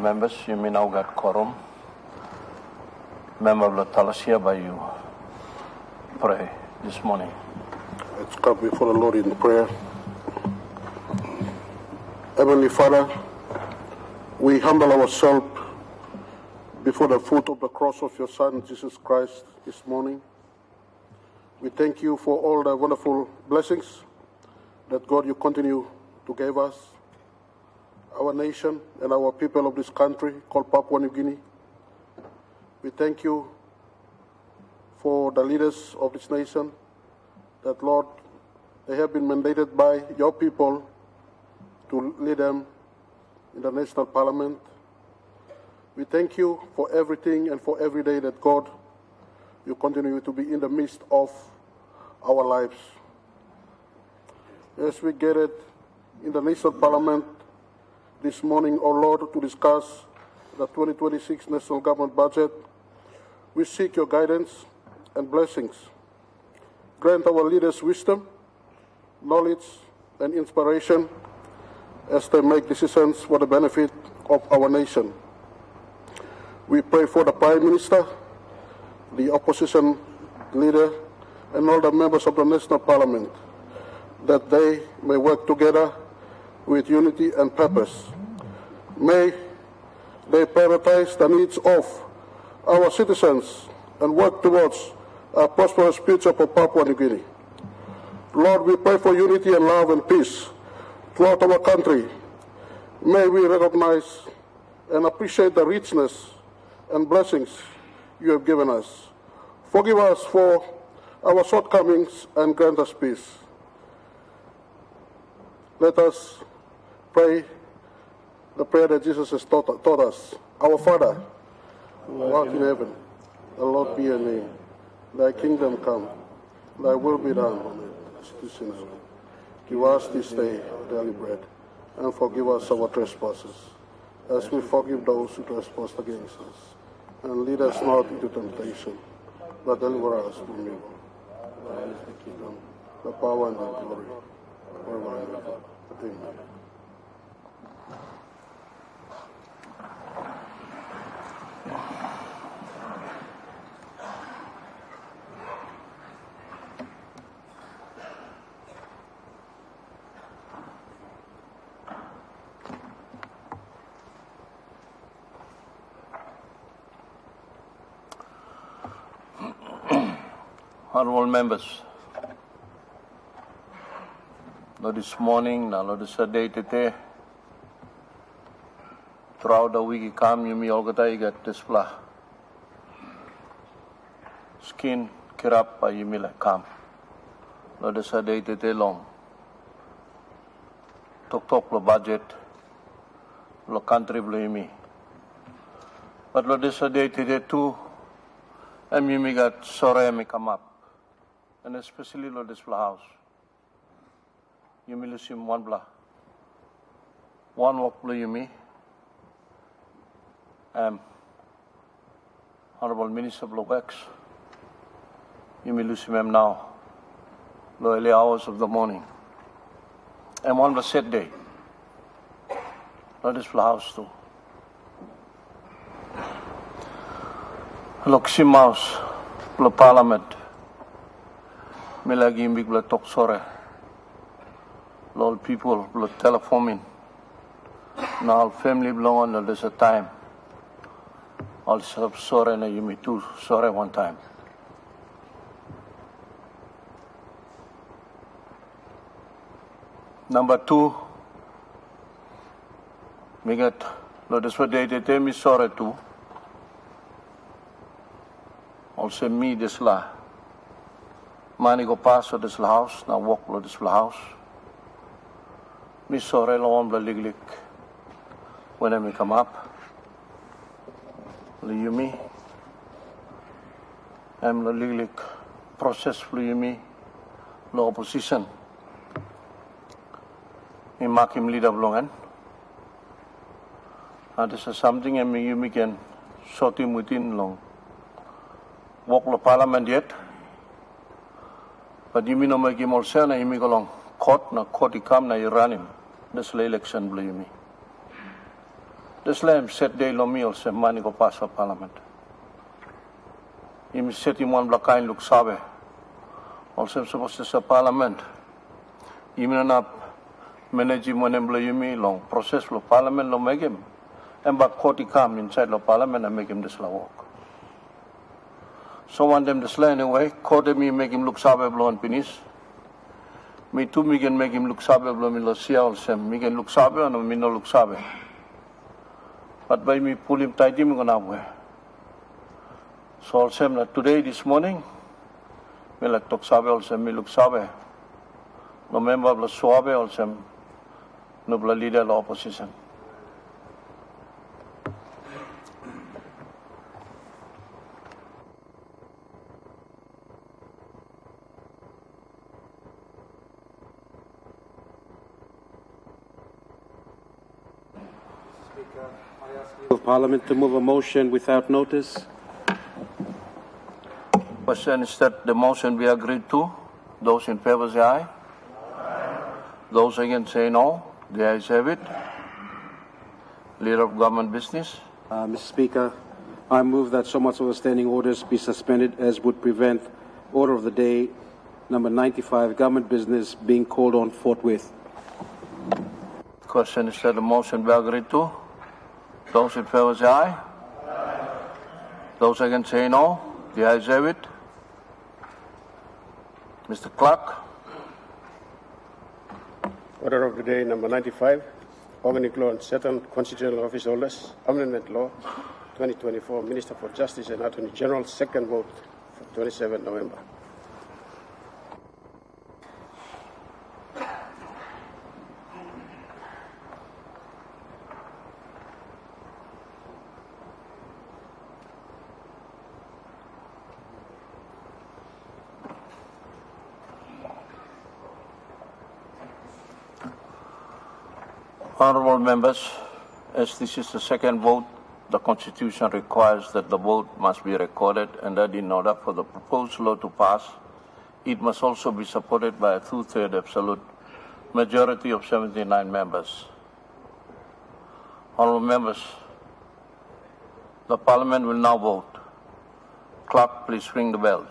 members, you may now get quorum. Member of the Talasia by you. Pray this morning. Let's come before the Lord in prayer. Heavenly Father, we humble ourselves before the foot of the cross of your Son, Jesus Christ, this morning. We thank you for all the wonderful blessings that, God, you continue to give us, our nation and our people of this country called Papua New Guinea. We thank you for the leaders of this nation that, Lord, they have been mandated by your people to lead them in the national parliament. We thank you for everything and for every day that, God, you continue to be in the midst of our lives. As we gathered in the national parliament this morning, O Lord, to discuss the 2026 national government budget, we seek your guidance and blessings. Grant our leaders wisdom, knowledge, and inspiration as they make decisions for the benefit of our nation. We pray for the Prime Minister, the opposition leader, and all the members of the National Parliament, that they may work together with unity and purpose. May they prioritize the needs of our citizens and work towards a prosperous future for Papua New Guinea. Lord, we pray for unity and love and peace throughout our country. May we recognize and appreciate the richness and blessings you have given us. Forgive us for our shortcomings and grant us peace. Let us pray the prayer that Jesus has taught us. Our Father, who art in heaven, hallowed be your name. Thy kingdom come, thy will be done on earth as it is in heaven. Give us this day our daily bread, and forgive us our trespasses, as we forgive those who trespass against us. And lead us not into temptation, but deliver us from evil. Thine is the kingdom, the power, and the glory, forever and ever. Amen. Honorable members, Lord, this morning, now Lord, this day today, throughout the week, come you me all get this fla. Skin, kirap, you me like come. Lord, this day today long. Talk the budget, the country blame me. But Lord, this day today too, and you me got sorry me come up. And especially Lord, this house. You may lose him one blah. One walk blue you me. Honorable Minister of Works. You may lose him now. The early hours of the morning. And one was set day. Lord, this house too. Look, si mouse, the parliament. Me lagi imbig bla talk sore. All people bla telephoning. Now all family belong on there's a time. All sore na you me too sore one time. Number two, me get lo this what they me sore too. Also me this la. Mani go pass to this house, now walk to this house. Me sorry long bla lig when I come up. You me. I'm the lig process for you me. No opposition. Me mark him leader belongan. And this is something I mean you me can sort him within long. Walk the parliament yet. But you mean no make him also na you me go long court na court he come na you run him. This election blue me. The slam set day lomi also money go pass for parliament. Im set him one blakain look sabe. Also supposed to sa parliament. Im na manage mo nembla yumi long process lo parliament lo make him. And back court come inside the parliament and make him this la walk. So want them to slay anyway, court me make him look sabe blow and finish. Me too me can make him look sabe blow me lo sia also. Me can look sabe and me no look sabe. But by me pull him tight him gonna way. So also today this morning, me like talk sabe also me look sabe. No member of the suabe also no leader of the opposition. Of Parliament to move a motion without notice. Question is that the motion be agreed to. Those in favor say aye. Those against say no. The ayes have it. Leader of Government Business. Mr. Speaker, I move that so much of the standing orders be suspended as would prevent order of the day number 95, government business, being called on forthwith. Question is that the motion be agreed to. Those in favor say aye. Those against say no. The ayes have it. Mr. Clerk. Order of the day number 95, Organic Law and Certain Constitutional Office Holders, Amendment Law 2024, Minister for Justice and Attorney General, second vote for 27 November. Honourable members, as this is the second vote, the Constitution requires that the vote must be recorded and that in order for the proposed law to pass, it must also be supported by a two-thirds absolute majority of 79 members. Honourable members, the Parliament will now vote. Clerk, please ring the bells.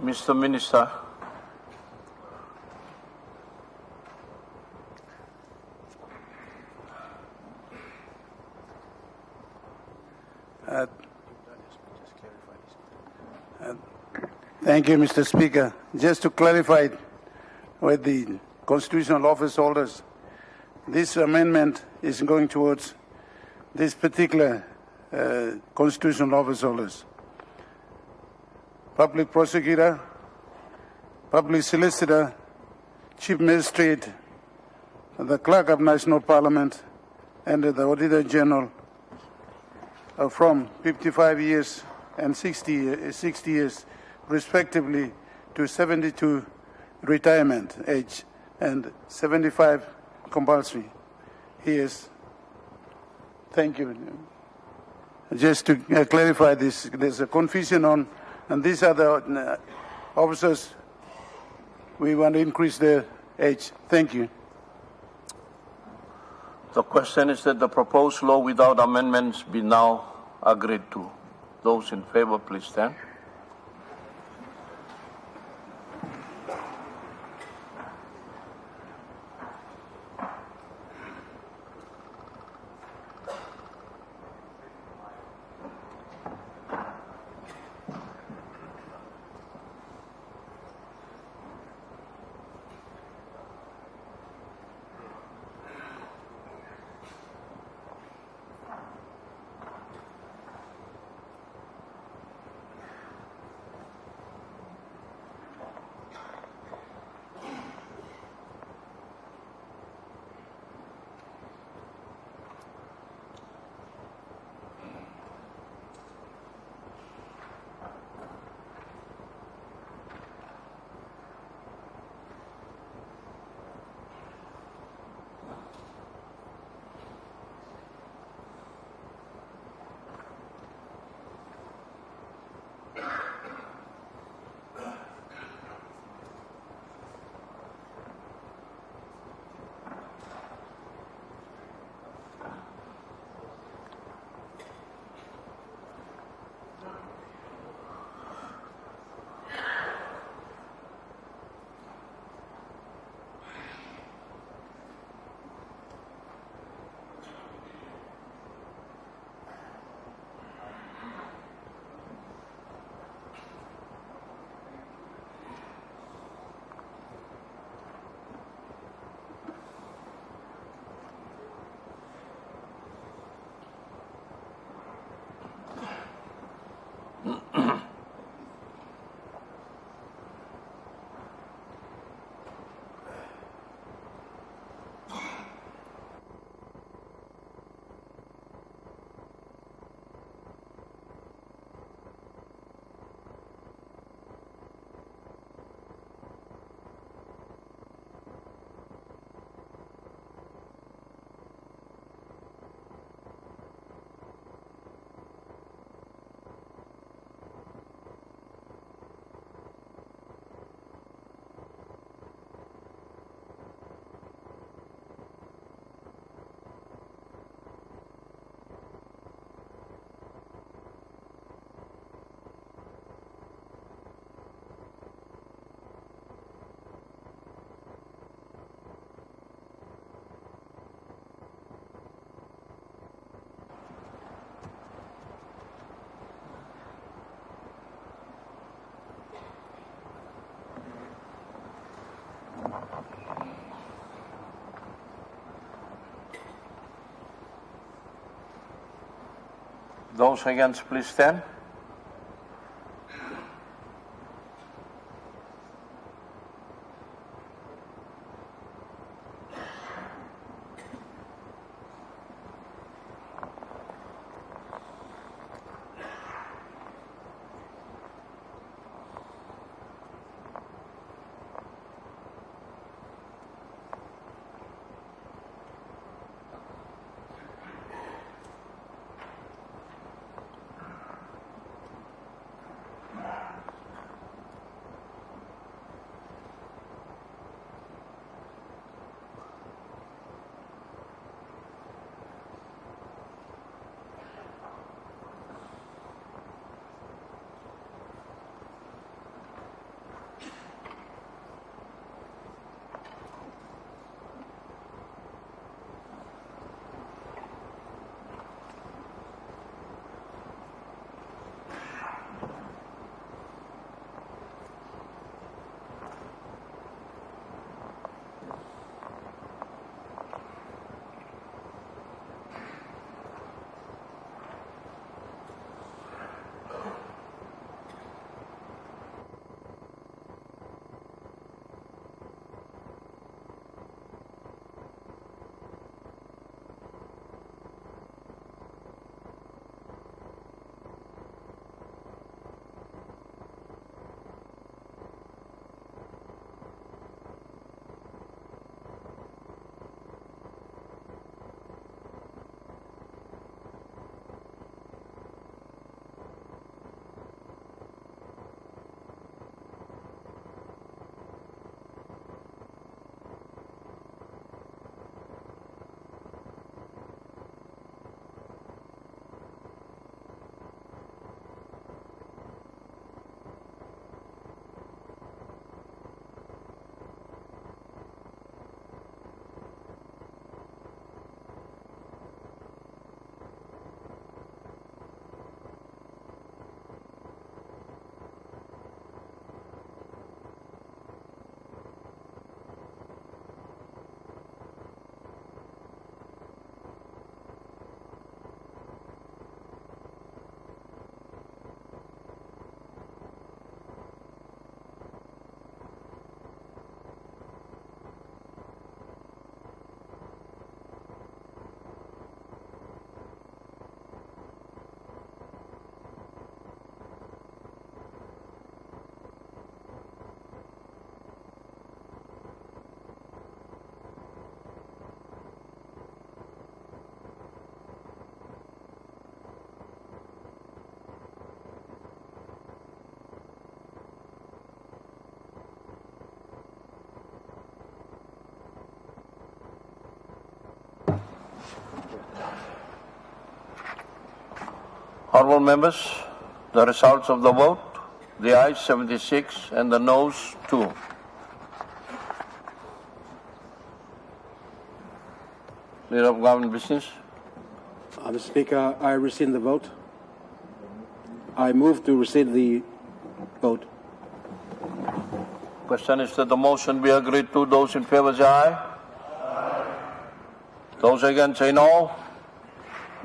Mr. Minister, Thank you, Mr. Speaker. Just to clarify with the constitutional office holders, this amendment is going towards this particular constitutional office holders. Public prosecutor, public solicitor, chief magistrate, the clerk of national parliament, and the auditor general from 55 years and 60 years respectively to 72 retirement age and 75 compulsory years. Thank you. Just to clarify this, there's a confusion on, and these are the officers. We want to increase their age. Thank you. The question is that the proposed law without amendments be now agreed to. Those in favor, please stand. Those against, please stand. Honourable members, the results of the vote, the ayes 76 and the noes 2. Leader of Government Business. Mr. Speaker, I rescind the vote. I move to rescind the vote. Question is that the motion be agreed to. Those in favour say aye. Those against say no.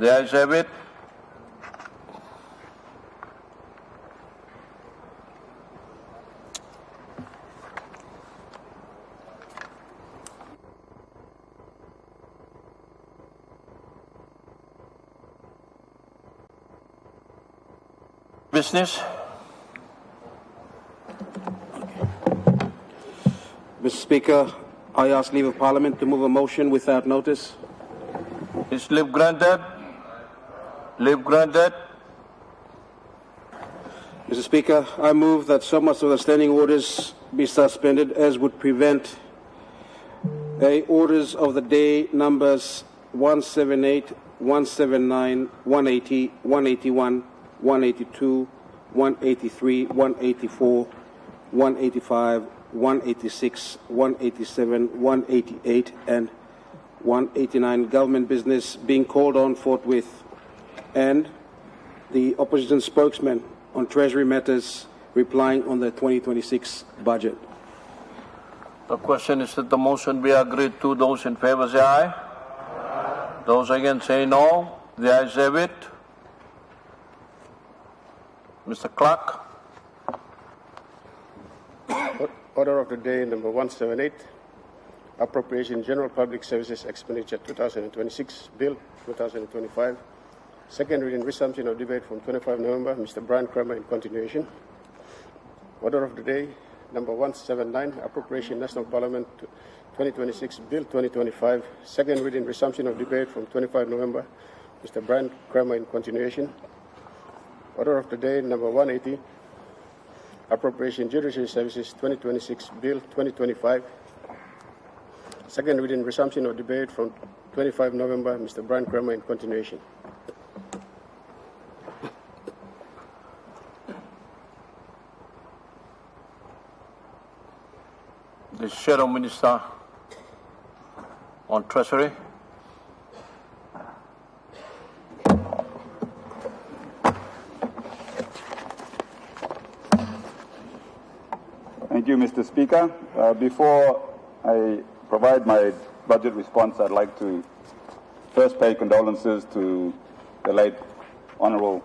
The ayes have it. Business. Mr. Speaker, I ask leave of Parliament to move a motion without notice. Is leave granted? Leave granted. Mr. Speaker, I move that so much of the standing orders be suspended as would prevent orders of the day numbers 178, 179, 180, 181, 182, 183, 184, 185, 186, 187, 188, and 189 government business being called on forthwith, and the opposition spokesman on Treasury matters replying on the 2026 budget. The question is that the motion be agreed to. Those in favour say aye. Those against say no. The ayes have it. Mr. Clerk. Order of the day number 178, Appropriation General Public Services Expenditure 2026, Bill 2025. Second reading, resumption of debate from 25 November. Mr. Brian Kramer in continuation. Order of the day number 179, Appropriation National Parliament 2026, Bill 2025. Second reading, resumption of debate from 25 November. Mr. Brian Kramer in continuation. Order of the day number 180, Appropriation Judiciary Services 2026 Bill 2025. Second reading, resumption of debate from 25 November. Mr. Brian Kramer in continuation. The Shadow Minister on Treasury. Thank you, Mr. Speaker. Before I provide my budget response, I'd like to first pay condolences to the late Honourable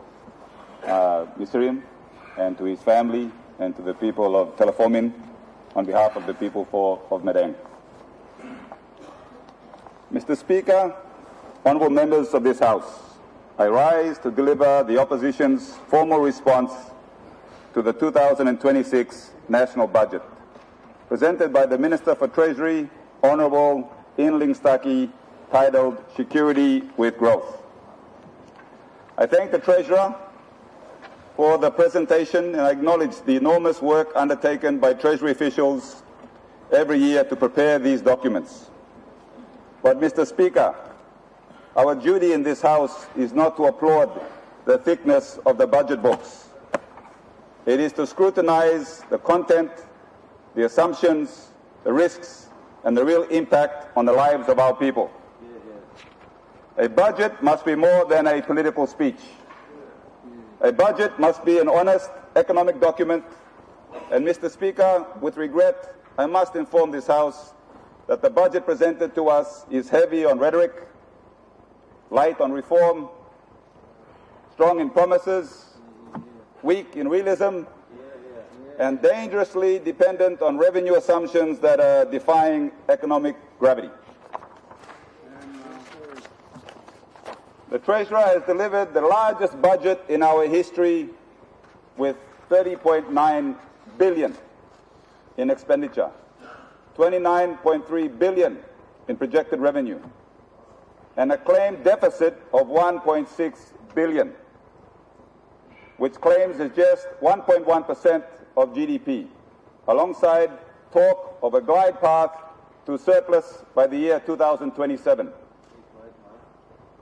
Mr. and to his family and to the people of Telefomin on behalf of the people of Medang. Mr. Speaker, honourable members of this House, I rise to deliver the opposition's formal response to the 2026 national budget, presented by the Minister for Treasury, Honourable Inling Staki, titled Security with Growth. I thank the Treasurer for the presentation and I acknowledge the enormous work undertaken by Treasury officials every year to prepare these documents. But, Mr. Speaker, our duty in this House is not to applaud the thickness of the budget books. It is to scrutinize the content, the assumptions, the risks, and the real impact on the lives of our people. A budget must be more than a political speech. A budget must be an honest economic document. And, Mr. Speaker, with regret, I must inform this House that the budget presented to us is heavy on rhetoric, light on reform, strong in promises, weak in realism, and dangerously dependent on revenue assumptions that are defying economic gravity. The Treasurer has delivered the largest budget in our history with 30.9 billion in expenditure, 29.3 billion in projected revenue, and a claimed deficit of 1.6 billion, which claims is just 1.1% of GDP, alongside talk of a glide path to surplus by the year 2027.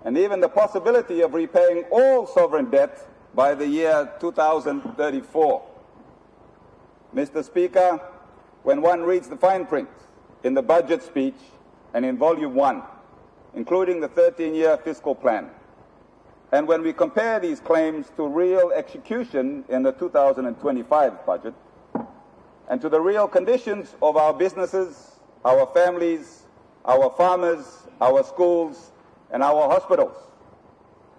And even the possibility of repaying all sovereign debt by the year 2034. Mr. Speaker, when one reads the fine print in the budget speech and in Volume 1, including the 13-year fiscal plan, and when we compare these claims to real execution in the 2025 budget, and to the real conditions of our businesses, our families, our farmers, our schools, and our hospitals,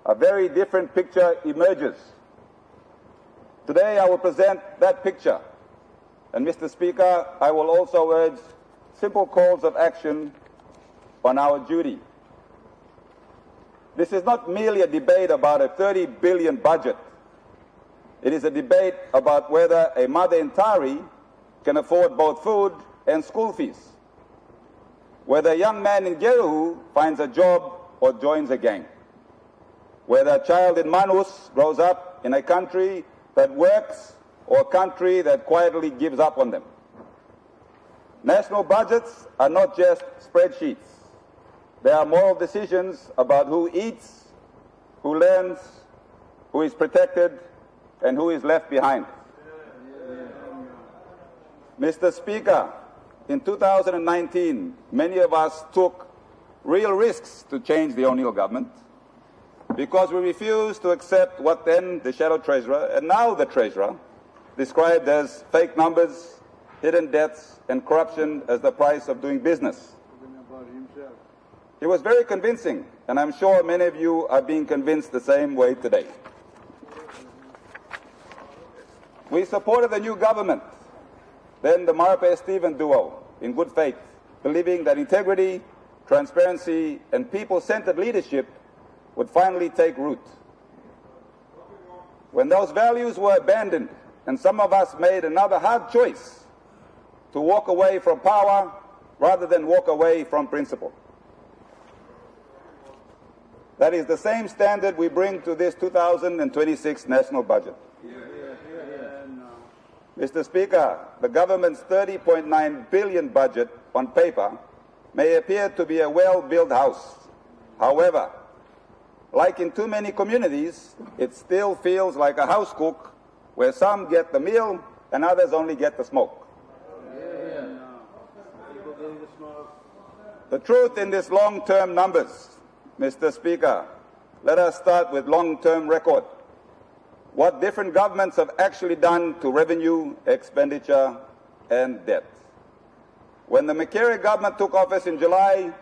a very different picture emerges. Today I will present that picture, and Mr. Speaker, I will also urge simple calls of action on our duty. This is not merely a debate about a 30 billion budget. It is a debate about whether a mother in Tari can afford both food and school fees, whether a young man in Jeruhu finds a job or joins a gang, whether a child in Manus grows up in a country that works or a country that quietly gives up on them. National budgets are not just spreadsheets. They are moral decisions about who eats, who learns, who is protected, and who is left behind. Mr. Speaker, in 2019, many of us took real risks to change the O'Neill government because we refused to accept what then the Shadow Treasurer and now the Treasurer described as fake numbers, hidden debts, and corruption as the price of doing business. It was very convincing, and I'm sure many of you are being convinced the same way today. We supported the new government, then the Marape-Stephen duo, in good faith, believing that integrity, transparency, and people-centered leadership would finally take root. When those values were abandoned, and some of us made another hard choice to walk away from power rather than walk away from principle. That is the same standard we bring to this 2026 national budget. Mr. Speaker, the government's $30.9 billion budget on paper may appear to be a well-built house. However, like in too many communities, it still feels like a house cook where some get the meal and others only get the smoke. The truth in these long-term numbers, Mr. Speaker, let us start with long-term record. What different governments have actually done to revenue, expenditure, and debt. When the Makerere government took office in July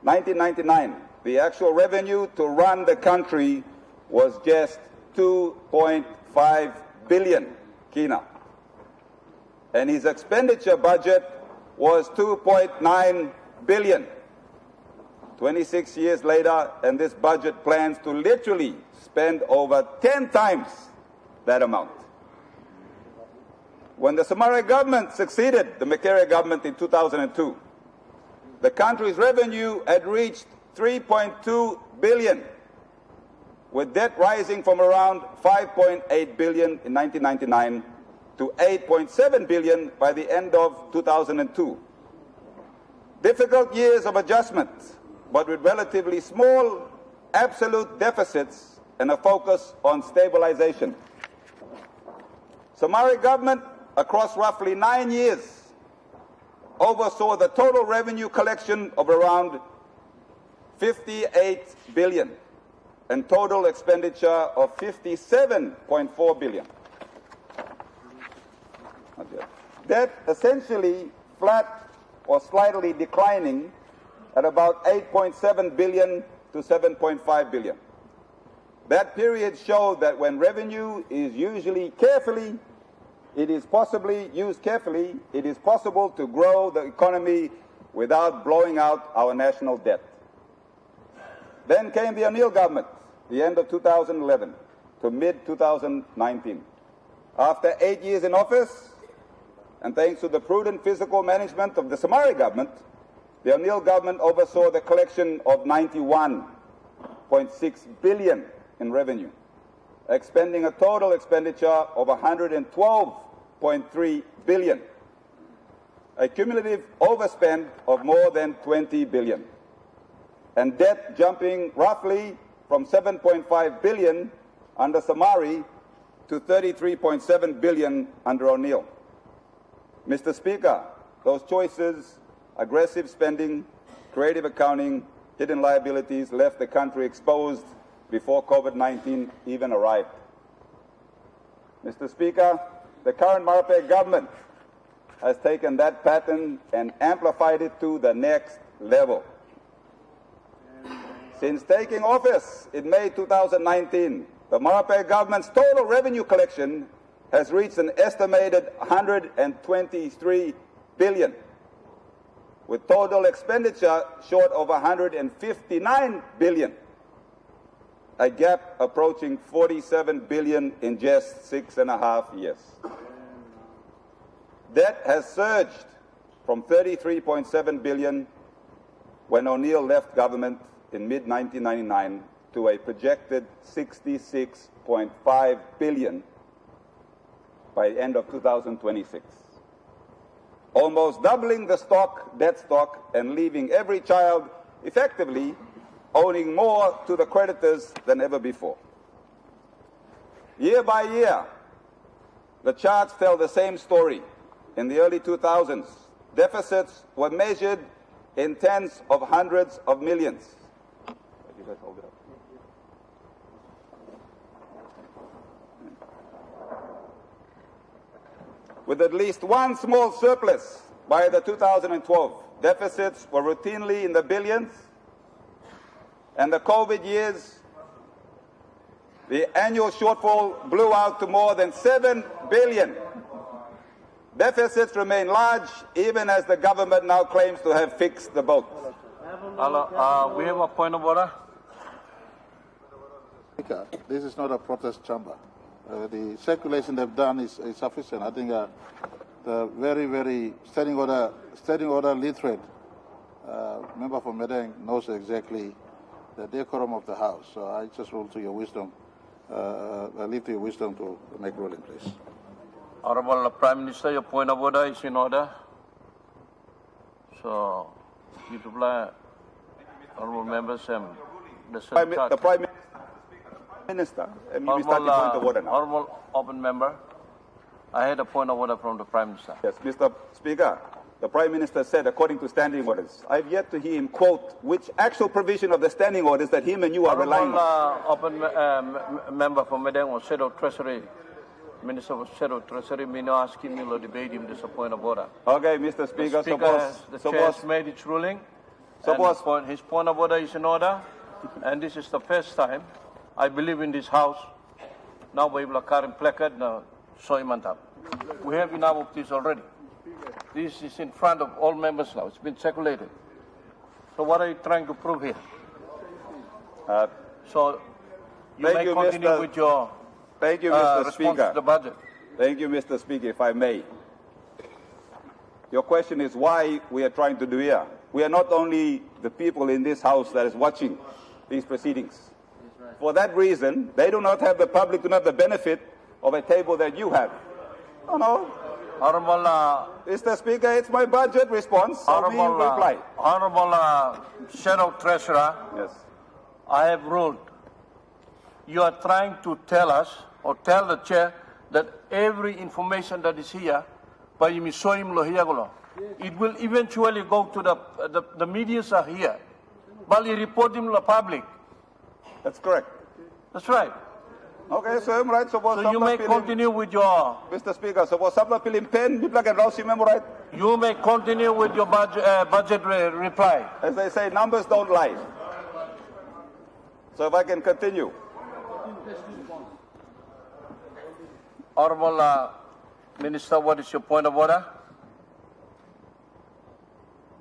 1999, the actual revenue to run the country was just 2.5 billion kina. And his expenditure budget was 2.9 billion. 26 years later, and this budget plans to literally spend over 10 times that amount. When the Somare government succeeded the Makerere government in 2002, the country's revenue had reached 3.2 billion, with debt rising from around 5.8 billion in 1999 to 8.7 billion by the end of 2002. Difficult years of adjustment, but with relatively small absolute deficits and a focus on stabilization. Somare government, across roughly 9 years, oversaw the total revenue collection of around 58 billion and total expenditure of 57.4 billion. Debt essentially flat or slightly declining at about 8.7 billion to 7.5 billion. That period showed that when revenue is used carefully, it is possible to grow the economy without blowing out our national debt. Then came the O'Neill government, the end of 2011 to mid-2019. After 8 years in office, and thanks to the prudent fiscal management of the Somare government, the O'Neill government oversaw the collection of 91.6 billion in revenue, expending a total expenditure of 112.3 billion, a cumulative overspend of more than 20 billion, and debt jumping roughly from 7.5 billion under Somare to 33.7 billion under O'Neill. Mr. Speaker, those choices, aggressive spending, creative accounting, hidden liabilities, left the country exposed before COVID-19 even arrived. Mr. Speaker, the current Marape government has taken that pattern and amplified it to the next level. Since taking office in May 2019, the Marape government's total revenue collection has reached an estimated 123 billion, with total expenditure short of 159 billion, a gap approaching 47 billion in just 6.5 years. Debt has surged from 33.7 billion when O'Neill left government in mid-1999 to a projected 66.5 billion by the end of 2026, almost doubling the debt stock, and leaving every child effectively owing more to the creditors than ever before. Year by year, the charts tell the same story. In the early 2000s, deficits were measured in tens of hundreds of millions. With at least one small surplus by the 2012, deficits were routinely in the billions, and the COVID years, the annual shortfall blew out to more than 7 billion. Deficits remain large, even as the government now claims to have fixed the boat. We have a point of order. Speaker, this is not a protest chamber. The circulation they've done is sufficient. I think the very standing order literate member for Medang knows exactly the decorum of the House. So I just rule to your wisdom. I leave to your wisdom to make ruling, please. Honorable Prime Minister, your point of order is in order. So, you reply, honorable members, and the Prime Minister, and you start the point of order now. Honorable open member, I had a point of order from the Prime Minister. Yes, Mr. Speaker, the Prime Minister said, according to standing orders, I've yet to hear him quote which actual provision of the standing orders that him and you are relying on. Open member for Medang or Shadow Treasury, Minister of Shadow Treasury, me no asking me to debate him this point of order. Okay, Mr. Speaker, the Chair has made its ruling. His point of order is in order, and this is the first time I believe in this House. Now we will carry placard now. We have enough of this already. This is in front of all members now. It's been circulated. So what are you trying to prove here? So you may continue with your Mr. Speaker. To the budget. Thank you, Mr. Speaker, if I may. Your question is why we are trying to do here. We are not only the people in this House that is watching these proceedings. For that reason, the public do not have the benefit of a table that you have. No. Honorable, Mr. Speaker, it's my budget response. Honorable, reply. Honorable Shadow Treasurer, yes. I have ruled. You are trying to tell us, or tell the Chair, that every information that is here, it will eventually go to the medias are here. But you report them to the public. That's correct. That's right. Okay, so I'm right. So you may continue with your... Mr. Speaker, so was Sabla Pilim Pen, you plug and Rossi right? You may continue with your budget reply. As they say, numbers don't lie. So if I can continue. Honorable Minister, what is your point of order?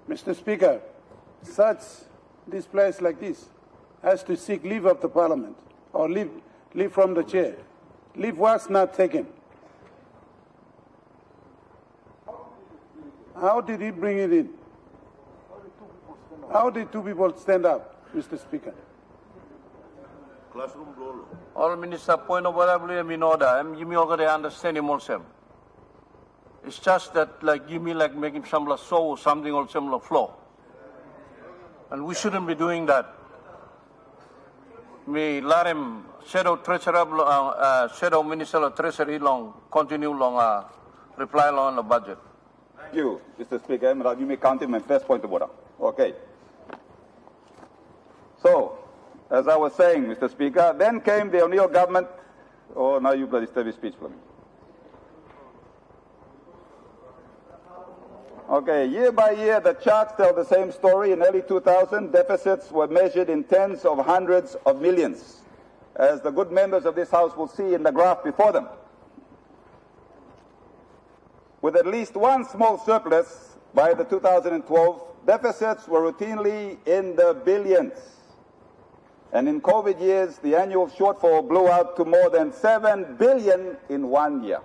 Mr. Speaker, this place like this has to seek leave of the Parliament or leave from the Chair. Leave was not taken. How did he bring it in? How did two people stand up, Mr. Speaker? Honorable Minister, point of order, I'm in order. You may already understand him also. It's just that, you mean making some show or something or similar flow. And we shouldn't be doing that. me larem shadow treasurer shadow minister of treasury long continue long reply long on the budget. Thank you, Mr. Speaker. You may count in my first point of order. Okay. So, as I was saying, Mr. Speaker, then came the O'Neill government. Oh, now you bloody disturb his speech for me. Okay, year by year, the charts tell the same story. In early 2000, deficits were measured in tens of hundreds of millions, as the good members of this House will see in the graph before them. With at least one small surplus by the 2012, deficits were routinely in the billions. And in COVID years, the annual shortfall blew out to more than 7 billion in 1 year.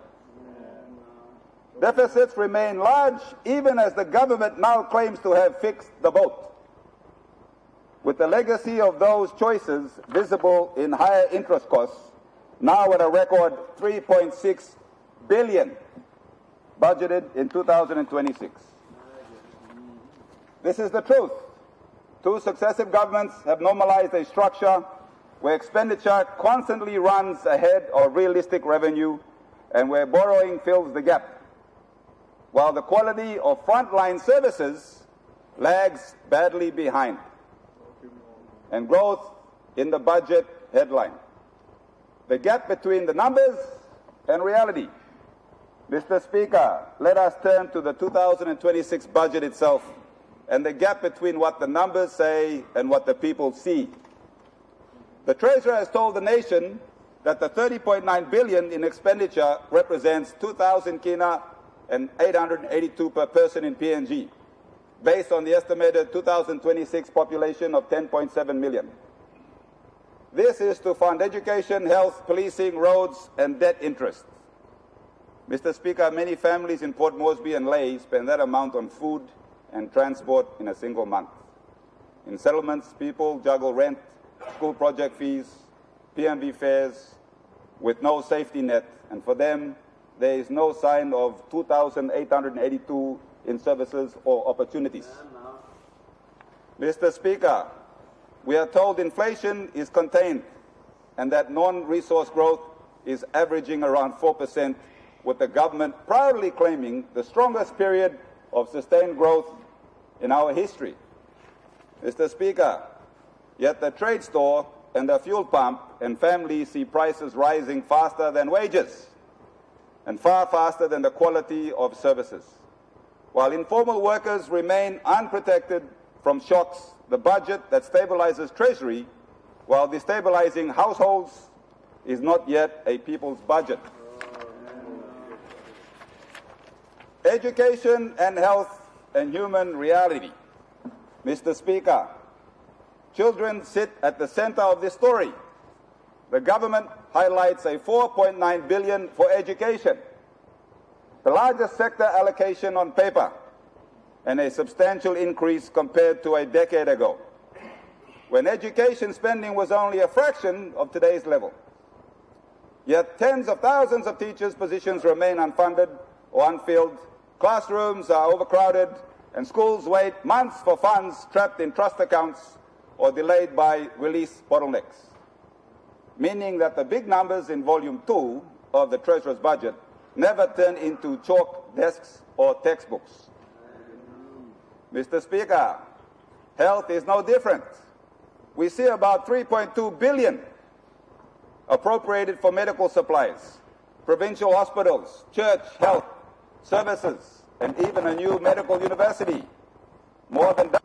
Deficits remain large even as the government now claims to have fixed the boat. With the legacy of those choices visible in higher interest costs, now at a record 3.6 billion budgeted in 2026. This is the truth. Two successive governments have normalized a structure where expenditure constantly runs ahead of realistic revenue and where borrowing fills the gap, while the quality of frontline services lags badly behind, and growth in the budget headline. The gap between the numbers and reality. Mr. Speaker, let us turn to the 2026 budget itself and the gap between what the numbers say and what the people see. The Treasurer has told the nation that the 30.9 billion in expenditure represents 2,000 kina and 882 per person in PNG, based on the estimated 2026 population of 10.7 million. This is to fund education, health, policing, roads, and debt interest. Mr. Speaker, many families in Port Moresby and Lae spend that amount on food and transport in a single month. In settlements, people juggle rent, school project fees, PMV fares, with no safety net, and for them, there is no sign of 2,882 in services or opportunities. Mr. Speaker, we are told inflation is contained and that non-resource growth is averaging around 4%, with the government proudly claiming the strongest period of sustained growth in our history. Mr. Speaker, yet the trade store and the fuel pump and families see prices rising faster than wages and far faster than the quality of services. While informal workers remain unprotected from shocks, the budget that stabilizes Treasury while destabilizing households is not yet a people's budget. Education and health and human reality. Mr. Speaker, children sit at the center of this story. The government highlights a 4.9 billion for education, the largest sector allocation on paper, and a substantial increase compared to a decade ago, when education spending was only a fraction of today's level. Yet tens of thousands of teachers' positions remain unfunded or unfilled, classrooms are overcrowded, and schools wait months for funds trapped in trust accounts or delayed by release bottlenecks, meaning that the big numbers in Volume 2 of the Treasurer's budget never turn into chalk desks or textbooks. Mr. Speaker, health is no different. We see about 3.2 billion appropriated for medical supplies, provincial hospitals, church health services, and even a new medical university. More than that.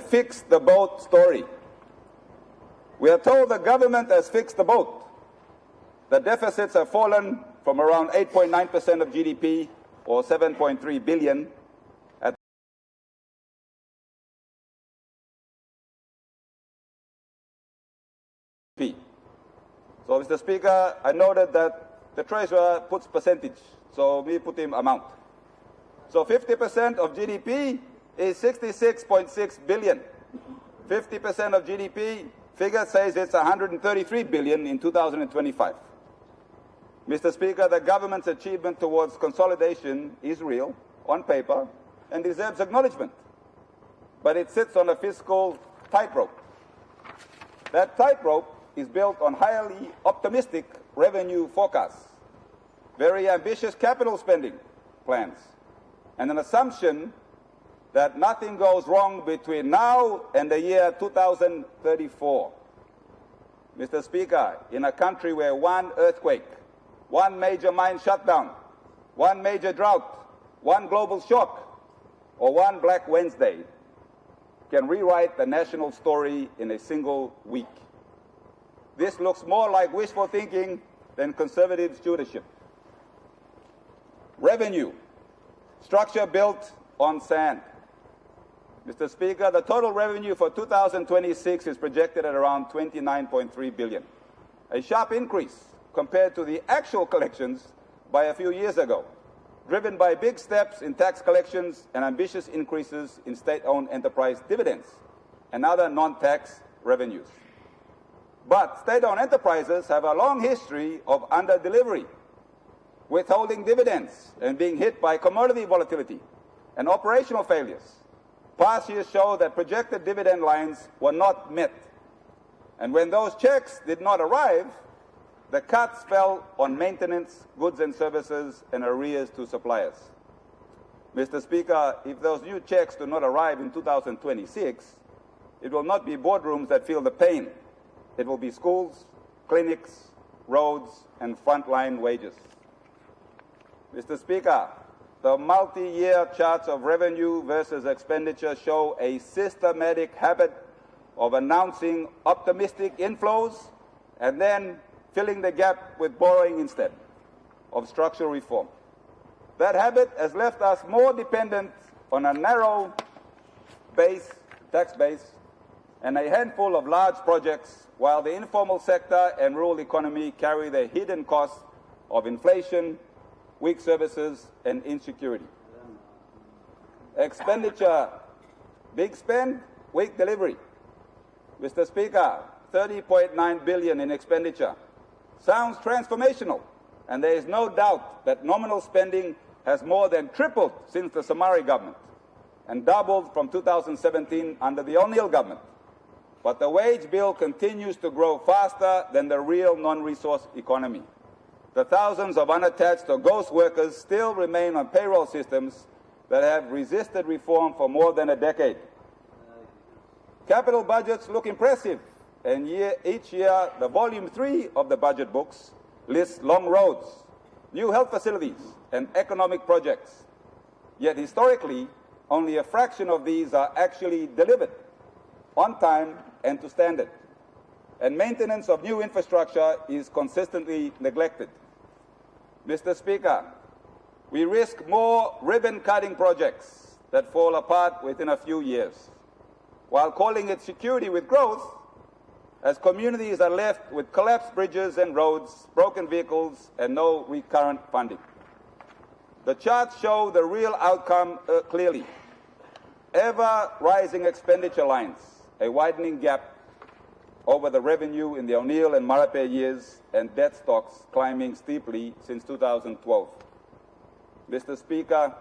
fixed the boat story. We are told the government has fixed the boat. The deficits have fallen from around 8.9% of GDP, or 7.3 billion, at P. So, Mr. Speaker, I noted that the Treasurer puts percentage, so we put him amount. So 50% of GDP is 66.6 billion. 50% of GDP, figure says it's 133 billion in 2025. Mr. Speaker, the government's achievement towards consolidation is real, on paper, and deserves acknowledgement. But it sits on a fiscal tightrope. That tightrope is built on highly optimistic revenue forecasts, very ambitious capital spending plans, and an assumption that nothing goes wrong between now and the year 2034. Mr. Speaker, in a country where one earthquake, one major mine shutdown, one major drought, one global shock, or one Black Wednesday can rewrite the national story in a single week. This looks more like wishful thinking than conservative stewardship. Revenue, structure built on sand. Mr. Speaker, the total revenue for 2026 is projected at around 29.3 billion, a sharp increase compared to the actual collections by a few years ago, driven by big steps in tax collections and ambitious increases in state-owned enterprise dividends and other non-tax revenues. But state-owned enterprises have a long history of under-delivery, withholding dividends and being hit by commodity volatility and operational failures. Past years show that projected dividend lines were not met. And when those checks did not arrive, the cuts fell on maintenance, goods and services, and arrears to suppliers. Mr. Speaker, if those new checks do not arrive in 2026, it will not be boardrooms that feel the pain. It will be schools, clinics, roads, and frontline wages. Mr. Speaker, the multi-year charts of revenue versus expenditure show a systematic habit of announcing optimistic inflows and then filling the gap with borrowing instead of structural reform. That habit has left us more dependent on a narrow tax base and a handful of large projects, while the informal sector and rural economy carry the hidden costs of inflation, weak services, and insecurity. Expenditure, big spend, weak delivery. Mr. Speaker, 30.9 billion in expenditure sounds transformational, and there is no doubt that nominal spending has more than tripled since the Somare government and doubled from 2017 under the O'Neill government. But the wage bill continues to grow faster than the real non-resource economy. The thousands of unattached or ghost workers still remain on payroll systems that have resisted reform for more than a decade. Capital budgets look impressive, and each year the Volume 3 of the budget books lists long roads, new health facilities, and economic projects. Yet historically, only a fraction of these are actually delivered on time and to standard. And maintenance of new infrastructure is consistently neglected. Mr. Speaker, we risk more ribbon-cutting projects that fall apart within a few years, while calling it security with growth, as communities are left with collapsed bridges and roads, broken vehicles, and no recurrent funding. The charts show the real outcome clearly. Ever-rising expenditure lines, a widening gap over the revenue in the O'Neill and Marape years, and debt stocks climbing steeply since 2012. Mr. Speaker,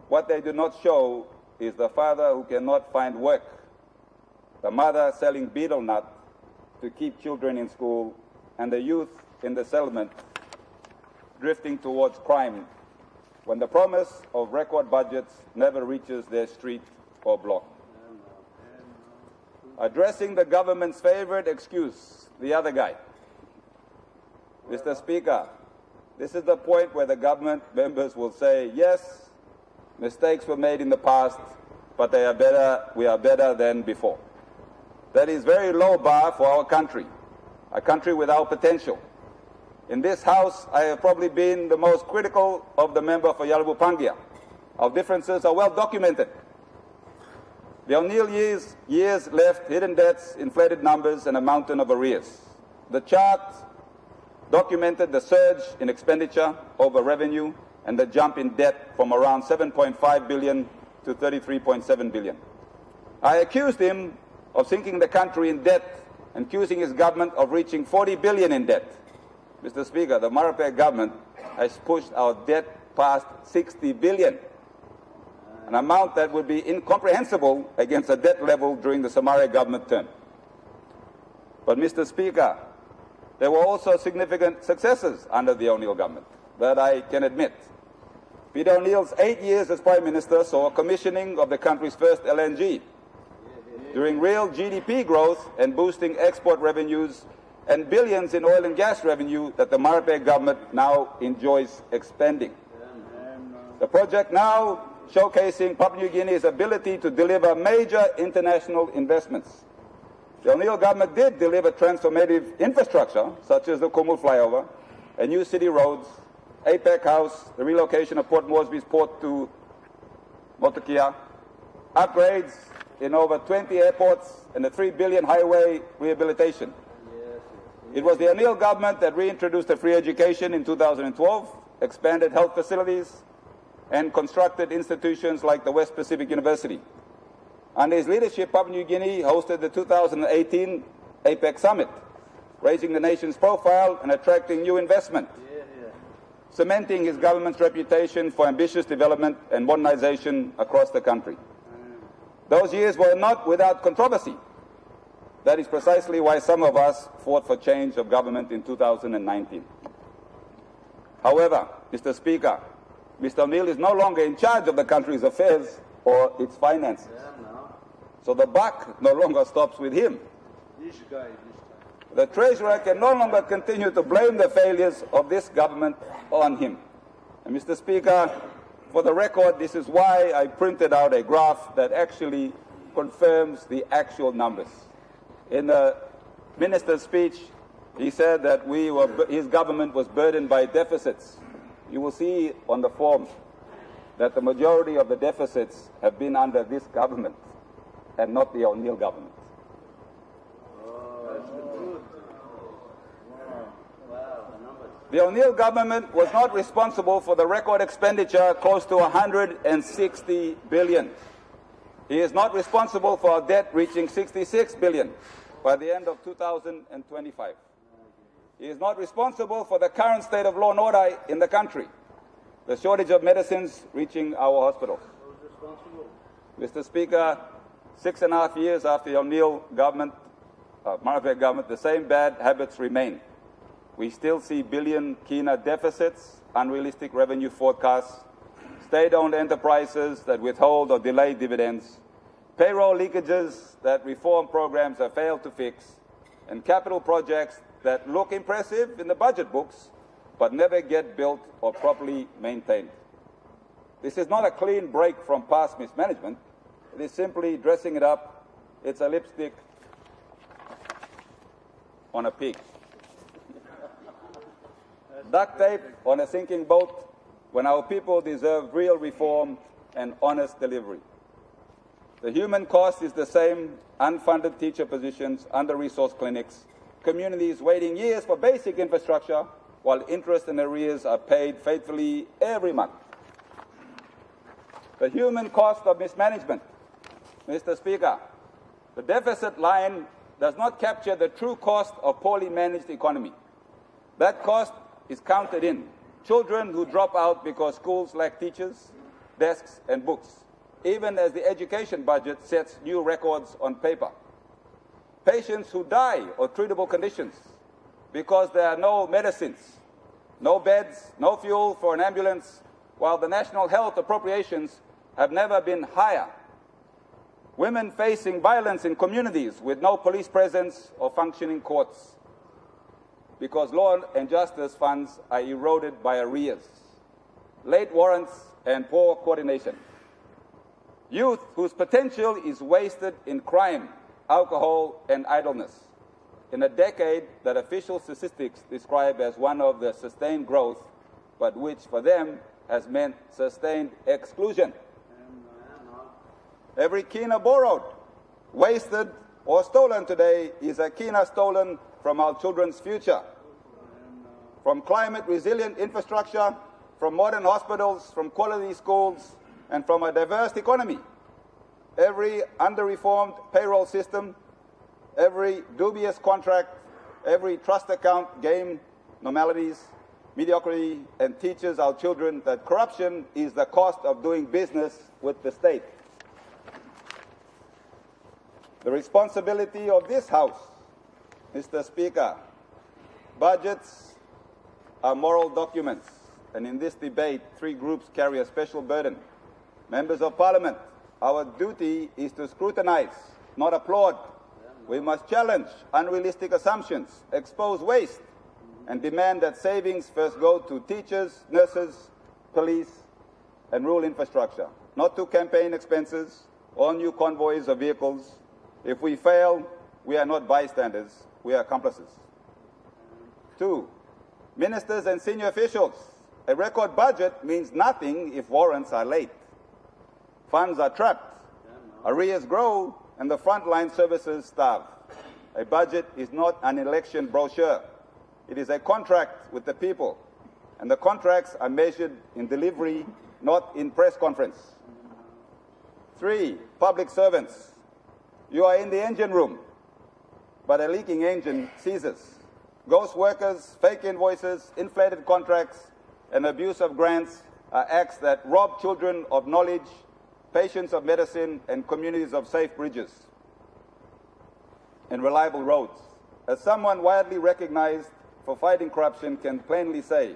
what they do not show is the father who cannot find work, the mother selling betel nut to keep children in school, and the youth in the settlement drifting towards crime when the promise of record budgets never reaches their street or block. Addressing the government's favorite excuse, the other guy. Mr. Speaker, this is the point where the government members will say, yes, mistakes were made in the past, but we are better than before. That is very low bar for our country, a country without potential. In this House, I have probably been the most critical of the member for Yalbu Pangia. Our differences are well documented. The O'Neill years left hidden debts, inflated numbers, and a mountain of arrears. The chart documented the surge in expenditure over revenue and the jump in debt from around 7.5 billion to 33.7 billion. I accused him of sinking the country in debt and accusing his government of reaching 40 billion in debt. Mr. Speaker, the Marapek government has pushed our debt past 60 billion, an amount that would be incomprehensible against a debt level during the Samare government term. But, Mr. Speaker, there were also significant successes under the O'Neill government that I can admit. Peter O'Neill's 8 years as Prime Minister saw commissioning of the country's first LNG, during real GDP growth and boosting export revenues and billions in oil and gas revenue that the Marapek government now enjoys expending. The project now showcasing Papua New Guinea's ability to deliver major international investments. The O'Neill government did deliver transformative infrastructure, such as the Kumul flyover, and new city roads, APEC House, the relocation of Port Moresby's port to Motukia, upgrades in over 20 airports, and a 3 billion highway rehabilitation. It was the O'Neill government that reintroduced the free education in 2012, expanded health facilities, and constructed institutions like the West Pacific University. Under his leadership, Papua New Guinea hosted the 2018 APEC Summit, raising the nation's profile and attracting new investment, cementing his government's reputation for ambitious development and modernization across the country. Those years were not without controversy. That is precisely why some of us fought for change of government in 2019. However, Mr. Speaker, Mr. O'Neill is no longer in charge of the country's affairs or its finances. So the buck no longer stops with him. The Treasurer can no longer continue to blame the failures of this government on him. And Mr. Speaker, for the record, this is why I printed out a graph that actually confirms the actual numbers. In the minister's speech, he said that his government was burdened by deficits. You will see on the form that the majority of the deficits have been under this government and not the O'Neill government. The O'Neill government was not responsible for the record expenditure close to 160 billion. He is not responsible for our debt reaching 66 billion by the end of 2025. He is not responsible for the current state of law and order in the country, the shortage of medicines reaching our hospitals. Mr. Speaker, 6.5 years after the O'Neill government, Marapek government, the same bad habits remain. We still see billion kina deficits, unrealistic revenue forecasts, state-owned enterprises that withhold or delay dividends, payroll leakages that reform programs have failed to fix, and capital projects that look impressive in the budget books but never get built or properly maintained. This is not a clean break from past mismanagement. It is simply dressing it up. It's a lipstick on a pig. Duct tape on a sinking boat when our people deserve real reform and honest delivery. The human cost is the same: unfunded teacher positions, under-resourced clinics, communities waiting years for basic infrastructure while interest and arrears are paid faithfully every month. The human cost of mismanagement. Mr. Speaker, the deficit line does not capture the true cost of poorly managed economy. That cost is counted in children who drop out because schools lack teachers, desks, and books, even as the education budget sets new records on paper. Patients who die of treatable conditions because there are no medicines, no beds, no fuel for an ambulance, while the national health appropriations have never been higher. Women facing violence in communities with no police presence or functioning courts, because law and justice funds are eroded by arrears, late warrants, and poor coordination. Youth whose potential is wasted in crime, alcohol, and idleness. In a decade that official statistics describe as one of the sustained growth, but which for them has meant sustained exclusion. Every kina borrowed, wasted, or stolen today is a kina stolen from our children's future. From climate-resilient infrastructure, from modern hospitals, from quality schools, and from a diverse economy. Every under-reformed payroll system, every dubious contract, every trust account game normalities, mediocrity, and teaches our children that corruption is the cost of doing business with the state. The responsibility of this House, Mr. Speaker, budgets are moral documents, and in this debate, three groups carry a special burden. Members of Parliament, our duty is to scrutinize, not applaud. We must challenge unrealistic assumptions, expose waste, and demand that savings first go to teachers, nurses, police, and rural infrastructure, not to campaign expenses or new convoys of vehicles. If we fail, we are not bystanders, we are accomplices. 2, ministers and senior officials. A record budget means nothing if warrants are late. Funds are trapped, arrears grow, and the frontline services starve. A budget is not an election brochure. It is a contract with the people, and the contracts are measured in delivery, not in press conference. 3, public servants. You are in the engine room, but a leaking engine seizes. Ghost workers, fake invoices, inflated contracts, and abuse of grants are acts that rob children of knowledge, patients of medicine, and communities of safe bridges and reliable roads. As someone widely recognized for fighting corruption can plainly say,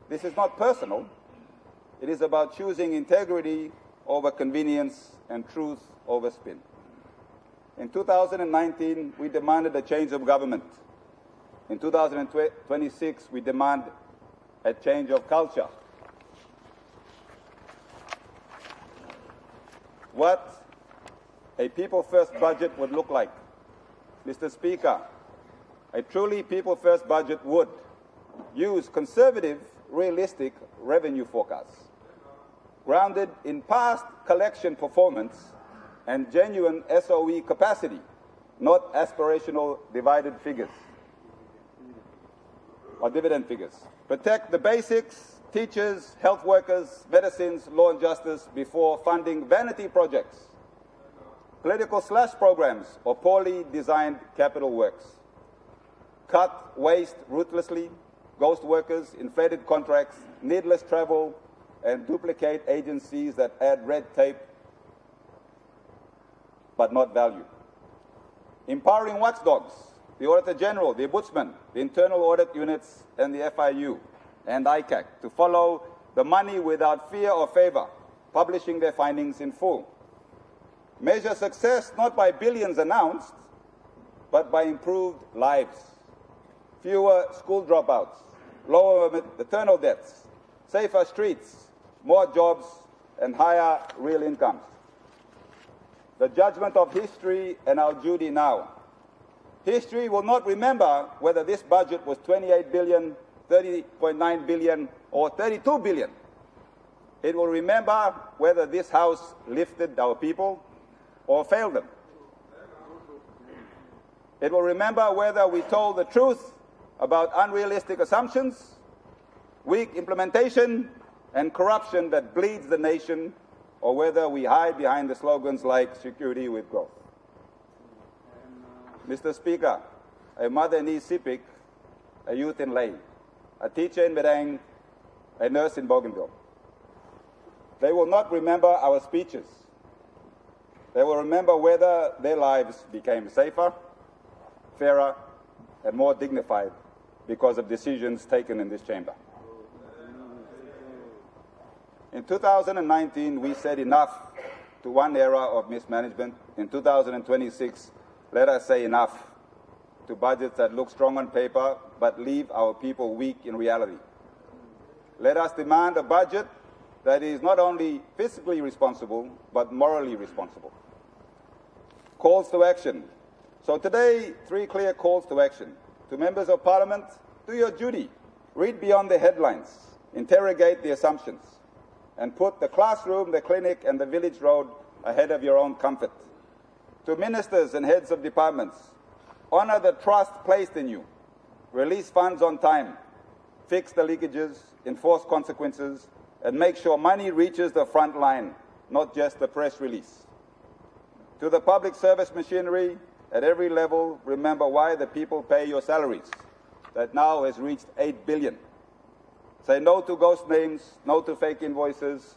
this is not personal. It is about choosing integrity over convenience and truth over spin. In 2019, we demanded a change of government. In 2026, we demand a change of culture. What a people-first budget would look like. Mr. Speaker, a truly people-first budget would use conservative, realistic revenue forecasts, grounded in past collection performance and genuine SOE capacity, not aspirational divided figures or dividend figures. Protect the basics, teachers, health workers, medicines, law and justice before funding vanity projects, political slash programs, or poorly designed capital works. Cut waste ruthlessly, ghost workers, inflated contracts, needless travel, and duplicate agencies that add red tape but not value. Empowering watchdogs, the Auditor General, the Ombudsman, the Internal Audit Units, and the FIU, and ICAC, to follow the money without fear or favor, publishing their findings in full. Measure success not by billions announced, but by improved lives. Fewer school dropouts, lower maternal deaths, safer streets, more jobs, and higher real incomes. The judgment of history and our duty now. History will not remember whether this budget was 28 billion, 30.9 billion, or 32 billion. It will remember whether this House lifted our people or failed them. It will remember whether we told the truth about unrealistic assumptions, weak implementation, and corruption that bleeds the nation, or whether we hide behind the slogans like security with growth. Mr. Speaker, a mother in East Sepik, a youth in Lane, a teacher in Merang, a nurse in Bougainville. They will not remember our speeches. They will remember whether their lives became safer, fairer, and more dignified because of decisions taken in this chamber. In 2019, we said enough to one era of mismanagement. In 2026, let us say enough to budgets that look strong on paper but leave our people weak in reality. Let us demand a budget that is not only fiscally responsible, but morally responsible. Calls to action. So today, 3 clear calls to action. To members of Parliament, do your duty. Read beyond the headlines. Interrogate the assumptions. And put the classroom, the clinic, and the village road ahead of your own comfort. To ministers and heads of departments, honor the trust placed in you. Release funds on time. Fix the leakages, enforce consequences, and make sure money reaches the front line, not just the press release. To the public service machinery, at every level, remember why the people pay your salaries. That now has reached 8 billion. Say no to ghost names, no to fake invoices,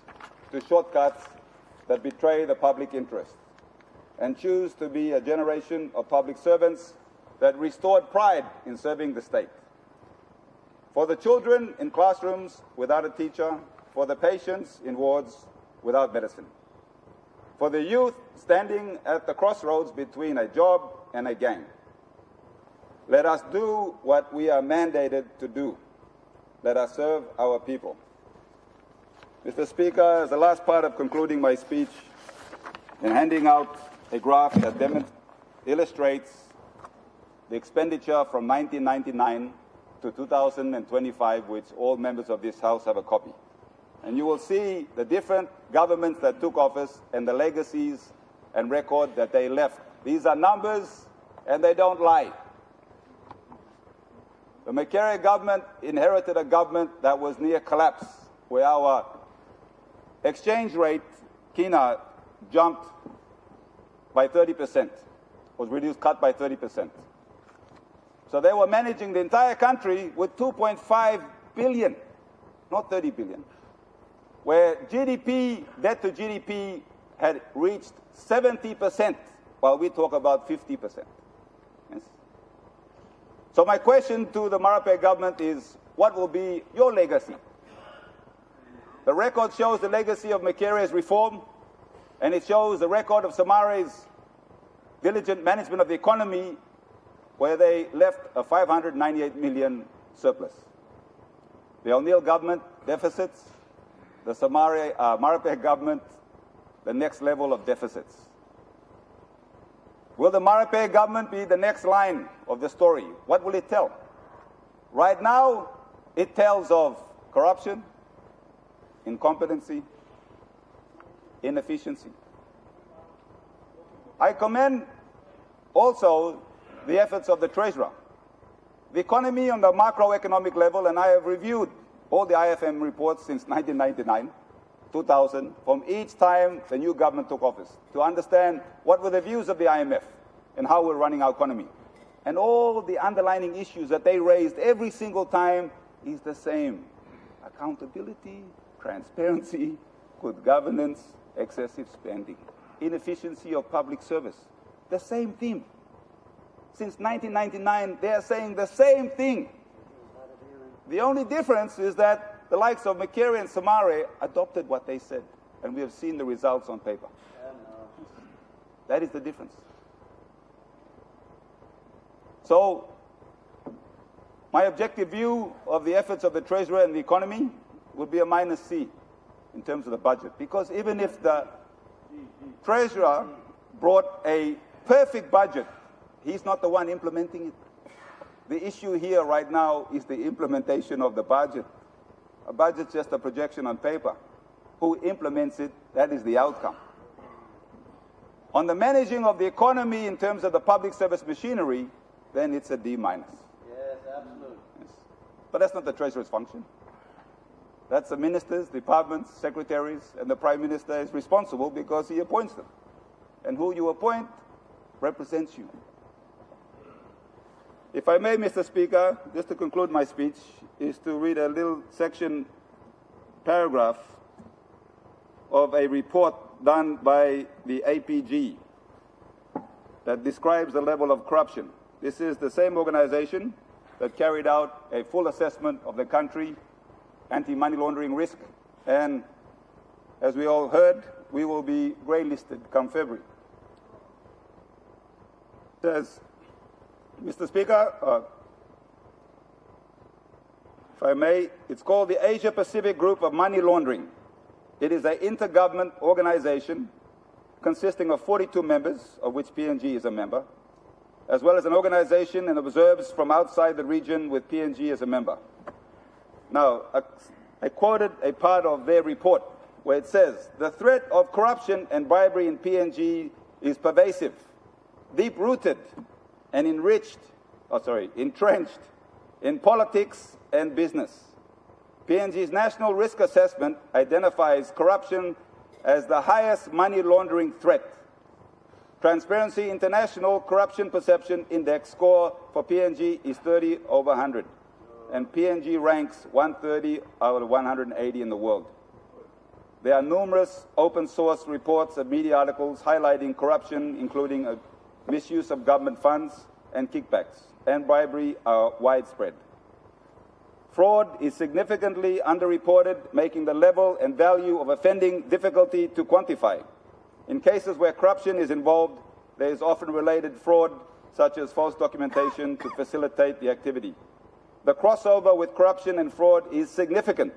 to shortcuts that betray the public interest. And choose to be a generation of public servants that restored pride in serving the state. For the children in classrooms without a teacher, for the patients in wards without medicine. For the youth standing at the crossroads between a job and a gang. Let us do what we are mandated to do. Let us serve our people. Mr. Speaker, as the last part of concluding my speech, in handing out a graph that illustrates the expenditure from 1999 to 2025, which all members of this House have a copy. And you will see the different governments that took office and the legacies and record that they left. These are numbers, and they don't lie. The Macarey government inherited a government that was near collapse, where our exchange rate, kina, jumped by 30%, was reduced, cut by 30%. So they were managing the entire country with 2.5 billion, not 30 billion, where GDP, debt to GDP, had reached 70%, while we talk about 50%. Yes. So my question to the Marape government is, what will be your legacy? The record shows the legacy of Macarey's reform, and it shows the record of Samare's diligent management of the economy, where they left a 598 million surplus. The O'Neill government, deficits. The Marape government, the next level of deficits. Will the Marape government be the next line of the story? What will it tell? Right now, it tells of corruption, incompetency, inefficiency. I commend also the efforts of the Treasurer. The economy on the macroeconomic level, and I have reviewed all the IFM reports since 1999, 2000, from each time the new government took office, to understand what were the views of the IMF and how we're running our economy. And all the underlying issues that they raised every single time is the same. Accountability, transparency, good governance, excessive spending, inefficiency of public service. The same theme. Since 1999, they are saying the same thing. The only difference is that the likes of Macarey and Samare adopted what they said, and we have seen the results on paper. That is the difference. So, my objective view of the efforts of the Treasurer and the economy would be a -C in terms of the budget, because even if the Treasurer brought a perfect budget, he's not the one implementing it. The issue here right now is the implementation of the budget. A budget's just a projection on paper. Who implements it, that is the outcome. On the managing of the economy in terms of the public service machinery, then it's a D-. Yes, absolutely. Yes. But that's not the Treasurer's function. That's the ministers, departments, secretaries, and the Prime Minister is responsible because he appoints them. And who you appoint represents you. If I may, Mr. Speaker, just to conclude my speech, is to read a little section, paragraph, of a report done by the APG that describes the level of corruption. This is the same organization that carried out a full assessment of the country, anti-money laundering risk, and as we all heard, we will be grey-listed come February. It says, Mr. Speaker, if I may, it's called the Asia Pacific Group of Money Laundering. It is an intergovernment organization consisting of 42 members, of which PNG is a member, as well as an organization and observers from outside the region with PNG as a member. Now, I quoted a part of their report where it says, the threat of corruption and bribery in PNG is pervasive, deep-rooted, and entrenched in politics and business. PNG's National Risk Assessment identifies corruption as the highest money laundering threat. Transparency International Corruption Perception Index score for PNG is 30 over 100, and PNG ranks 130 out of 180 in the world. There are numerous open source reports and media articles highlighting corruption, including misuse of government funds and kickbacks, and bribery are widespread. Fraud is significantly underreported, making the level and value of offending difficult to quantify. In cases where corruption is involved, there is often related fraud, such as false documentation, to facilitate the activity. The crossover with corruption and fraud is significant,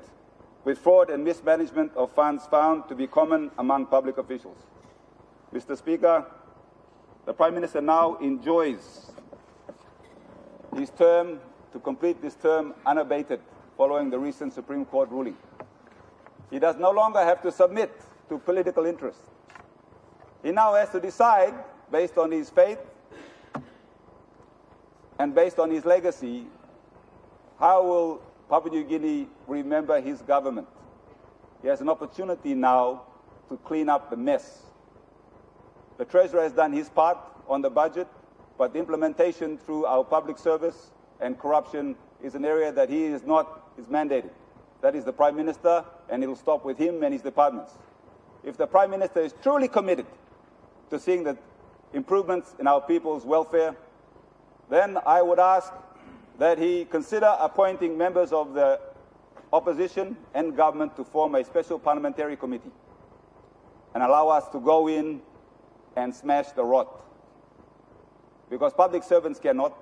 with fraud and mismanagement of funds found to be common among public officials. Mr. Speaker, the Prime Minister now enjoys his term to complete this term unabated following the recent Supreme Court ruling. He does no longer have to submit to political interest. He now has to decide, based on his faith and based on his legacy, how will Papua New Guinea remember his government. He has an opportunity now to clean up the mess. The Treasurer has done his part on the budget, but the implementation through our public service and corruption is an area that he is mandated. That is the Prime Minister, and it will stop with him and his departments. If the Prime Minister is truly committed to seeing the improvements in our people's welfare, then I would ask that he consider appointing members of the opposition and government to form a special parliamentary committee and allow us to go in and smash the rot. Because public servants cannot,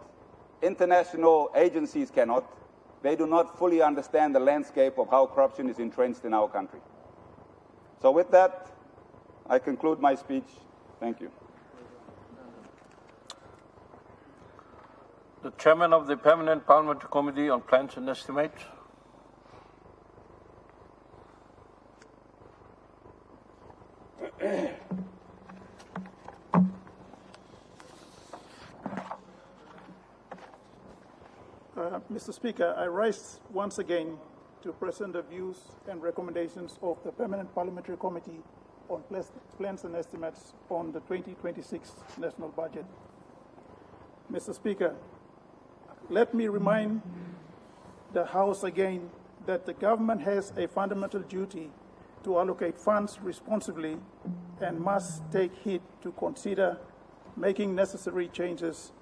international agencies cannot, they do not fully understand the landscape of how corruption is entrenched in our country. So with that, I conclude my speech. Thank you. The Chairman of the Permanent Parliamentary Committee on Plans and Estimates. Mr. Speaker, I rise once again to present the views and recommendations of the Permanent Parliamentary Committee on Plans and Estimates on the 2026 National Budget. Mr. Speaker, let me remind the House again that the government has a fundamental duty to allocate funds responsibly and must take heed to consider making necessary changes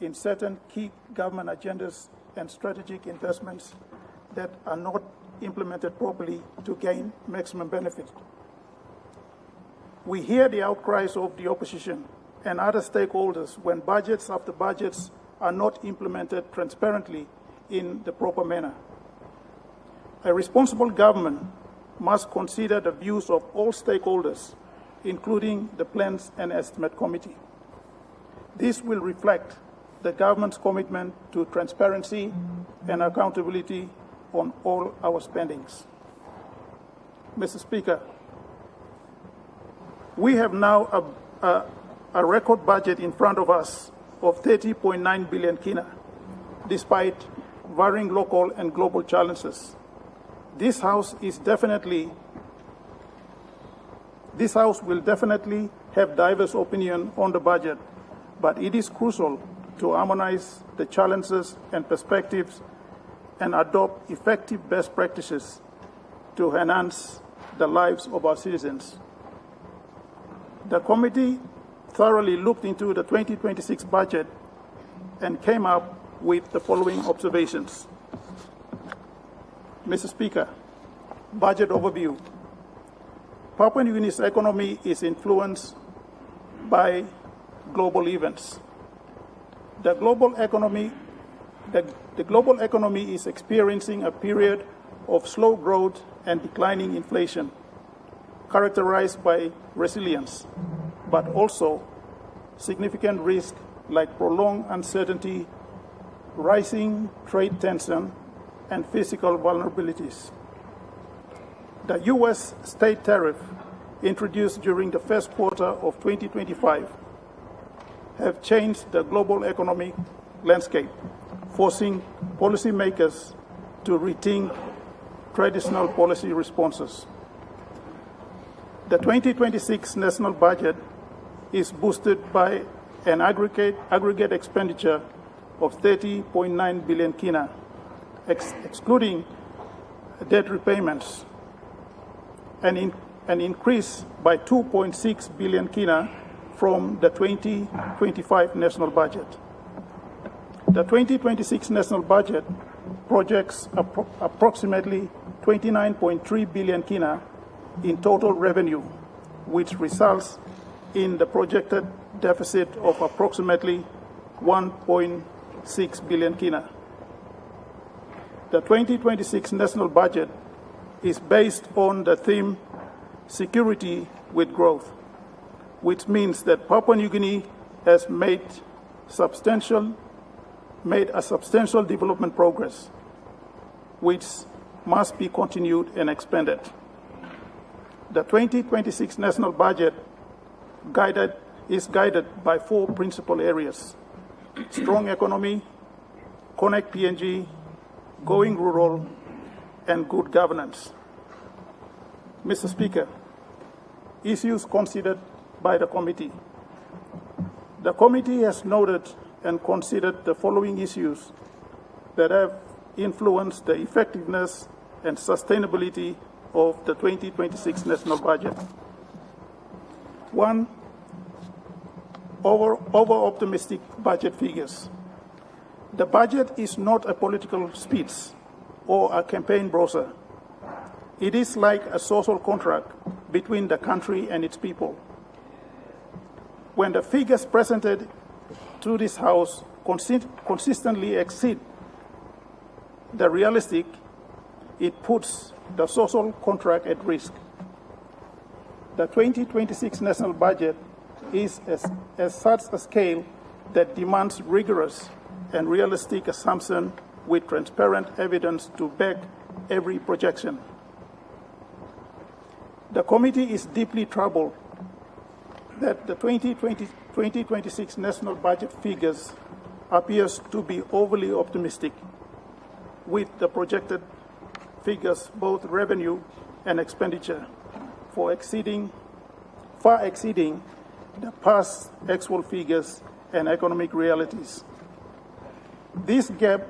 in certain key government agendas and strategic investments that are not implemented properly to gain maximum benefit. We hear the outcries of the opposition and other stakeholders when budgets after budgets are not implemented transparently in the proper manner. A responsible government must consider the views of all stakeholders, including the Plans and Estimate Committee. This will reflect the government's commitment to transparency and accountability on all our spendings. Mr. Speaker, we have now a record budget in front of us of 30.9 billion kina, despite varying local and global challenges. This House will definitely have diverse opinion on the budget, but it is crucial to harmonize the challenges and perspectives and adopt effective best practices to enhance the lives of our citizens. The committee thoroughly looked into the 2026 budget and came up with the following observations. Mr. Speaker, budget overview. Papua New Guinea's economy is influenced by global events. The global economy is experiencing a period of slow growth and declining inflation. characterized by resilience, but also significant risk like prolonged uncertainty, rising trade tension, and physical vulnerabilities. The U.S. state tariff introduced during the first quarter of 2025 have changed the global economic landscape, forcing policymakers to rethink traditional policy responses. The 2026 national budget is boosted by an aggregate expenditure of 30.9 billion kina, excluding debt repayments, an increase by 2.6 billion kina from the 2025 national budget. The 2026 national budget projects approximately 29.3 billion kina in total revenue, which results in the projected deficit of approximately 1.6 billion kina. The 2026 national budget is based on the theme security with growth, which means that Papua New Guinea has made a substantial development progress, which must be continued and expanded. The 2026 national budget is guided by 4 principal areas: strong economy, connect PNG, going rural, and good governance. Mr. Speaker, issues considered by the committee. The committee has noted and considered the following issues that have influenced the effectiveness and sustainability of the 2026 national budget. 1, over-optimistic budget figures. The budget is not a political speech or a campaign brochure. It is like a social contract between the country and its people. When the figures presented to this House consistently exceed the realistic, it puts the social contract at risk. The 2026 national budget is as such a scale that demands rigorous and realistic assumption with transparent evidence to back every projection. The committee is deeply troubled that the 2026 national budget figures appears to be overly optimistic, with the projected figures, both revenue and expenditure, far exceeding the past actual figures and economic realities. This gap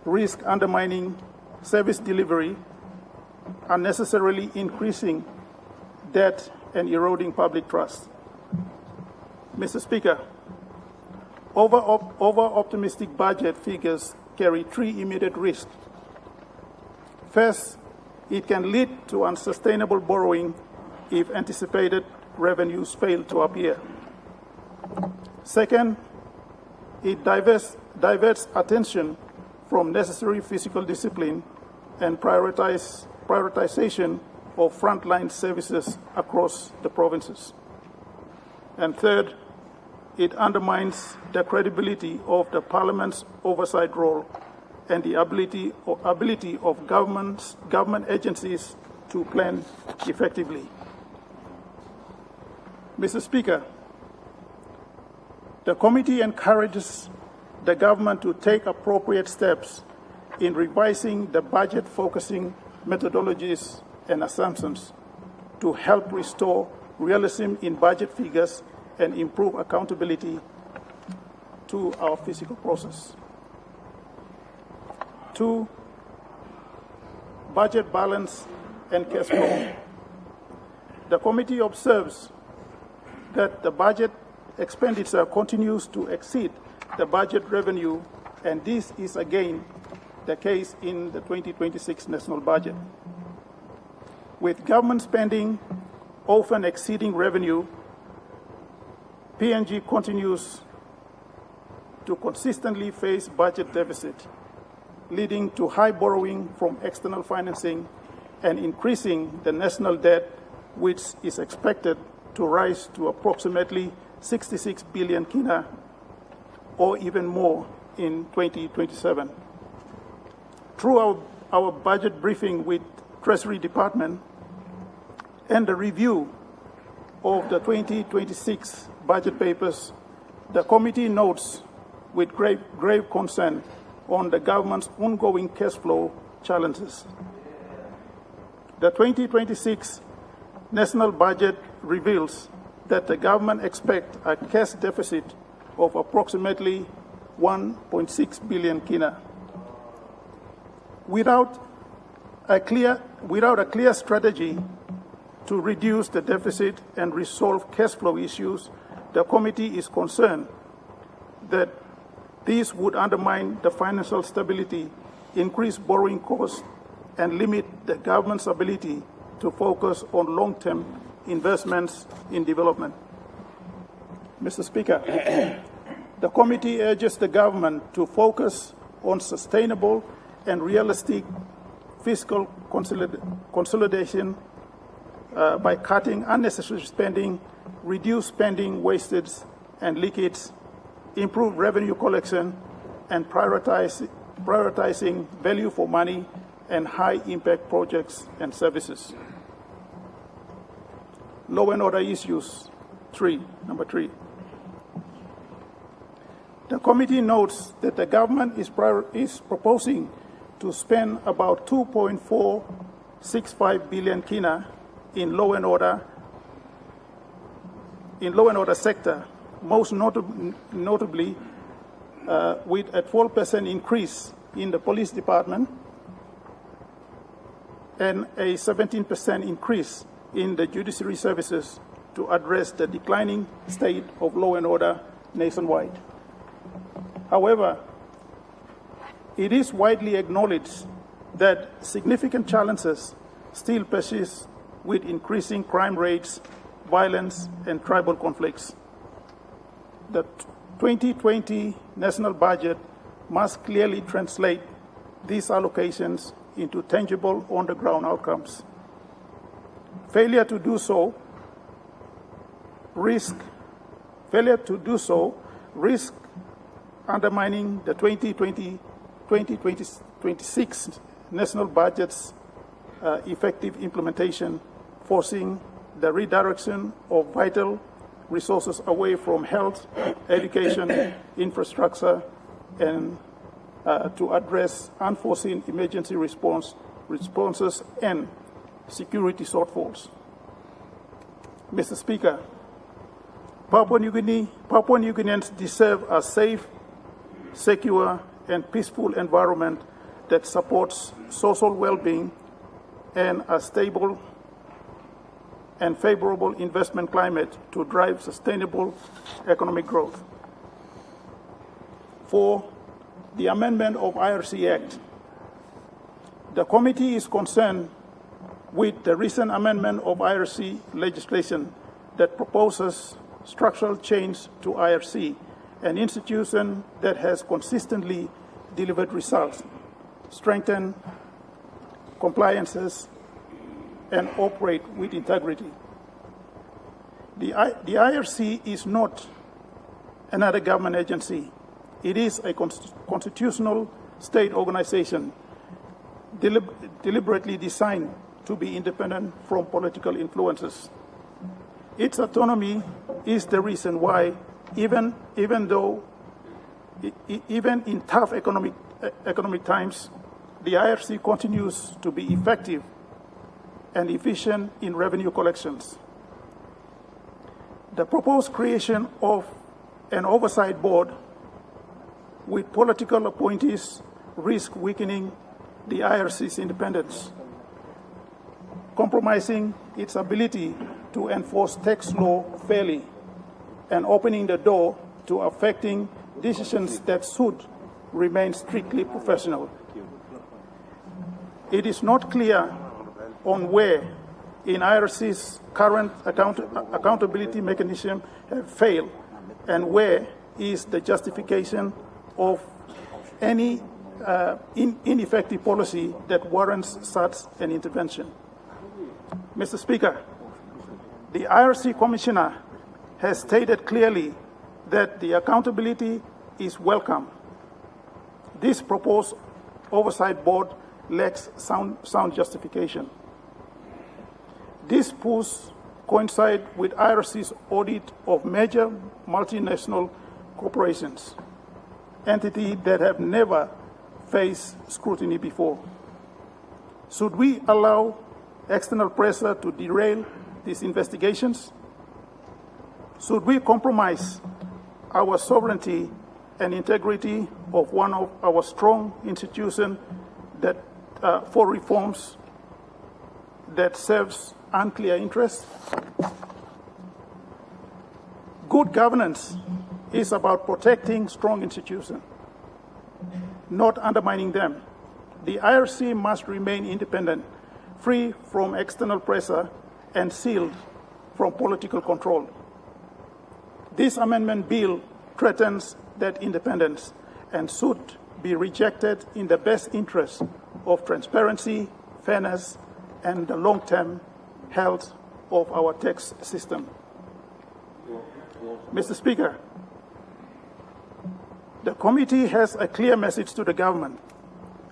risks undermining service delivery, unnecessarily increasing debt and eroding public trust. Mr. Speaker, over-optimistic budget figures carry 3 immediate risks. First, it can lead to unsustainable borrowing if anticipated revenues fail to appear. Second, it diverts attention from necessary fiscal discipline and prioritization of frontline services across the provinces. And third, it undermines the credibility of the Parliament's oversight role and the ability of government agencies to plan effectively. Mr. Speaker, the committee encourages the government to take appropriate steps in revising the budget-focusing methodologies and assumptions to help restore realism in budget figures and improve accountability to our fiscal process. 2, budget balance and cash flow. The committee observes that the budget expenditure continues to exceed the budget revenue, and this is again the case in the 2026 national budget. With government spending often exceeding revenue, PNG continues to consistently face budget deficit, leading to high borrowing from external financing and increasing the national debt which is expected to rise to approximately 66 billion kina, or even more in 2027. Through our budget briefing with Treasury Department and the review of the 2026 budget papers, the committee notes with grave concern on the government's ongoing cash flow challenges. The 2026 national budget reveals that the government expects a cash deficit of approximately 1.6 billion kina. Without a clear strategy to reduce the deficit and resolve cash flow issues, the committee is concerned that these would undermine the financial stability, increase borrowing costs, and limit the government's ability to focus on long-term investments in development. Mr. Speaker, the committee urges the government to focus on sustainable and realistic fiscal consolidation by cutting unnecessary spending, reduce spending wastage and leakage, improve revenue collection, and prioritizing value for money and high-impact projects and services. Law and order issues, number three. The committee notes that the government is proposing to spend about 2.465 billion kina in law and order sector, most notably with a 12% increase in the police department and a 17% increase in the judiciary services to address the declining state of law and order nationwide. However, it is widely acknowledged that significant challenges still persist with increasing crime rates, violence, and tribal conflicts. The 2020 national budget must clearly translate these allocations into tangible on-the-ground outcomes. Failure to do so risk undermining the 2026 national budget's effective implementation, forcing the redirection of vital resources away from health, education, infrastructure, and to address unforeseen emergency responses and security shortfalls. Mr. Speaker, Papua New Guineans deserve a safe, secure, and peaceful environment that supports social well-being and a stable and favorable investment climate to drive sustainable economic growth. 4, the amendment of IRC Act. The committee is concerned with the recent amendment of IRC legislation that proposes structural change to IRC, an institution that has consistently delivered results, strengthened compliances, and operate with integrity. The IRC is not another government agency. It is a constitutional state organization deliberately designed to be independent from political influences. Its autonomy is the reason why, even in tough economic times, the IRC continues to be effective and efficient in revenue collections. The proposed creation of an oversight board with political appointees risk weakening the IRC's independence, compromising its ability to enforce tax law fairly, and opening the door to affecting decisions that should remain strictly professional. It is not clear on where in IRC's current accountability mechanism have failed and where is the justification of any ineffective policy that warrants such an intervention. Mr. Speaker, The IRC Commissioner has stated clearly that the accountability is welcome. This proposed oversight board lacks sound justification. This push coincides with IRC's audit of major multinational corporations, entities that have never faced scrutiny before. Should we allow external pressure to derail these investigations? Should we compromise our sovereignty and integrity of one of our strong institutions that, for reforms that serves unclear interests? Good governance is about protecting strong institutions, not undermining them. The IRC must remain independent, free from external pressure, and sealed from political control. This amendment bill threatens that independence and should be rejected in the best interest of transparency, fairness, and the long-term health of our tax system. Mr. Speaker, the committee has a clear message to the government.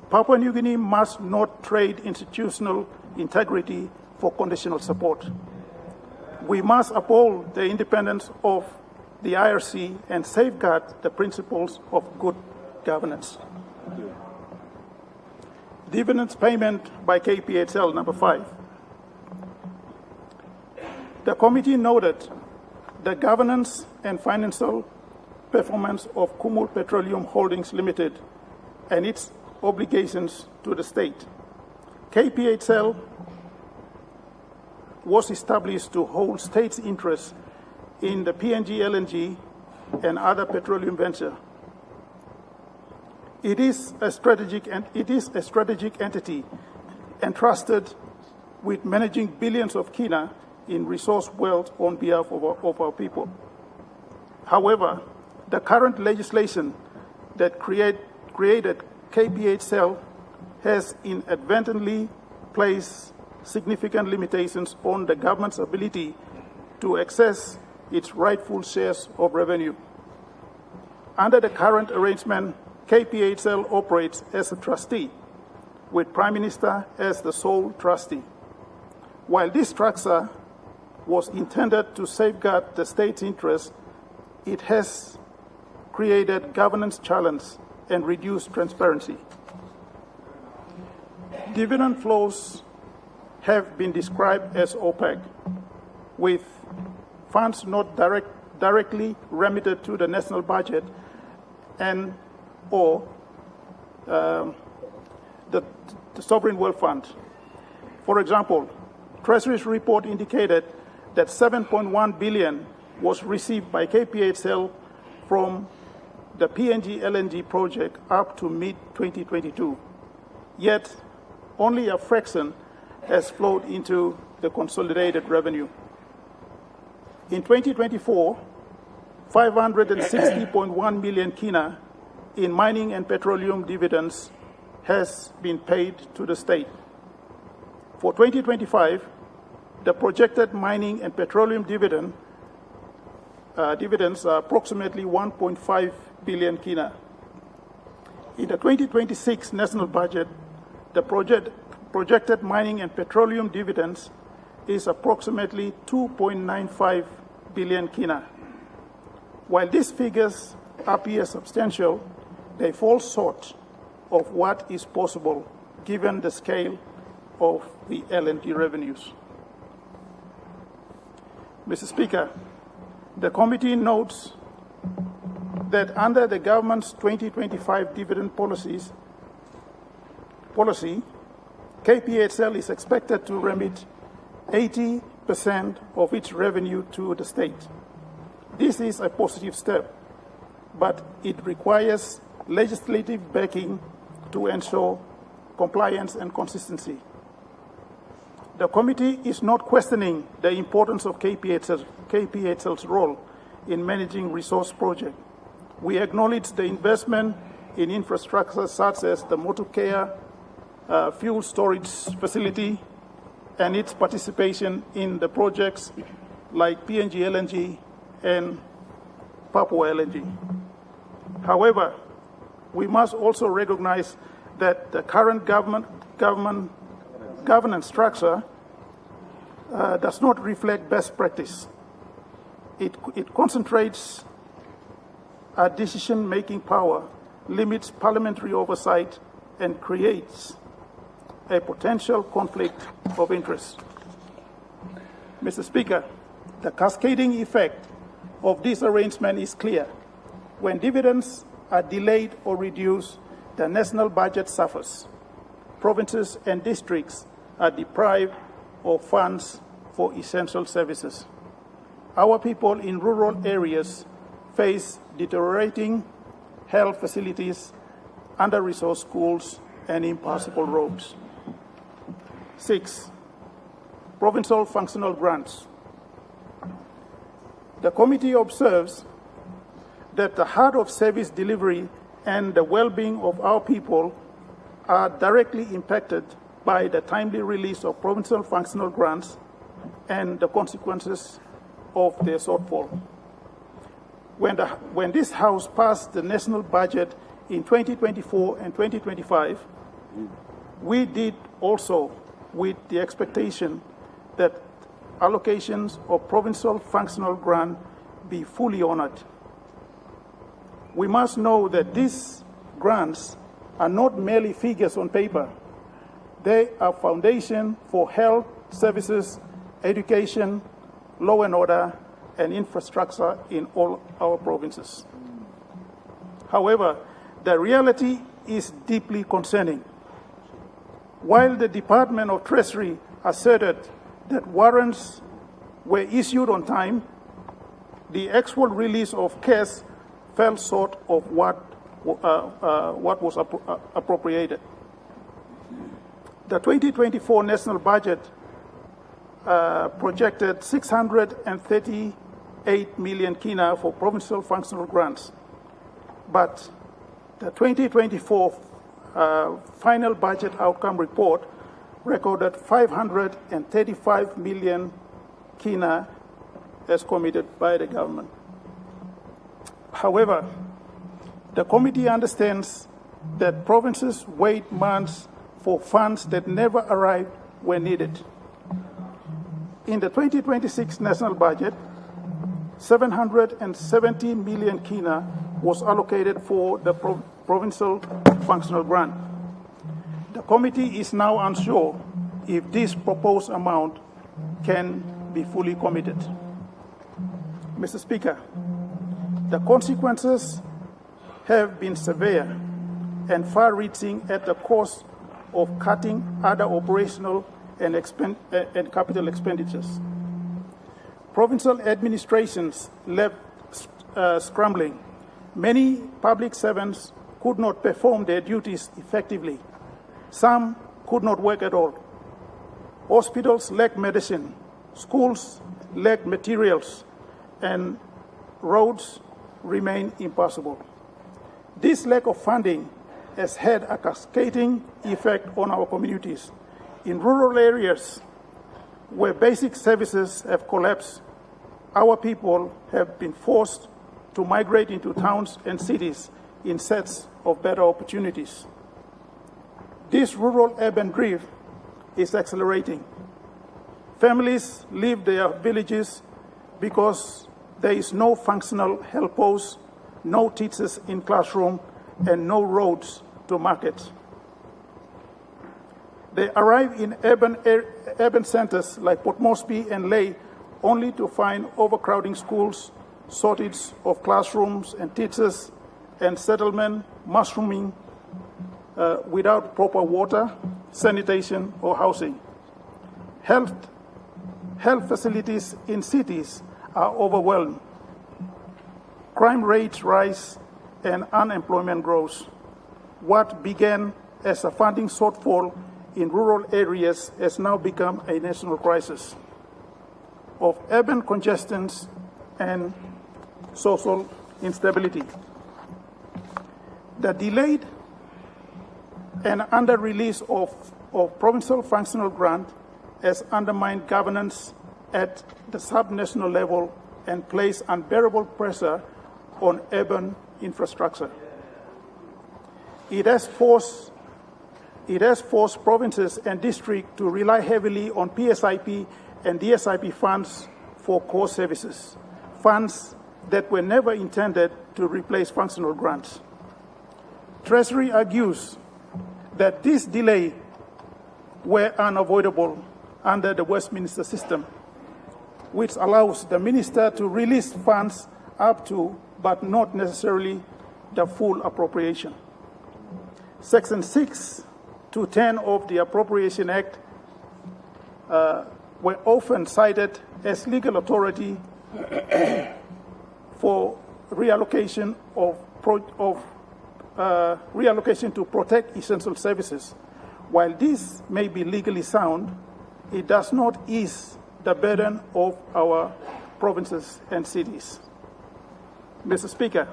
Papua New Guinea must not trade institutional integrity for conditional support. We must uphold the independence of the IRC and safeguard the principles of good governance. Dividends payment by KPHL, number 5. The committee noted the governance and financial performance of Kumul Petroleum Holdings Limited and its obligations to the state. KPHL was established to hold state's interests in the PNG LNG and other petroleum ventures. It is a strategic entity entrusted with managing billions of kina in resource wealth on behalf of our people. However, the current legislation that created KPHL has inadvertently placed significant limitations on the government's ability to access its rightful shares of revenue. Under the current arrangement, KPHL operates as a trustee, with Prime Minister as the sole trustee. While this structure was intended to safeguard the state's interests, it has created governance challenge and reduced transparency. Dividend flows have been described as opaque, with funds not directly remitted to the national budget and or the Sovereign Wealth Fund. For example, Treasury's report indicated that 7.1 billion was received by KPHL from the PNG LNG project up to mid-2022. Yet, only a fraction has flowed into the consolidated revenue. In 2024, 560.1 million kina in mining and petroleum dividends has been paid to the state. For 2025, the projected mining and petroleum dividends are approximately 1.5 billion kina. In the 2026 national budget, the projected mining and petroleum dividends is approximately 2.95 billion kina. While these figures appear substantial, they fall short of what is possible given the scale of the LNG revenues. Mr. Speaker, the committee notes that under the government's 2025 dividend policy, KPHL is expected to remit 80% of its revenue to the state. This is a positive step, but it requires legislative backing to ensure compliance and consistency. The committee is not questioning the importance of KPHL's role in managing resource projects. We acknowledge the investment in infrastructure such as the Motukea fuel storage facility and its participation in the project's like PNG LNG and Papua LNG. However, we must also recognize that the current governance structure does not reflect best practice. It concentrates our decision-making power, limits parliamentary oversight, and creates a potential conflict of interest. Mr. Speaker, the cascading effect of this arrangement is clear. When dividends are delayed or reduced, the national budget suffers. Provinces and districts are deprived of funds for essential services. Our people in rural areas face deteriorating health facilities, under-resourced schools, and impassable roads. 6, provincial functional grants. The committee observes that the heart of service delivery and the well-being of our people are directly impacted by the timely release of provincial functional grants and the consequences of their shortfall. When this House passed the national budget in 2024 and 2025, we did also with the expectation that allocations of provincial functional grant be fully honored. We must know that these grants are not merely figures on paper. They are foundation for health services, education, law and order, and infrastructure in all our provinces. However, the reality is deeply concerning. While the Department of Treasury asserted that warrants were issued on time, the actual release of cash fell short of what was appropriated. The 2024 national budget projected 638 million kina for provincial functional grants, but the 2024 final budget outcome report recorded 535 million kina as committed by the government. However, the committee understands that provinces wait months for funds that never arrived when needed. In the 2026 national budget, 770 million kina was allocated for the provincial functional grant. The committee is now unsure if this proposed amount can be fully committed. Mr. Speaker, the consequences have been severe and far-reaching at the cost of cutting other operational and capital expenditures. Provincial administrations left scrambling. Many public servants could not perform their duties effectively. Some could not work at all. Hospitals lacked medicine, schools lacked materials, and roads remain impassable. This lack of funding has had a cascading effect on our communities. In rural areas where basic services have collapsed, our people have been forced to migrate into towns and cities in search of better opportunities. This rural-urban drift is accelerating. Families leave their villages because there is no functional health post, no teachers in classroom, and no roads to market. They arrive in urban centers like Port Moresby and Lae only to find overcrowding schools, shortage of classrooms and teachers, and settlement mushrooming without proper water, sanitation, or housing. Health facilities in cities are overwhelmed. Crime rates rise and unemployment grows. What began as a funding shortfall in rural areas has now become a national crisis of urban congestion and social instability. The delayed and under-release of provincial functional grant has undermined governance at the subnational level and place unbearable pressure on urban infrastructure. It has forced provinces and districts to rely heavily on PSIP and DSIP funds for core services, funds that were never intended to replace functional grants. Treasury argues that this delay were unavoidable under the Westminster system, which allows the minister to release funds up to, but not necessarily the full appropriation. Section 6 to 10 of the Appropriation Act were often cited as legal authority for reallocation reallocation to protect essential services. While this may be legally sound, it does not ease the burden of our provinces and cities. Mr. Speaker,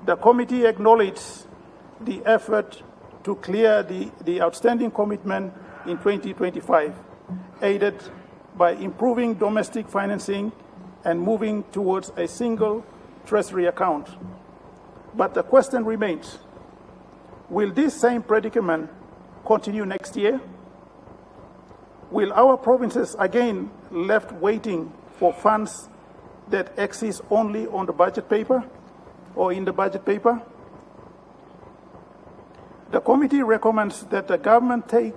the committee acknowledges the effort to clear the outstanding commitment in 2025, aided by improving domestic financing and moving towards a single treasury account. But the question remains, will this same predicament continue next year? Will our provinces again left waiting for funds that exist only on the budget paper or in the budget paper? The committee recommends that the government take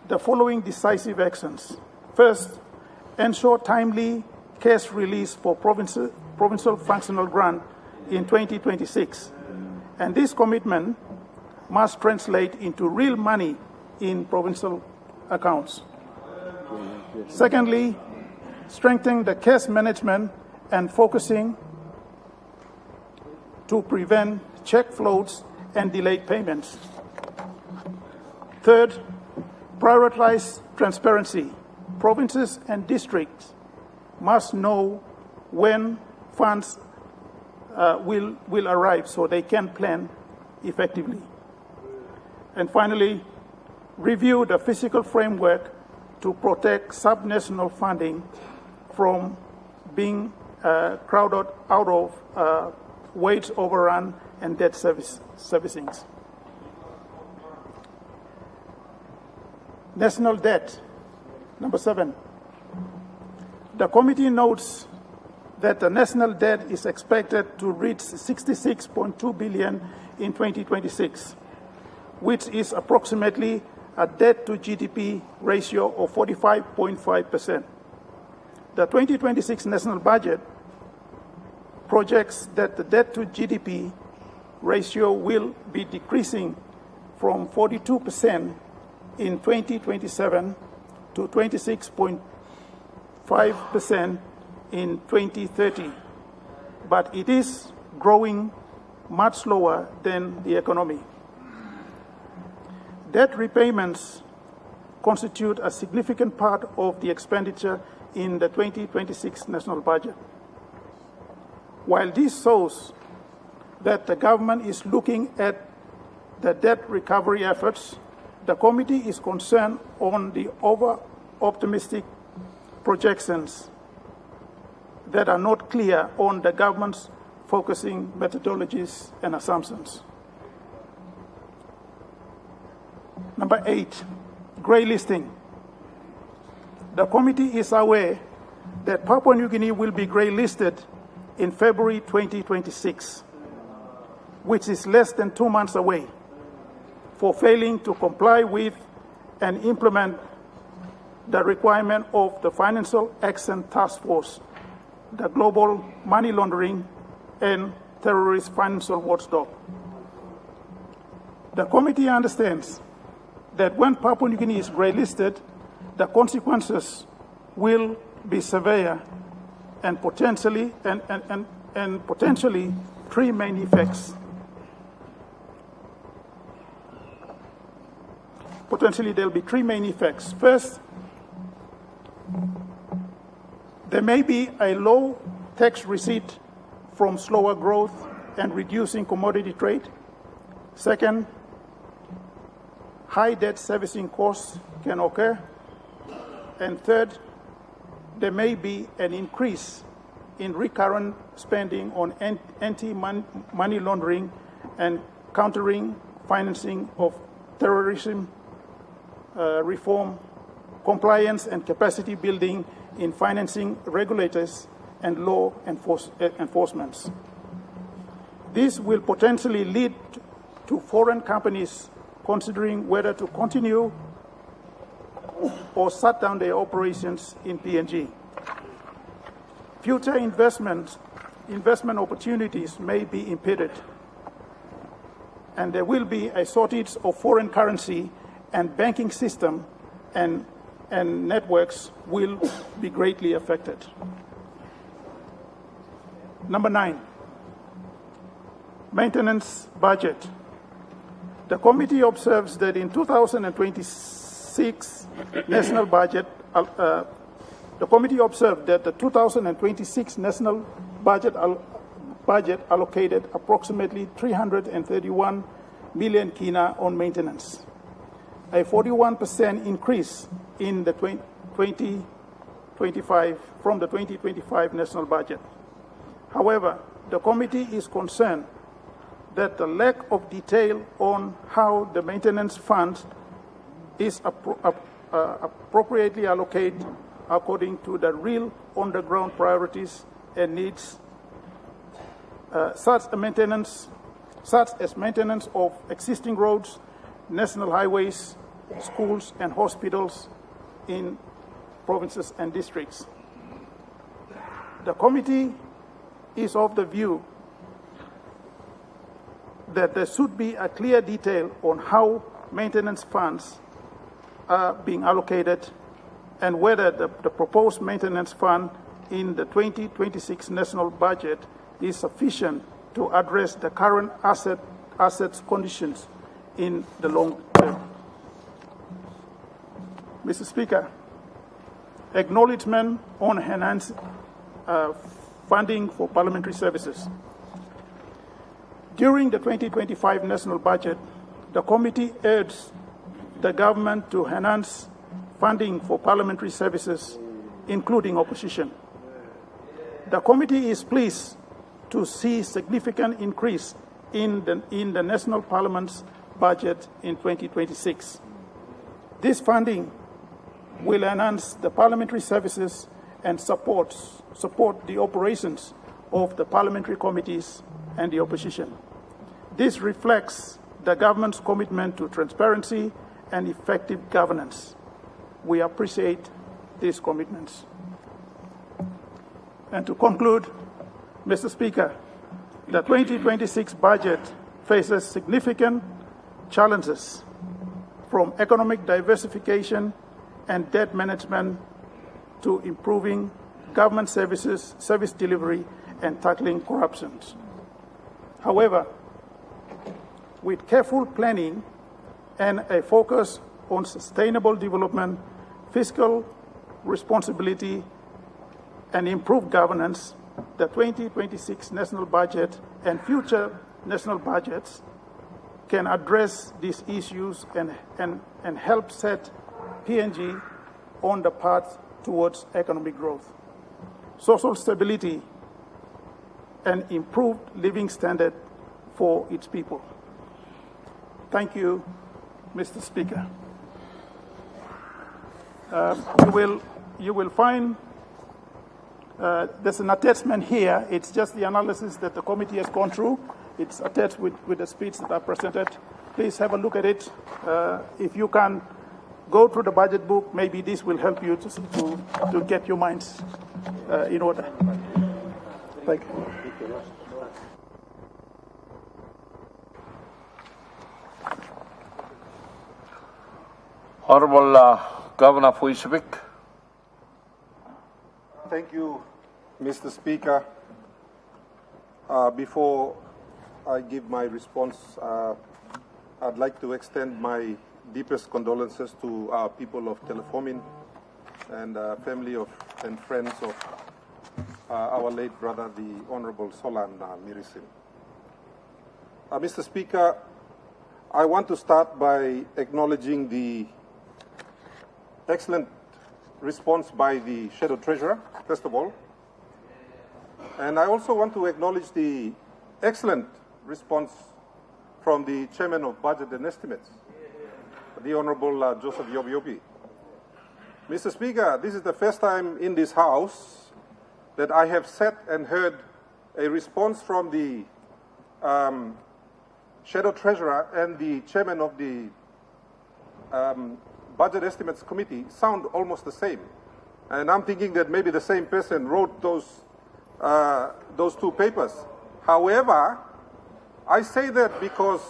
the following decisive actions. First, ensure timely cash release for provincial functional grant in 2026. And this commitment must translate into real money in provincial accounts. Secondly, strengthen the cash management and focusing to prevent check floats and delayed payments. Third, prioritize transparency. Provinces and districts must know when funds will arrive so they can plan effectively. And finally, review the fiscal framework to protect subnational funding from being crowded out of wage overrun and debt servicings. National debt. Number 7. The committee notes that the national debt is expected to reach 66.2 billion in 2026, which is approximately a debt to GDP ratio of 45.5%. The 2026 national budget projects that the debt to GDP ratio will be decreasing from 42% in 2027 to 26.5% in 2030, but it is growing much slower than the economy. Debt repayments constitute a significant part of the expenditure in the 2026 national budget. While this shows that the government is looking at the debt recovery efforts, the committee is concerned on the over-optimistic projections that are not clear on the government's focusing methodologies and assumptions. Number 8, grey listing. The committee is aware that Papua New Guinea will be grey listed in February 2026, which is less than 2 months away, for failing to comply with and implement the requirement of the Financial Action Task Force, the Global Money Laundering and Terrorist Financial Watchdog. The committee understands that when Papua New Guinea is grey listed, the consequences will be severe and potentially three main effects. Potentially there will be three main effects. First, there may be a low tax receipt from slower growth and reducing commodity trade. Second, high debt servicing costs can occur. And third, there may be an increase in recurrent spending on anti-money laundering and countering financing of terrorism, reform, compliance and capacity building in financing regulators and law enforcement. This will potentially lead to foreign companies considering whether to continue or shut down their operations in PNG. Future investment opportunities may be impeded, and there will be a shortage of foreign currency, and banking system and networks will be greatly affected. Number 9, maintenance budget. The committee observes that in 2026 national budget, the committee observed that the 2026 national budget allocated approximately 331 million kina on maintenance, a 41% increase in the 2025 from the 2025 national budget. However, the committee is concerned that the lack of detail on how the maintenance fund is appropriately allocated according to the real on-the-ground priorities and needs, such as maintenance of existing roads, national highways, schools and hospitals in provinces and districts. The committee is of the view that there should be a clear detail on how maintenance funds are being allocated and whether the proposed maintenance fund in the 2026 national budget is sufficient to address the current assets conditions in the long term. Mr. Speaker, acknowledgement on enhanced funding for parliamentary services. During the 2025 national budget, the committee urged the government to enhance funding for parliamentary services, including opposition. The committee is pleased to see significant increase in the national parliament's budget in 2026. This funding will enhance the parliamentary services and support the operations of the parliamentary committees and the opposition. This reflects the government's commitment to transparency and effective governance. We appreciate these commitments. And to conclude, Mr. Speaker, the 2026 budget faces significant challenges from economic diversification and debt management to improving government service delivery and tackling corruption. However, with careful planning and a focus on sustainable development, fiscal responsibility, and improved governance, the 2026 national budget and future national budgets can address these issues and help set PNG on the path towards economic growth, social stability, and improved living standard for its people. Thank you, Mr. Speaker. You will find there's an attachment here. It's just the analysis that the committee has gone through. It's attached with the speech that I presented. Please have a look at it. If you can go through the budget book, maybe this will help you to get your minds in order. Thank you. Honorable Governor Fuisvik. Thank you, Mr. Speaker. Before I give my response, I'd like to extend my deepest condolences to our people of Telefomin and family and friends of our late brother, the Honorable Solan Mirisim. Mr. Speaker, I want to start by acknowledging the excellent response by the Shadow Treasurer, first of all. And I also want to acknowledge the excellent response from the Chairman of Budget and Estimates, the Honorable Joseph Yobi. Mr. Speaker, this is the first time in this House that I have sat and heard a response from the Shadow Treasurer and the Chairman of the Budget Estimates Committee sound almost the same. And I'm thinking that maybe the same person wrote those two papers. However, I say that because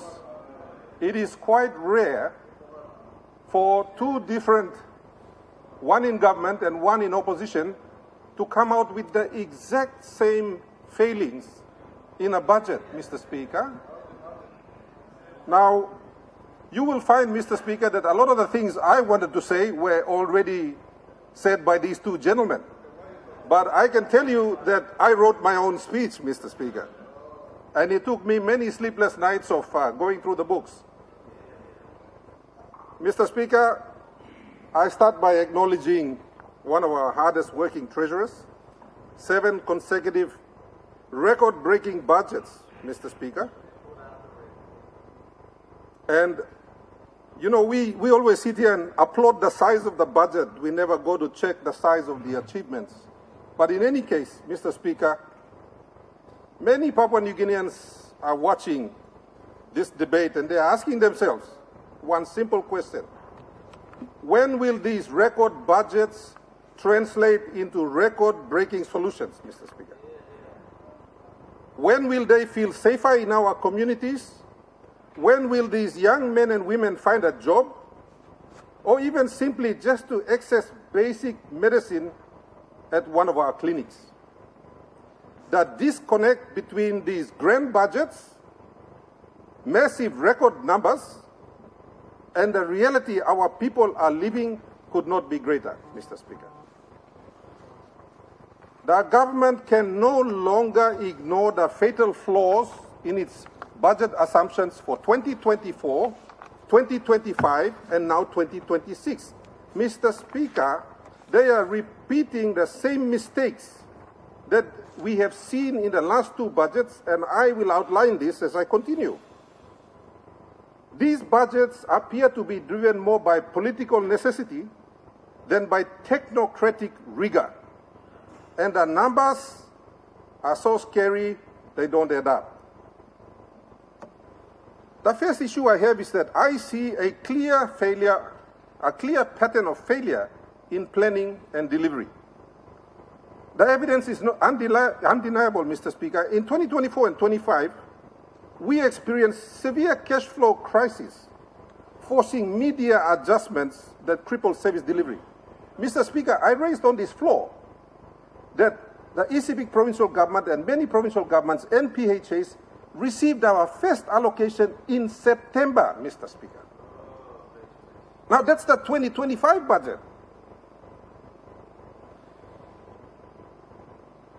it is quite rare for two different, one in government and one in opposition, to come out with the exact same failings in a budget, Mr. Speaker. Now, you will find, Mr. Speaker, that a lot of the things I wanted to say were already said by these two gentlemen. But I can tell you that I wrote my own speech, Mr. Speaker. And it took me many sleepless nights of going through the books. Mr. Speaker, I start by acknowledging one of our hardest working treasurers, 7 consecutive record-breaking budgets, Mr. Speaker. And, you know, we always sit here and applaud the size of the budget. We never go to check the size of the achievements. But in any case, Mr. Speaker, many Papua New Guineans are watching this debate and they are asking themselves one simple question. When will these record budgets translate into record-breaking solutions, Mr. Speaker? When will they feel safer in our communities? When will these young men and women find a job? Or even simply just to access basic medicine at one of our clinics? The disconnect between these grand budgets, massive record numbers, and the reality our people are living could not be greater, Mr. Speaker. The government can no longer ignore the fatal flaws in its budget assumptions for 2024, 2025, and now 2026. Mr. Speaker, they are repeating the same mistakes that we have seen in the last 2 budgets, and I will outline this as I continue. These budgets appear to be driven more by political necessity than by technocratic rigor. And the numbers are so scary, they don't add up. The first issue I have is that I see a clear pattern of failure in planning and delivery. The evidence is undeniable, Mr. Speaker. In 2024 and 25, we experienced severe cash flow crisis, forcing media adjustments that crippled service delivery. Mr. Speaker, I raised on this floor that the ECB provincial government and many provincial governments and PHAs received our first allocation in September, Mr. Speaker. Now that's the 2025 budget.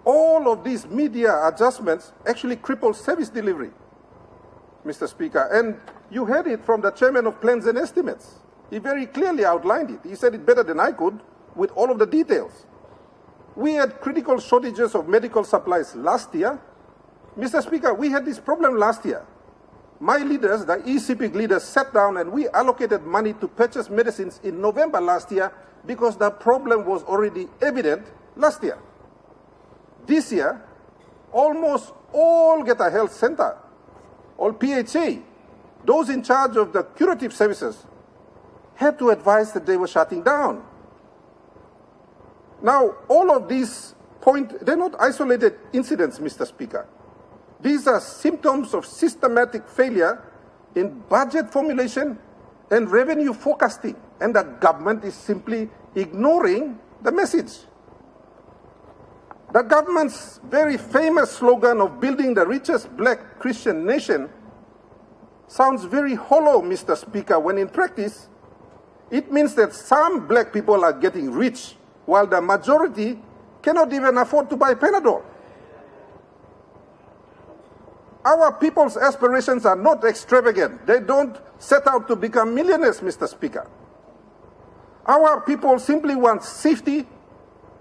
All of these media adjustments actually crippled service delivery, Mr. Speaker. And you heard it from the Chairman of Plans and Estimates. He very clearly outlined it. He said it better than I could with all of the details. We had critical shortages of medical supplies last year. Mr. Speaker, we had this problem last year. My leaders, the ECP leaders, sat down and we allocated money to purchase medicines in November last year because the problem was already evident last year. This year, almost all Get a Health Center, all PHA, those in charge of the curative services, had to advise that they were shutting down. Now, all of these they're not isolated incidents, Mr. Speaker. These are symptoms of systematic failure in budget formulation and revenue forecasting, and the government is simply ignoring the message. The government's very famous slogan of building the richest black Christian nation sounds very hollow, Mr. Speaker, when in practice, it means that some black people are getting rich while the majority cannot even afford to buy Panadol. Our people's aspirations are not extravagant. They don't set out to become millionaires, Mr. Speaker. Our people simply want safety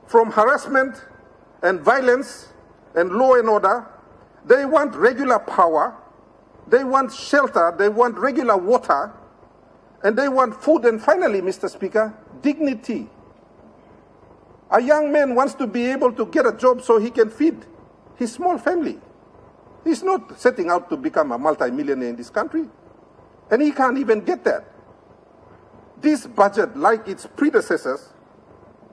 from harassment and violence and law and order. They want regular power. They want shelter. They want regular water. And they want food. And finally, Mr. Speaker, dignity. A young man wants to be able to get a job so he can feed his small family. He's not setting out to become a multimillionaire in this country. And he can't even get that. This budget, like its predecessors,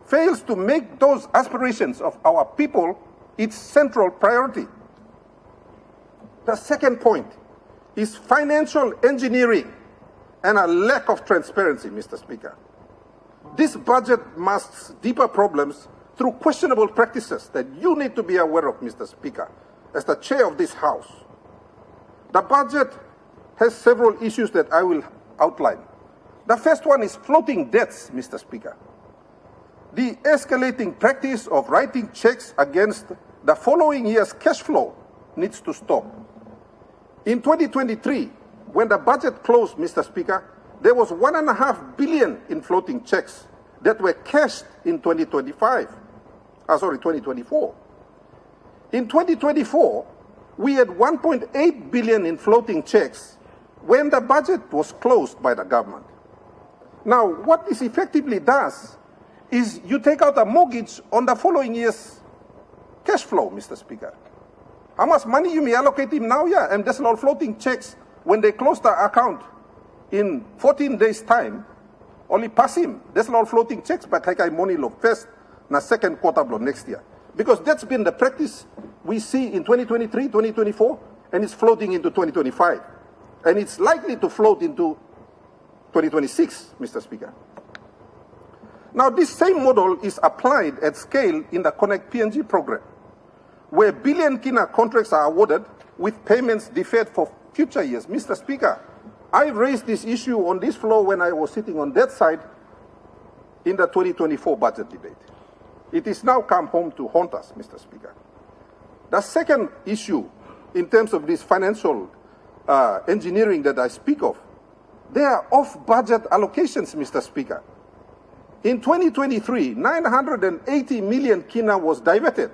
fails to make those aspirations of our people its central priority. The second point is financial engineering and a lack of transparency, Mr. Speaker. This budget masks deeper problems through questionable practices that you need to be aware of, Mr. Speaker, as the chair of this House. The budget has several issues that I will outline. The first one is floating debts, Mr. Speaker. The escalating practice of writing checks against the following year's cash flow needs to stop. In 2023, when the budget closed, Mr. Speaker, there was $1.5 billion in floating checks that were cashed in 2024. In 2024, we had $1.8 billion in floating checks when the budget was closed by the government. Now, what this effectively does is you take out a mortgage on the following year's cash flow, Mr. Speaker. How much money you may allocate him now? Yeah, and there's all floating checks. When they close the account in 14 days' time, only pass him. There's all floating checks, but like I money lo first na second quarter blow next year. Because that's been the practice we see in 2023, 2024, and it's floating into 2025. And it's likely to float into 2026, Mr. Speaker. Now, this same model is applied at scale in the Connect PNG program, where billion kina contracts are awarded with payments deferred for future years. Mr. Speaker, I raised this issue on this floor when I was sitting on that side in the 2024 budget debate. It is now come home to haunt us, Mr. Speaker. The second issue in terms of this financial engineering that I speak of, they are off-budget allocations, Mr. Speaker. In 2023, 980 million kina was diverted,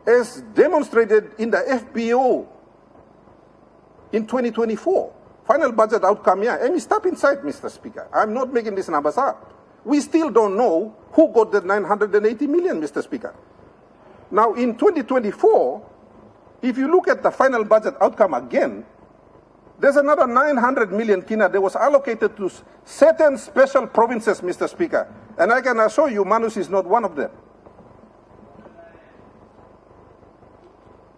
as demonstrated in the FBO in 2024. Final budget outcome here. And step inside, Mr. Speaker. I'm not making these numbers up. We still don't know who got the 980 million, Mr. Speaker. Now, in 2024, if you look at the final budget outcome again, there's another 900 million kina that was allocated to certain special provinces, Mr. Speaker. And I can assure you, Manus is not one of them.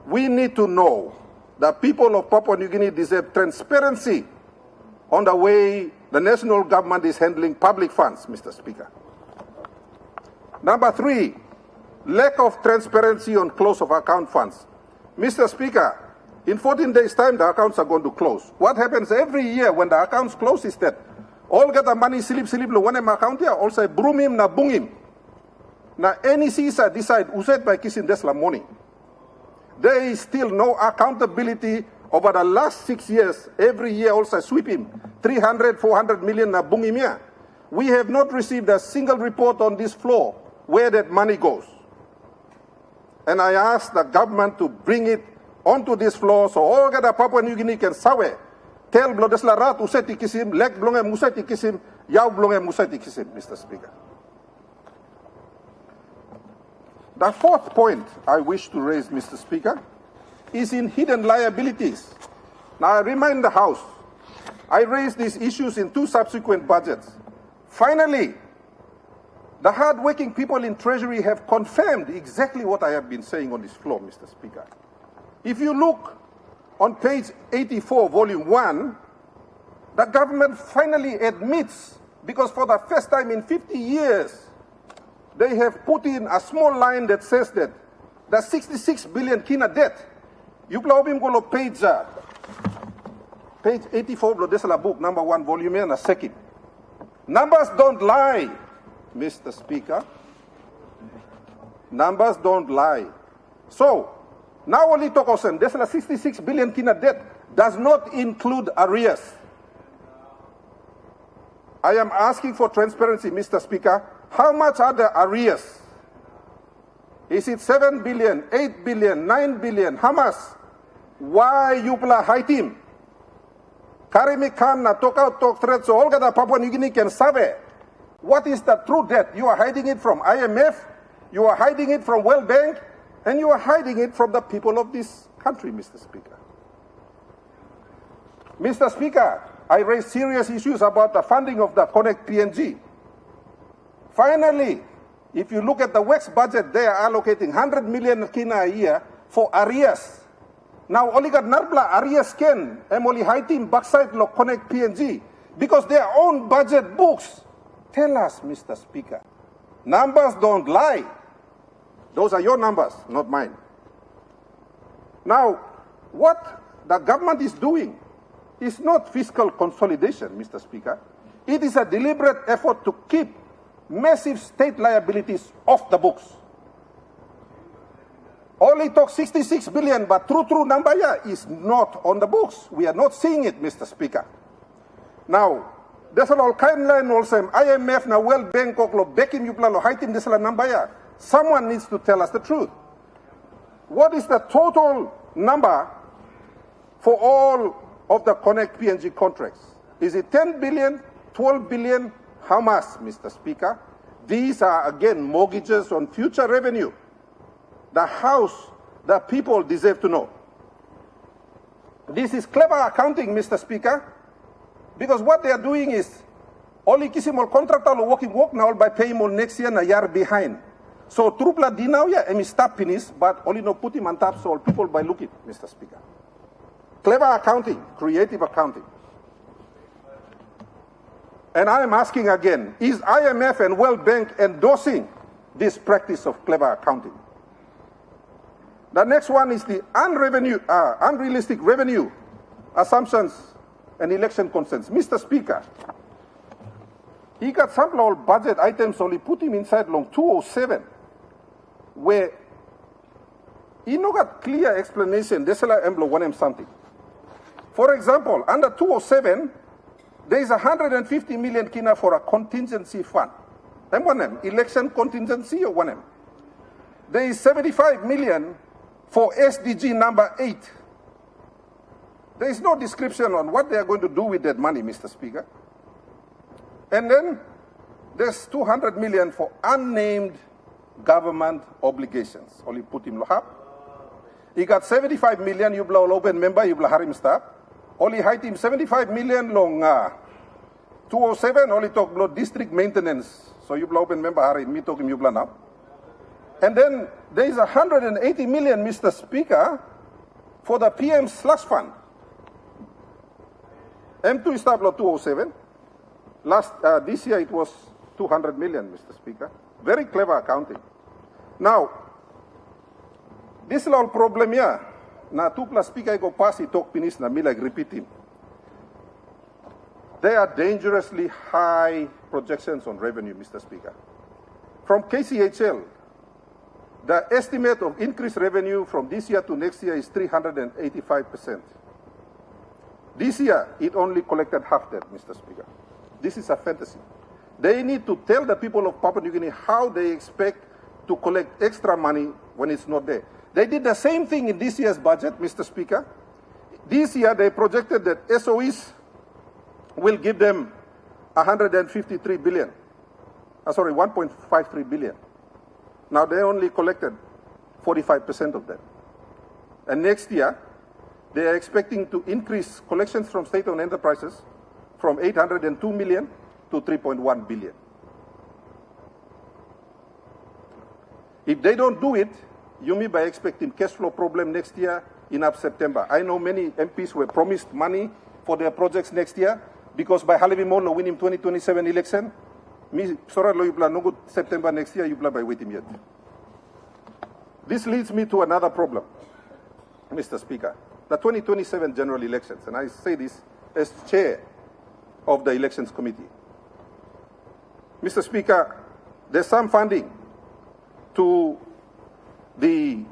We need to know that people of Papua New Guinea deserve transparency on the way the national government is handling public funds, Mr. Speaker. Number three, lack of transparency on close of account funds. Mr. Speaker, in 14 days' time, the accounts are going to close. What happens every year when the accounts close is that all get the money silip lo one account here, also broom him na bung him. Na any CISA decide uset by kissing desla money. There is still no accountability over the last 6 years. Every year also sweep him. 300, 400 million na bung him here. We have not received a single report on this floor where that money goes. And I ask the government to bring it onto this floor so all the Papua New Guinea can sawe. Tell blodesla rat useti kisim, lek blonge museti kisim, yaw blonge museti kisim, Mr. Speaker. The fourth point I wish to raise, Mr. Speaker, is in hidden liabilities. Now, I remind the House, I raised these issues in 2 subsequent budgets. Finally, the hard-working people in Treasury have confirmed exactly what I have been saying on this floor, Mr. Speaker. If you look on page 84, volume 1, the government finally admits, because for the first time in 50 years, they have put in a small line that says that the 66 billion kina debt, you can go page 84 of this book, number 1, volume and a second. Numbers don't lie, Mr. Speaker. Numbers don't lie. So, now only talk of this 66 billion kina debt does not include arrears. I am asking for transparency, Mr. Speaker. How much are the arrears? Is it 7 billion, 8 billion, 9 billion? How much? Why you play high team? Karimi kan na talk out talk threats so all the Papua New Guinea can sabe. What is the true debt? You are hiding it from IMF, you are hiding it from World Bank, and you are hiding it from the people of this country, Mr. Speaker. Mr. Speaker, I raised serious issues about the funding of the Connect PNG. Finally, if you look at the WEX budget, they are allocating 100 million kina a year for arrears. Now, oligat narbla arrears ken emoli high team backside lo Connect PNG because their own budget books tell us, Mr. Speaker, numbers don't lie. Those are your numbers, not mine. Now, what the government is doing is not fiscal consolidation, Mr. Speaker. It is a deliberate effort to keep massive state liabilities off the books. Only talk 66 billion, but true number is not on the books. We are not seeing it, Mr. Speaker. Now, there's all kind line also IMF na World Bank lo bekim yupla lo haitim desala number ya. Someone needs to tell us the truth. What is the total number for all of the Connect PNG contracts? Is it 10 billion, 12 billion? How much, Mr. Speaker? These are, again, mortgages on future revenue. The House, the people deserve to know. This is clever accounting, Mr. Speaker, because what they are doing is only kisimol contractor working work now by paying more next year and a year behind. So trupla dinau ya emi stop finish, but only no put him on top so all people by look it, Mr. Speaker. Clever accounting, creative accounting. And I am asking again, is IMF and World Bank endorsing this practice of clever accounting? The next one is the unrealistic revenue assumptions and election consents. Mr. Speaker, he got some all budget items only put him inside long 207, where he no got clear explanation. This is like something. For example, under 207, there is 150 million kina for a contingency fund. Election contingency or 1M. There is 75 million for SDG number 8. There is no description on what they are going to do with that money, Mr. Speaker. And then there's 200 million for unnamed government obligations. Only put him lohap. He got 75 million, you blow open member, you blow harim staff. Only height him 75 million long 207, only talk blow district maintenance. So you blow open member harim, me talk him you blow now. And then there is 180 million, Mr. Speaker, for the PM slush fund. M2 is tablo 207. This year it was 200 million, Mr. Speaker. Very clever accounting. Now, this is all problem here. Na 2 plus speaker go pass it talk finish na me like repeating. They are dangerously high projections on revenue, Mr. Speaker. From KCHL, the estimate of increased revenue from this year to next year is 385%. This year, it only collected half that, Mr. Speaker. This is a fantasy. They need to tell the people of Papua New Guinea how they expect to collect extra money when it's not there. They did the same thing in this year's budget, Mr. Speaker. This year, they projected that SOEs will give them 153 billion. 1.53 billion. Now, they only collected 45% of that. And next year, they are expecting to increase collections from state-owned enterprises from 802 million to 3.1 billion. If they don't do it, you mean by expecting cash flow problem next year in up September. I know many MPs were promised money for their projects next year because by Halevi Molo winning 2027 election, me sorry lo yupla no good September next year yupla by waiting yet. This leads me to another problem, Mr. Speaker. The 2027 general elections, and I say this as chair of the elections committee. Mr. Speaker, there's some funding to the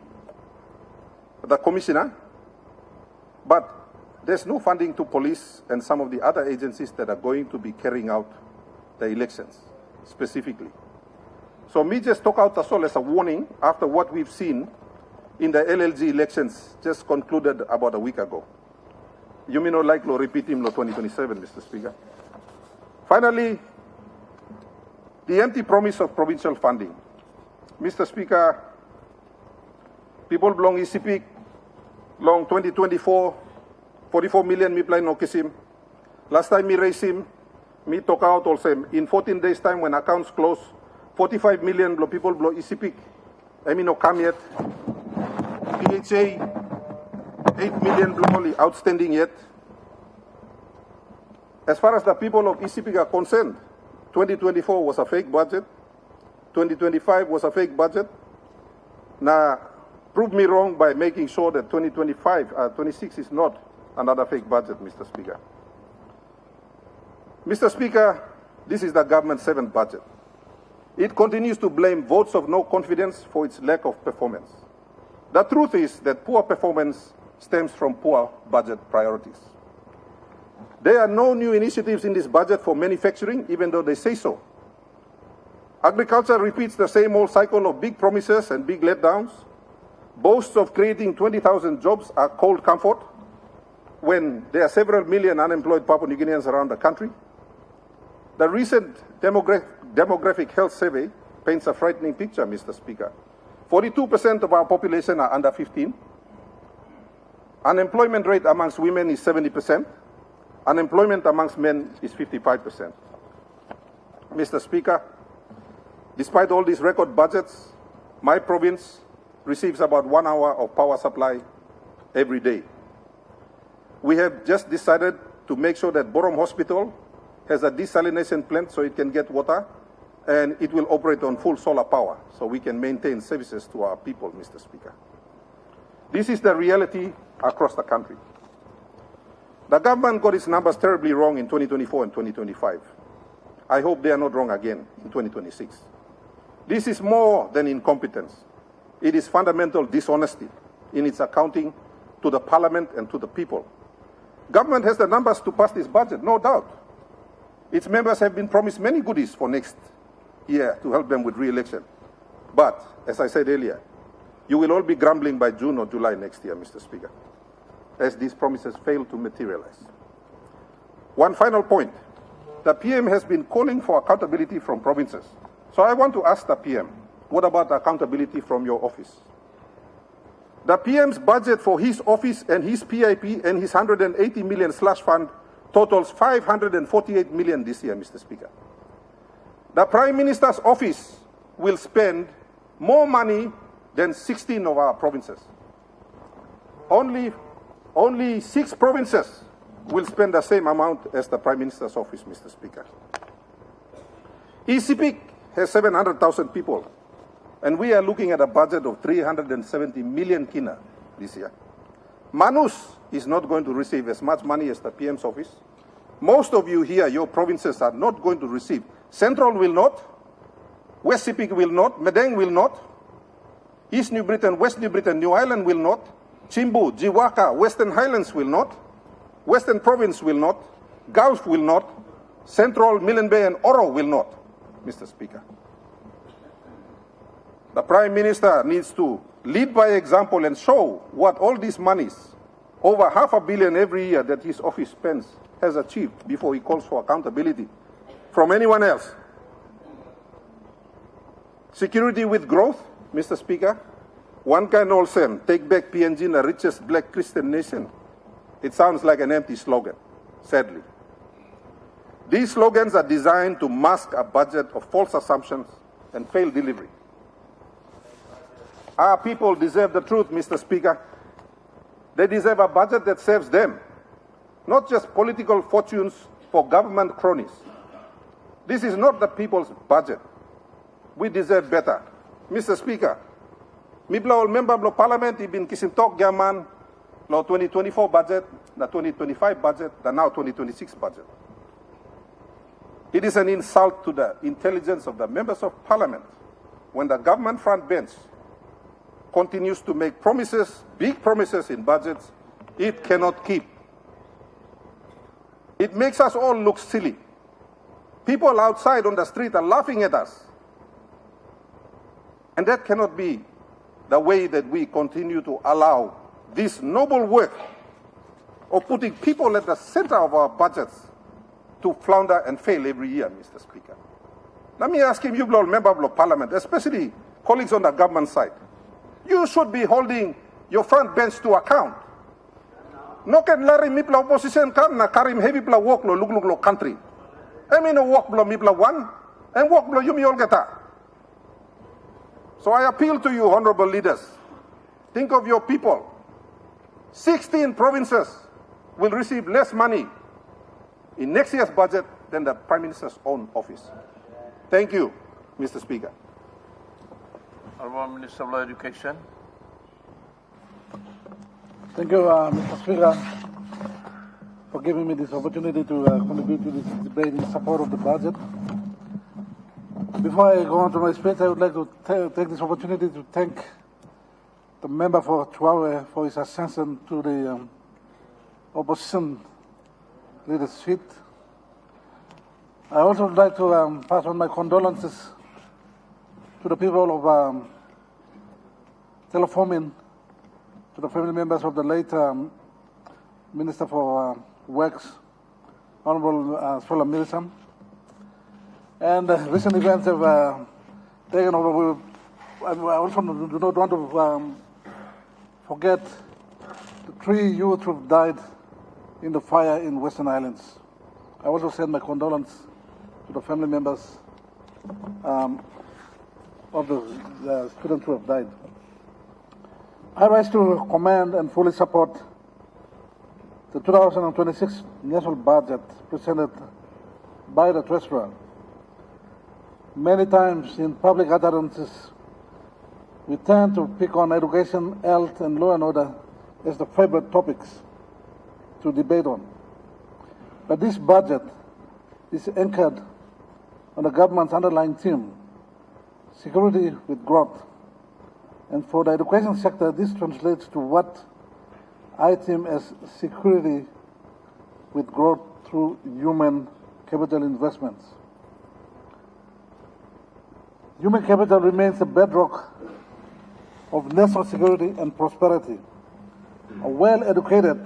commissioner, but there's no funding to police and some of the other agencies that are going to be carrying out the elections, specifically. So me just talk out as well as a warning after what we've seen in the LLG elections just concluded about a week ago. You may not like to repeat him 2027, Mr. Speaker. Finally, the empty promise of provincial funding. Mr. Speaker, people belong ECP, long 2024, 44 million me play no kisim. Last time me raise him, me talk out also in 14 days time when accounts close, 45 million blow people blow ECP. I mean no come yet. PHA 8 million blow outstanding yet. As far as the people of ECP are concerned, 2024 was a fake budget. 2025 was a fake budget. Now, prove me wrong by making sure that 26 is not another fake budget, Mr. Speaker. Mr. Speaker, this is the government's seventh budget. It continues to blame votes of no confidence for its lack of performance. The truth is that poor performance stems from poor budget priorities. There are no new initiatives in this budget for manufacturing, even though they say so. Agriculture repeats the same old cycle of big promises and big letdowns. Boasts of creating 20,000 jobs are cold comfort when there are several million unemployed Papua New Guineans around the country. The recent demographic health survey paints a frightening picture, Mr. Speaker. 42% of our population are under 15. Unemployment rate amongst women is 70%. Unemployment amongst men is 55%. Mr. Speaker, despite all these record budgets, my province receives about 1 hour of power supply every day. We have just decided to make sure that Borom Hospital has a desalination plant so it can get water, and it will operate on full solar power so we can maintain services to our people, Mr. Speaker. This is the reality across the country. The government got its numbers terribly wrong in 2024 and 2025. I hope they are not wrong again in 2026. This is more than incompetence. It is fundamental dishonesty in its accounting to the parliament and to the people. Government has the numbers to pass this budget, no doubt. Its members have been promised many goodies for next year to help them with re-election. But, as I said earlier, you will all be grumbling by June or July next year, Mr. Speaker, as these promises fail to materialize. One final point. The PM has been calling for accountability from provinces. So I want to ask the PM, what about accountability from your office? The PM's budget for his office and his PIP and his 180 million slush fund totals 548 million this year, Mr. Speaker. The Prime Minister's office will spend more money than 16 of our provinces. Only 6 provinces will spend the same amount as the Prime Minister's office, Mr. Speaker. ECP has 700,000 people, and we are looking at a budget of 370 million kina this year. Manus is not going to receive as much money as the PM's office. Most of you here, your provinces are not going to receive. Central will not, West Sepik will not, Medang will not, East New Britain, West New Britain, New Ireland will not, Chimbu, Jiwaka, Western Highlands will not, Western Province will not, Gulf will not, Central, Milne Bay and Oro will not, Mr. Speaker. The Prime Minister needs to lead by example and show what all these monies, over $500 million every year that his office spends, has achieved before he calls for accountability from anyone else. Security with growth, Mr. Speaker. One can also take back PNG, the richest black Christian nation. It sounds like an empty slogan, sadly. These slogans are designed to mask a budget of false assumptions and failed delivery. Our people deserve the truth, Mr. Speaker. They deserve a budget that serves them, not just political fortunes for government cronies. This is not the people's budget. We deserve better. Mr. Speaker, Mibla member of parliament ibin kisintok gaman lo 2024 budget, the 2025 budget, the now 2026 budget. It is an insult to the intelligence of the members of parliament when the government front bench continues to make promises, big promises in budgets it cannot keep. It makes us all look silly. People outside on the street are laughing at us. And that cannot be the way that we continue to allow this noble work of putting people at the center of our budgets to flounder and fail every year, Mr. Speaker. Let me ask him, you member of Parliament, especially colleagues on the government side, you should be holding your front bench to account. No can lari mipla opposition kan na karim heavy pla work lo lug lo country. I mean work blo mipla one and work blo yumi olgata. So I appeal to you, honorable leaders, think of your people. 16 provinces will receive less money in next year's budget than the Prime Minister's own office. Thank you, Mr. Speaker. Honorable Minister of Education. Thank you, Mr. Speaker, for giving me this opportunity to contribute to this debate in support of the budget. Before I go on to my speech, I would like to take this opportunity to thank the member for Chihuahua for his ascension to the opposition leader's seat. I also would like to pass on my condolences to the people of Teleforming, to the family members of the late Minister for Works, Honorable Sola Mirisam. And recent events have taken over. I also do not want to forget the 3 youths who died in the fire in Western Islands. I also send my condolences to the family members of the students who have died. I rise to commend and fully support the 2026 national budget presented by the Treasurer. Many times in public utterances, we tend to pick on education, health, and law and order as the favorite topics to debate on. But this budget is anchored on the government's underlying theme, security with growth. And for the education sector, this translates to what I term as security with growth through human capital investments. Human capital remains the bedrock of national security and prosperity. A well-educated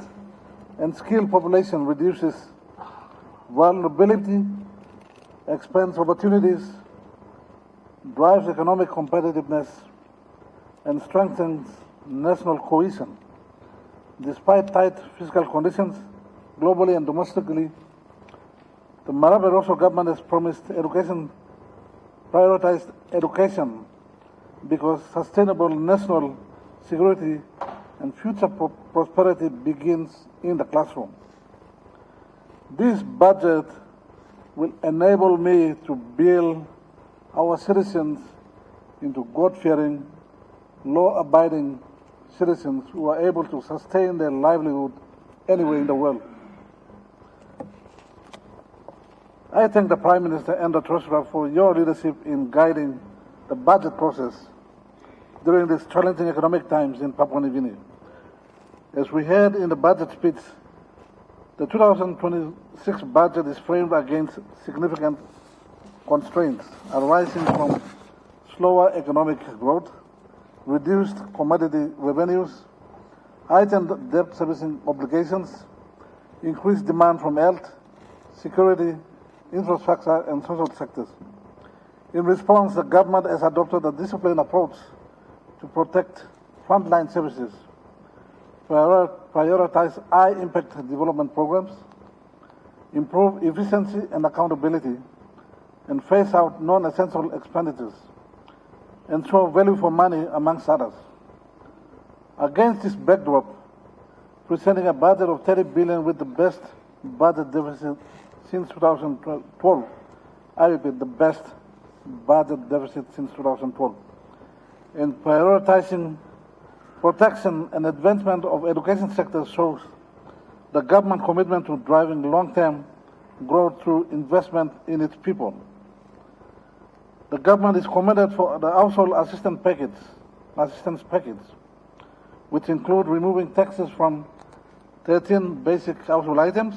and skilled population reduces vulnerability, expands opportunities, drives economic competitiveness, and strengthens national cohesion. Despite tight fiscal conditions, globally and domestically, the Maraba Rosso government has promised prioritized education because sustainable national security and future prosperity begins in the classroom. This budget will enable me to build our citizens into God-fearing, law-abiding citizens who are able to sustain their livelihood anywhere in the world. I thank the Prime Minister and the Treasurer for your leadership in guiding the budget process during these challenging economic times in Papua New Guinea. As we heard in the budget speech, the 2026 budget is framed against significant constraints arising from slower economic growth, reduced commodity revenues, heightened debt servicing obligations, increased demand from health, security, infrastructure, and social sectors. In response, the government has adopted a disciplined approach to protect frontline services, prioritize high-impact development programs, improve efficiency and accountability, and phase out non-essential expenditures, ensure value for money, amongst others. Against this backdrop, presenting a budget of $30 billion with the best budget deficit since 2012, I repeat, the best budget deficit since 2012, and prioritizing protection and advancement of education sector shows the government commitment to driving long-term growth through investment in its people. The government is committed for the household assistance package, which include removing taxes from 13 basic household items,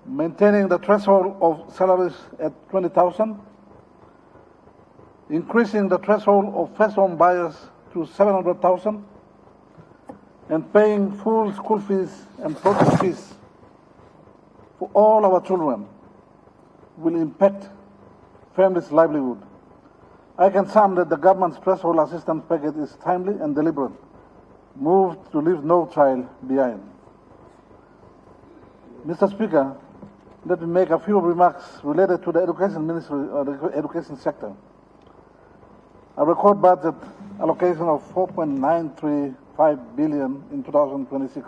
maintaining the threshold of salaries at 20,000, increasing the threshold of first home buyers to 700,000, and paying full school fees and project fees for all our children will impact families' livelihood. I can sum that the government's threshold assistance package is timely and deliberate, moved to leave no child behind. Mr. Speaker, let me make a few remarks related to the education ministry or the education sector. A record budget allocation of 4.935 billion in 2026.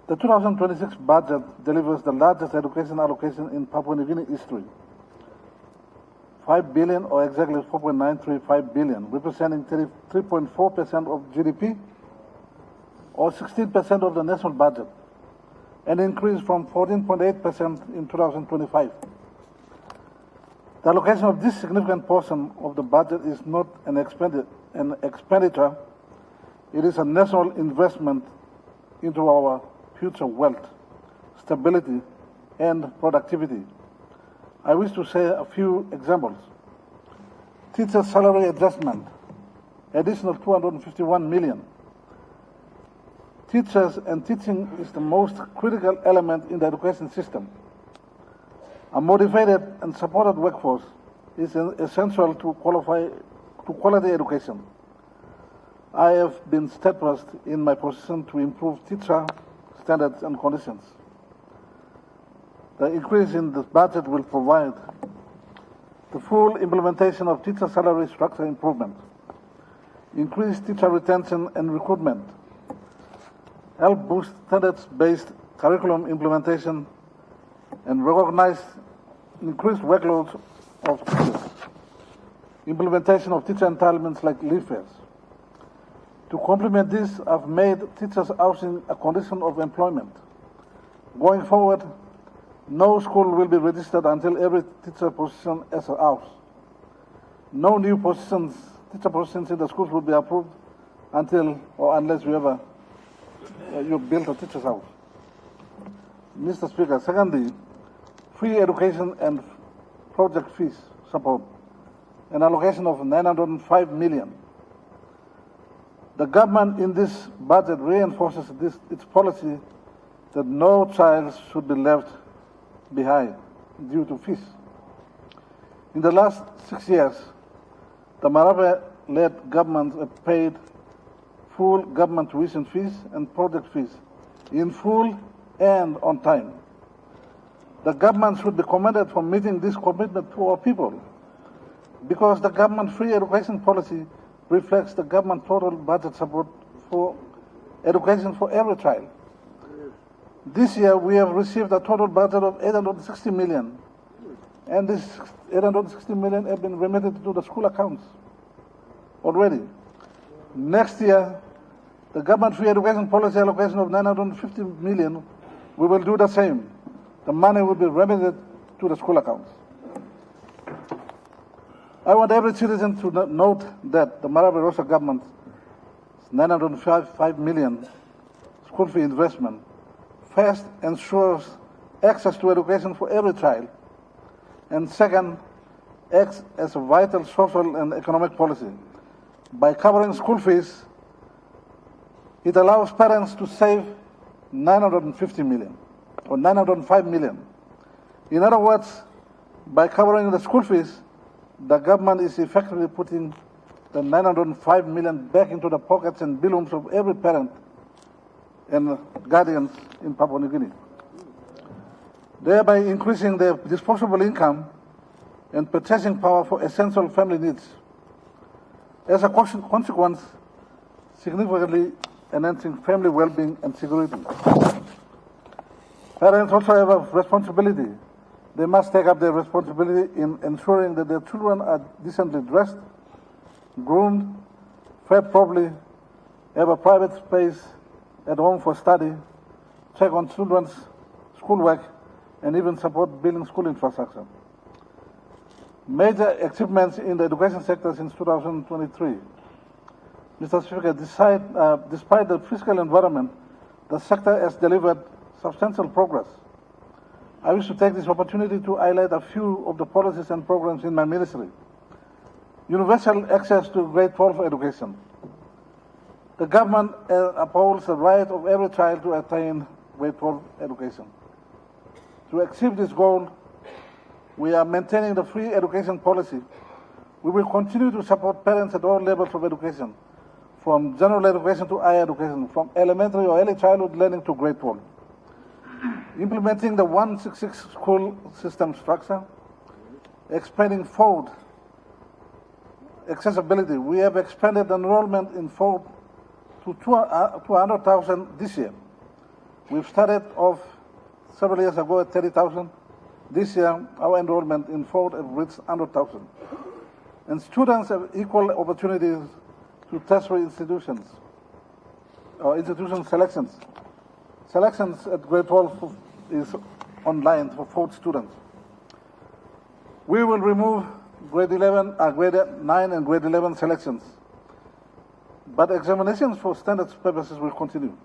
The 2026 budget delivers the largest education allocation in Papua New Guinea history. 5 billion, or exactly 4.935 billion, representing 33.4% of GDP, or 16% of the national budget, an increase from 14.8% in 2025. The allocation of this significant portion of the budget is not an expenditure, it is a national investment into our future wealth, stability, and productivity. I wish to say a few examples. Teacher salary adjustment, additional 251 million. Teachers and teaching is the most critical element in the education system. A motivated and supported workforce is essential to quality education. I have been steadfast in my position to improve teacher standards and conditions. The increase in this budget will provide the full implementation of teacher salary structure improvement, increase teacher retention and recruitment, help boost standards-based curriculum implementation, and recognize increased workloads of teachers, implementation of teacher entitlements like leave fares. To complement this, I've made teachers' housing a condition of employment. Going forward, no school will be registered until every teacher position has a house. No new teacher positions in the schools will be approved until or unless you build a teacher's house. Mr. Speaker, secondly, free education and project fees support, an allocation of 905 million. The government in this budget reinforces its policy that no child should be left behind due to fees. In the last 6 years, the Marape-led government have paid full government tuition fees and project fees in full and on time. The government should be commended for meeting this commitment to our people, because the government free education policy reflects the government total budget support for education for every child. This year, we have received a total budget of 860 million, and this 860 million have been remitted to the school accounts already. Next year, the government free education policy allocation of 950 million, we will do the same. The money will be remitted to the school accounts. I want every citizen to note that the Marape Rosa government's 905 million school fee investment first ensures access to education for every child, and second, acts as a vital social and economic policy. By covering school fees, it allows parents to save 950 million or 905 million. In other words, by covering the school fees, the government is effectively putting the 905 million back into the pockets and bills of every parent and guardians in Papua New Guinea, thereby increasing their disposable income and purchasing power for essential family needs. As a consequence, significantly enhancing family well-being and security. Parents also have a responsibility. They must take up their responsibility in ensuring that their children are decently dressed, groomed, fed properly, have a private space at home for study, check on children's schoolwork, and even support building school infrastructure. Major achievements in the education sector since 2023. Mr. Speaker, despite the fiscal environment, the sector has delivered substantial progress. I wish to take this opportunity to highlight a few of the policies and programs in my ministry. Universal access to grade 12 education. The government upholds the right of every child to attain grade 12 education. To achieve this goal, we are maintaining the free education policy. We will continue to support parents at all levels of education, from general education to higher education, from elementary or early childhood learning to grade 12. Implementing the 166 school system structure, expanding Ford accessibility. We have expanded enrollment in Ford to 200,000 this year. We've started off several years ago at 30,000. This year, our enrollment in Ford has reached 100,000. And students have equal opportunities to tertiary institutions or institution selections. Selections at grade 12 is online for Ford students. We will remove grade 9 and grade 11 selections, but examinations for standards purposes will continue.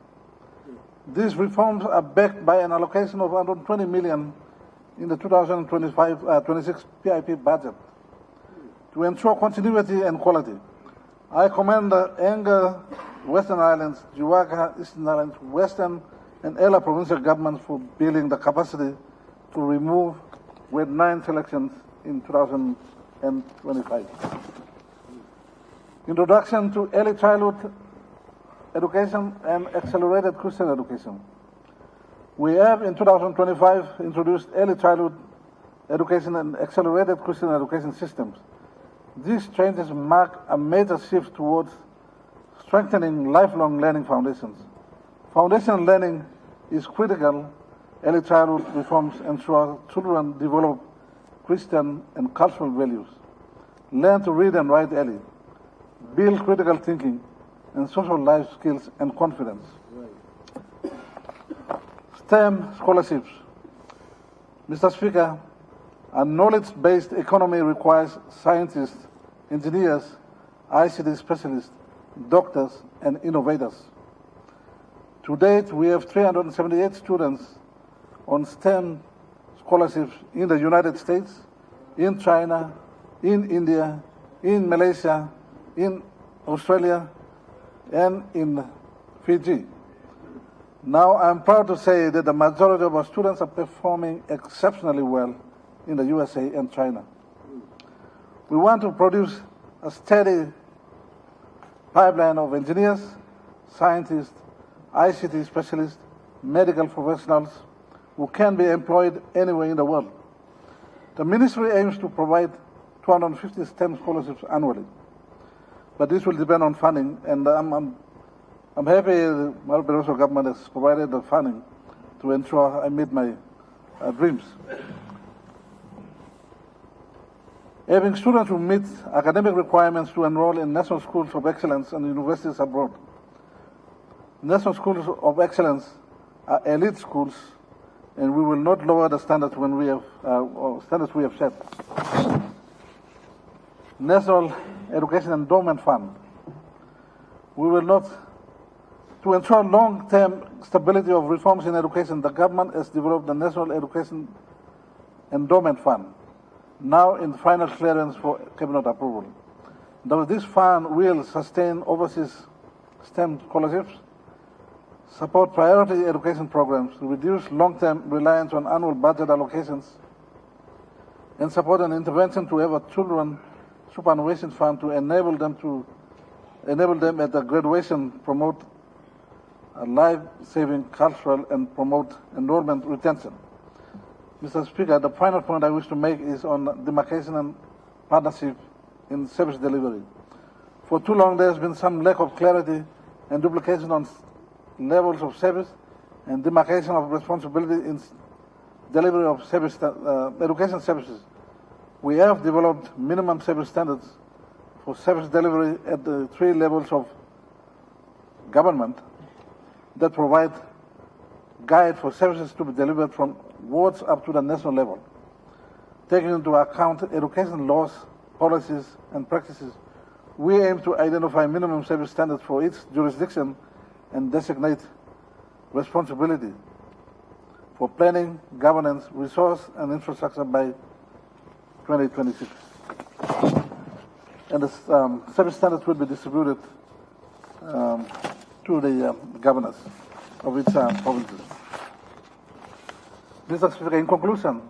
These reforms are backed by an allocation of 120 million in the 2025-26 PIP budget to ensure continuity and quality. I commend the Enga, Western Islands, Juaca, Eastern Islands, Western and Ella provincial governments for building the capacity to remove grade 9 selections in 2025. Introduction to early childhood education and accelerated Christian education. We have in 2025 introduced early childhood education and accelerated Christian education systems. These changes mark a major shift towards strengthening lifelong learning foundations. Foundational learning is critical. Early childhood reforms ensure children develop Christian and cultural values, learn to read and write early, build critical thinking and social life skills and confidence. STEM scholarships. Mr. Speaker, a knowledge-based economy requires scientists, engineers, ICT specialists, doctors, and innovators. To date, we have 378 students on STEM scholarships in the United States, in China, in India, in Malaysia, in Australia, and in Fiji. Now, I'm proud to say that the majority of our students are performing exceptionally well in the USA and China. We want to produce a steady pipeline of engineers, scientists, ICT specialists, medical professionals who can be employed anywhere in the world. The ministry aims to provide 250 STEM scholarships annually, but this will depend on funding, and I'm happy the Barbados government has provided the funding to ensure I meet my dreams. Having students who meet academic requirements to enroll in national schools of excellence and universities abroad. National schools of excellence are elite schools, and we will not lower the standards when we have set. National Education Endowment Fund. We will not. To ensure long-term stability of reforms in education, the government has developed the National Education Endowment Fund, now in final clearance for cabinet approval. This fund will sustain overseas STEM scholarships, support priority education programs, reduce long-term reliance on annual budget allocations, and support an intervention to have a children superannuation fund to enable them at the graduation, promote a life-saving cultural and promote enrollment retention. Mr. Speaker, the final point I wish to make is on demarcation and partnership in service delivery. For too long, there has been some lack of clarity and duplication on levels of service and demarcation of responsibility in delivery of service, education services. We have developed minimum service standards for service delivery at the 3 levels of government that provide guide for services to be delivered from wards up to the national level. Taking into account education laws, policies, and practices, we aim to identify minimum service standards for each jurisdiction and designate responsibility. for planning, governance, resource and infrastructure by 2026. And the service standards will be distributed to the governors of each provinces. Mr. Speaker, in conclusion,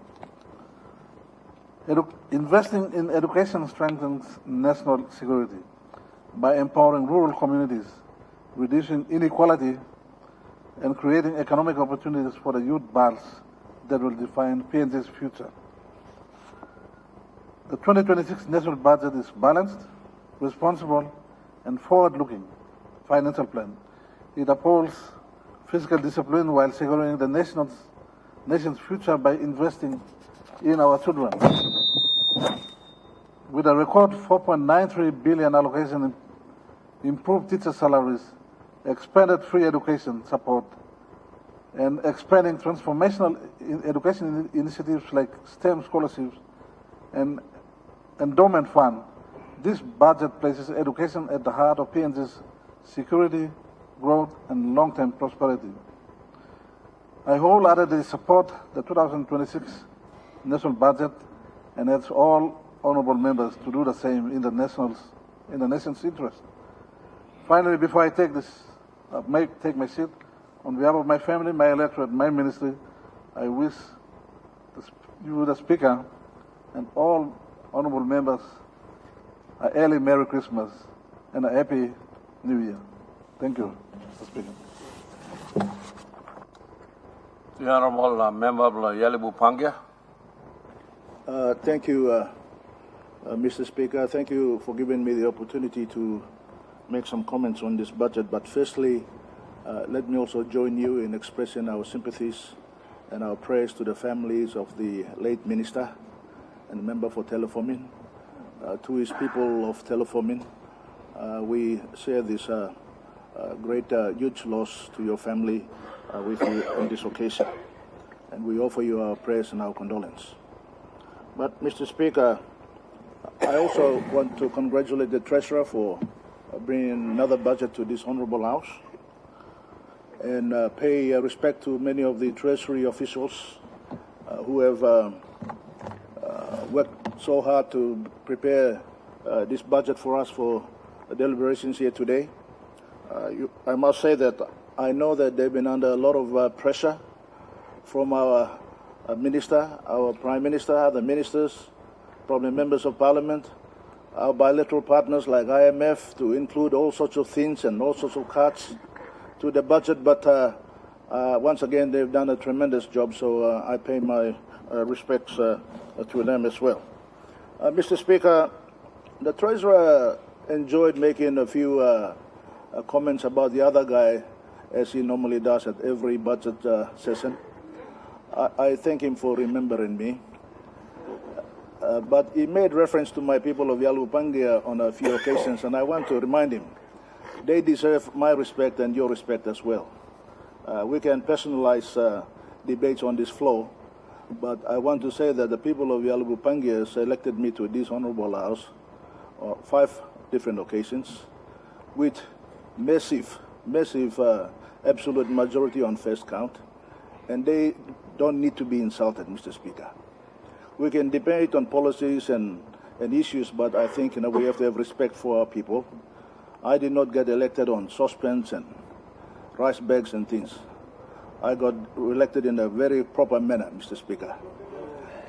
investing in education strengthens national security by empowering rural communities, reducing inequality, and creating economic opportunities for the youth bulge that will define PNG's future. The 2026 national budget is balanced, responsible, and forward-looking financial plan. It upholds fiscal discipline while securing the nation's future by investing in our children. With a record 4.93 billion allocation, improved teacher salaries, expanded free education support, and expanding transformational education initiatives like STEM scholarships and endowment fund, this budget places education at the heart of PNG's security, growth, and long-term prosperity. I wholeheartedly support the 2026 national budget and urge all honourable members to do the same in the nation's interest. Finally, before I take my seat, on behalf of my family, my electorate, my ministry, I wish you, the Speaker, and all honourable members a early Merry Christmas and a Happy New Year. Thank you, Mr. Speaker. The Honourable Member of Yalibu Pangia. Thank you, Mr. Speaker. Thank you for giving me the opportunity to make some comments on this budget. But firstly, let me also join you in expressing our sympathies and our prayers to the families of the late minister and member for Teleformin. To his people of Teleformin, we share this great, huge loss to your family with you on this occasion. And we offer you our prayers and our condolence. But, Mr. Speaker, I also want to congratulate the Treasurer for bringing another budget to this Honourable House and pay respect to many of the Treasury officials who have worked so hard to prepare this budget for us for deliberations here today. I must say that I know that they've been under a lot of pressure from our Minister, our Prime Minister, the ministers, probably members of Parliament, our bilateral partners like IMF to include all sorts of things and all sorts of cuts to the budget. But once again, they've done a tremendous job, so I pay my respects to them as well. Mr. Speaker, the Treasurer enjoyed making a few comments about the other guy, as he normally does at every budget session. I thank him for remembering me. But he made reference to my people of Yalupangia on a few occasions, and I want to remind him, they deserve my respect and your respect as well. We can personalize debates on this floor, but I want to say that the people of Yalupangia selected me to this Honourable House on 5 different occasions with massive absolute majority on first count, and they don't need to be insulted, Mr. Speaker. We can debate on policies and issues, but I think we have to have respect for our people. I did not get elected on saucepans and rice bags and things. I got elected in a very proper manner, Mr. Speaker.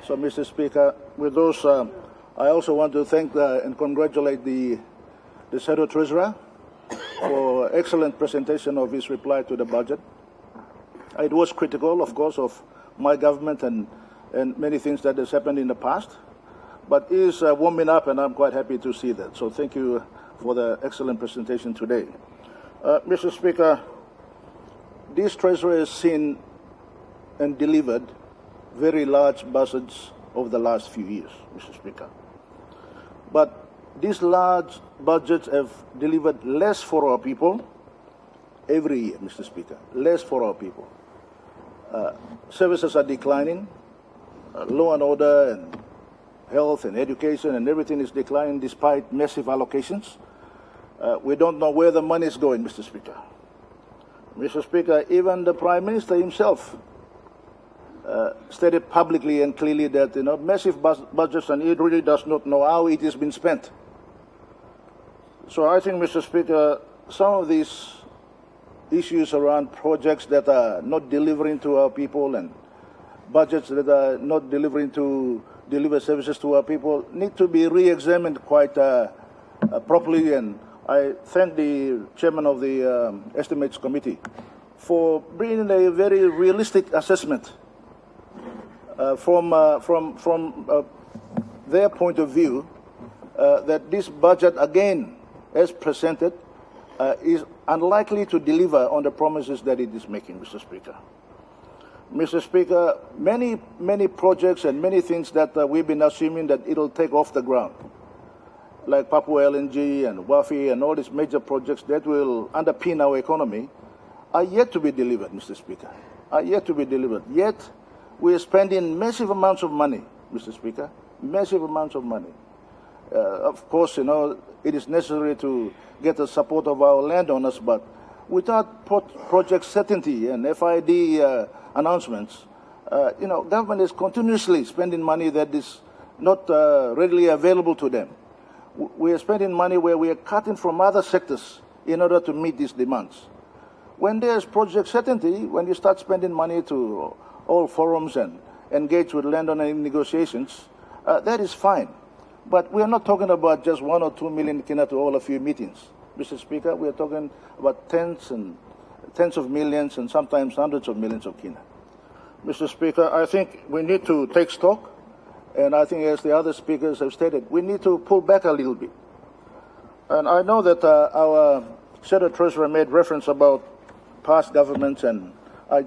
So, Mr. Speaker, with those, I also want to thank and congratulate the Shadow Treasurer for excellent presentation of his reply to the budget. It was critical, of course, of my government and many things that has happened in the past, but he is warming up, and I'm quite happy to see that. So thank you for the excellent presentation today. Mr. Speaker, this Treasury has seen and delivered very large budgets over the last few years, Mr. Speaker. But these large budgets have delivered less for our people every year, Mr. Speaker, less for our people. Services are declining. Law and order and health and education and everything is declining despite massive allocations. We don't know where the money is going, Mr. Speaker. Mr. Speaker, even the Prime Minister himself stated publicly and clearly that massive budgets, and it really does not know how it has been spent. So I think, Mr. Speaker, some of these issues around projects that are not delivering to our people and budgets that are not delivering to deliver services to our people need to be re-examined quite properly. And I thank the chairman of the Estimates Committee for bringing a very realistic assessment from their point of view that this budget, again, as presented, is unlikely to deliver on the promises that it is making, Mr. Speaker. Mr. Speaker, many projects and many things that we've been assuming that it'll take off the ground, like Papua LNG and WAFI and all these major projects that will underpin our economy, are yet to be delivered, Mr. Speaker, are yet to be delivered. Yet, we are spending massive amounts of money, Mr. Speaker, massive amounts of money. Of course, it is necessary to get the support of our landowners, but without project certainty and FID announcements, government is continuously spending money that is not readily available to them. We are spending money where we are cutting from other sectors in order to meet these demands. When there's project certainty, when you start spending money to all forums and engage with landowner negotiations, that is fine. But we are not talking about just 1 or 2 million kina to all a few meetings, Mr. Speaker. We are talking about tens of millions and sometimes hundreds of millions of kina. Mr. Speaker, I think we need to take stock, and I think, as the other speakers have stated, we need to pull back a little bit. And I know that our Shadow Treasurer made reference about past governments, and I've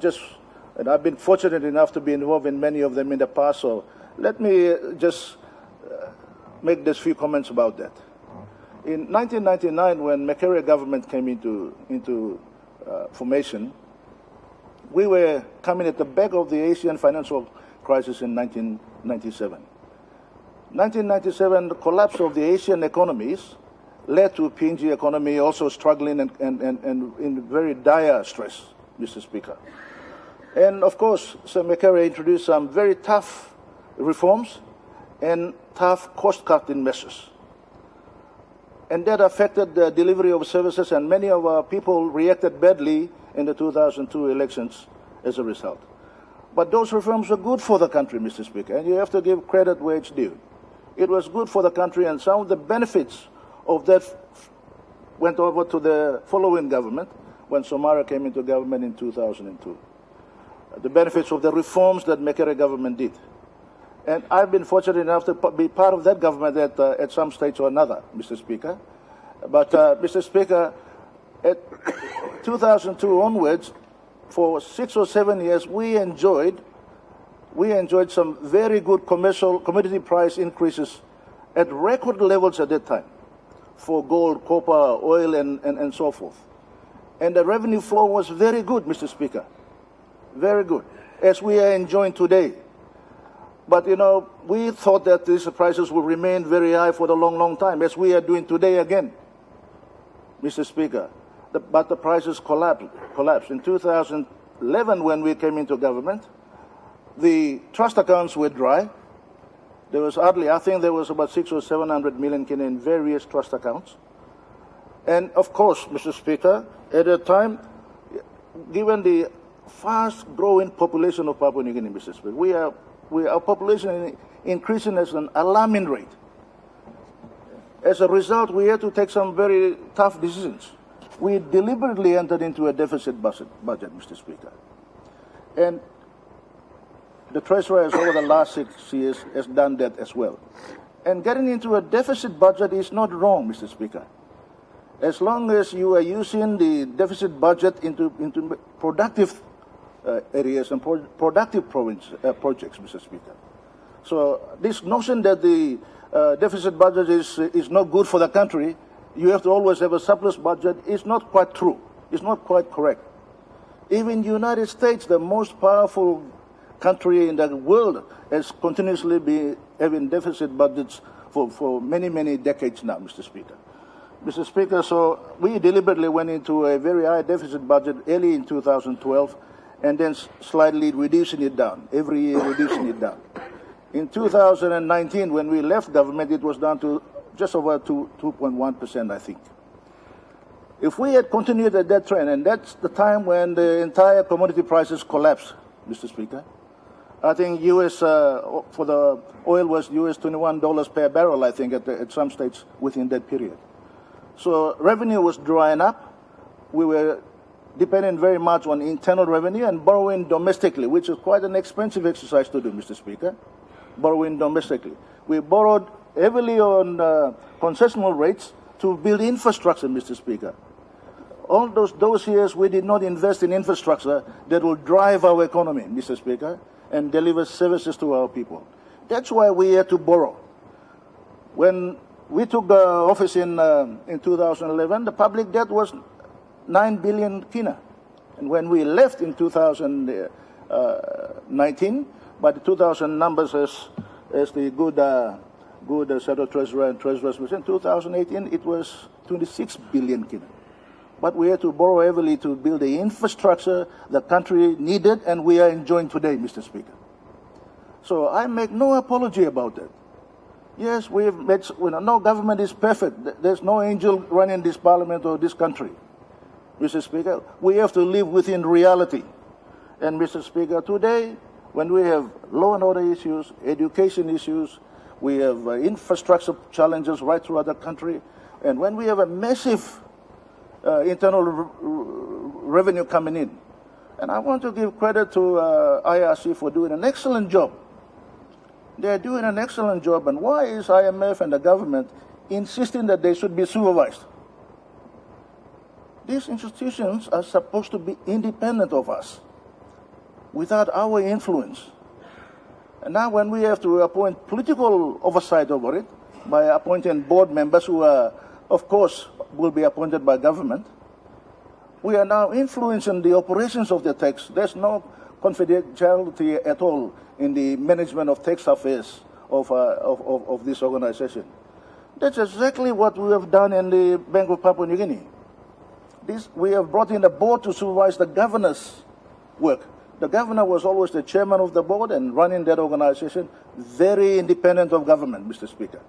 been fortunate enough to be involved in many of them in the past, so let me just make these few comments about that. In 1999, when Makerere government came into formation, we were coming at the back of the Asian financial crisis in 1997. 1997, the collapse of the Asian economies led to PNG economy also struggling and in very dire stress, Mr. Speaker. And of course, Sir Makerere introduced some very tough reforms and tough cost-cutting measures. And that affected the delivery of services, and many of our people reacted badly in the 2002 elections as a result. But those reforms were good for the country, Mr. Speaker, and you have to give credit where it's due. It was good for the country, and some of the benefits of that went over to the following government when Somara came into government in 2002. The benefits of the reforms that Makerere government did. And I've been fortunate enough to be part of that government at some stage or another, Mr. Speaker. But, Mr. Speaker, at 2002 onwards, for 6 or 7 years, we enjoyed some very good commodity price increases at record levels at that time for gold, copper, oil, and so forth. And the revenue flow was very good, Mr. Speaker, very good, as we are enjoying today. But, we thought that these prices would remain very high for a long, long time, as we are doing today again, Mr. Speaker. But the prices collapsed. In 2011, when we came into government, the trust accounts were dry. There was I think there was about 600 or 700 million in various trust accounts. And of course, Mr. Speaker, at the time, given the fast-growing population of Papua New Guinea, Mr. Speaker, our population is increasing at an alarming rate. As a result, we had to take some very tough decisions. We deliberately entered into a deficit budget, Mr. Speaker. And the Treasurer has, over the last 6 years, has done that as well. And getting into a deficit budget is not wrong, Mr. Speaker. As long as you are using the deficit budget into productive areas and productive projects, Mr. Speaker. So this notion that the deficit budget is not good for the country, you have to always have a surplus budget, is not quite true. It's not quite correct. Even the United States, the most powerful country in the world, has continuously been having deficit budgets for many, many decades now, Mr. Speaker. Mr. Speaker, so we deliberately went into a very high deficit budget early in 2012, and then slightly reducing it down, every year reducing it down. In 2019, when we left government, it was down to just over 2.1%, I think. If we had continued at that trend, and that's the time when the entire commodity prices collapsed, Mr. Speaker, I think US, for the oil was US $21 per barrel, I think, at some states within that period. So revenue was drying up. We were depending very much on internal revenue and borrowing domestically, which is quite an expensive exercise to do, Mr. Speaker, borrowing domestically. We borrowed heavily on concessional rates to build infrastructure, Mr. Speaker. All those years we did not invest in infrastructure that will drive our economy, Mr. Speaker, and deliver services to our people. That's why we had to borrow. When we took the office in 2011, the public debt was 9 billion kina. And when we left in 2019, by the 2000 numbers as the good set of treasurer and treasurers was in 2018, it was 26 billion kina. But we had to borrow heavily to build the infrastructure the country needed and we are enjoying today, Mr. Speaker. So I make no apology about that. Yes, no government is perfect. There's no angel running this parliament or this country, Mr. Speaker. We have to live within reality. And Mr. Speaker, today, when we have law and order issues, education issues, we have infrastructure challenges right throughout the country, and when we have a massive internal revenue coming in. And I want to give credit to IRC for doing an excellent job. They're doing an excellent job. And why is IMF and the government insisting that they should be supervised? These institutions are supposed to be independent of us, without our influence. And now when we have to appoint political oversight over it, by appointing board members who are, of course, will be appointed by government, we are now influencing the operations of the tax. There's no confidentiality at all in the management of tax affairs of this organization. That's exactly what we have done in the Bank of Papua New Guinea. We have brought in a board to supervise the governor's work. The governor was always the chairman of the board and running that organization, very independent of government, Mr. Speaker.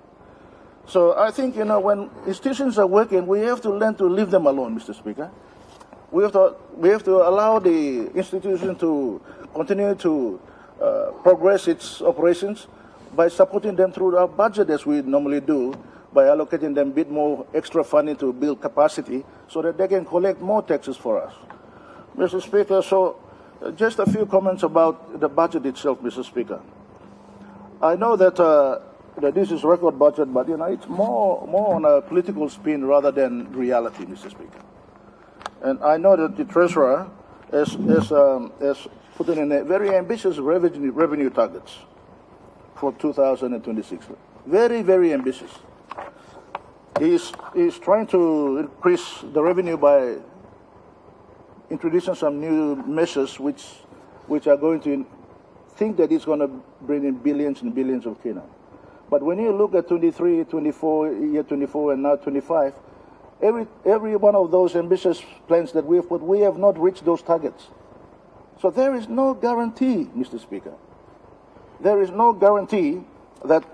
So I think, when institutions are working, we have to learn to leave them alone, Mr. Speaker. We have to allow the institution to continue to progress its operations by supporting them through our budget, as we normally do, by allocating them a bit more extra funding to build capacity so that they can collect more taxes for us. Mr. Speaker, so just a few comments about the budget itself, Mr. Speaker. I know that this is record budget, but it's more on a political spin rather than reality, Mr. Speaker. And I know that the treasurer has put in a very ambitious revenue targets for 2026. Very, very ambitious. He's trying to increase the revenue by introducing some new measures which are going to think that it's going to bring in billions and billions of kina. But when you look at 23, 24, year 24, and now 25, every one of those ambitious plans that we have put, we have not reached those targets. So there is no guarantee, Mr. Speaker. There is no guarantee that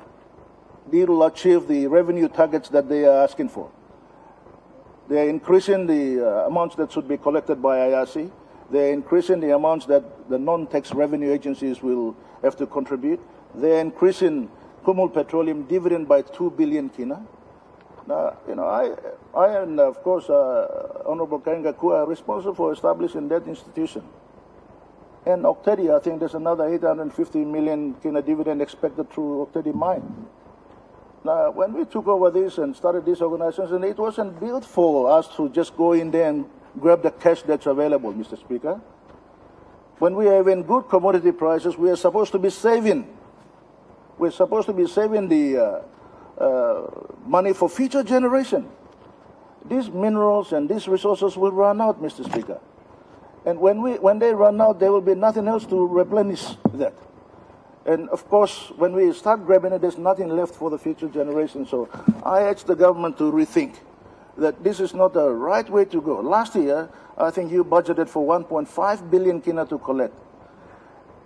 they will achieve the revenue targets that they are asking for. They are increasing the amounts that should be collected by IRC. They are increasing the amounts that the non-tax revenue agencies will have to contribute. They are increasing Kumul Petroleum dividend by 2 billion kina. Now, I and of course Honorable Kainga Kua are responsible for establishing that institution. And Octedi, I think there's another 850 million kina dividend expected through Octedi mine. Now, when we took over this and started these organizations, it wasn't built for us to just go in there and grab the cash that's available, Mr. Speaker. When we are having good commodity prices, we are supposed to be saving. We're supposed to be saving the money for future generation. These minerals and these resources will run out, Mr. Speaker. And when they run out, there will be nothing else to replenish that. And of course, when we start grabbing it, there's nothing left for the future generation. So I urge the government to rethink that this is not the right way to go. Last year, I think you budgeted for 1.5 billion kina to collect.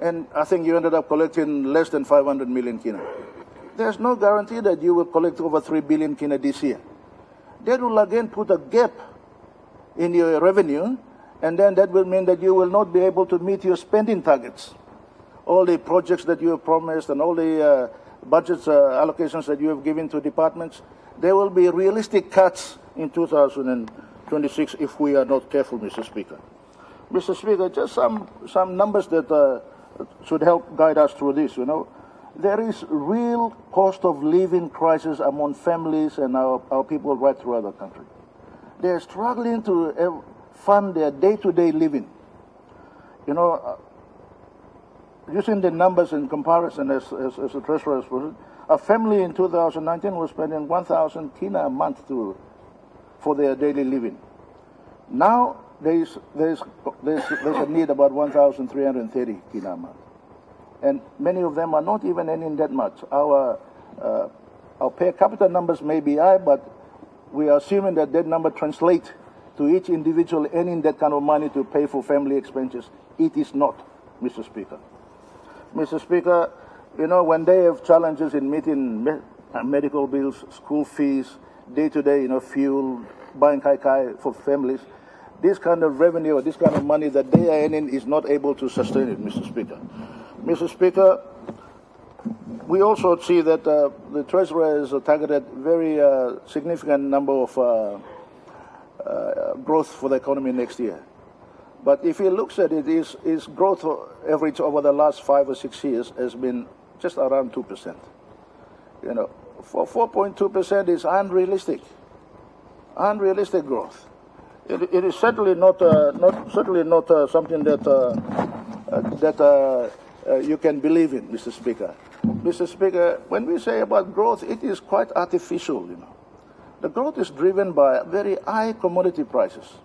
And I think you ended up collecting less than 500 million kina. There's no guarantee that you will collect over 3 billion kina this year. That will again put a gap in your revenue, and then that will mean that you will not be able to meet your spending targets. All the projects that you have promised and all the budgets allocations that you have given to departments, there will be realistic cuts in 2026 if we are not careful, Mr. Speaker. Mr. Speaker, just some numbers that should help guide us through this. There is real cost of living crisis among families and our people right throughout the country. They are struggling to fund their day-to-day living. Using the numbers in comparison as the Treasurer has put it, a family in 2019 was spending 1,000 kina a month for their daily living. Now there's a need about 1,330 kina a month. And many of them are not even earning that much. Our per capita numbers may be high, but we are assuming that number translates to each individual earning that kind of money to pay for family expenses. It is not, Mr. Speaker. Mr. Speaker, when they have challenges in meeting medical bills, school fees, day-to-day, fuel, buying kai for families, this kind of revenue or this kind of money that they are earning is not able to sustain it, Mr. Speaker. Mr. Speaker, we also see that the Treasurer has targeted very significant number of growth for the economy next year. But if he looks at it, his growth average over the last 5 or 6 years has been just around 2%. 4.2% is unrealistic. Unrealistic growth. It is certainly not something that you can believe in, Mr. Speaker. Mr. Speaker, when we say about growth, it is quite artificial. The growth is driven by very high commodity prices.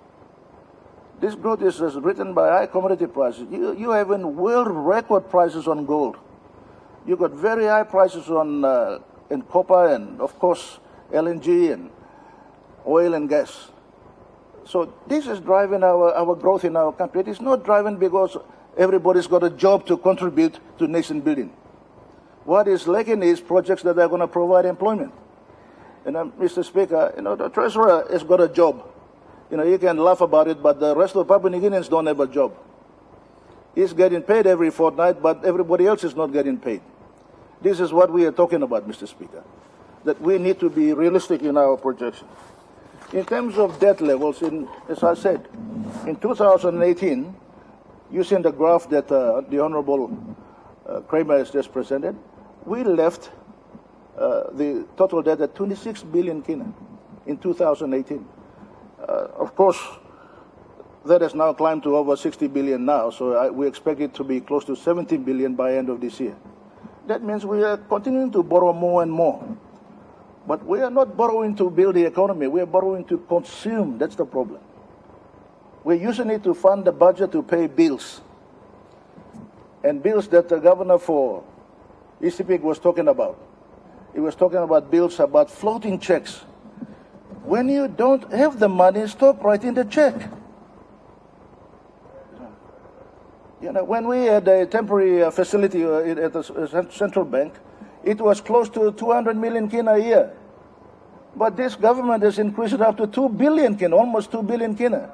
This growth is driven by high commodity prices. You have world record prices on gold. You got very high prices on in copper and, of course, LNG and oil and gas. So this is driving our growth in our country. It is not driving because everybody's got a job to contribute to nation building. What is lacking is projects that are going to provide employment. And Mr. Speaker, the Treasurer has got a job. You can laugh about it, but the rest of Papua New Guineans don't have a job. He's getting paid every fortnight, but everybody else is not getting paid. This is what we are talking about, Mr. Speaker, that we need to be realistic in our projections. In terms of debt levels, as I said, in 2018, using the graph that the Honorable Kramer has just presented, we left the total debt at 26 billion kina in 2018. Of course, that has now climbed to over 60 billion now, so we expect it to be close to 17 billion by end of this year. That means we are continuing to borrow more and more. But we are not borrowing to build the economy, we are borrowing to consume. That's the problem. We're using it to fund the budget to pay bills. And bills that the governor for ECPIC was talking about. He was talking about bills about floating checks. When you don't have the money, stop writing the check. When we had a temporary facility at the central bank, it was close to 200 million kina a year. But this government has increased it up to 2 billion kina, almost 2 billion kina.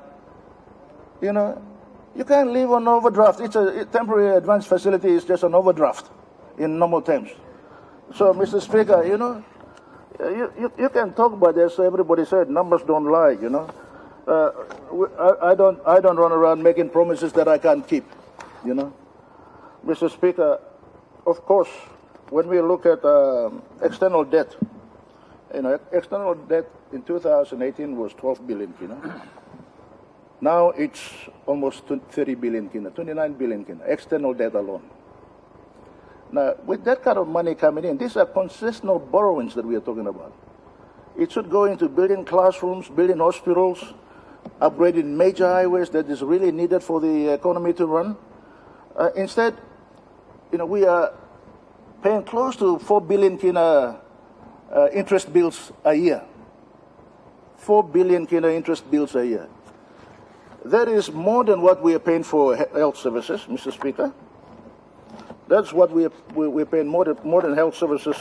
You can't live on overdraft. It's a temporary advance facility is just an overdraft in normal terms. So, Mr. Speaker, you can talk about this. Everybody said numbers don't lie. I don't run around making promises that I can't keep. Mr. Speaker, of course, when we look at external debt, external debt in 2018 was 12 billion kina. Now it's almost 30 billion kina, 29 billion kina, external debt alone. Now, with that kind of money coming in, these are concessional borrowings that we are talking about. It should go into building classrooms, building hospitals, upgrading major highways that is really needed for the economy to run. Instead, we are paying close to 4 billion kina interest bills a year. 4 billion kina interest bills a year. That is more than what we are paying for health services, Mr. Speaker. That's what we're paying more than health services.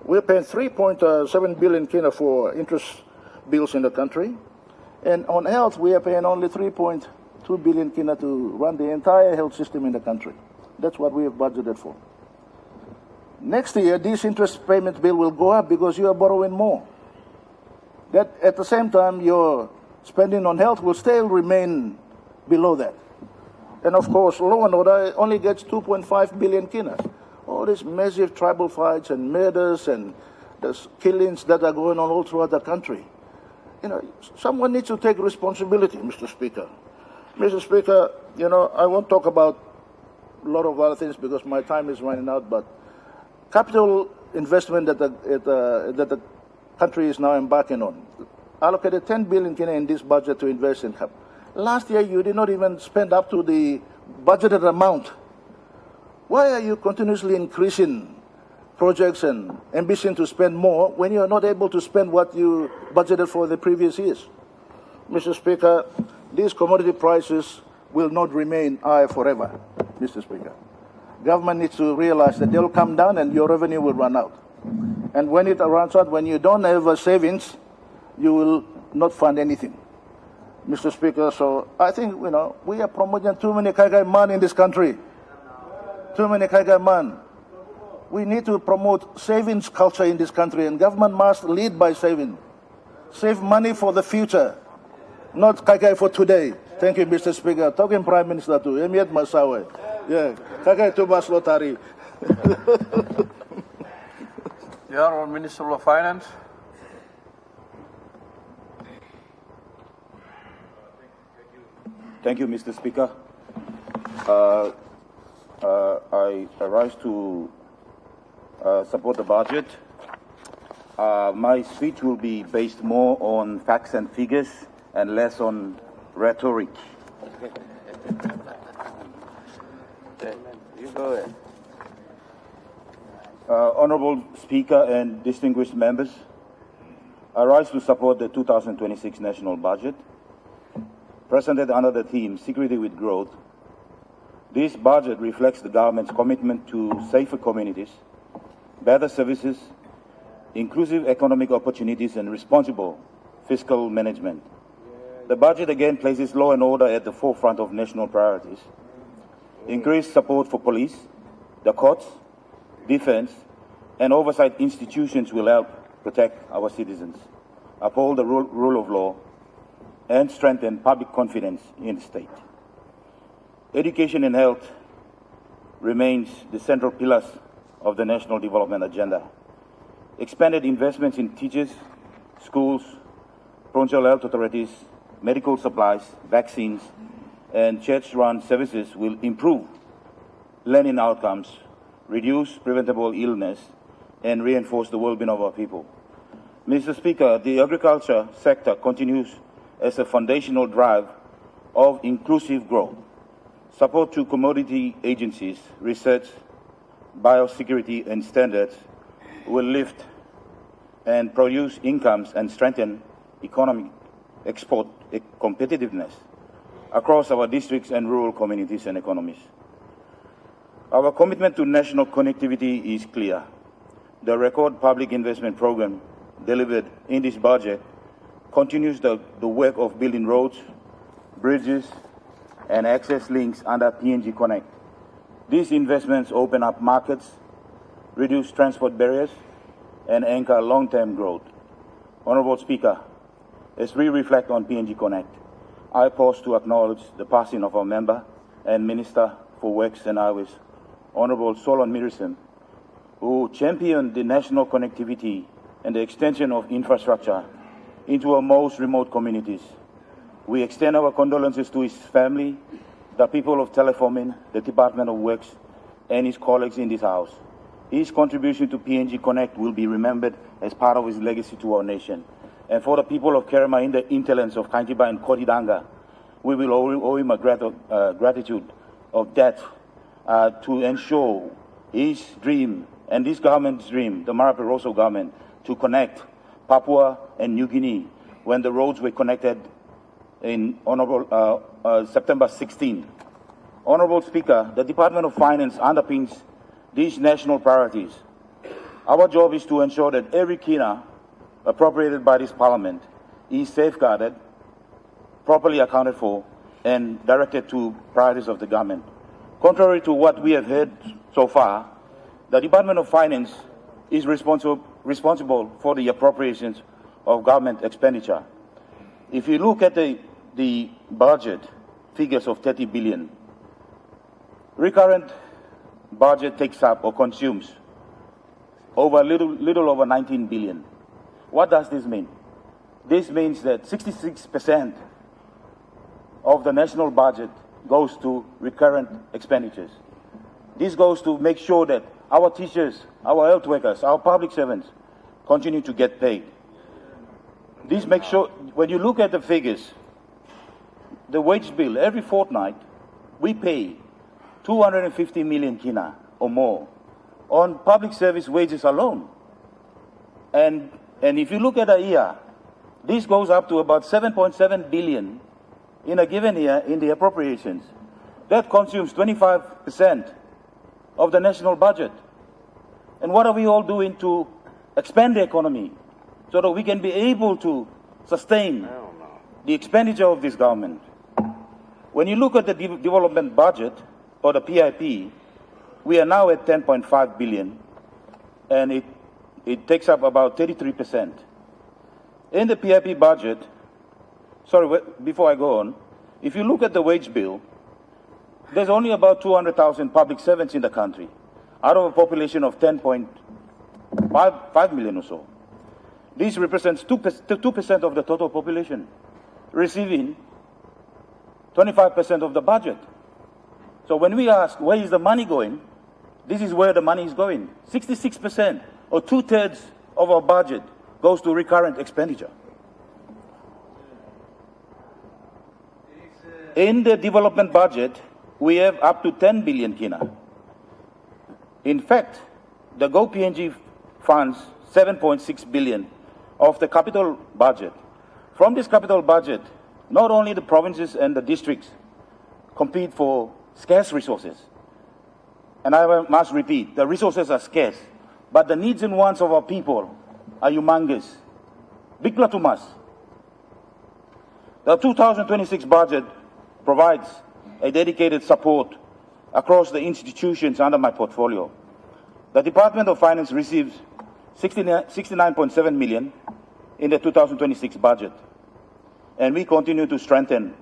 We're paying 3.7 billion kina for interest bills in the country. And on health, we are paying only 3.2 billion kina to run the entire health system in the country. That's what we have budgeted for. Next year, this interest payment bill will go up because you are borrowing more. That at the same time, your spending on health will still remain below that. And of course, law and order only gets 2.5 billion kina. All these massive tribal fights and murders and the killings that are going on all throughout the country. You know, someone needs to take responsibility, Mr. Speaker. Mr. Speaker, you know, I won't talk about a lot of other things because my time is running out, but capital investment that the country is now embarking on, allocated 10 billion kina in this budget to invest in capital. Last year, you did not even spend up to the budgeted amount. Why are you continuously increasing projects and ambition to spend more when you are not able to spend what you budgeted for the previous years? Mr. Speaker, these commodity prices will not remain high forever, Mr. Speaker. Government needs to realize that they'll come down and your revenue will run out. And when it runs out, when you don't have savings, you will not fund anything. Mr. Speaker, so I think, you know, we are promoting too many Kaikai man in this country. Too many Kaikai man. We need to promote savings culture in this country, and government must lead by saving. Save money for the future, not Kaikai for today. Thank you, Mr. Speaker. Talking Prime Minister too. Emiat Masawe. Yeah, Kaikai Tubas Lotari. The Honourable Minister of Finance. Thank you, Mr. Speaker. I rise to support the budget. My speech will be based more on facts and figures and less on rhetoric. You go ahead. Honourable Speaker and distinguished members, I rise to support the 2026 national budget, presented under the theme Security with Growth. This budget reflects the government's commitment to safer communities, better services, inclusive economic opportunities, and responsible fiscal management. The budget again places law and order at the forefront of national priorities. Increased support for police, the courts, defense, and oversight institutions will help protect our citizens, uphold the rule of law, and strengthen public confidence in the state. Education and health remains the central pillars of the national development agenda. Expanded investments in teachers, schools, provincial health authorities, medical supplies, vaccines, and church-run services will improve learning outcomes, reduce preventable illness, and reinforce the well-being of our people. Mr. Speaker, the agriculture sector continues as a foundational drive of inclusive growth. Support to commodity agencies, research, biosecurity, and standards will lift and produce incomes and strengthen economic export competitiveness across our districts and rural communities and economies. Our commitment to national connectivity is clear. The record public investment program delivered in this budget continues the work of building roads, bridges, and access links under PNG Connect. These investments open up markets, reduce transport barriers, and anchor long-term growth. Honourable Speaker, as we reflect on PNG Connect, I pause to acknowledge the passing of our member and Minister for Works and Highways, Honourable Solon Mirison, who championed the national connectivity and the extension of infrastructure into our most remote communities. We extend our condolences to his family, the people of Telefomin, the Department of Works, and his colleagues in this House. His contribution to PNG Connect will be remembered as part of his legacy to our nation. And for the people of Kerema in the hinterlands of Kaintiba and Kotidanga, we will owe him a gratitude of debt to ensure his dream and this government's dream, the Marape Rosso government, to connect Papua and New Guinea when the roads were connected in September 16. Honorable Speaker, the Department of Finance underpins these national priorities. Our job is to ensure that every kina appropriated by this Parliament is safeguarded, properly accounted for, and directed to priorities of the government. Contrary to what we have heard so far, the Department of Finance is responsible for the appropriations of government expenditure. If you look at the budget figures of 30 billion, recurrent budget takes up or consumes over little over 19 billion. What does this mean? This means that 66% of the national budget goes to recurrent expenditures. This goes to make sure that our teachers, our health workers, our public servants continue to get paid. This makes sure, when you look at the figures, the wage bill, every fortnight, we pay 250 million kina or more on public service wages alone. And if you look at a year, this goes up to about 7.7 billion in a given year in the appropriations. That consumes 25% of the national budget. And what are we all doing to expand the economy so that we can be able to sustain the expenditure of this government? When you look at the development budget, or the PIP, we are now at 10.5 billion, and it takes up about 33%. In the PIP budget, before I go on, if you look at the wage bill, there's only about 200,000 public servants in the country, out of a population of 10.5 million or so. This represents 2% of the total population, receiving 25% of the budget. So when we ask, where is the money going? This is where the money is going. 66%, or 2/3 of our budget, goes to recurrent expenditure. In the development budget, we have up to 10 billion kina. In fact, the GoPNG funds 7.6 billion of the capital budget. From this capital budget, not only the provinces and the districts compete for scarce resources, and I must repeat, the resources are scarce, but the needs and wants of our people are humongous. Big platumas. The 2026 budget provides a dedicated support across the institutions under my portfolio. The Department of Finance receives 69.7 million in the 2026 budget, and we continue to strengthen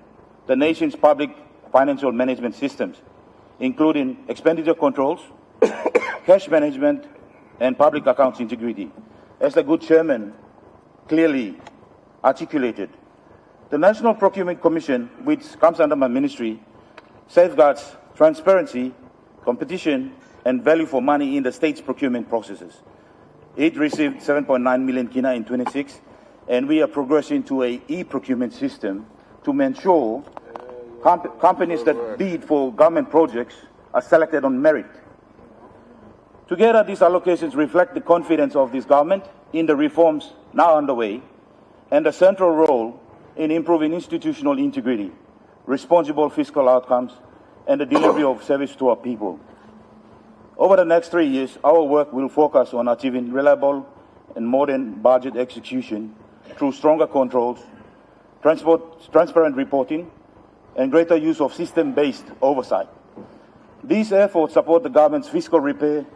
the nation's public financial management systems, including expenditure controls, cash management, and public accounts integrity. As the good chairman clearly articulated, the National Procurement Commission, which comes under my ministry, safeguards transparency, competition, and value for money in the state's procurement processes. It received 7.9 million kina in 26, and we are progressing to a e-procurement system to ensure companies that bid for government projects are selected on merit. Together, these allocations reflect the confidence of this government in the reforms now underway and the central role in improving institutional integrity, responsible fiscal outcomes, and the delivery of service to our people. Over the next 3 years, our work will focus on achieving reliable and modern budget execution through stronger controls, transparent reporting, and greater use of system-based oversight. These efforts support the government's fiscal repair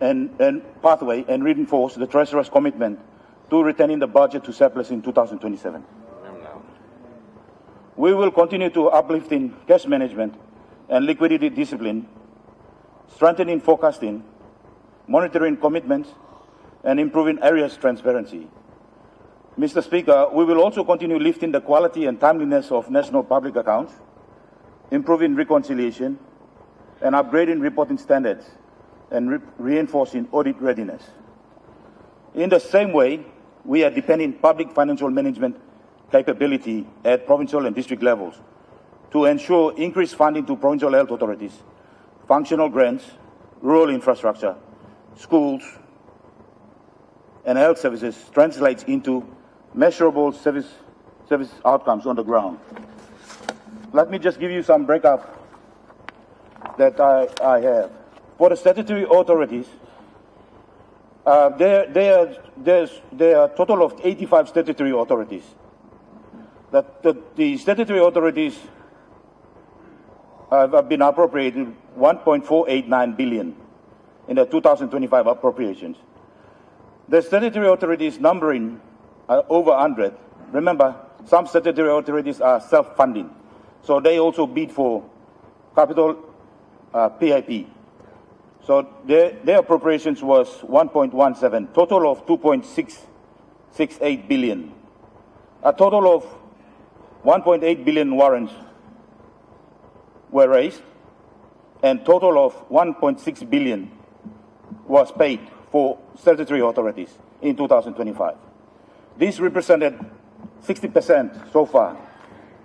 and pathway and reinforce the Treasurer's commitment to returning the budget to surplus in 2027. We will continue to uplift in cash management and liquidity discipline, strengthening forecasting, monitoring commitments, and improving areas transparency. Mr. Speaker, we will also continue lifting the quality and timeliness of national public accounts, improving reconciliation, and upgrading reporting standards, and reinforcing audit readiness. In the same way, we are deepening public financial management capability at provincial and district levels to ensure increased funding to provincial health authorities, functional grants, rural infrastructure, schools, and health services translates into measurable service service outcomes on the ground. Let me just give you some breakup that I have. For the statutory authorities, there are a total of 85 statutory authorities. The statutory authorities have been appropriated 1.489 billion in the 2025 appropriations. The statutory authorities numbering over 100. Remember, some statutory authorities are self-funding, so they also bid for capital PIP. So their appropriations was 1.17, total of 2.668 billion. A total of 1.8 billion warrants were raised, and total of 1.6 billion was paid for statutory authorities in 2025. This represented 60% so far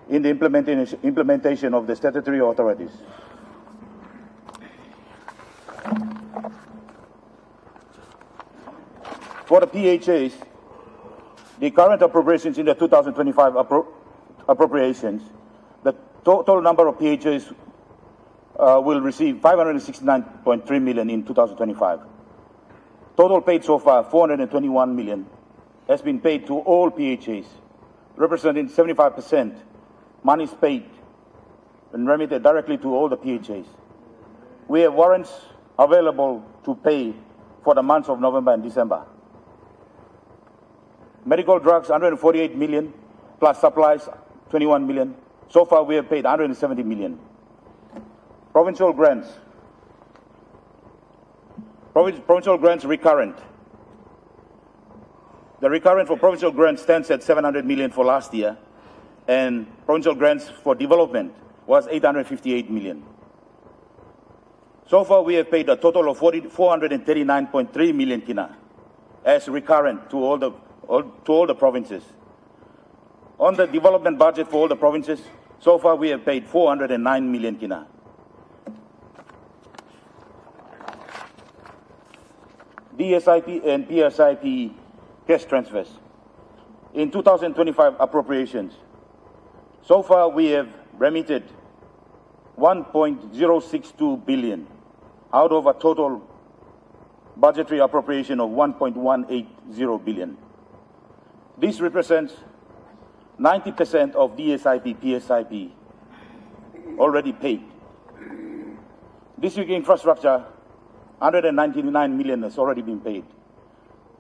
in the implementation of the statutory authorities. For the PHAs, the current appropriations in the 2025 appropriations, the total number of PHAs will receive 569.3 million in 2025. Total paid so far, 421 million, has been paid to all PHAs, representing 75% monies paid and remitted directly to all the PHAs. We have warrants available to pay for the months of November and December. Medical drugs, 148 million, plus supplies, 21 million. So far, we have paid 170 million. Provincial grants. Provincial grants recurrent. The recurrent for provincial grants stands at 700 million for last year, and provincial grants for development was 858 million. So far, we have paid a total of 439.3 million kina as recurrent to all the provinces. On the development budget for all the provinces, so far we have paid 409 million kina. DSIP and PSIP cash transfers. In 2025 appropriations, so far we have remitted 1.062 billion out of a total budgetary appropriation of 1.180 billion. This represents 90% of DSIP, PSIP already paid. District infrastructure, 199 million has already been paid.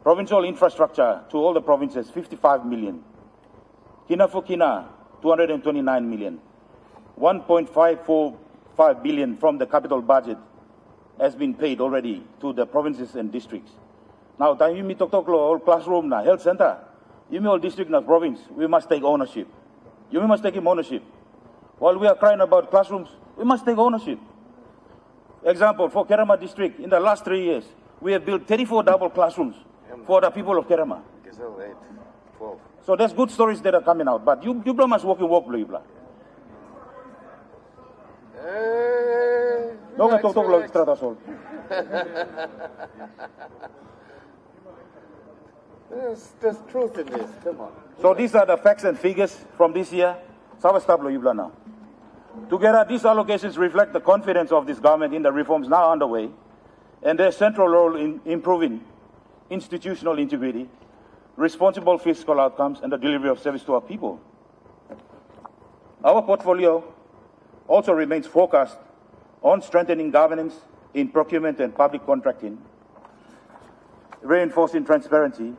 Provincial infrastructure to all the provinces, 55 million. Kina for Kina, 229 million. 1.545 billion from the capital budget has been paid already to the provinces and districts. Now, tayo mi tok all classroom na, health center, you all district na province, we must take ownership. You must take ownership. While we are crying about classrooms, we must take ownership. Example, for Kerama district, in the last 3 years, we have built 34 double classrooms for the people of Kerama. So there's good stories that are coming out, but you must walk, blah. Don't talk like strata sol. There's truth in this, come on. So these are the facts and figures from this year. Now. Together, these allocations reflect the confidence of this government in the reforms now underway and their central role in improving institutional integrity, responsible fiscal outcomes, and the delivery of service to our people. Our portfolio also remains focused on strengthening governance in procurement and public contracting, reinforcing transparency,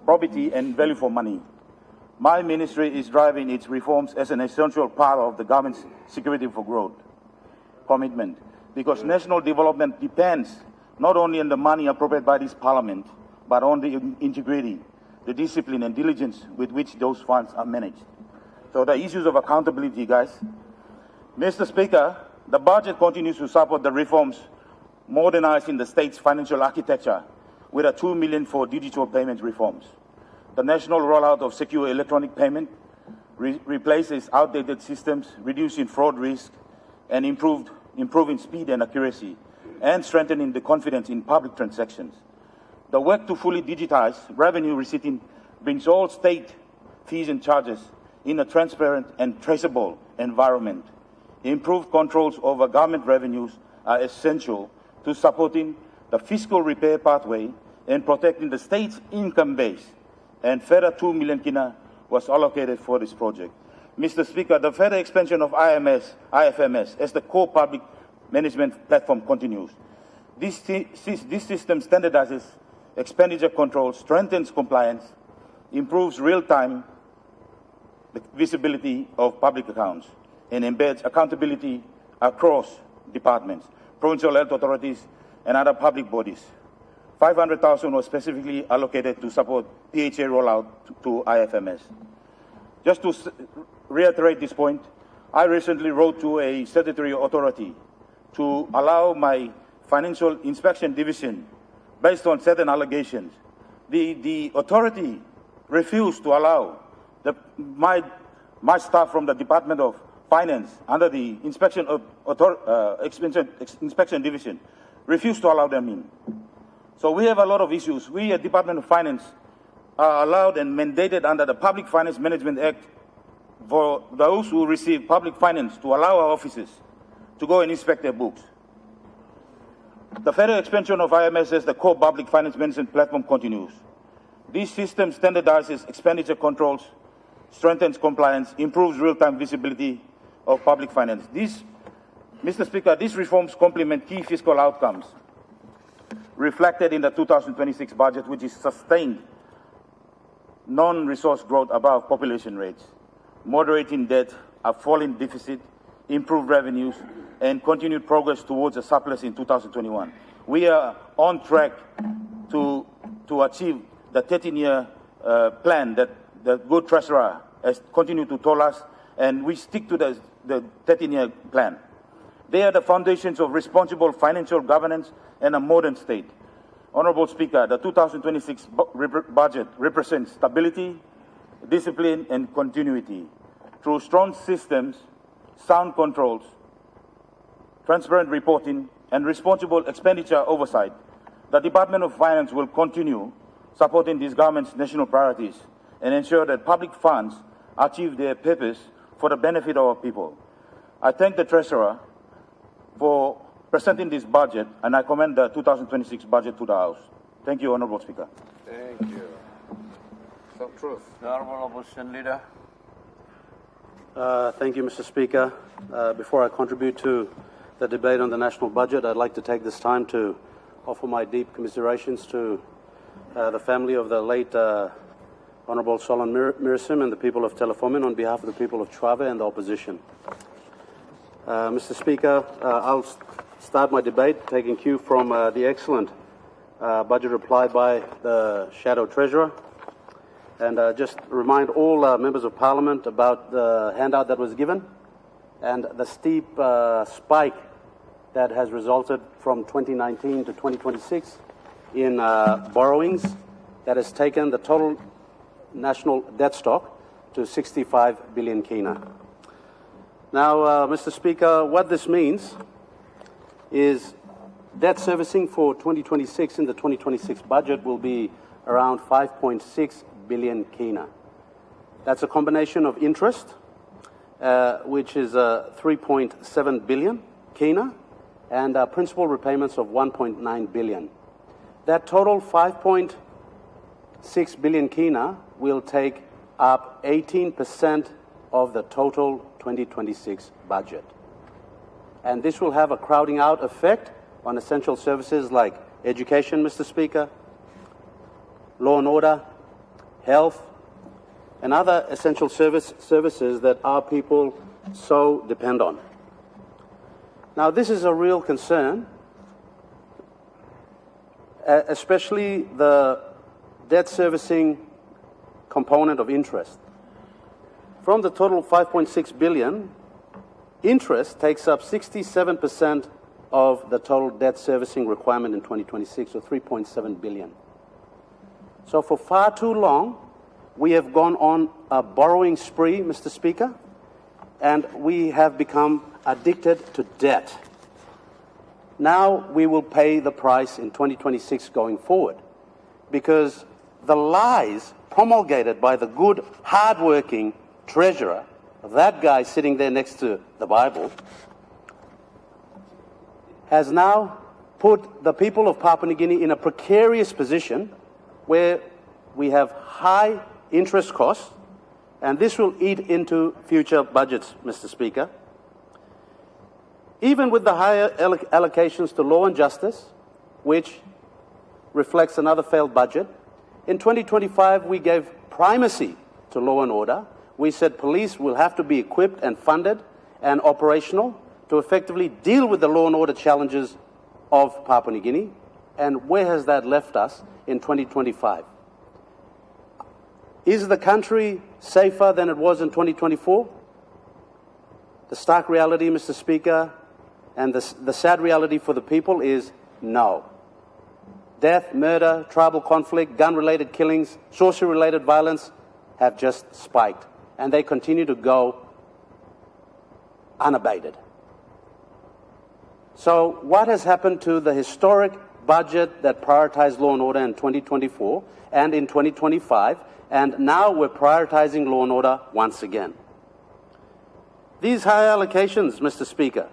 probity, and value for money. My ministry is driving its reforms as an essential part of the government's security for growth commitment, because national development depends not only on the money appropriated by this parliament, but on the integrity, the discipline and diligence with which those funds are managed. So the issues of accountability, guys. Mr. Speaker, the budget continues to support the reforms modernizing the state's financial architecture with a 2 million for digital payment reforms. The national rollout of secure electronic payment replaces outdated systems, reducing fraud risk, and improving speed and accuracy, and strengthening the confidence in public transactions. The work to fully digitize revenue receipting brings all state fees and charges in a transparent and traceable environment. Improved controls over government revenues are essential to supporting the fiscal repair pathway and protecting the state's income base. And further 2 million kina was allocated for this project. Mr. Speaker, the further expansion of IFMS as the core public management platform continues. This system standardizes expenditure control, strengthens compliance, improves real-time visibility of public accounts, and embeds accountability across departments, provincial health authorities, and other public bodies. 500,000 was specifically allocated to support PHA rollout to IFMS. Just to reiterate this point, I recently wrote to a statutory authority to allow my financial inspection division, based on certain allegations. The authority refused to allow my staff from the Department of Finance under the inspection division refused to allow them in. So we have a lot of issues. We at Department of Finance are allowed and mandated under the Public Finance Management Act for those who receive public finance to allow our officers to go and inspect their books. The further expansion of IMS as the core public finance management platform continues. This system standardizes expenditure controls, strengthens compliance, improves real-time visibility of public finance. Mr. Speaker, these reforms complement key fiscal outcomes reflected in the 2026 budget, which is sustained non-resource growth above population rates, moderating debt, a falling deficit, improved revenues, and continued progress towards a surplus in 2021. We are on track to achieve the 13-year plan that the good treasurer has continued to tell us, and we stick to the 13-year plan. They are the foundations of responsible financial governance and a modern state. Honorable Speaker, the 2026 budget represents stability, discipline, and continuity. Through strong systems, sound controls, transparent reporting, and responsible expenditure oversight, the Department of Finance will continue supporting this government's national priorities and ensure that public funds achieve their purpose for the benefit of our people. I thank the Treasurer for presenting this budget, and I commend the 2026 budget to the House. Thank you, Honorable Speaker. Thank you. Some truth. The Honorable Opposition Leader. Thank you, Mr. Speaker. Before I contribute to the debate on the national budget, I'd like to take this time to offer my deep commiserations to the family of the late Honourable Solon Mirisim and the people of Telefomin on behalf of the people of Trave and the opposition. Mr. Speaker, I'll start my debate taking cue from the excellent budget reply by the Shadow Treasurer, and just remind all members of Parliament about the handout that was given and the steep spike that has resulted from 2019 to 2026 in borrowings that has taken the total national debt stock to 65 billion kina. Now, Mr. Speaker, what this means is debt servicing for 2026 in the 2026 budget will be around 5.6 billion kina. That's a combination of interest, which is 3.7 billion kina, and principal repayments of 1.9 billion. That total 5.6 billion kina will take up 18% of the total 2026 budget. And this will have a crowding out effect on essential services like education, Mr. Speaker, law and order, health, and other essential services that our people so depend on. Now, this is a real concern, especially the debt servicing component of interest. From the total 5.6 billion, interest takes up 67% of the total debt servicing requirement in 2026, or 3.7 billion. So for far too long, we have gone on a borrowing spree, Mr. Speaker, and we have become addicted to debt. Now we will pay the price in 2026 going forward, because the lies promulgated by the good, hard-working treasurer, that guy sitting there next to the Bible, has now put the people of Papua New Guinea in a precarious position where we have high interest costs, and this will eat into future budgets, Mr. Speaker. Even with the higher allocations to law and justice, which reflects another failed budget, in 2025 we gave primacy to law and order. We said police will have to be equipped and funded and operational to effectively deal with the law and order challenges of Papua New Guinea. And where has that left us in 2025? Is the country safer than it was in 2024? The stark reality, Mr. Speaker, and the sad reality for the people is no. Death, murder, tribal conflict, gun-related killings, sorcery-related violence have just spiked, and they continue to go unabated. So what has happened to the historic budget that prioritized law and order in 2024 and in 2025, and now we're prioritizing law and order once again? These high allocations, Mr. Speaker,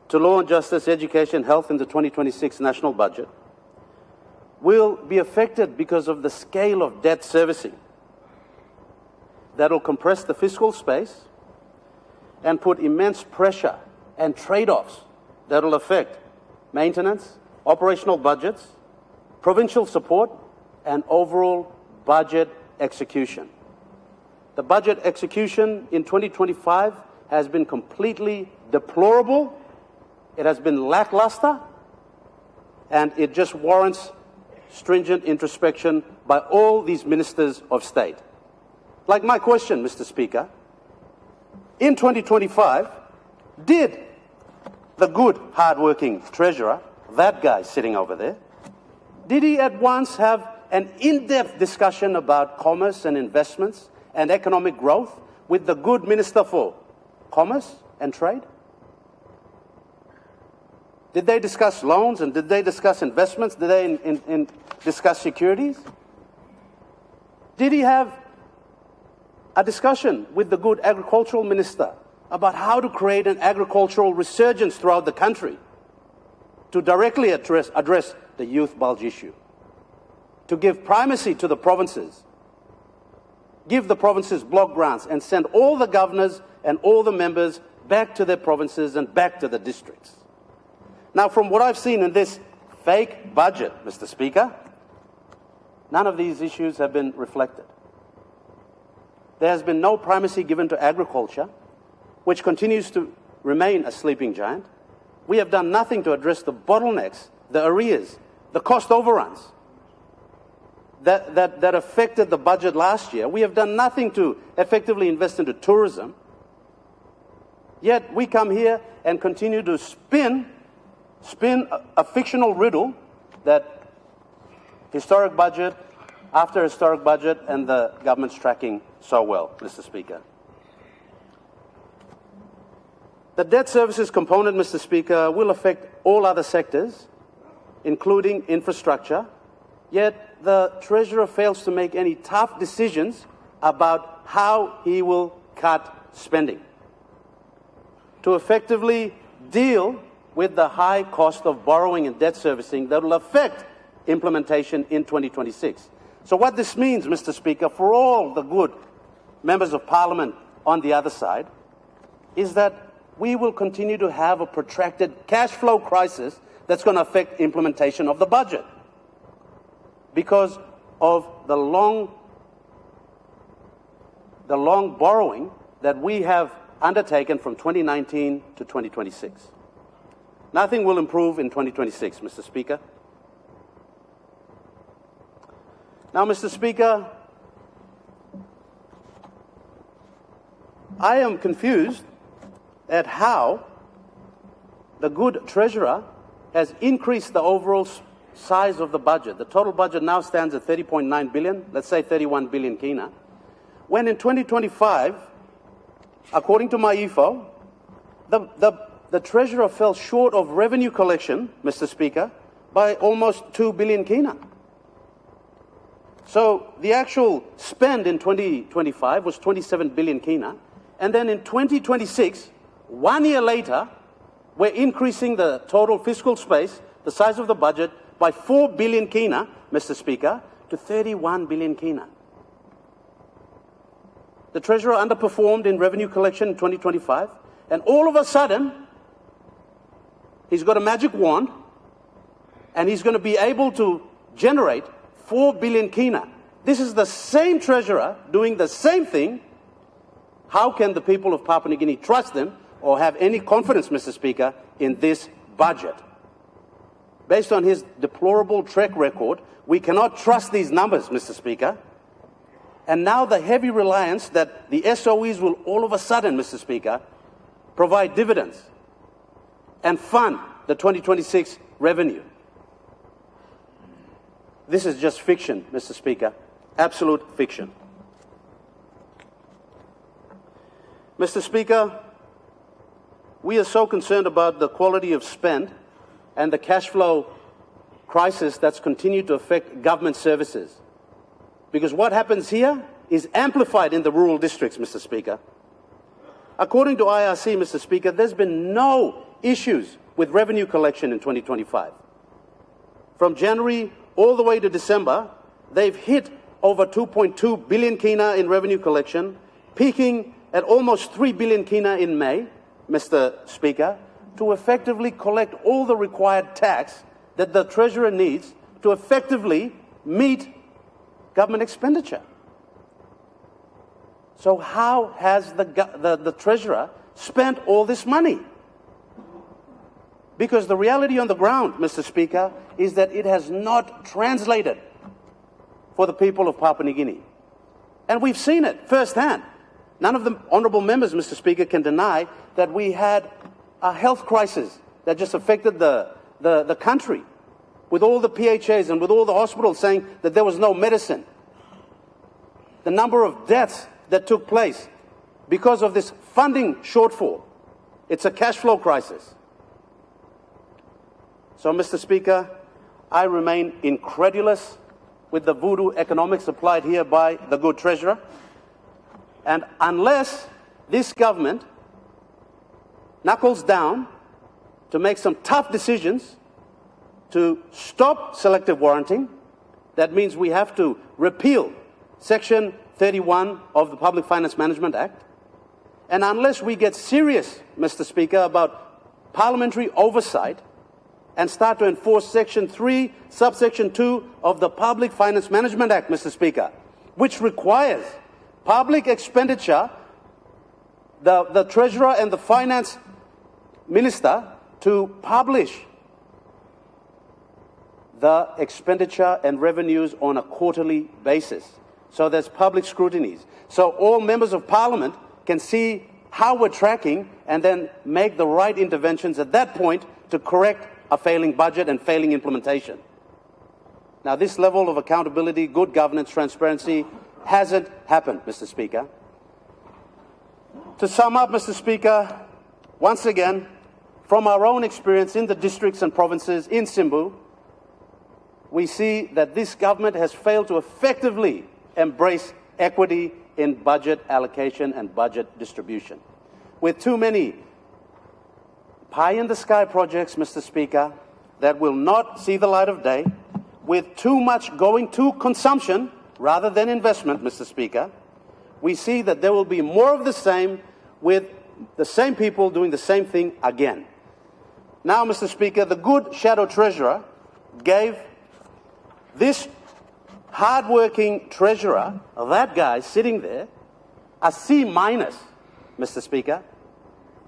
to law and justice, education, health in the 2026 national budget will be affected because of the scale of debt servicing that will compress the fiscal space and put immense pressure and trade-offs that will affect maintenance, operational budgets, provincial support, and overall budget execution. The budget execution in 2025 has been completely deplorable. It has been lackluster, and it just warrants stringent introspection by all these ministers of state. Like my question, Mr. Speaker, in 2025, did the good, hard-working treasurer, that guy sitting over there, did he at once have an in-depth discussion about commerce and investments and economic growth with the good Minister for Commerce and Trade? Did they discuss loans, and did they discuss investments? Did they discuss securities? Did he have a discussion with the good agricultural minister about how to create an agricultural resurgence throughout the country to directly address the youth bulge issue, to give primacy to the provinces, give the provinces block grants, and send all the governors and all the members back to their provinces and back to the districts? Now, from what I've seen in this fake budget, Mr. Speaker, none of these issues have been reflected. There has been no primacy given to agriculture, which continues to remain a sleeping giant. We have done nothing to address the bottlenecks, the arrears, the cost overruns that affected the budget last year. We have done nothing to effectively invest into tourism. Yet we come here and continue to spin a fictional riddle that historic budget after historic budget and the government's tracking so well, Mr. Speaker. The debt services component, Mr. Speaker, will affect all other sectors, including infrastructure, yet the Treasurer fails to make any tough decisions about how he will cut spending to effectively deal with the high cost of borrowing and debt servicing that will affect implementation in 2026. So what this means, Mr. Speaker, for all the good members of Parliament on the other side, is that we will continue to have a protracted cash flow crisis that's going to affect implementation of the budget because of the long borrowing that we have undertaken from 2019 to 2026. Nothing will improve in 2026, Mr. Speaker. Now, Mr. Speaker, I am confused at how the good Treasurer has increased the overall size of the budget. The total budget now stands at 30.9 billion, let's say 31 billion kina, when in 2025, according to my EFO, the Treasurer fell short of revenue collection, Mr. Speaker, by almost 2 billion kina. So the actual spend in 2025 was 27 billion kina. And then in 2026, 1 year later, we're increasing the total fiscal space, the size of the budget, by 4 billion kina, Mr. Speaker, to 31 billion kina. The Treasurer underperformed in revenue collection in 2025, and all of a sudden, he's got a magic wand, and he's going to be able to generate 4 billion kina. This is the same Treasurer doing the same thing. How can the people of Papua New Guinea trust them or have any confidence, Mr. Speaker, in this budget? Based on his deplorable track record, we cannot trust these numbers, Mr. Speaker. And now the heavy reliance that the SOEs will all of a sudden, Mr. Speaker, provide dividends and fund the 2026 revenue. This is just fiction, Mr. Speaker, absolute fiction. Mr. Speaker, we are so concerned about the quality of spend and the cash flow crisis that's continued to affect government services. Because what happens here is amplified in the rural districts, Mr. Speaker. According to IRC, Mr. Speaker, there's been no issues with revenue collection in 2025. From January all the way to December, they've hit over 2.2 billion kina in revenue collection, peaking at almost 3 billion kina in May, Mr. Speaker, to effectively collect all the required tax that the Treasurer needs to effectively meet government expenditure. So how has the Treasurer spent all this money? Because the reality on the ground, Mr. Speaker, is that it has not translated for the people of Papua New Guinea. And we've seen it firsthand. None of the honourable members, Mr. Speaker, can deny that we had a health crisis that just affected the country, with all the PHAs and with all the hospitals saying that there was no medicine. The number of deaths that took place because of this funding shortfall. It's a cash flow crisis. So, Mr. Speaker, I remain incredulous with the voodoo economics applied here by the good Treasurer. And unless this government knuckles down to make some tough decisions to stop selective warranting, that means we have to repeal Section 31 of the Public Finance Management Act. And unless we get serious, Mr. Speaker, about parliamentary oversight and start to enforce Section 3, Subsection 2 of the Public Finance Management Act, Mr. Speaker, which requires public expenditure, the Treasurer and the Finance Minister to publish the expenditure and revenues on a quarterly basis. So there's public scrutinies. So all members of Parliament can see how we're tracking and then make the right interventions at that point to correct a failing budget and failing implementation. Now, this level of accountability, good governance, transparency hasn't happened, Mr. Speaker. To sum up, Mr. Speaker, once again, from our own experience in the districts and provinces in Simbu, we see that this government has failed to effectively embrace equity in budget allocation and budget distribution. With too many pie-in-the-sky projects, Mr. Speaker, that will not see the light of day, with too much going to consumption rather than investment, Mr. Speaker, we see that there will be more of the same with the same people doing the same thing again. Now, Mr. Speaker, the good shadow treasurer gave this hard-working treasurer, that guy sitting there, a C-, Mr. Speaker.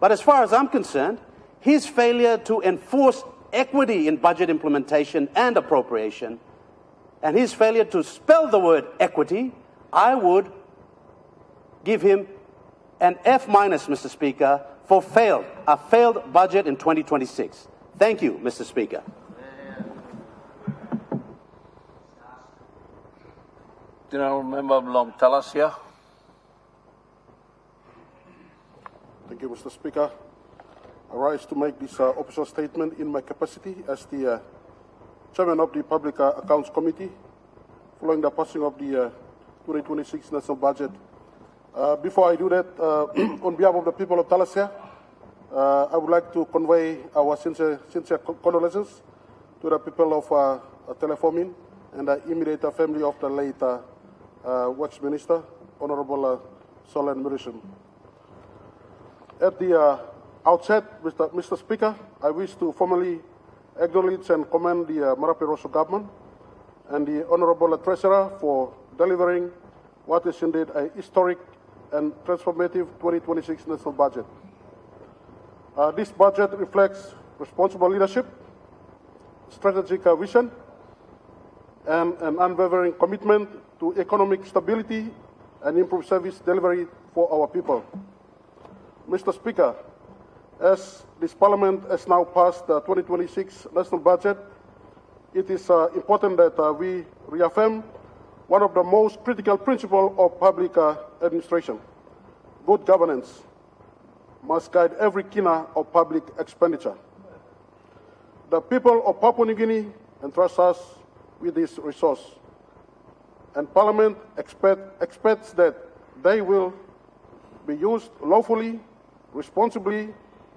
But as far as I'm concerned, his failure to enforce equity in budget implementation and appropriation, and his failure to spell the word equity, I would give him an F-, Mr. Speaker, for a failed budget in 2026. Thank you, Mr. Speaker. The honourable member Blom Talasia. Thank you, Mr. Speaker. I rise to make this official statement in my capacity as the Chairman of the Public Accounts Committee following the passing of the 2026 national budget. Before I do that, on behalf of the people of Talasia, I would like to convey our sincere condolences to the people of Telefomin and the immediate family of the late Works Minister, Honorable Solen Murison. At the outset, Mr. Speaker, I wish to formally acknowledge and commend the Marape Rosso government and the Honorable Treasurer for delivering what is indeed a historic and transformative 2026 national budget. This budget reflects responsible leadership, strategic vision, and an unwavering commitment to economic stability and improved service delivery for our people. Mr. Speaker, as this Parliament has now passed the 2026 national budget, it is important that we reaffirm one of the most critical principles of public administration. Good governance must guide every kina of public expenditure. The people of Papua New Guinea entrust us with this resource, and Parliament expects that they will be used lawfully, responsibly,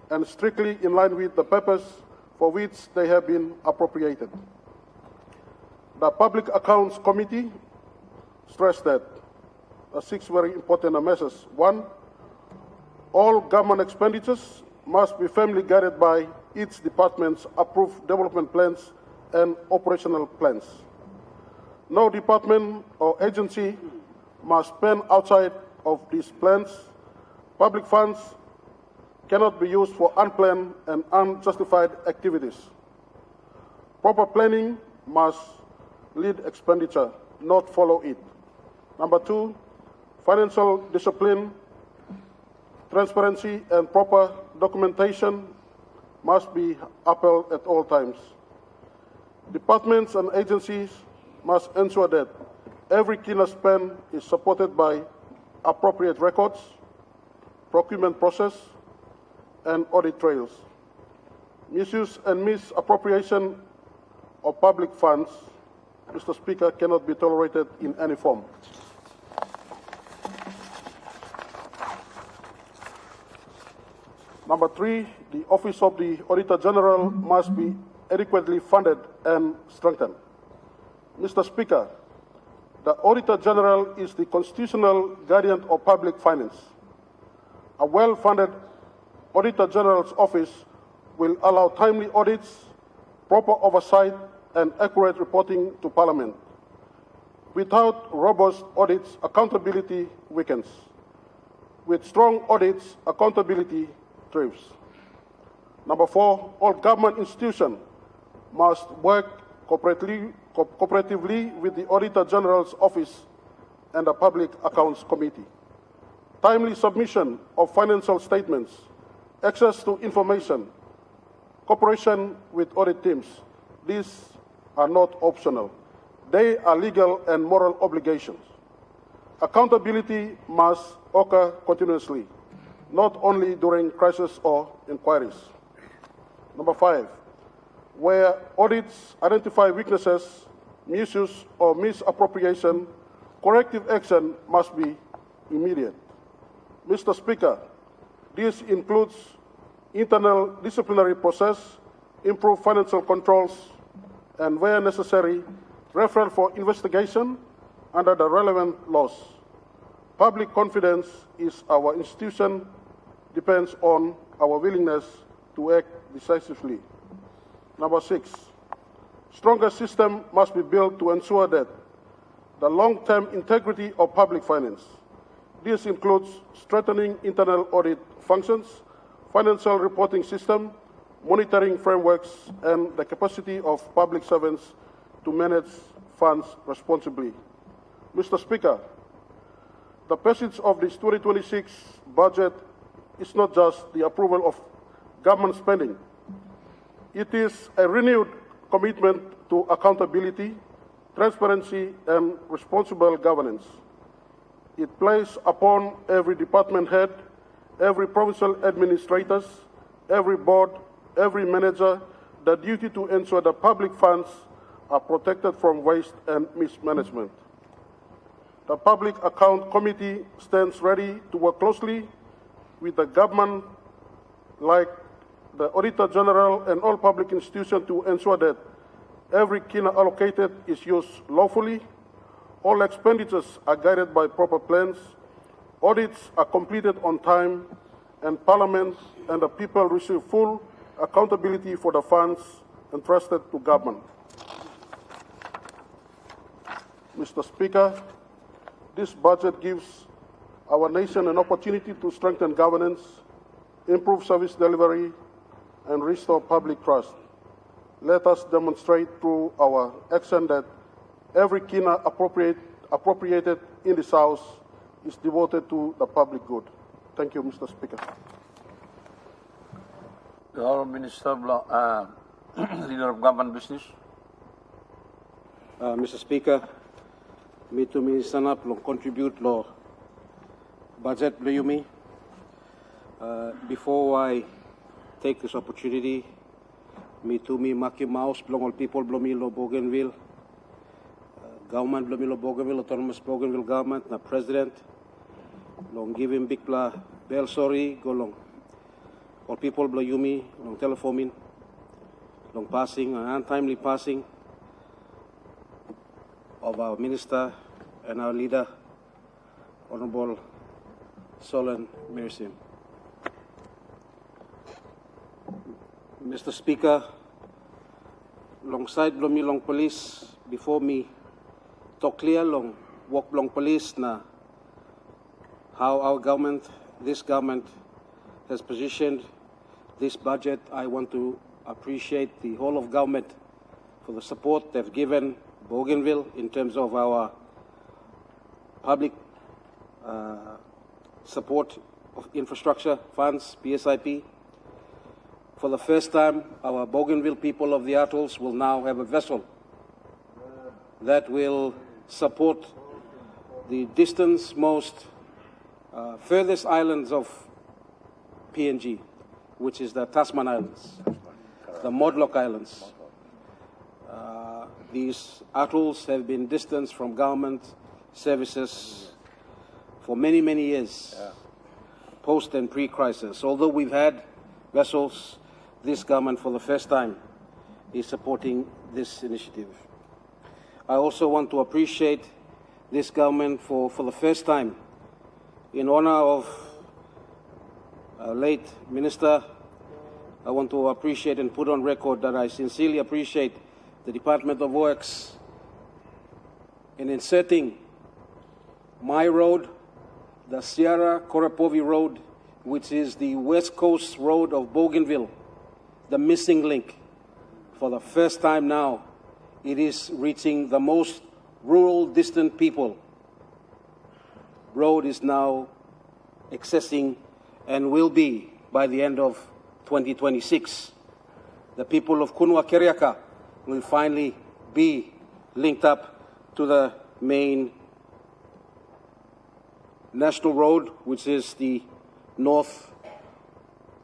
and strictly in line with the purpose for which they have been appropriated. The Public Accounts Committee stressed that 6 very important measures. 1, all government expenditures must be firmly guided by each department's approved development plans and operational plans. No department or agency must spend outside of these plans. Public funds cannot be used for unplanned and unjustified activities. Proper planning must lead expenditure, not follow it. Number 2, financial discipline, transparency, and proper documentation must be upheld at all times. Departments and agencies must ensure that every kina spend is supported by appropriate records, procurement process, and audit trails. Misuse and misappropriation of public funds, Mr. Speaker, cannot be tolerated in any form. Number 3, the Office of the Auditor General must be adequately funded and strengthened. Mr. Speaker, the Auditor General is the constitutional guardian of public finance. A well-funded Auditor General's office will allow timely audits, proper oversight, and accurate reporting to Parliament. Without robust audits, accountability weakens. With strong audits, accountability thrives. Number 4, all government institutions must work cooperatively with the Auditor General's office and the Public Accounts Committee. Timely submission of financial statements, access to information, cooperation with audit teams, these are not optional. They are legal and moral obligations. Accountability must occur continuously, not only during crises or inquiries. Number 5, where audits identify weaknesses, misuse, or misappropriation, corrective action must be immediate. Mr. Speaker, this includes internal disciplinary process, improved financial controls, and where necessary, referral for investigation under the relevant laws. Public confidence is our institution depends on our willingness to act decisively. Number 6, stronger system must be built to ensure that the long-term integrity of public finance. This includes strengthening internal audit functions, financial reporting system, monitoring frameworks, and the capacity of public servants to manage funds responsibly. Mr. Speaker, the passage of this 2026 budget is not just the approval of government spending. It is a renewed commitment to accountability, transparency, and responsible governance. It plays upon every department head, every provincial administrators, every board, every manager, the duty to ensure that public funds are protected from waste and mismanagement. The Public Account Committee stands ready to work closely with the government, like the Auditor General and all public institutions, to ensure that every kina allocated is used lawfully, all expenditures are guided by proper plans, audits are completed on time, and Parliament and the people receive full accountability for the funds entrusted to government. Mr. Speaker, this budget gives our nation an opportunity to strengthen governance, improve service delivery, and restore public trust. Let us demonstrate through our action that every kina appropriated in this House is devoted to the public good. Thank you, Mr. Speaker. The Honourable Minister, Leader of Government Business. Mr. Speaker, me to me stand up long contribute lo budget lo yumi. Before I take this opportunity, me to me maki mouse belong all people belong me lo Bougainville, government belong me lo Bougainville, autonomous Bougainville government, na president long give him big bell sorry go long all people belong yumi long telephone long passing untimely passing of our minister and our leader, Honorable Solan Mirsim. Mr. Speaker, alongside me long police, before me talk clear long walk long police na how our government, this government has positioned this budget. I want to appreciate the whole of government for the support they've given Bougainville in terms of our public support of infrastructure funds, PSIP. For the first time, our Bougainville people of the atolls will now have a vessel that will support the most furthest islands of PNG, which is the Tasman Islands, the Modlock Islands. These atolls have been distanced from government services for many, many years, post and pre-crisis. Although we've had vessels, this government for the first time is supporting this initiative. I also want to appreciate this government for the first time, in honor of our late minister. I want to appreciate and put on record that I sincerely appreciate the Department of Works in inserting my road, the Sierra Korapovi Road, which is the west coast road of Bougainville, the missing link. For the first time now, it is reaching the most rural, distant people. Road is now accessing and will be by the end of 2026. The people of Kunua Keriaka will finally be linked up to the main national road, which is the North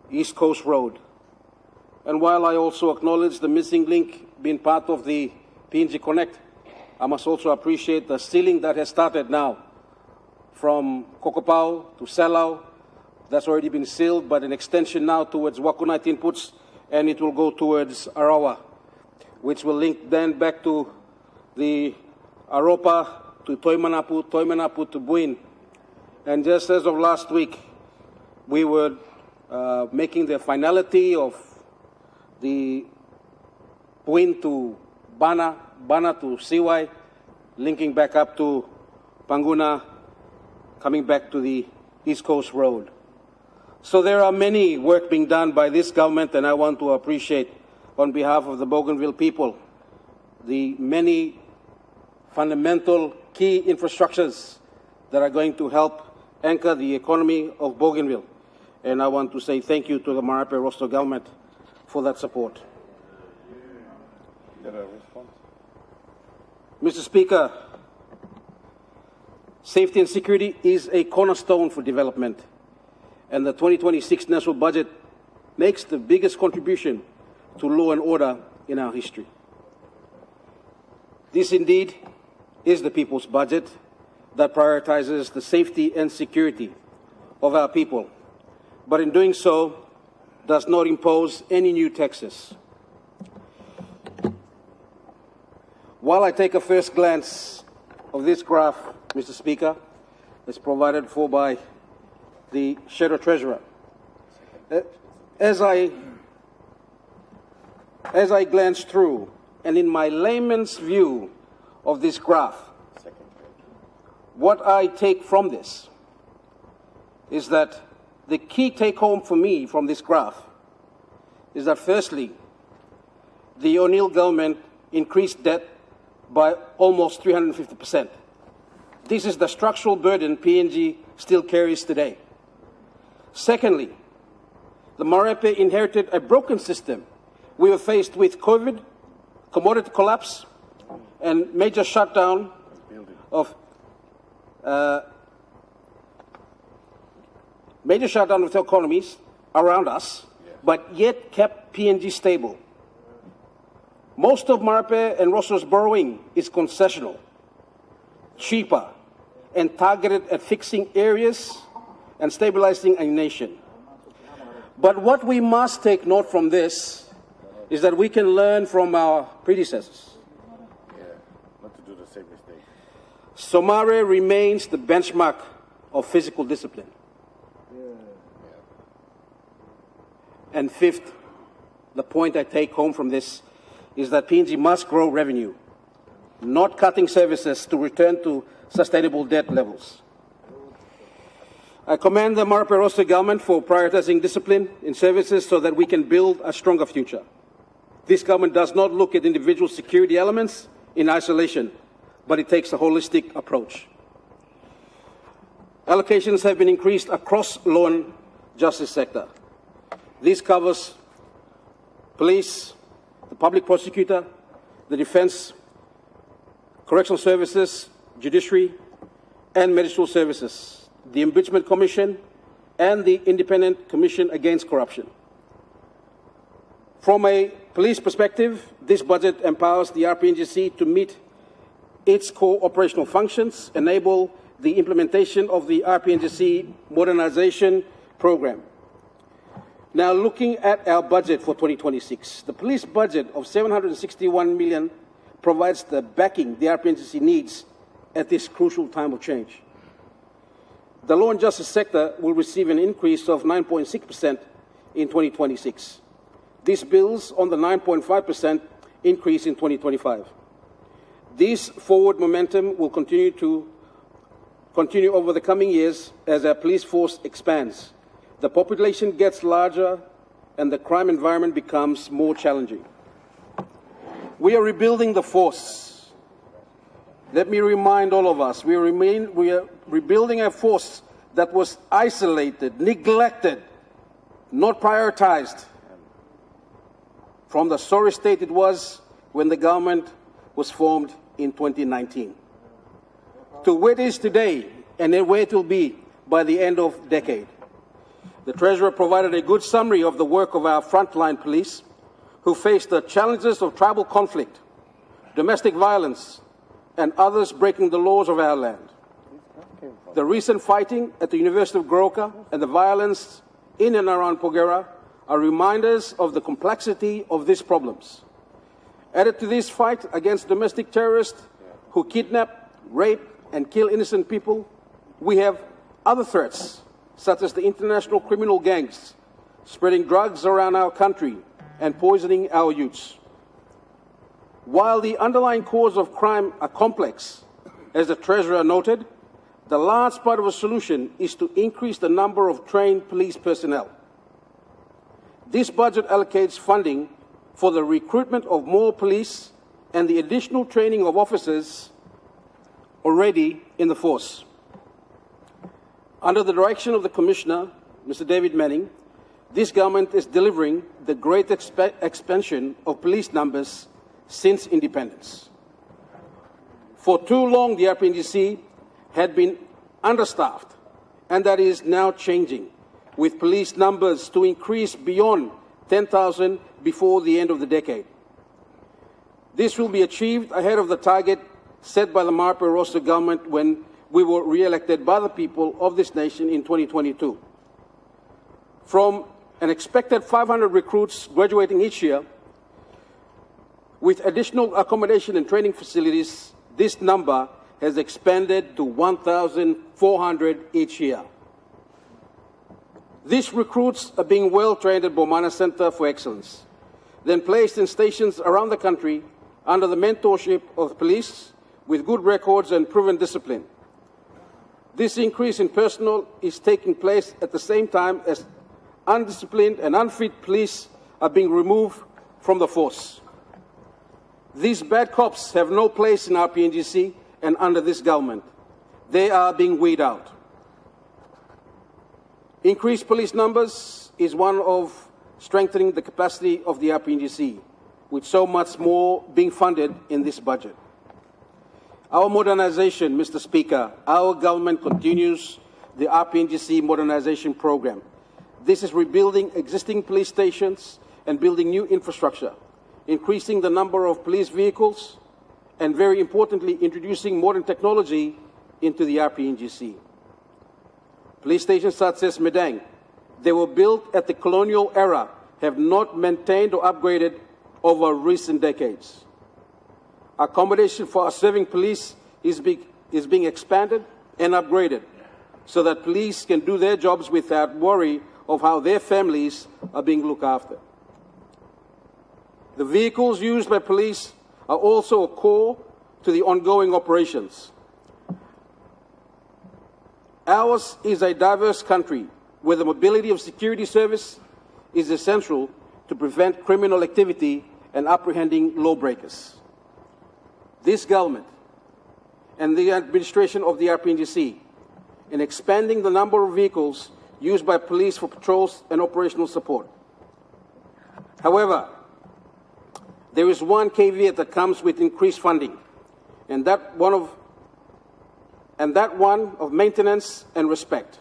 East Coast Road. And while I also acknowledge the missing link being part of the PNG Connect, I must also appreciate the sealing that has started now from Kokopau to Salau. That's already been sealed, but an extension now towards Wakunait inputs, and it will go towards Arawa, which will link then back to the Aropa, to Toimanapu, Toimanapu to Buin. And just as of last week, we were making the finality of the Buin to Bana, Bana to Siwai, linking back up to Panguna, coming back to the East Coast Road. So there are many work being done by this government, and I want to appreciate, on behalf of the Bougainville people, the many fundamental key infrastructures that are going to help anchor the economy of Bougainville. And I want to say thank you to the Marape Rosto government for that support. Mr. Speaker, safety and security is a cornerstone for development, and the 2026 national budget makes the biggest contribution to law and order in our history. This indeed is the people's budget that prioritizes the safety and security of our people, but in doing so, does not impose any new taxes. While I take a first glance of this graph, Mr. Speaker, as provided for by the Shadow Treasurer, as I glance through, and in my layman's view of this graph, what I take from this is that the key take-home for me from this graph is that, firstly, the O'Neill government increased debt by almost 350%. This is the structural burden PNG still carries today. Secondly, the Marape inherited a broken system. We were faced with COVID, commodity collapse, and major shutdown of economies around us, but yet kept PNG stable. Most of Marape and Rosso's borrowing is concessional, cheaper, and targeted at fixing areas and stabilizing a nation. But what we must take note from this is that we can learn from our predecessors. Not to do the same mistake. Somare remains the benchmark of physical discipline. And fifth, the point I take home from this is that PNG must grow revenue, not cutting services to return to sustainable debt levels. I commend the Marape Rosso government for prioritizing discipline in services so that we can build a stronger future. This government does not look at individual security elements in isolation, but it takes a holistic approach. Allocations have been increased across law and justice sector. This covers police, the public prosecutor, the defense, correctional services, judiciary, and medical services, the Impeachment Commission, and the Independent Commission Against Corruption. From a police perspective, this budget empowers the RPNGC to meet its core operational functions, enable the implementation of the RPNGC modernization program. Now, looking at our budget for 2026, the police budget of $761 million provides the backing the RPNGC needs at this crucial time of change. The law and justice sector will receive an increase of 9.6% in 2026. This builds on the 9.5% increase in 2025. This forward momentum will continue over the coming years as our police force expands. The population gets larger and the crime environment becomes more challenging. We are rebuilding the force. Let me remind all of us, we are rebuilding a force that was isolated, neglected, not prioritized from the sorry state it was when the government was formed in 2019 to where it is today and then where it will be by the end of the decade. The Treasurer provided a good summary of the work of our frontline police who face the challenges of tribal conflict, domestic violence, and others breaking the laws of our land. The recent fighting at the University of Goroka and the violence in and around Porgera are reminders of the complexity of these problems. Added to this fight against domestic terrorists who kidnap, rape, and kill innocent people, we have other threats, such as the international criminal gangs spreading drugs around our country and poisoning our youths. While the underlying cause of crime are complex, as the Treasurer noted, the large part of the solution is to increase the number of trained police personnel. This budget allocates funding for the recruitment of more police and the additional training of officers already in the force. Under the direction of the Commissioner, Mr. David Manning, this government is delivering the great expansion of police numbers since independence. For too long, the RPNGC had been understaffed, and that is now changing, with police numbers to increase beyond 10,000 before the end of the decade. This will be achieved ahead of the target set by the Marpe Rosso government when we were re-elected by the people of this nation in 2022. From an expected 500 recruits graduating each year, with additional accommodation and training facilities, this number has expanded to 1,400 each year. These recruits are being well trained at Bomana Center for Excellence, then placed in stations around the country under the mentorship of police with good records and proven discipline. This increase in personnel is taking place at the same time as undisciplined and unfit police are being removed from the force. These bad cops have no place in our PNGC and under this government. They are being weeded out. Increased police numbers is one of strengthening the capacity of the RPNGC, with so much more being funded in this budget. Our modernization, Mr. Speaker, our government continues the RPNGC modernization program. This is rebuilding existing police stations and building new infrastructure, increasing the number of police vehicles, and very importantly, introducing modern technology into the RPNGC. Police stations such as Medang, they were built at the colonial era, have not maintained or upgraded over recent decades. Accommodation for our serving police is being expanded and upgraded so that police can do their jobs without worry of how their families are being looked after. The vehicles used by police are also a core to the ongoing operations. Ours is a diverse country where the mobility of security service is essential to prevent criminal activity and apprehending lawbreakers. This government and the administration of the RPNGC, in expanding the number of vehicles used by police for patrols and operational support. However, there is one caveat that comes with increased funding, and that one of maintenance and respect.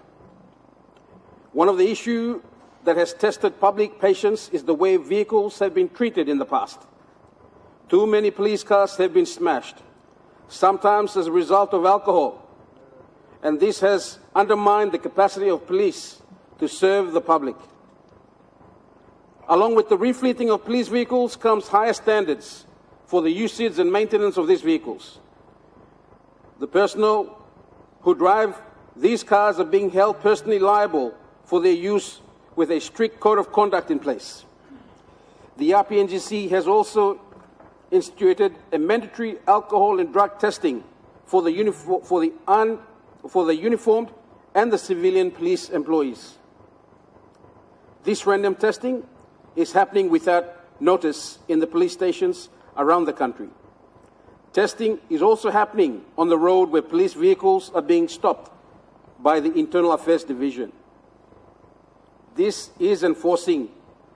One of the issues that has tested public patience is the way vehicles have been treated in the past. Too many police cars have been smashed, sometimes as a result of alcohol, and this has undermined the capacity of police to serve the public. Along with the refleeting of police vehicles comes higher standards for the usage and maintenance of these vehicles. The personnel who drive these cars are being held personally liable for their use with a strict code of conduct in place. The RPNGC has also instituted a mandatory alcohol and drug testing for the uniformed and the civilian police employees. This random testing is happening without notice in the police stations around the country. Testing is also happening on the road where police vehicles are being stopped by the Internal Affairs Division. This is enforcing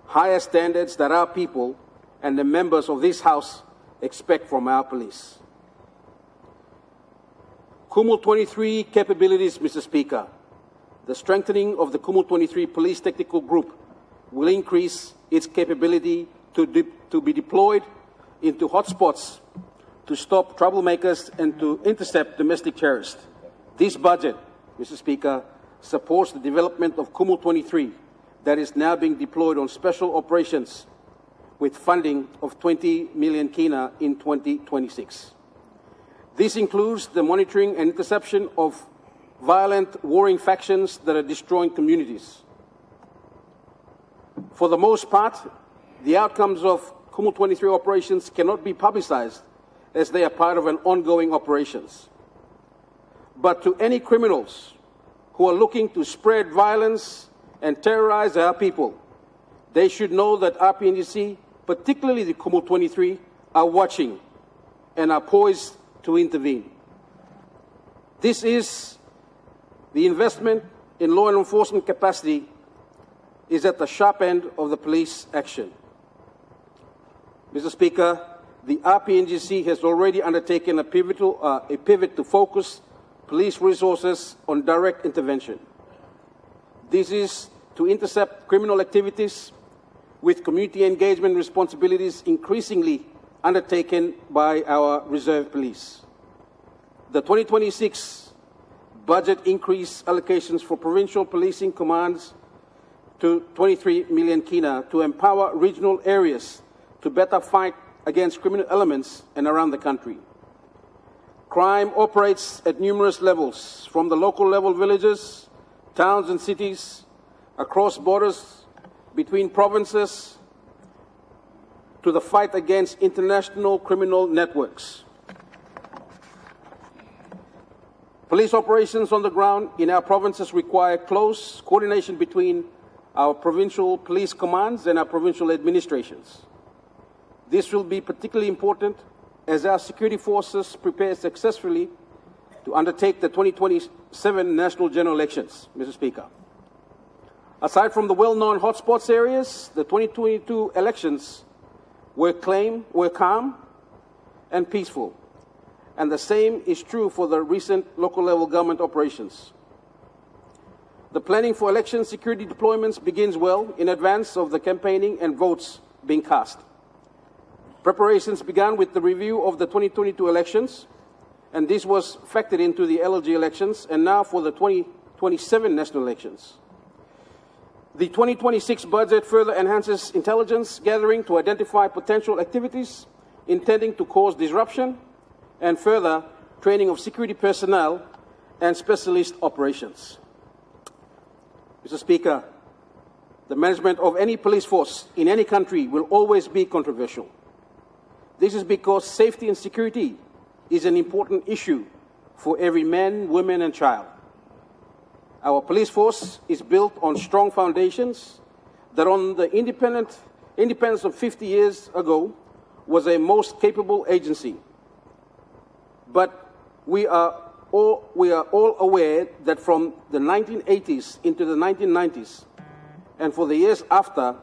higher standards that our people and the members of this House expect from our police. Kumu 23 capabilities, Mr. Speaker. The strengthening of the Kumu 23 Police Technical Group will increase its capability to be deployed into hotspots to stop troublemakers and to intercept domestic terrorists. This budget, Mr. Speaker, supports the development of Kumu 23 that is now being deployed on special operations with funding of 20 million kina in 2026. This includes the monitoring and interception of violent warring factions that are destroying communities. For the most part, the outcomes of Kumu 23 operations cannot be publicized as they are part of an ongoing operations. But to any criminals who are looking to spread violence and terrorize our people, they should know that RPNGC, particularly the Kumu 23, are watching and are poised to intervene. This is the investment in law enforcement capacity is at the sharp end of the police action. Mr. Speaker, the RPNGC has already undertaken a pivot to focus police resources on direct intervention. This is to intercept criminal activities with community engagement responsibilities increasingly undertaken by our reserve police. The 2026 budget increased allocations for provincial policing commands to 23 million kina to empower regional areas to better fight against criminal elements and around the country. Crime operates at numerous levels, from the local level villages, towns and cities, across borders, between provinces, to the fight against international criminal networks. Police operations on the ground in our provinces require close coordination between our provincial police commands and our provincial administrations. This will be particularly important as our security forces prepare successfully to undertake the 2027 national general elections, Mr. Speaker. Aside from the well-known hotspots areas, the 2022 elections were calm and peaceful, and the same is true for the recent local level government operations. The planning for election security deployments begins well in advance of the campaigning and votes being cast. Preparations began with the review of the 2022 elections, and this was factored into the LLG elections, and now for the 2027 national elections. The 2026 budget further enhances intelligence gathering to identify potential activities intending to cause disruption, and further training of security personnel and specialist operations. Mr. Speaker, the management of any police force in any country will always be controversial. This is because safety and security is an important issue for every man, woman, and child. Our police force is built on strong foundations that on the independence of 50 years ago was a most capable agency. But we are all aware that from the 1980s into the 1990s, and for the years after,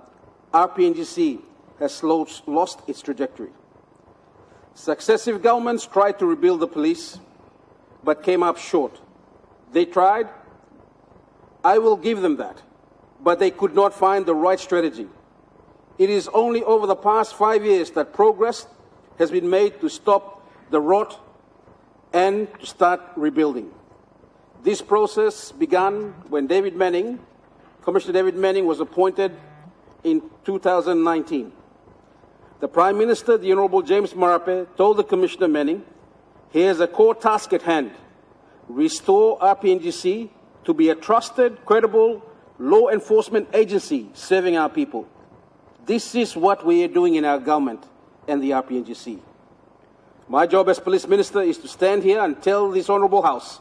RPNGC has lost its trajectory. Successive governments tried to rebuild the police, but came up short. They tried, I will give them that, but they could not find the right strategy. It is only over the past 5 years that progress has been made to stop the rot and to start rebuilding. This process began when Commissioner David Manning was appointed in 2019. The Prime Minister, the Honourable James Marape, told the Commissioner Manning, he has a core task at hand: restore RPNGC to be a trusted, credible law enforcement agency serving our people. This is what we are doing in our government and the RPNGC. My job as Police Minister is to stand here and tell this Honourable House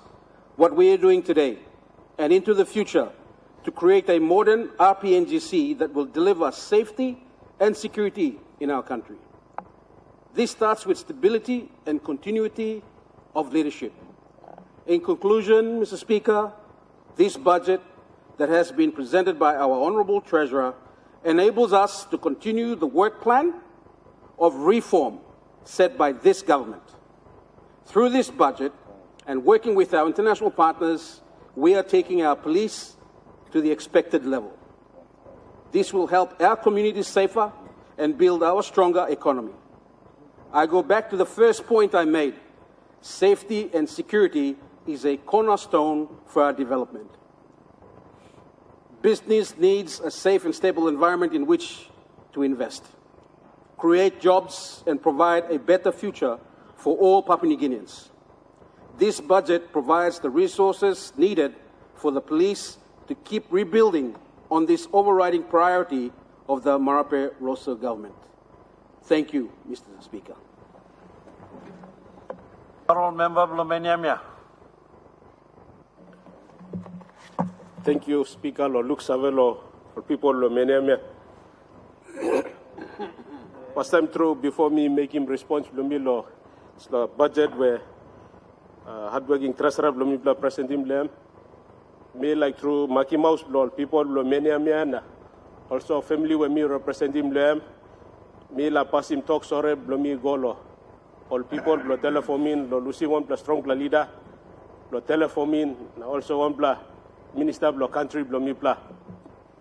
what we are doing today and into the future to create a modern RPNGC that will deliver safety and security in our country. This starts with stability and continuity of leadership. In conclusion, Mr. Speaker, this budget that has been presented by our Honourable Treasurer enables us to continue the work plan of reform set by this government. Through this budget and working with our international partners, we are taking our police to the expected level. This will help our communities safer and build our stronger economy. I go back to the first point I made. Safety and security is a cornerstone for our development. Business needs a safe and stable environment in which to invest, create jobs, and provide a better future for all Papua New Guineans. This budget provides the resources needed for the police to keep rebuilding on this overriding priority of the Marape Rosa government. Thank you, Mr. Speaker. Honourable Member Blomeniamia. Thank you, Speaker. Lo Luke Savelo, for people Blomeniamia. First time through, before me making response, Blomilo, it's the budget where hardworking treasurer Blomibla presenting blame. Me like through Maki Mouse Blol, people Blomeniamia, also family where me representing blame. Me la pass him talk sorry Blomi Golo. All people blo telephone lo Lucy one plus strong pla leader, blo telephone also one pla minister blo country Blomi pla.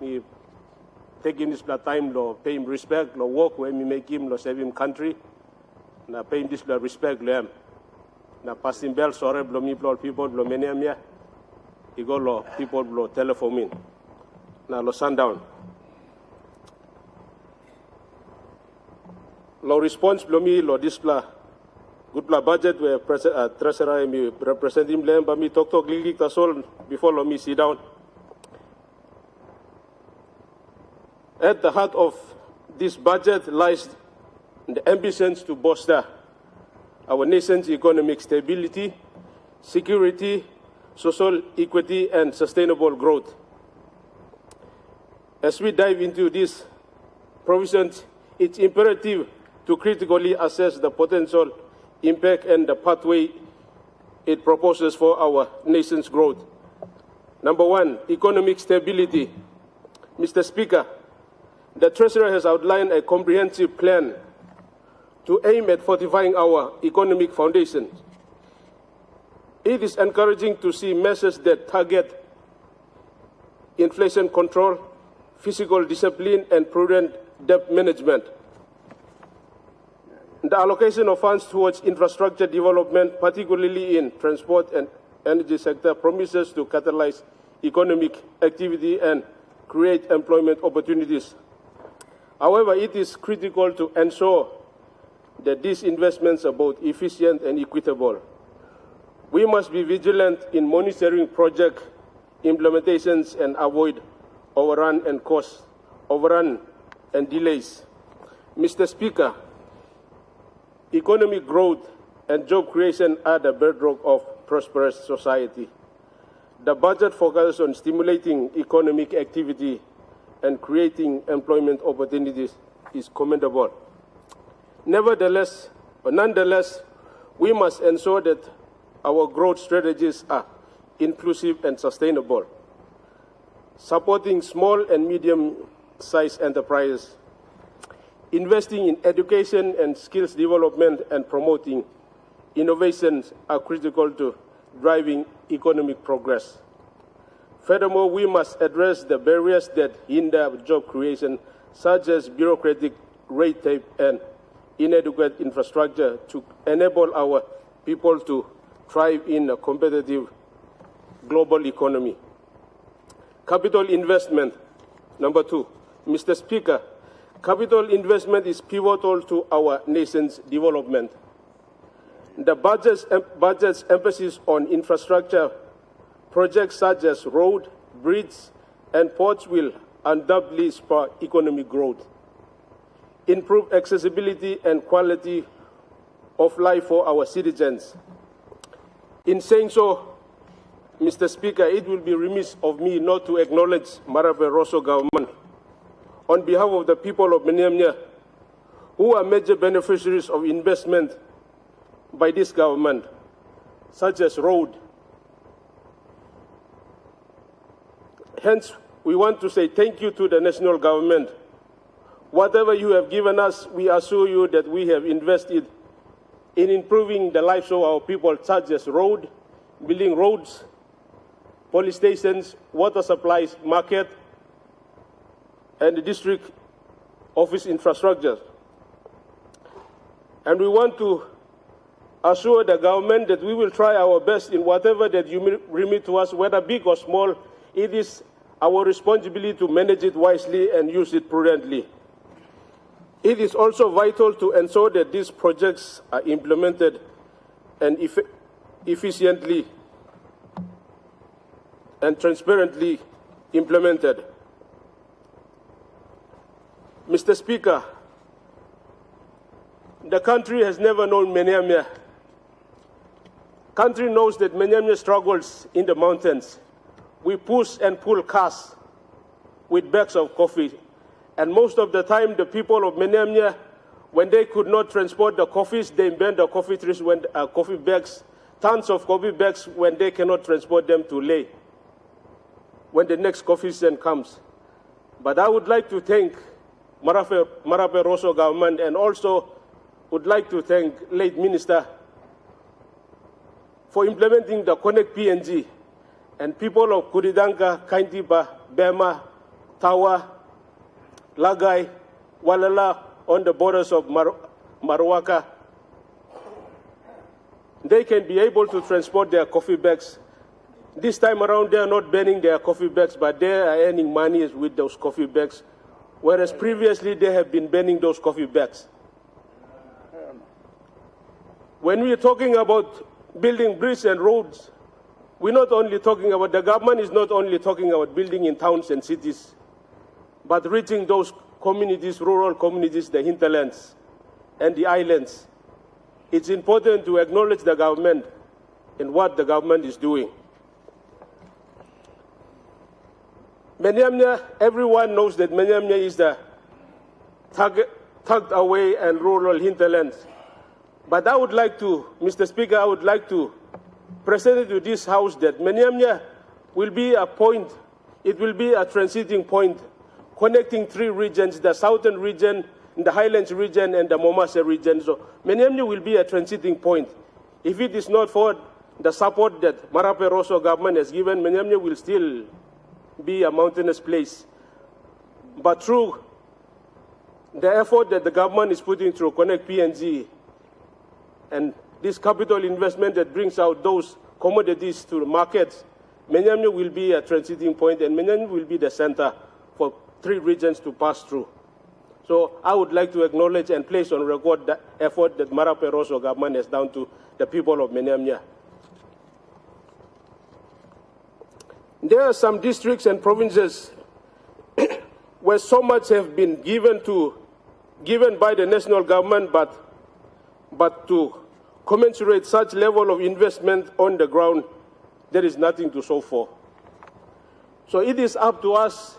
Me taking this time lo pay him respect lo work where me make him lo save him country na paying this respect lem na passing bell sore blomi people blomeniamia igolo people blo telephone na lo sundown lo response blomi lo display good pla budget where treasurer me representing blem ba mi talk lili kasol before lo me sit down. At the heart of this budget lies the ambitions to bolster our nation's economic stability, security, social equity, and sustainable growth. As we dive into these provisions, it's imperative to critically assess the potential impact and the pathway it proposes for our nation's growth. Number one, economic stability. Mr. Speaker, the Treasurer has outlined a comprehensive plan to aim at fortifying our economic foundations. It is encouraging to see measures that target inflation control, fiscal discipline, and prudent debt management. The allocation of funds towards infrastructure development, particularly in transport and energy sector, promises to catalyze economic activity and create employment opportunities. However, it is critical to ensure that these investments are both efficient and equitable. We must be vigilant in monitoring project implementations and avoid overrun and delays. Mr. Speaker, economic growth and job creation are the bedrock of prosperous society. The budget focuses on stimulating economic activity and creating employment opportunities is commendable. Nonetheless, we must ensure that our growth strategies are inclusive and sustainable, supporting small and medium-sized enterprises, investing in education and skills development, and promoting innovations are critical to driving economic progress. Furthermore, we must address the barriers that hinder job creation, such as bureaucratic red tape and inadequate infrastructure, to enable our people to thrive in a competitive global economy. Capital investment. Number two, Mr. Speaker, capital investment is pivotal to our nation's development. The budget's emphasis on infrastructure projects such as road, bridges, and ports will undoubtedly spur economic growth, improve accessibility and quality of life for our citizens. In saying so, Mr. Speaker, it will be remiss of me not to acknowledge Marape Rosso government on behalf of the people of Meniamnia, who are major beneficiaries of investment by this government, such as road. Hence, we want to say thank you to the national government. Whatever you have given us, we assure you that we have invested in improving the lives of our people, such as road, building roads, police stations, water supplies, market, and the district office infrastructure. And we want to assure the government that we will try our best in whatever that you remit to us, whether big or small. It is our responsibility to manage it wisely and use it prudently. It is also vital to ensure that these projects are implemented and efficiently and transparently implemented. Mr. Speaker, the country has never known Meniamia. Country knows that Meniamia struggles in the mountains. We push and pull cars with bags of coffee. And most of the time, the people of Meniamia, when they could not transport the coffees, they bend the coffee trees when coffee bags, tons of coffee bags when they cannot transport them to Leh, when the next coffee season comes. But I would like to thank Marape Rosso government, and also would like to thank late Minister for implementing the Connect PNG, and people of Kuridanka, Kaintiba, Bema, Tawa, Lagai, Walala on the borders of Marwaka, they can be able to transport their coffee bags. This time around, they are not banning their coffee bags, but they are earning money with those coffee bags, whereas previously they have been banning those coffee bags. When we are talking about building bridges and roads, we're not only talking about, the government is not only talking about building in towns and cities, but reaching those communities, rural communities, the hinterlands and the islands. It's important to acknowledge the government and what the government is doing. Menyamnya, everyone knows that Menyamnya is the tucked away and rural hinterlands. But I would like to, Mr. Speaker, I would like to present to this House that Menyamnya will be a point, it will be a transiting point connecting three regions, the southern region, the highlands region, and the Momasa region. So Menyamnya will be a transiting point. If it is not for the support that Marape Rosso government has given, Menyamnya will still be a mountainous place. But through the effort that the government is putting through Connect PNG and this capital investment that brings out those commodities to the markets, Menyamnya will be a transiting point, and Menyamnya will be the center for three regions to pass through. So I would like to acknowledge and place on record the effort that Marape Rosso government has done to the people of Menyamnya. There are some districts and provinces where so much have been given by the national government, but to commensurate such level of investment on the ground, there is nothing to show for. So it is up to us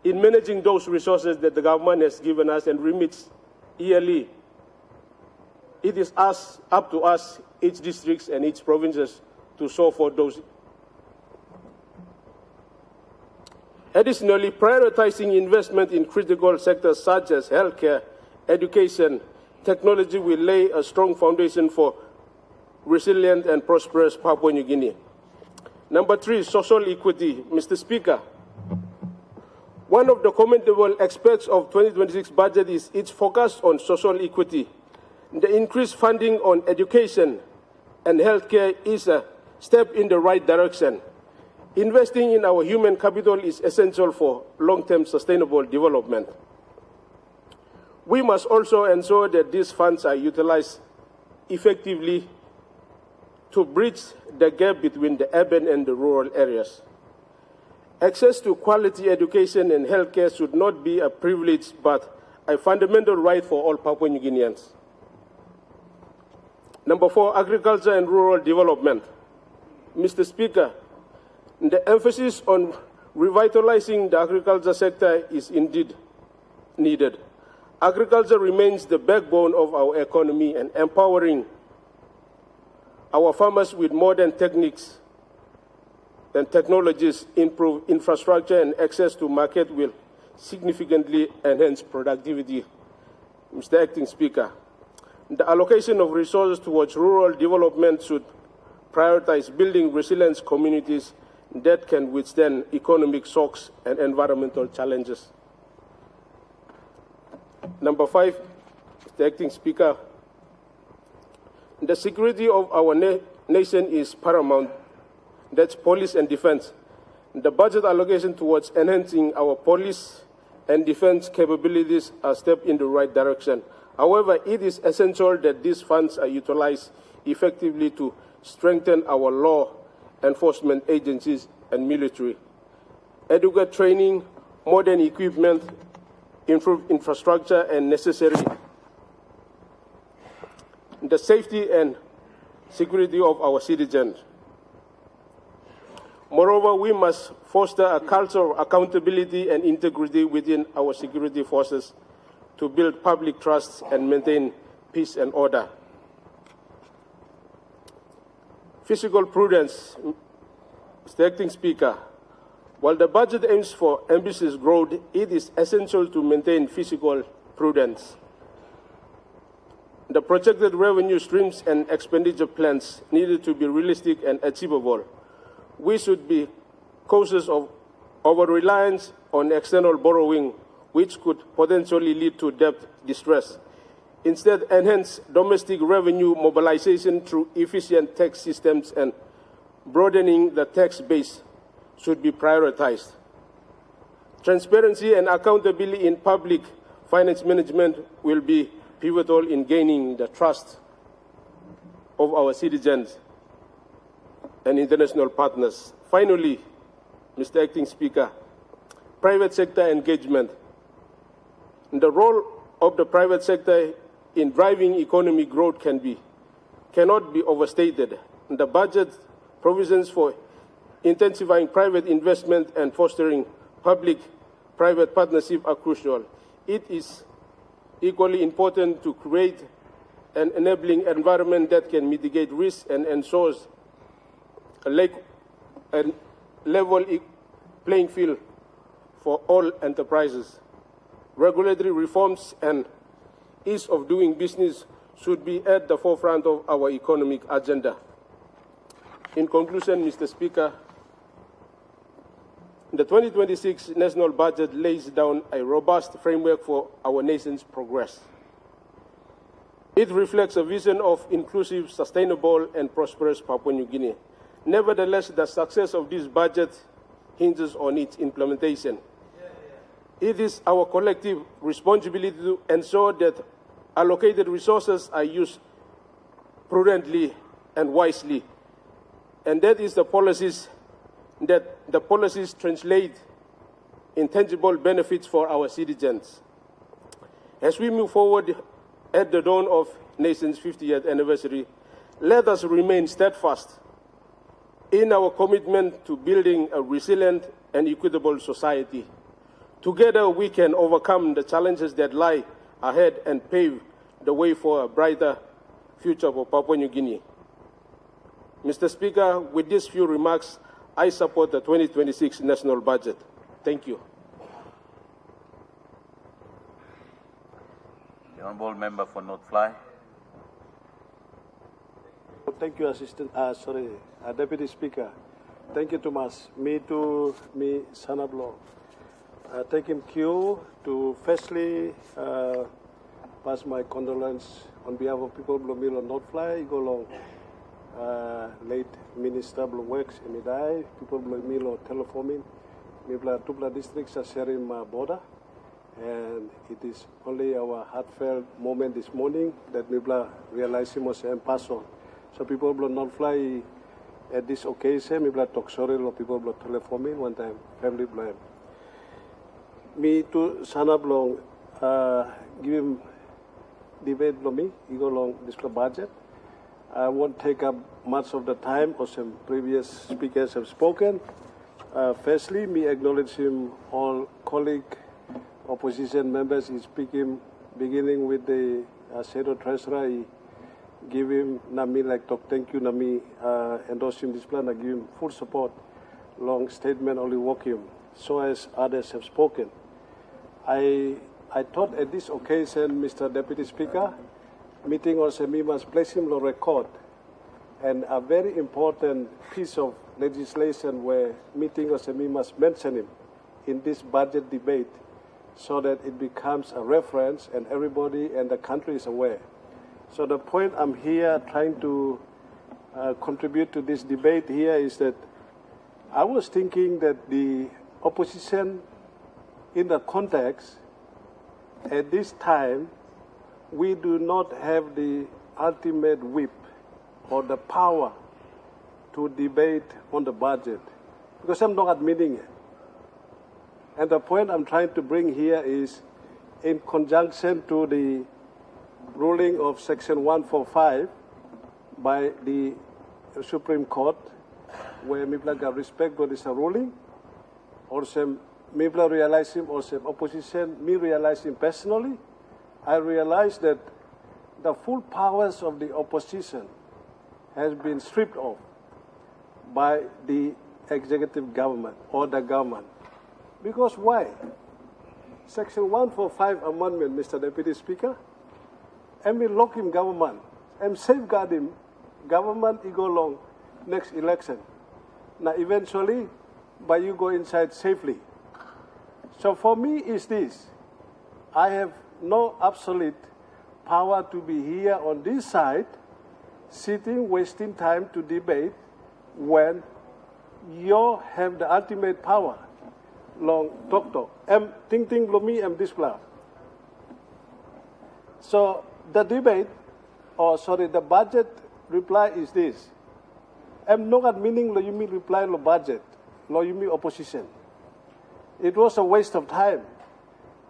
in managing those resources that the government has given us and remits yearly. It is up to us, each districts and each provinces, to show for those. Additionally, prioritizing investment in critical sectors such as healthcare, education, technology will lay a strong foundation for resilient and prosperous Papua New Guinea. Number three, social equity. Mr. Speaker, one of the commendable aspects of 2026 budget is its focus on social equity. The increased funding on education and healthcare is a step in the right direction. Investing in our human capital is essential for long-term sustainable development. We must also ensure that these funds are utilized effectively to bridge the gap between the urban and the rural areas. Access to quality education and healthcare should not be a privilege, but a fundamental right for all Papua New Guineans. Number four, agriculture and rural development. Mr. Speaker, the emphasis on revitalizing the agriculture sector is indeed needed. Agriculture remains the backbone of our economy, and empowering our farmers with modern techniques and technologies, improve infrastructure and access to market will significantly enhance productivity. Mr. Acting Speaker, the allocation of resources towards rural development should prioritize building resilient communities that can withstand economic shocks and environmental challenges. Number five, Mr. Acting Speaker, the security of our nation is paramount. That's police and defense. The budget allocation towards enhancing our police and defense capabilities are a step in the right direction. However, it is essential that these funds are utilized effectively to strengthen our law enforcement agencies and military. Adequate training, modern equipment, improved infrastructure, and necessary the safety and security of our citizens. Moreover, we must foster a culture of accountability and integrity within our security forces to build public trust and maintain peace and order. Fiscal prudence. Mr. Acting Speaker, while the budget aims for ambitious growth, it is essential to maintain fiscal prudence. The projected revenue streams and expenditure plans needed to be realistic and achievable. We should be cautious of over-reliance on external borrowing, which could potentially lead to debt distress. Instead, enhance domestic revenue mobilization through efficient tax systems and broadening the tax base should be prioritized. Transparency and accountability in public finance management will be pivotal in gaining the trust of our citizens and international partners. Finally, Mr. Acting Speaker, private sector engagement. The role of the private sector in driving economic growth cannot be overstated. The budget provisions for intensifying private investment and fostering public-private partnership are crucial. It is equally important to create an enabling environment that can mitigate risks and ensures a level playing field for all enterprises. Regulatory reforms and ease of doing business should be at the forefront of our economic agenda. In conclusion, Mr. Speaker, the 2026 national budget lays down a robust framework for our nation's progress. It reflects a vision of inclusive, sustainable, and prosperous Papua New Guinea. Nevertheless, the success of this budget hinges on its implementation. It is our collective responsibility to ensure that allocated resources are used prudently and wisely, and that the policies translate in tangible benefits for our citizens. As we move forward at the dawn of nation's 50th anniversary, let us remain steadfast in our commitment to building a resilient and equitable society. Together, we can overcome the challenges that lie ahead and pave the way for a brighter future for Papua New Guinea. Mr. Speaker, with these few remarks, I support the 2026 national budget. Thank you. The Honourable Member for North Fly. Thank you, Deputy Speaker. Thank you, Thomas. Me, Sanablo. Taking cue to firstly pass my condolence on behalf of people Blomilo North Fly, Igolong, late Minister Blom Works, Emidai, people Blomilo Teleforming, Mibla Tupla districts are sharing my border, and it is only our heartfelt moment this morning that Mibla realizing was and pass on. So people Blom North Fly at this occasion, Mibla talk sorry, people Blom Teleforming one time, family blame. Me to Sanablong, give him debate Blomi, Igolong this budget. I won't take up much of the time, or some previous speakers have spoken. Firstly, me acknowledge him, all colleague opposition members is speaking, beginning with the Shadow Treasurer. I give him, Nami like talk, thank you, Nami, endorse him this plan, I give him full support. Long statement, only walk him, so as others have spoken. I thought at this occasion, Mr. Deputy Speaker, meeting also me must place him on record, and a very important piece of legislation where meeting also me must mention him in this budget debate, so that it becomes a reference and everybody and the country is aware. So the point I'm here trying to contribute to this debate here is that I was thinking that the opposition in the context, at this time, we do not have the ultimate whip or the power to debate on the budget, because I'm not admitting it. And the point I'm trying to bring here is, in conjunction to the ruling of Section 145 by the Supreme Court, where Mibla got respect for this ruling, or some Mibla realized him, or some opposition, me realized him personally, I realized that the full powers of the opposition has been stripped off by the executive government or the government. Because why? Section 145 amendment, Mr. Deputy Speaker, and we lock him government, and safeguard him government, he go along next election. Now eventually, but you go inside safely. So for me is this, I have no absolute power to be here on this side, sitting, wasting time to debate when you have the ultimate power. Long talk. Ting lomi display. So the debate, the budget reply is this. Not meaning lo yumi reply lo budget, lo yumi opposition. It was a waste of time.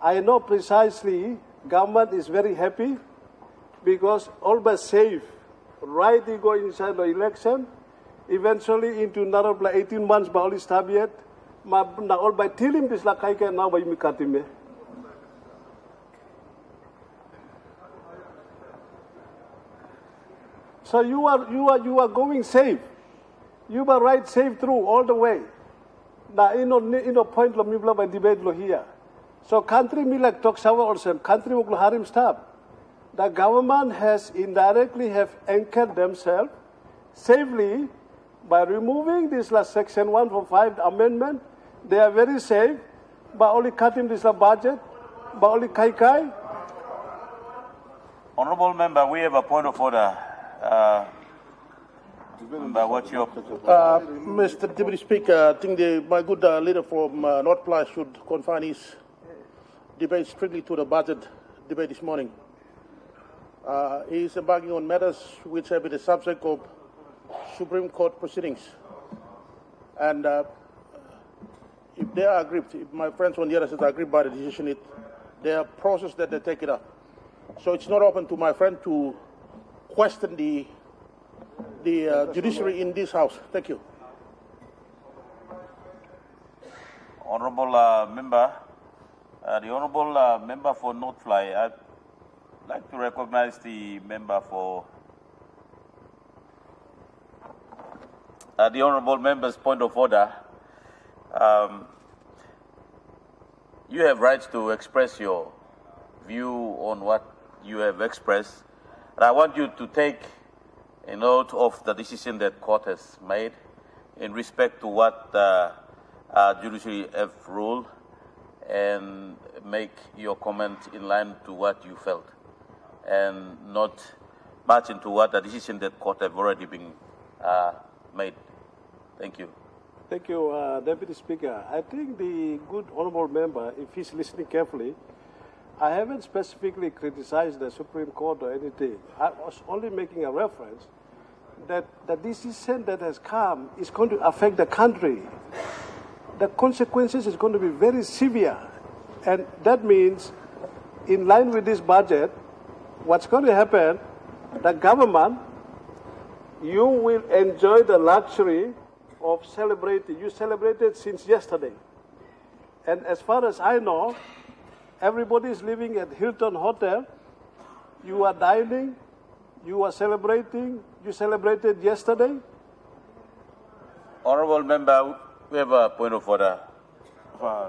I know precisely government is very happy because always safe. Right, you go inside the election, eventually into another 18 months by all tabiat, na all by tilim this la kai now by mikatime. So you are going safe. You were right safe through all the way. Now in a point lo mibla by debate lo here. So country me like talk sawa also country will harim stop. The government has indirectly have anchored themselves safely by removing this last section 145 amendment. They are very safe, but only cutting this budget, but only kai. Honourable member, we have a point of order. Member, what's your Mr. Deputy Speaker, I think my good leader from North Ply should confine his debate strictly to the budget debate this morning. He is embarking on matters which have been the subject of Supreme Court proceedings. And if they are aggrieved, if my friends on the other side are aggrieved by the decision, they are process that they take it up. So it's not open to my friend to question the judiciary in this house. Thank you. Honourable member, the honourable member for North Fly, I'd like to recognize the member for the honourable member's point of order. You have rights to express your view on what you have expressed. And I want you to take a note of the decision that court has made in respect to what judiciary have ruled and make your comment in line to what you felt and not much into what the decision that court have already been made. Thank you. Thank you, Deputy Speaker. I think the good honourable member, if he's listening carefully, I haven't specifically criticized the Supreme Court or anything. I was only making a reference that the decision that has come is going to affect the country. The consequences is going to be very severe. And that means, in line with this budget, what's going to happen, the government, you will enjoy the luxury of celebrating. You celebrated since yesterday. And as far as I know, everybody is living at Hilton Hotel. You are dining. You are celebrating. You celebrated yesterday. Honourable member, we have a point of order.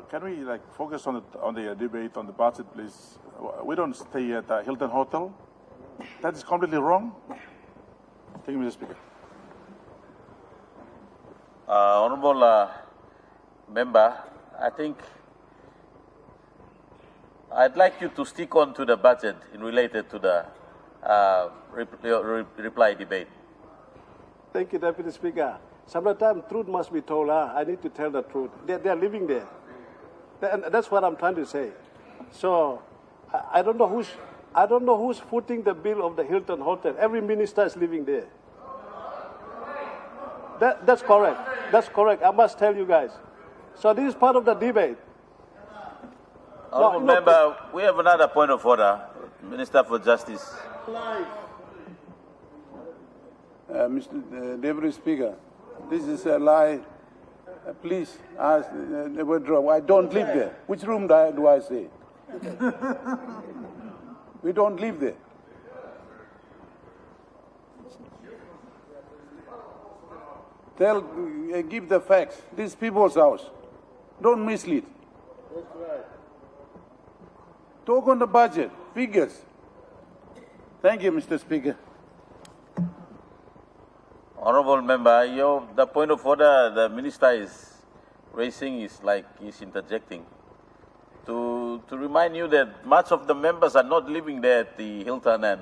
Can we focus on the debate on the budget, please? We don't stay at Hilton Hotel. That is completely wrong. Thank you, Mr. Speaker. Honourable member, I think I'd like you to stick on to the budget in related to the reply debate. Thank you, Deputy Speaker. Sometimes truth must be told. I need to tell the truth. They are living there. And that's what I'm trying to say. So I don't know who's footing the bill of the Hilton Hotel. Every minister is living there. That's correct. That's correct. I must tell you guys. So this is part of the debate. Honourable member, we have another point of order. Minister for Justice. Mr. Deputy Speaker, this is a lie. Please ask the withdraw. I don't live there. Which room do I stay? We don't live there. Give the facts. This is people's house. Don't mislead. That's right. Talk on the budget, figures. Thank you, Mr. Speaker. Honourable member, the point of order the minister is raising is like he's interjecting. To to remind you that much of the members are not living there at the Hilton, and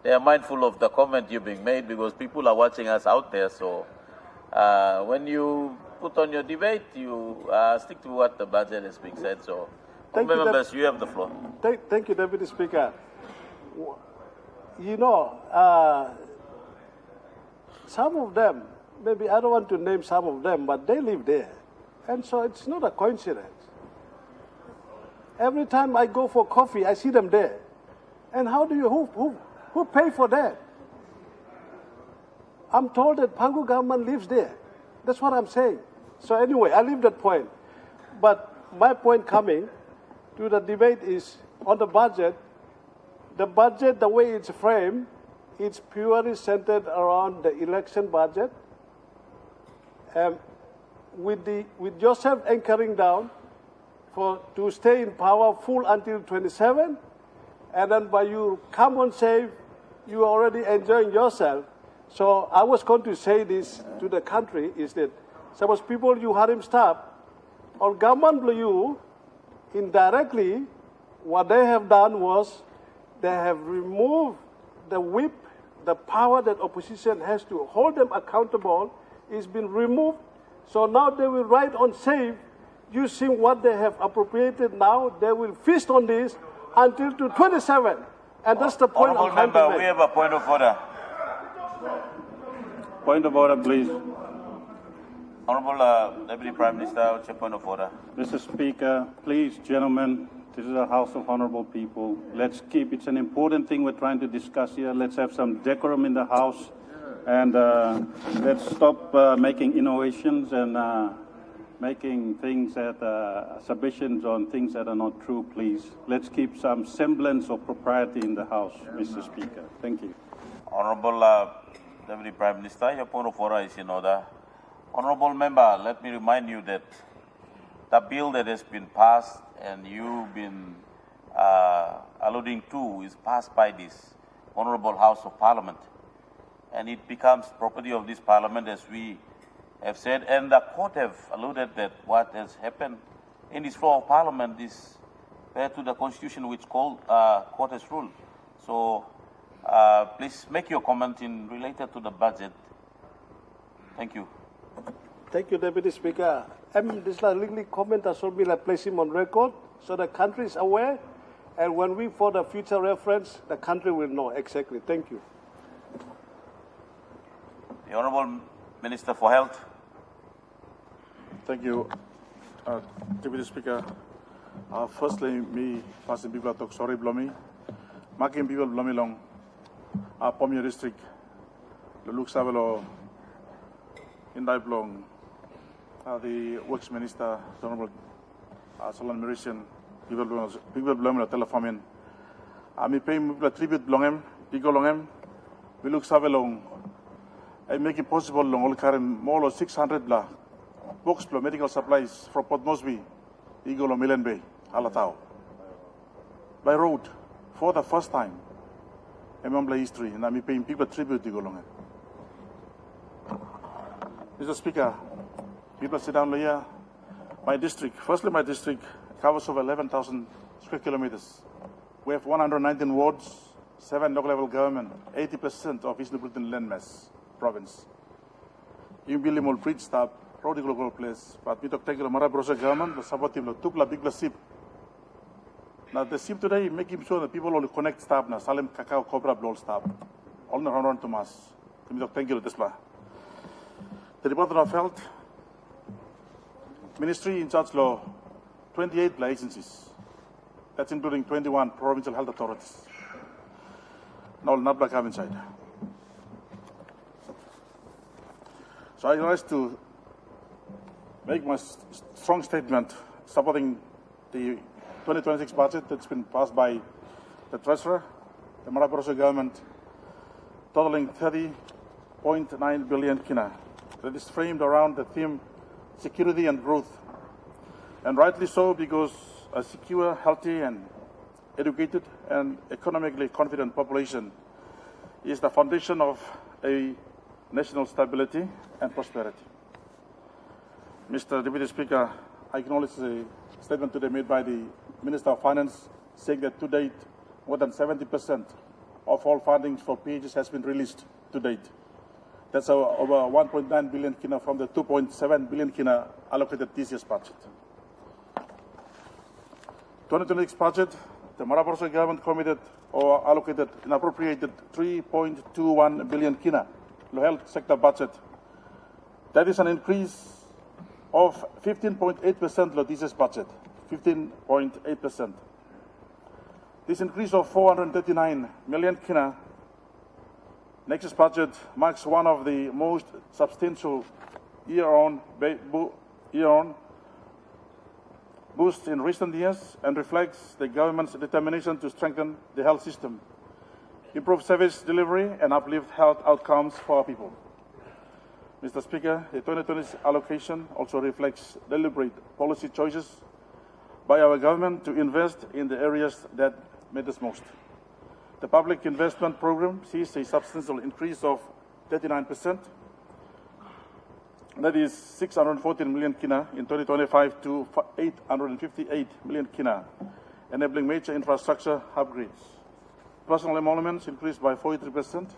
they are mindful of the comment you're being made because people are watching us out there. So when you put on your debate, you stick to what the budget is being said. So, members, you have the floor. Thank you, Deputy Speaker. You know, some of them, maybe I don't want to name some of them, but they live there. And so it's not a coincidence. Every time I go for coffee, I see them there. And how do you, who pay for that? I'm told that Pangu government lives there. That's what I'm saying. So anyway, I leave that point. But my point coming to the debate is on the budget. The budget, the way it's framed, it's purely centered around the election budget. With Joseph anchoring down to stay in power full until 27, and then by you come on save, you are already enjoying yourself. So I was going to say this to the country is that suppose people you harim stop, or government you indirectly, what they have done was they have removed the whip, the power that opposition has to hold them accountable is been removed. So now they will write on save using what they have appropriated now. They will feast on this until to 27. And that's the point Honourable member, we have a point of order. Point of order, please. Honourable Deputy Prime Minister, what's your point of order? Mr. Speaker, please, gentlemen, this is a house of honourable people. Let's keep, it's an important thing we're trying to discuss here. Let's have some decorum in the house. And let's stop making innovations and making things that submissions on things that are not true, please. Let's keep some semblance of propriety in the house, Mr. Speaker. Thank you. Honourable Deputy Prime Minister, your point of order is in order. Honourable member, let me remind you that the bill that has been passed and you've been alluding to is passed by this Honourable House of Parliament. And it becomes property of this Parliament, as we have said. And the court have alluded that what has happened in this floor of Parliament is fair to the Constitution, which court has ruled. So please make your comment in related to the budget. Thank you. Thank you, Deputy Speaker. This legally comment has also been placed him on record so the country is aware. And when we, for the future reference, the country will know exactly. Thank you. The Honourable Minister for Health. Thank you, Deputy Speaker. Firstly, me passing people talk sorry blomi, making people blomi long. Pomio district, the look savelo in long. The Works Minister, the Honourable Solon Mauritian, people blomi la telephone. Me pay people tribute blongem, people longem. We look savelo. I make it possible long all carry more than 600 books medical supplies from Port Moresby, Eagle or Milan Bay, Alatao. By road, for the first time, in history, and I'm paying people tribute to go along. Mr. Speaker, people sit down here. My district, firstly, my district covers over 11,000 square kilometers. We have 119 wards, 7 local level government, 80% of Eastern Britain landmass. Province. You build more bridge stop, road local place, but we talk take the Mara Brosa government, the support team, took la big ship. Now the ship today making sure that people will connect stop now, Salem Cacao Cobra Blow stop. All the round to mass. We talk thank you this la. The Department of Health Ministry in charge law 28 agencies. That's including 21 provincial health authorities. Now not back have inside. So I rise to make my strong statement supporting the 2026 budget that's been passed by the Treasurer, the Maraproso government, totaling 30.9 billion kina. That is framed around the theme security and growth. And rightly so, because a secure, healthy, and educated and economically confident population is the foundation of a national stability and prosperity. Mr. Deputy Speaker, I acknowledge the statement today made by the Minister of Finance saying that to date, more than 70% of all funding for PHs has been released to date. That's over 1.9 billion kina from the 2.7 billion kina allocated this year's budget. 2026 budget, the Marabarossa government committed or allocated and appropriated 3.21 billion kina to health sector budget. That is an increase of 15.8% of this year's budget, 15.8%. This increase of 439 million kina next year's budget marks one of the most substantial year-on boosts in recent years and reflects the government's determination to strengthen the health system, improve service delivery, and uplift health outcomes for our people. Mr. Speaker, the 2020 allocation also reflects deliberate policy choices by our government to invest in the areas that matters most. The public investment program sees a substantial increase of 39%. That is 614 million kina in 2025 to 858 million kina, enabling major infrastructure upgrades. Personal emoluments increased by 43%.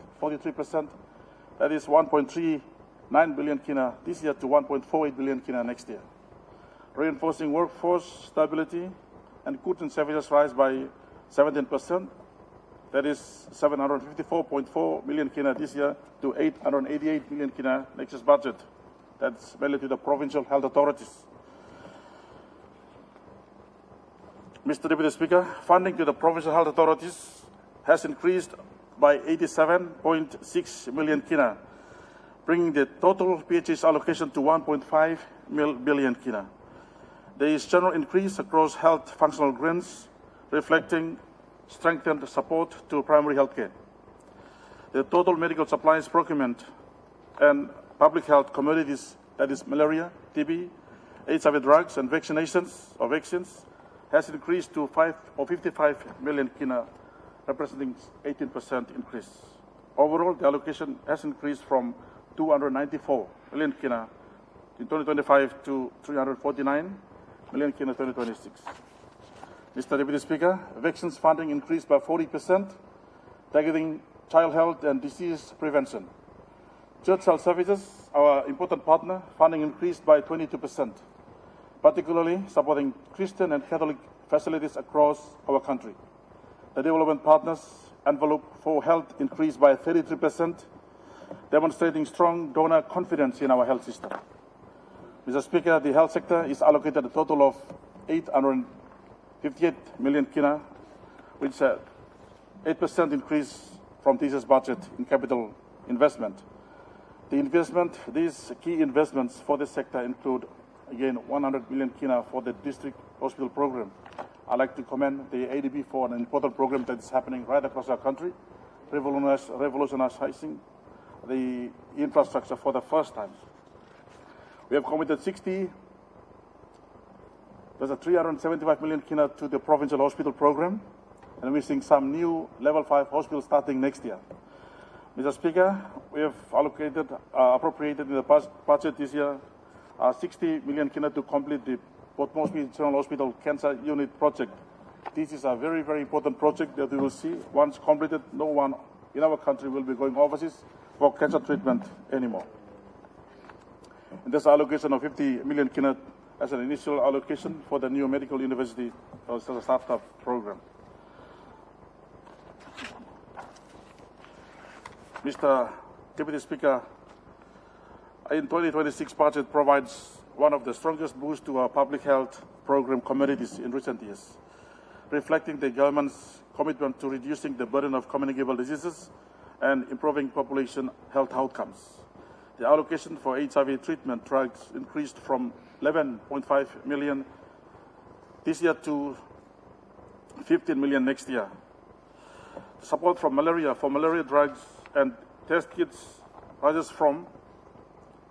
That is 1.39 billion kina this year to 1.48 billion kina next year. Reinforcing workforce stability and goods and services rise by 17%. That is 754.4 million kina this year to 888 million kina next year's budget. That's mainly to the provincial health authorities. Mr. Deputy Speaker, funding to the provincial health authorities has increased by 87.6 million kina, bringing the total PHS allocation to 1.5 billion kina. There is general increase across health functional grants, reflecting strengthened support to primary health care. The total medical supplies procurement and public health commodities, that is malaria, TB, HIV drugs, and vaccinations or vaccines, has increased to 55 million kina, representing 18% increase. Overall, the allocation has increased from 294 million kina in 2025 to 349 million kina in 2026. Mr. Deputy Speaker, vaccines funding increased by 40%, targeting child health and disease prevention. Church health services, our important partner, funding increased by 22%, particularly supporting Christian and Catholic facilities across our country. The development partners envelope for health increased by 33%, demonstrating strong donor confidence in our health system. Mr. Speaker, the health sector is allocated a total of 858 million kina, which is an 8% increase from this year's budget in capital investment. These key investments for this sector include, again, 100 million kina for the district hospital program. I'd like to commend the ADB for an important program that is happening right across our country, revolutionizing the infrastructure for the first time. We have committed 375 million kina to the provincial hospital program, and we're seeing some new level 5 hospitals starting next year. Mr. Speaker, we have appropriated in the budget this year 60 million kina to complete the Port Moresby General Hospital Cancer Unit project. This is a very, very important project that we will see. Once completed, no one in our country will be going overseas for cancer treatment anymore. And this allocation of 50 million kina as an initial allocation for the new medical university as a startup program. Mr. Deputy Speaker, in 2026 budget provides one of the strongest boosts to our public health program communities in recent years, reflecting the government's commitment to reducing the burden of communicable diseases and improving population health outcomes. The allocation for HIV treatment drugs increased from 11.5 million this year to 15 million next year. Support for malaria drugs and test kits rises from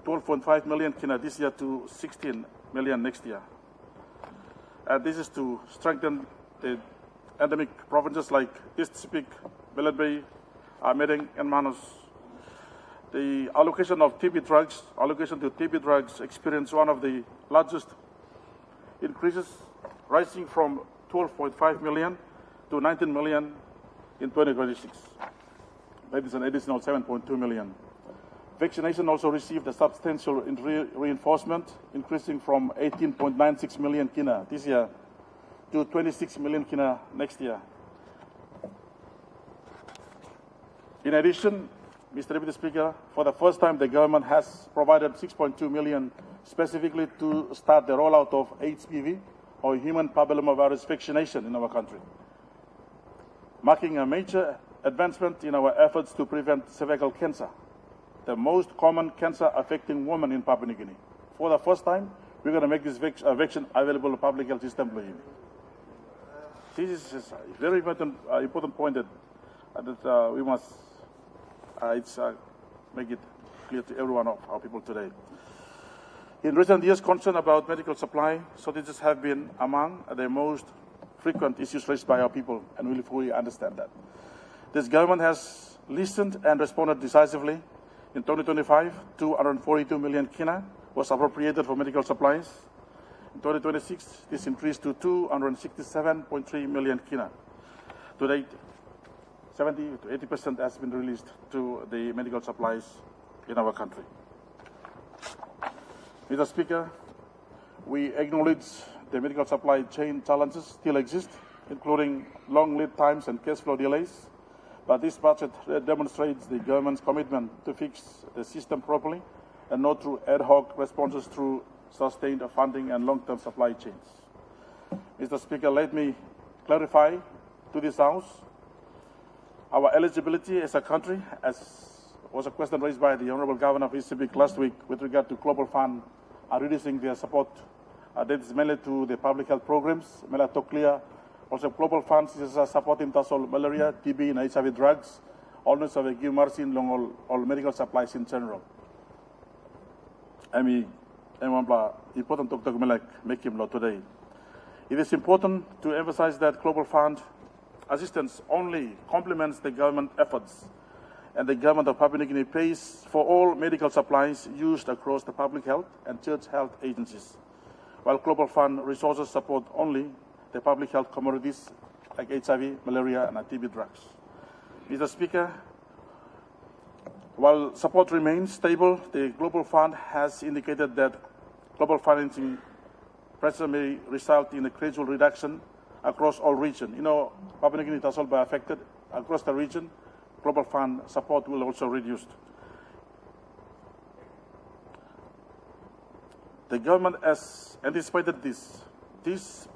12.5 million kina this year to 16 million next year. And this is to strengthen the endemic provinces like East Sepik, Beled Bay, Medang, and Manus. The allocation to TB drugs experienced one of the largest increases, rising from 12.5 million to 19 million in 2026. That is an additional 7.2 million. Vaccination also received a substantial reinforcement, increasing from 18.96 million kina this year to 26 million kina next year. In addition, Mr. Deputy Speaker, for the first time, the government has provided 6.2 million specifically to start the rollout of HPV, or human papillomavirus vaccination, in our country, marking a major advancement in our efforts to prevent cervical cancer, the most common cancer affecting women in Papua New Guinea. For the first time, we're going to make this vaccine available to public health system. This is a very important point that we must make it clear to every one of our people today. In recent years, concern about medical supply shortages have been among the most frequent issues raised by our people, and we fully understand that. This government has listened and responded decisively. In 2025, 242 million kina was appropriated for medical supplies. In 2026, this increased to 267.3 million kina. To date, 70 to 80% has been released to the medical supplies in our country. Mr. Speaker, we acknowledge the medical supply chain challenges still exist, including long lead times and cash flow delays. But this budget demonstrates the government's commitment to fix the system properly and not through ad hoc responses through sustained funding and long-term supply chains. Mr. Speaker, let me clarify to this House our eligibility as a country, as was a question raised by the Honourable Governor of ECB last week with regard to Global Fund reducing their support. That is mainly to the public health programs. Mela to clear also Global Funds is supporting tasol malaria, TB, and HIV drugs, almost of a give mercy in long all medical supplies in general. Important to make him law today. It is important to emphasize that Global Fund assistance only complements the government efforts, and the government of Papua New Guinea pays for all medical supplies used across the public health and church health agencies, while Global Fund resources support only the public health commodities like HIV, malaria, and TB drugs. Mr. Speaker, while support remains stable, the Global Fund has indicated that global financing pressure may result in a gradual reduction across all regions. Papua New Guinea is also affected. Across the region, Global Fund support will also reduce. The government has anticipated this. This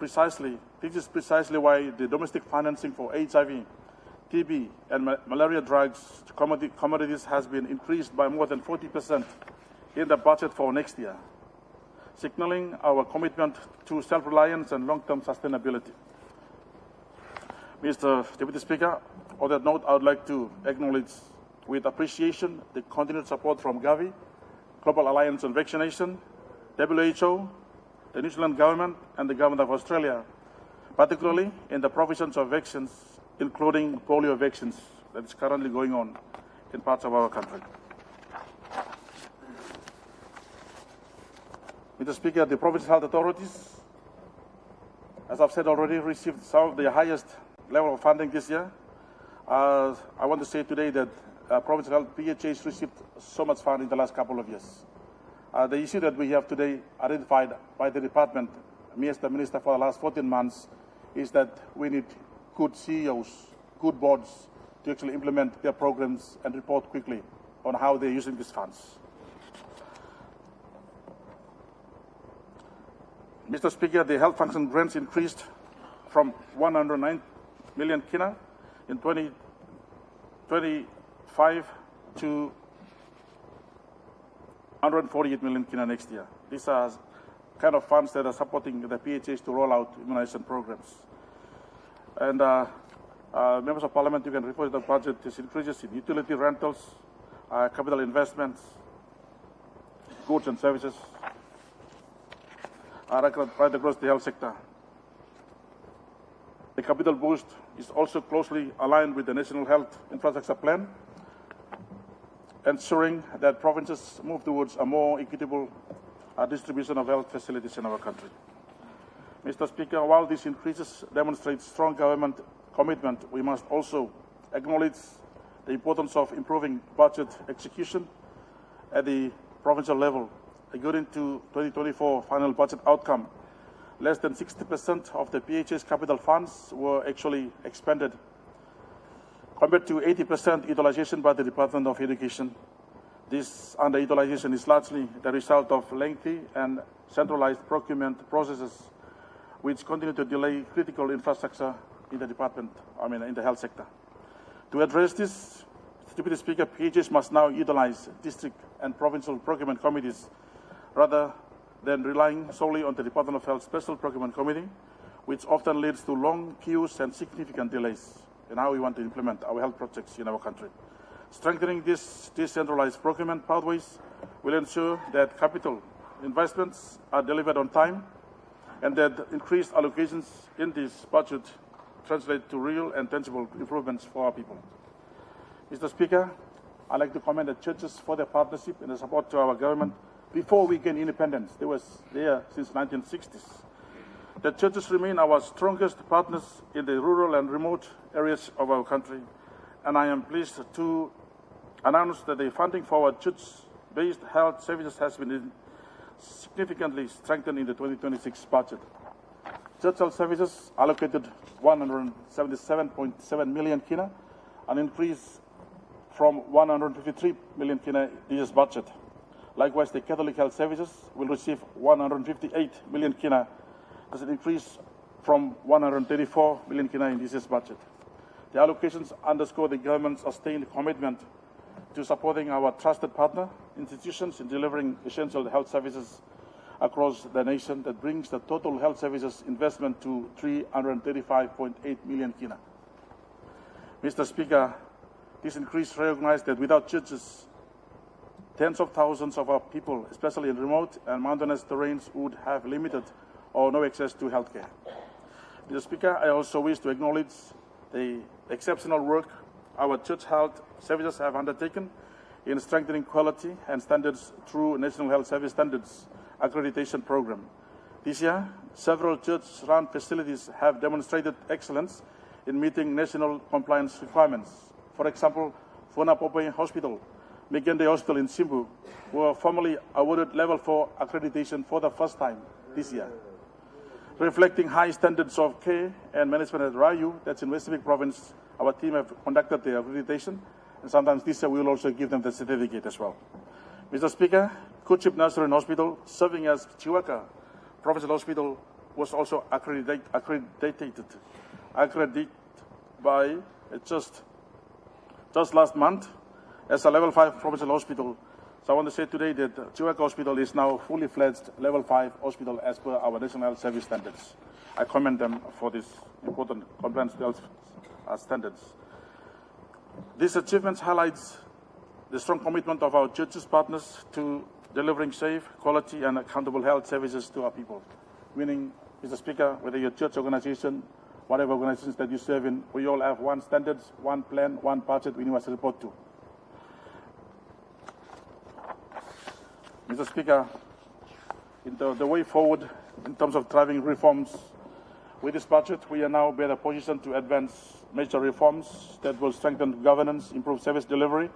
is precisely why the domestic financing for HIV, TB, and malaria drugs commodities has been increased by more than 40% in the budget for next year, signaling our commitment to self-reliance and long-term sustainability. Mr. Deputy Speaker, on that note, I would like to acknowledge with appreciation the continued support from Gavi, Global Alliance on Vaccination, WHO, the New Zealand government, and the government of Australia, particularly in the provisions of vaccines, including polio vaccines that is currently going on in parts of our country. Mr. Speaker, the provincial health authorities, as I've said already, received some of the highest level of funding this year. I want to say today that provincial health PHAs received so much funding in the last couple of years. The issue that we have today identified by the department, me as the minister for the last 14 months, is that we need good CEOs, good boards to actually implement their programs and report quickly on how they're using these funds. Mr. Speaker, the health function grants increased from 109 million kina in 2025 to 148 million kina next year. These are kind of funds that are supporting the PHAs to roll out immunization programs. And members of Parliament, you can refer to the budget. This increases in utility rentals, capital investments, goods and services, right across the health sector. The capital boost is also closely aligned with the National Health Infrastructure Plan, ensuring that provinces move towards a more equitable distribution of health facilities in our country. Mr. Speaker, while these increases demonstrate strong government commitment, we must also acknowledge the importance of improving budget execution at the provincial level. According to 2024 final budget outcome, less than 60% of the PHA's capital funds were actually expended, compared to 80% utilization by the Department of Education. This underutilization is largely the result of lengthy and centralized procurement processes, which continue to delay critical infrastructure in the in the health sector. To address this, Deputy Speaker, PHAs must now utilize district and provincial procurement committees rather than relying solely on the Department of Health Special Procurement Committee, which often leads to long queues and significant delays in how we want to implement our health projects in our country. Strengthening these decentralized procurement pathways will ensure that capital investments are delivered on time and that increased allocations in this budget translate to real and tangible improvements for our people. Mr. Speaker, I'd like to commend the churches for their partnership and the support to our government before we gained independence. They were there since 1960s. The churches remain our strongest partners in the rural and remote areas of our country, and I am pleased to announce that the funding for our church-based health services has been significantly strengthened in the 2026 budget. Church health services allocated 177.7 million kina, an increase from 153 million kina this year's budget. Likewise, the Catholic health services will receive 158 million kina. That's an increase from 134 million kina in this year's budget. The allocations underscore the government's sustained commitment to supporting our trusted partner institutions in delivering essential health services across the nation. That brings the total health services investment to 335.8 million kina. Mr. Speaker, this increase recognized that without churches, tens of thousands of our people, especially in remote and mountainous terrains, would have limited or no access to health care. Mr. Speaker, I also wish to acknowledge the exceptional work our church health services have undertaken in strengthening quality and standards through National Health Service Standards Accreditation Program. This year, several church-run facilities have demonstrated excellence in meeting national compliance requirements. For example, Fona Pope Hospital, Megende Hospital in Simbu were formally awarded Level 4 accreditation for the first time this year. Reflecting high standards of care and management at Rayu, that's in West Pacific Province, our team have conducted the accreditation, and sometimes this year we will also give them the certificate as well. Mr. Speaker, Kuchip Nursery Hospital, serving as Chiwaka Provincial Hospital, was also accredited by just last month as a Level 5 Provincial Hospital. So I want to say today that Chiwaka Hospital is now fully fledged Level 5 hospital as per our National Health Service Standards. I commend them for this important compliance health standards. These achievements highlights the strong commitment of our churches partners to delivering safe, quality, and accountable health services to our people. Meaning, Mr. Speaker, whether you're a church organization, whatever organizations that you serve in, we all have one standards, one plan, one budget we must report to. Mr. Speaker, in the way forward in terms of driving reforms, with this budget, we are now better positioned to advance major reforms that will strengthen governance, improve service delivery,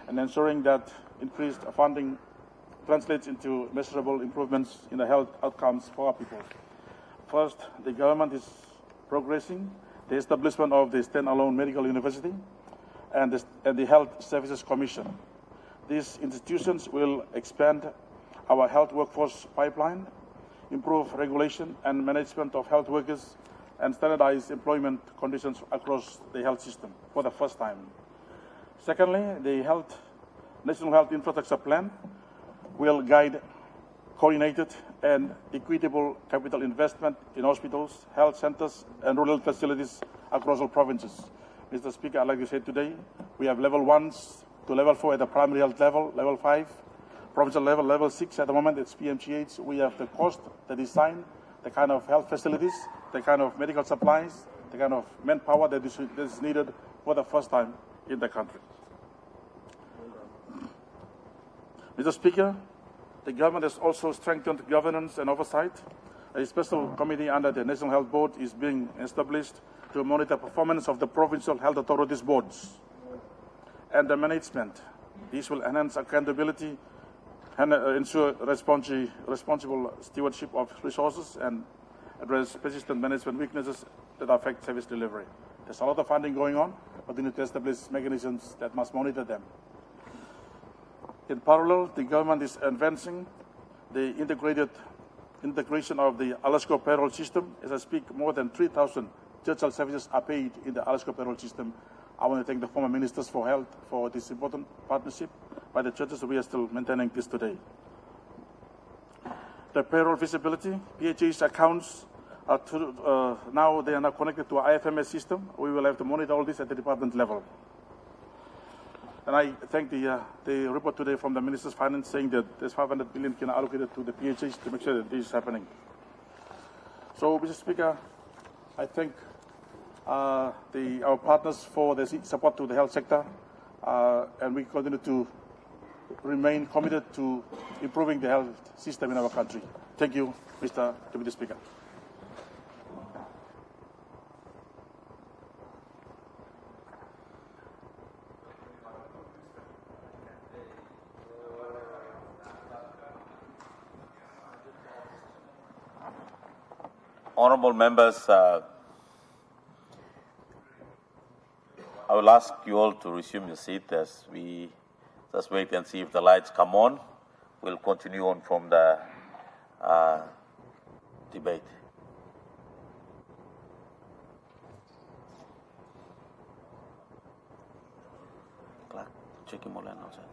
and ensuring that increased funding translates into measurable improvements in the health outcomes for our people. First, the government is progressing the establishment of the standalone medical university and the Health Services Commission. These institutions will expand our health workforce pipeline, improve regulation and management of health workers, and standardize employment conditions across the health system for the first time. Secondly, the National Health Infrastructure Plan will guide coordinated and equitable capital investment in hospitals, health centers, and rural facilities across all provinces. Mr. Speaker, I'd like to say today, we have Level 1s to Level 4 at the primary health level, Level 5, provincial level, Level 6 at the moment, it's PMGH. We have the cost, the design, the kind of health facilities, the kind of medical supplies, the kind of manpower that is needed for the first time in the country. Mr. Speaker, the government has also strengthened governance and oversight a special committee under the National Health Board is being established to monitor performance of the provincial health authorities boards and the management. These will enhance accountability and ensure responsible stewardship of resources and address persistent management weaknesses that affect service delivery. There's a lot of funding going on, but we need to establish mechanisms that must monitor them. In parallel, the government is advancing the integration of the Alaska payroll system. As I speak, more than 3,000 church services are paid in the Alaska payroll system. I want to thank the former ministers for health for this important partnership by the churches. We are still maintaining this today. The payroll visibility, PHA's accounts are now they are now connected to our IFMS system. We will have to monitor all this at the department level. And I thank the report today from the Minister's Finance saying that there's 500 billion can allocated to the PHAs to make sure that this is happening. So, Mr. Speaker, I thank our partners for their support to the health sector, and we continue to remain committed to improving the health system in our country. Thank you, Mr. Deputy Speaker. Honourable members, I will ask you all to resume your seat as we just wait and see if the lights come on. We'll continue on from the debate. Clark, check him all outside.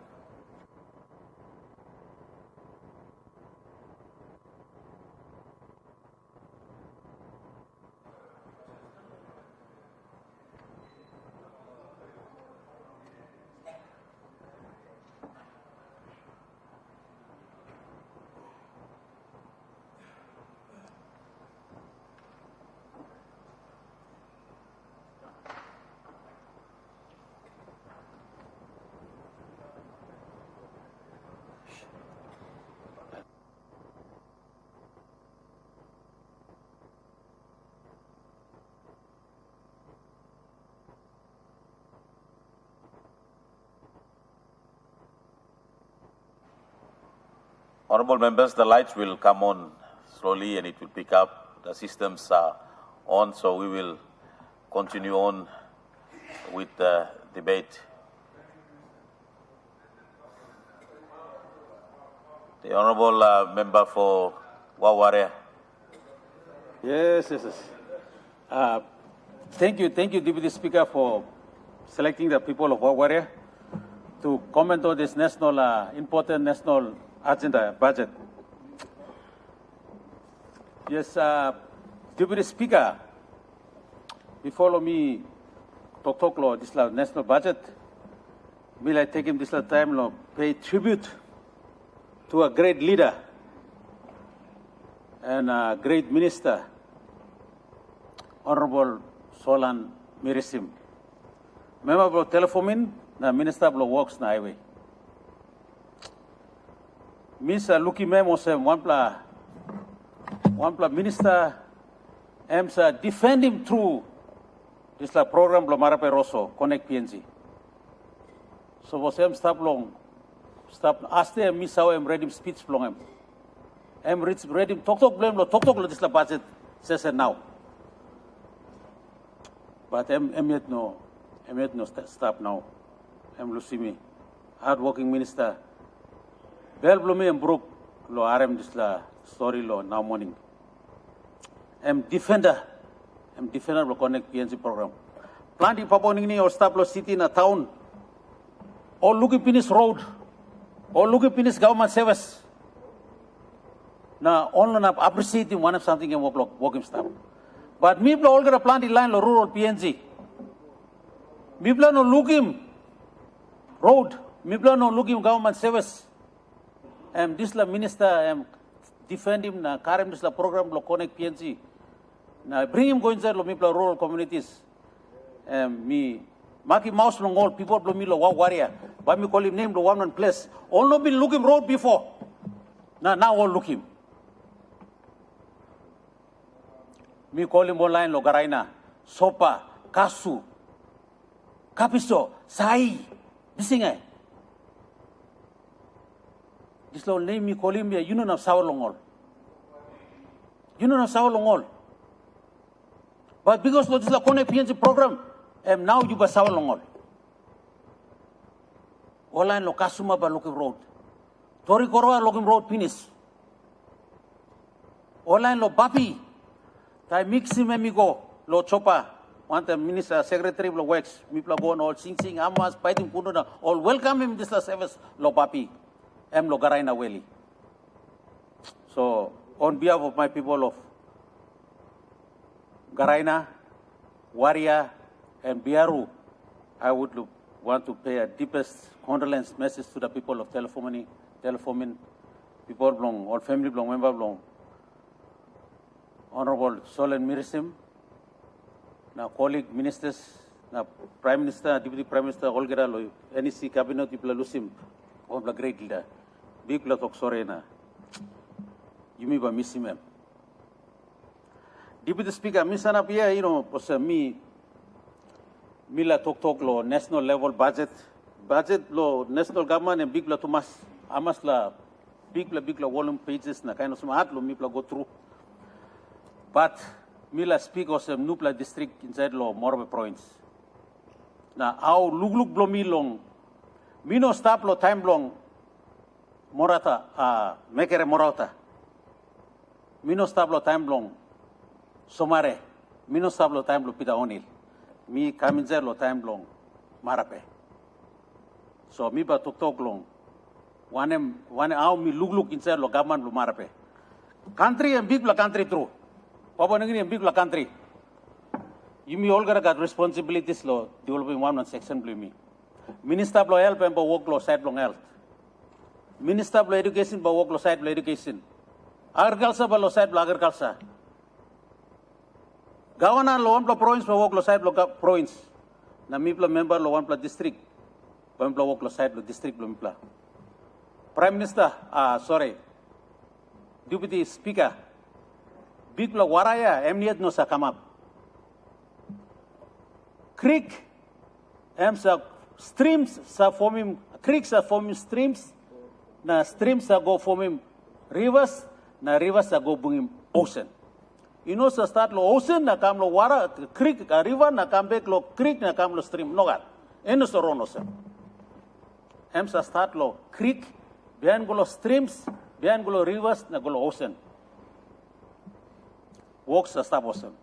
Honourable members, the lights will come on slowly and it will pick up. The systems are on, so we will continue on with the debate. The Honourable Member for Wawarea. Yes. Thank you, Deputy Speaker, for selecting the people of Wawarea to comment on this important national agenda budget. Yes, Deputy Speaker, before me talk law this national budget, will I take him this time to pay tribute to a great leader and a great minister, Honorable Solan Mirisim. Member of Telefomin, the Minister of Works na highway. Mr. Luki Memosem, one minister, EMSA defend him through this program Marape Rosso, Connect PNG. So was stop ask them, Miss how I'm ready speech long him. I'm ready talk blame talk this budget says now. But I'm yet no stop now. I'm Lucimi, hard-working minister. Bel Blumi and Brook lo RM this story lo now morning. I'm defender lo Connect PNC program. Planting Paponing or stop lo city in a town. All looking Pinis road. All looking Pinis government service. Now only appreciating one of something and walking stop. But me all gonna plant line lo rural PNC. Me no looking road. Me no looking government service. This minister defend him na carry this program lo Connect PNC. Na bring him go inside lo rural communities. Me Maki Mouse long all people lo me lo Wawarea. But me call him name lo one place. All no been looking road before. Now all look him. Mi calling online lo garaina, sopa, kasu, kapiso, sai, bisingai. This lo name mi calling me, you know na sawa longol. You know na sawa longol. But because lo this la kone PNG program, and now you ba sawa longol. Online lo kasuma ba looking road. Tori Koroa looking road finish. Online lo bapi. Tai mixi me go lo chopa. Want the minister secretary lo works. Mi pla go all sing amas fighting pununa. All welcome him this la service lo bapi. Em lo garaina weli. So on behalf of my people of Garaina, Waria, and Biaru, I would want to pay a deepest condolence message to the people of Telefomin, people belong, all family belong, member belong. Honorable Solen Mirisim, now colleague ministers, now Prime Minister, Deputy Prime Minister, Olgera, NEC Cabinet, people Lusim, all the great leader. Big lot of sorena. You may be missing him. Deputy Speaker, Misana Pia, you know, was me la talk lo national level budget lo national government and big la Thomas amas la big la volume pages na kind of smart lo mi pla go through. But me la speak of some nupla district inside lo Morbe province. Na au lug blo mi long mi no stop lo time long morata mekere morata. Mi no stop lo time long somare. Mi no stop lo time lo pida onil. Mi kaminzer lo time long marape. So mi ba tok long. Wane au mi lug inside lo government lo marape. Country and big la country through. Papa nangini and big la country. You me all got responsibilities lo developing one section blue me. Minister lo help and work lo side long health. Minister lo education ba work lo side lo education. Agriculture ba lo side lo agriculture. Governor lo one province pa work lo side lo province. Na mi pla member lo one pla district. Pa mi pla work lo side lo district lo mi pla. Prime Minister, Deputy Speaker, big pla waraya emniat no sa come up. Creek, sa streams sa forming creeks are forming streams. Na streams are go forming rivers. Na rivers are go bringing ocean. You know, sa start lo ocean, na kam lo wara, creek, a river, na kam back lo creek, na kam lo stream. No gat. Eno sa rono sa. Sa start lo creek, behind go lo streams, behind go lo rivers, na go lo ocean. Walks sa stop ocean.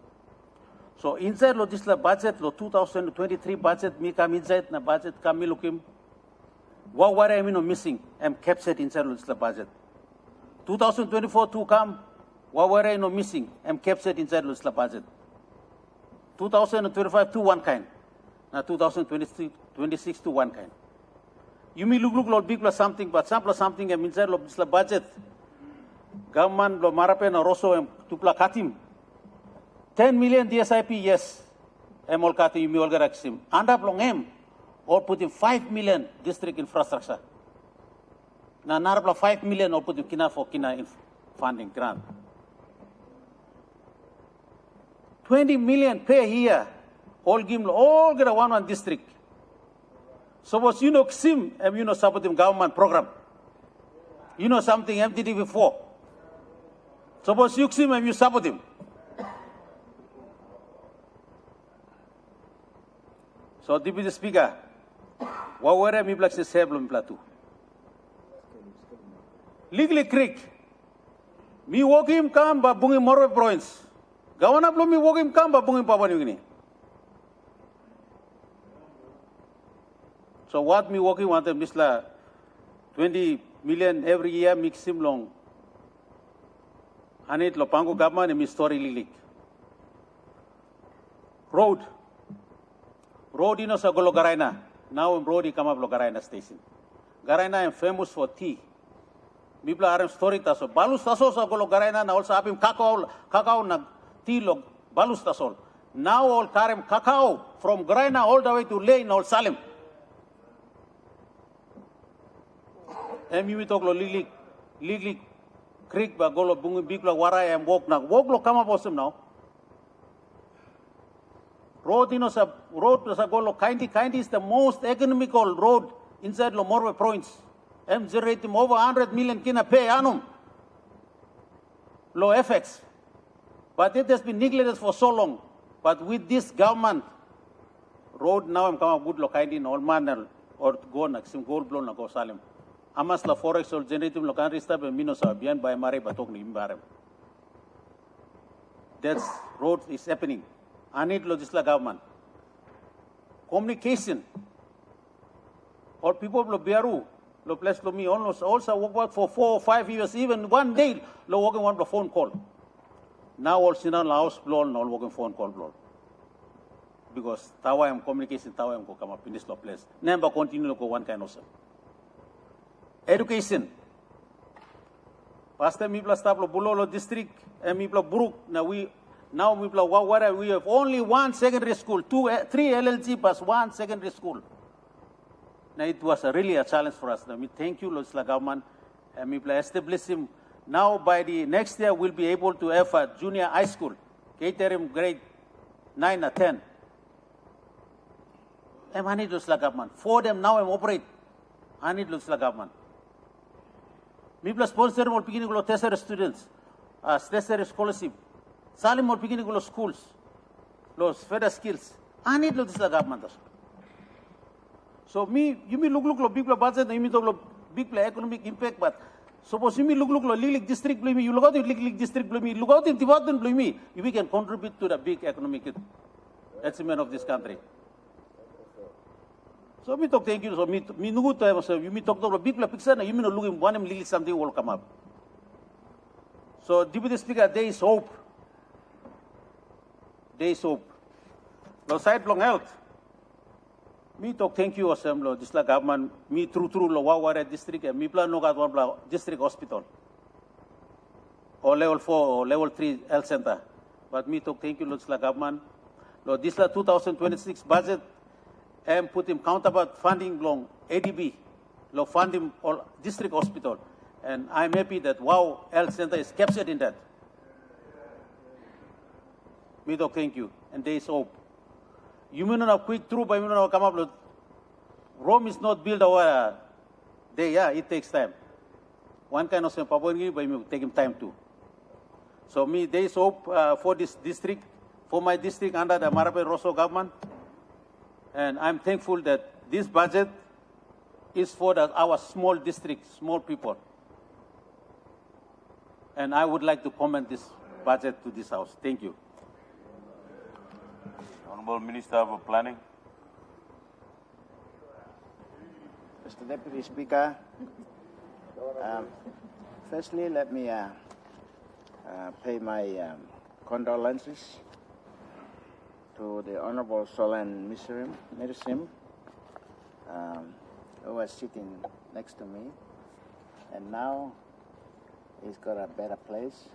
So inside lo this la budget, lo 2023 budget, mi kam inside na budget, kam mi lukim. What were I mean missing? I'm captured inside lo this la budget. 2024 to come. What were I missing? I'm captured inside the budget. 2025 to one kind. Now 2026 to one kind. You may look big plus something, but some plus something I'm inside of this budget. Government lo marape na rosso em tupla katim. 10 million DSIP, yes. I'm all katim, you may all get axim. And up long em, or putting 5 million district infrastructure. Now narapla 5 million or putting kina for kina funding grant. 20 million pay here, all give all get a one district. Suppose you know XIM and you know supporting government program. You know something MTD before. Suppose you XIM and you support him. So Deputy Speaker, what were me blacks is problem plateau. Legally creek. Me walk him come but bunging more province. Governor Blumi walk him come but bunging Papua New Guinea. So what me walking want them this 20 million every year mix him long. And it Lopango government and me story leak. Road you know sa Golo Garaina. Now in road he come up lo Garaina station. Garaina is famous for tea. People are story taso. Balus taso sa Golo Garaina na also apim cacao na tea lo balus tasol. Now all karem cacao from Garaina all the way to Lane all Salim. We talk lo Lili Creek ba Golo bungi big lo warai and walk lo come up awesome now. Road, road Lokaindi is the most economical road inside Morwe province. I'm generating over 100 million kina pay annum. Low effects. But it has been neglected for so long. But with this government, road now I'm coming good Lokaindi in all manner or go some gold blown go Salem. Amas la forex or generating Lokandri stab and Minosa beyond by Mare Batokni Imbarem. That's road is happening. I need logisla government. Communication. Or people of Biaru, lo place lo me almost also work for 4 or 5 years, even one day, lo working one phone call. Now all Sinan house blow, no working phone call blow. Because tawa am communication, tawa am go come up in this place. Never continue to go one kind of stuff. Education. Past time we plus tablo Bulolo district and we plus Brook. Now we have only one secondary school, 3 LLG plus one secondary school. Now it was really a challenge for us. Now, we thank you, Losla government, and we establish him. Now by the next year, we'll be able to have a junior high school, catering grade 9 or 10. And I need Losla government. For them now I'm operate. I need Losla government. We plus sponsor more beginning to test students, necessary scholarship. Salim more beginning to schools, those further skills. I need Losla government. So you may look big budget, you may look big economic impact, but suppose you may look Lilik district, you look out in Lilik district, you look out in Tibetan, you can contribute to the big economic achievement of this country. So me talk thank you. So me nugu to have so you me talk to big picture na you me no look in one Lilik something will come up. So Deputy Speaker, there is hope. There is hope. No side long health. Me talk thank you assembly this la government me through lo Waware district and me plan no got one district hospital or level 4 or level 3 health center. But me talk thank you this la government. Lo this la 2026 budget and put him counterpart funding long ADB lo fund him all district hospital. And I'm happy that Wow Health Center is captured in that. Me talk thank you and there is hope. You may not have quick through, but you may not come up with Rome is not built over a day. Yeah, it takes time. One kind of Papua, but you take him time too. So me, there is hope for this district, for my district under the Marape Rosso government. And I'm thankful that this budget is for our small district, small people. And I would like to comment this budget to this house. Thank you. Honorable Minister for Planning. Mr. Deputy Speaker, firstly, let me pay my condolences to the Honorable Solan Mirisim, who was sitting next to me, and now he's got a better place,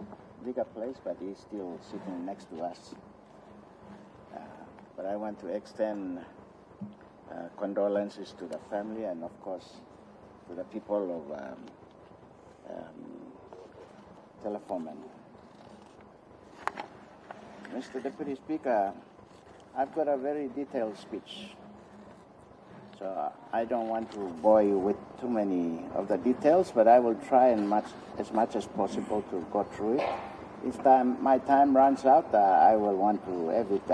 bigger place, but he's still sitting next to us. But I want to extend condolences to the family and, of course, to the people of Telefomen. Mr. Deputy Speaker, I've got a very detailed speech, so I don't want to bore you with too many of the details, but I will try as much as possible to go through it. If my time runs out, I will want to have it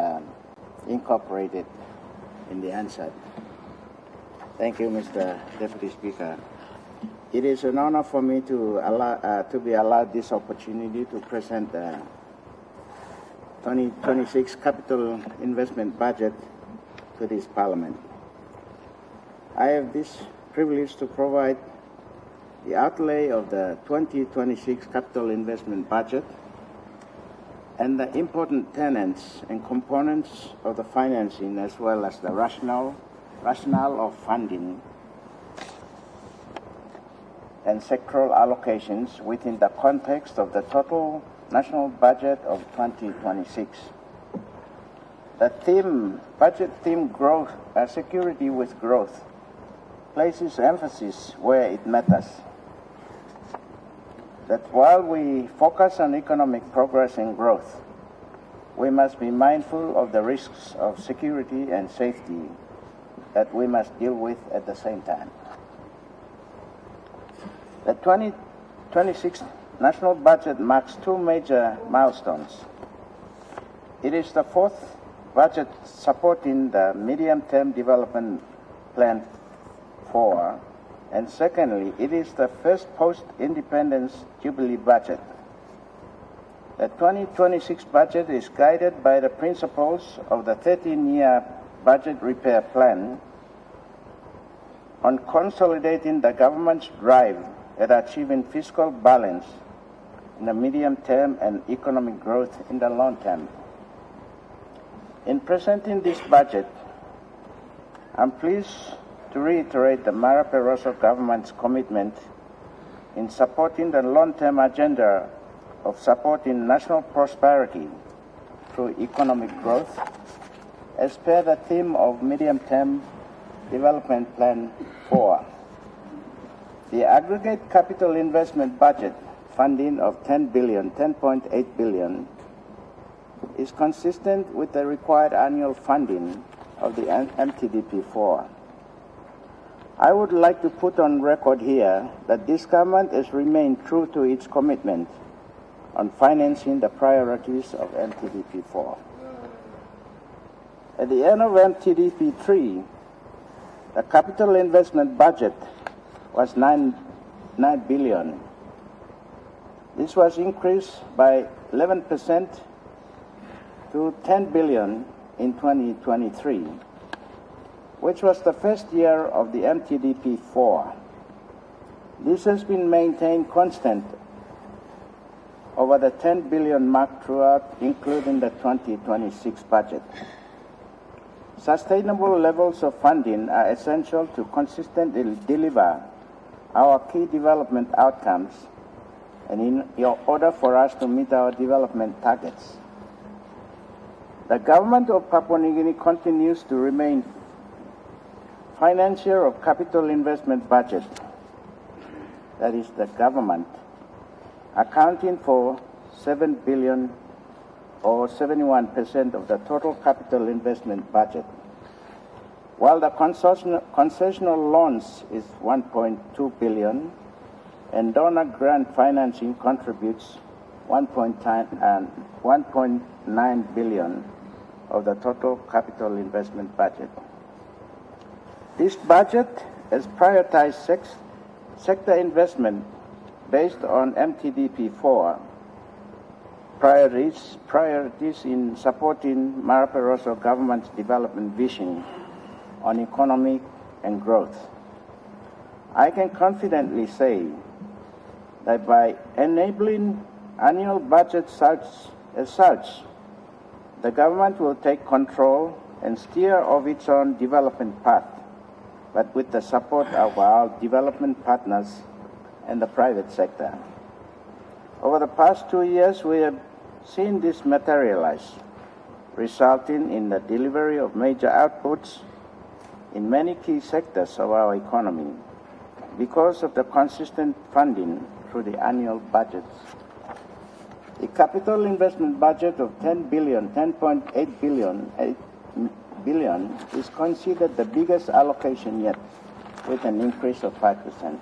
incorporated in the answer. Thank you, Mr. Deputy Speaker. It is an honor for me to be allowed this opportunity to present the 2026 capital investment budget to this Parliament. I have this privilege to provide the outlay of the 2026 capital investment budget and the important tenets and components of the financing, as well as the rationale of funding and sectoral allocations within the context of the total national budget of 2026. The budget theme growth, security with growth, places emphasis where it matters. That while we focus on economic progress and growth, we must be mindful of the risks of security and safety that we must deal with at the same time. The 2026 national budget marks two major milestones. It is the fourth budget supporting the medium-term development plan 4, and secondly, it is the first post-independence Jubilee budget. The 2026 budget is guided by the principles of the 13-year budget repair plan on consolidating the government's drive at achieving fiscal balance in the medium term and economic growth in the long term. In presenting this budget, I'm pleased to reiterate the Marape Rosso government's commitment in supporting the long-term agenda of supporting national prosperity through economic growth, as per the theme of Medium-Term Development Plan 4. The aggregate capital investment budget funding of 10.8 billion, is consistent with the required annual funding of the MTDP4. I would like to put on record here that this government has remained true to its commitment on financing the priorities of MTDP4. At the end of MTDP3, the capital investment budget was 9 billion. This was increased by 11% to 10 billion in 2023, which was the first year of the MTDP4. This has been maintained constant over the 10 billion mark throughout, including the 2026 budget. Sustainable levels of funding are essential to consistently deliver our key development outcomes and in order for us to meet our development targets. The government of Papua New Guinea continues to remain financier of capital investment budget, that is the government, accounting for 7 billion or 71% of the total capital investment budget, while the concessional loans is 1.2 billion and donor grant financing contributes 1.9 billion of the total capital investment budget. This budget has prioritized sector investment based on MTDP4 priorities in supporting Marape Rosso government's development vision on economic and growth. I can confidently say that by enabling annual budgets as such, the government will take control and steer of its own development path, but with the support of our development partners and the private sector. Over the past 2 years, we have seen this materialize, resulting in the delivery of major outputs in many key sectors of our economy because of the consistent funding through the annual budgets. The capital investment budget of 10.8 billion is considered the biggest allocation yet, with an increase of 5%.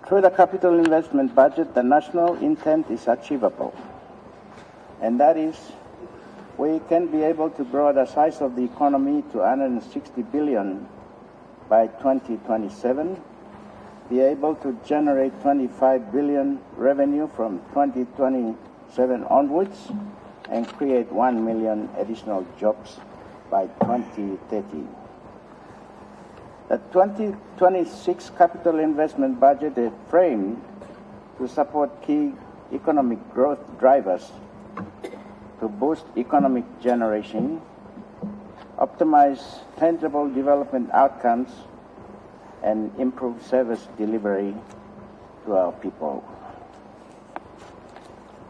Through the capital investment budget, the national intent is achievable, and that is we can be able to grow the size of the economy to 160 billion by 2027, be able to generate 25 billion revenue from 2027 onwards, and create 1 million additional jobs by 2030. The 2026 capital investment budget is framed to support key economic growth drivers to boost economic generation, optimize tangible development outcomes, and improve service delivery to our people.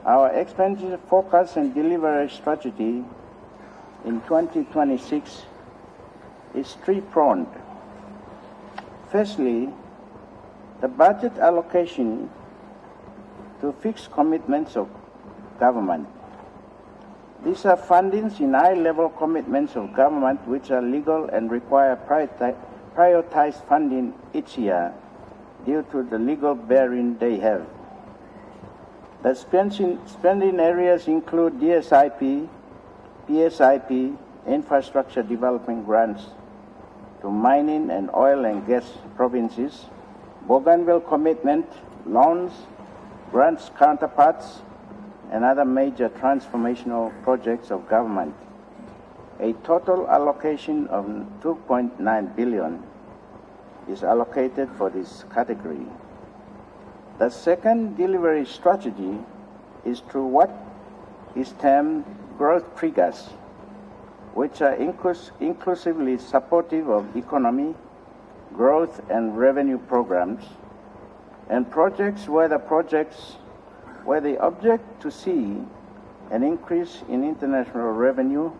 Our expenditure focus and delivery strategy in 2026 is three-pronged. Firstly, the budget allocation to fixed commitments of government. These are fundings in high-level commitments of government which are legal and require prioritized funding each year due to the legal bearing they have. The spending areas include DSIP, PSIP, infrastructure development grants to mining and oil and gas provinces, Bougainville commitment, loans, grants counterparts, and other major transformational projects of government. A total allocation of 2.9 billion is allocated for this category. The second delivery strategy is through what is termed growth triggers, which are inclusively supportive of economy, growth and revenue programs, and projects where the object to see an increase in international revenue,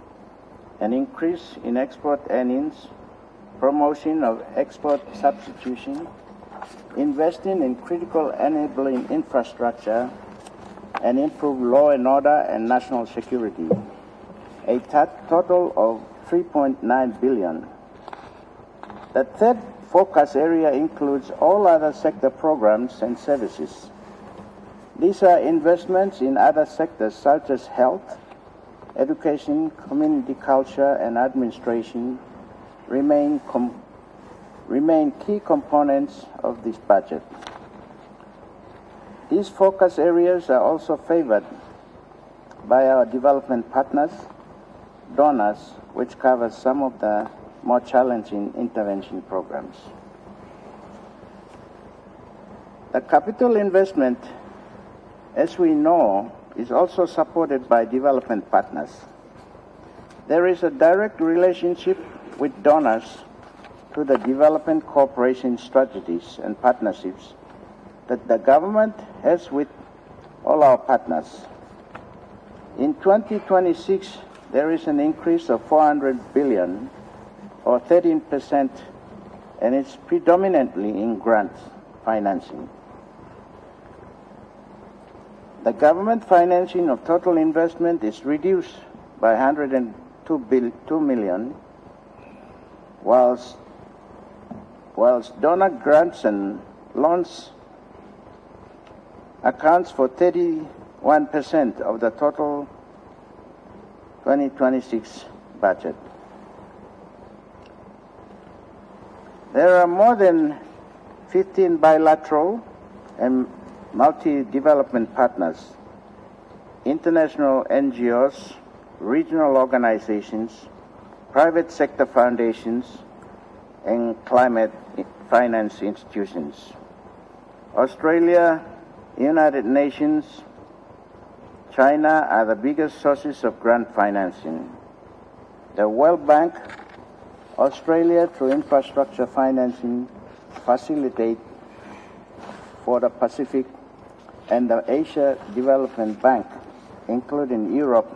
an increase in export earnings, promotion of export substitution, investing in critical enabling infrastructure, and improve law and order and national security. A total of 3.9 billion. The third focus area includes all other sector programs and services. These are investments in other sectors such as health, education, community culture, and administration remain key components of this budget. These focus areas are also favored by our development partners, donors, which covers some of the more challenging intervention programs. The capital investment, as we know, is also supported by development partners. There is a direct relationship with donors to the development cooperation strategies and partnerships that the government has with all our partners. In 2026, there is an increase of 400 billion, or 13%, and it's predominantly in grant financing. The government financing of total investment is reduced by 102 million, whilst donor grants and loans accounts for 31% of the total 2026 budget. There are more than 15 bilateral and multi-development partners, international NGOs, regional organizations, private sector foundations, and climate finance institutions. Australia, United Nations, China are the biggest sources of grant financing. The World Bank, Australia through infrastructure financing facilitate for the Pacific, and the Asia Development Bank, including Europe,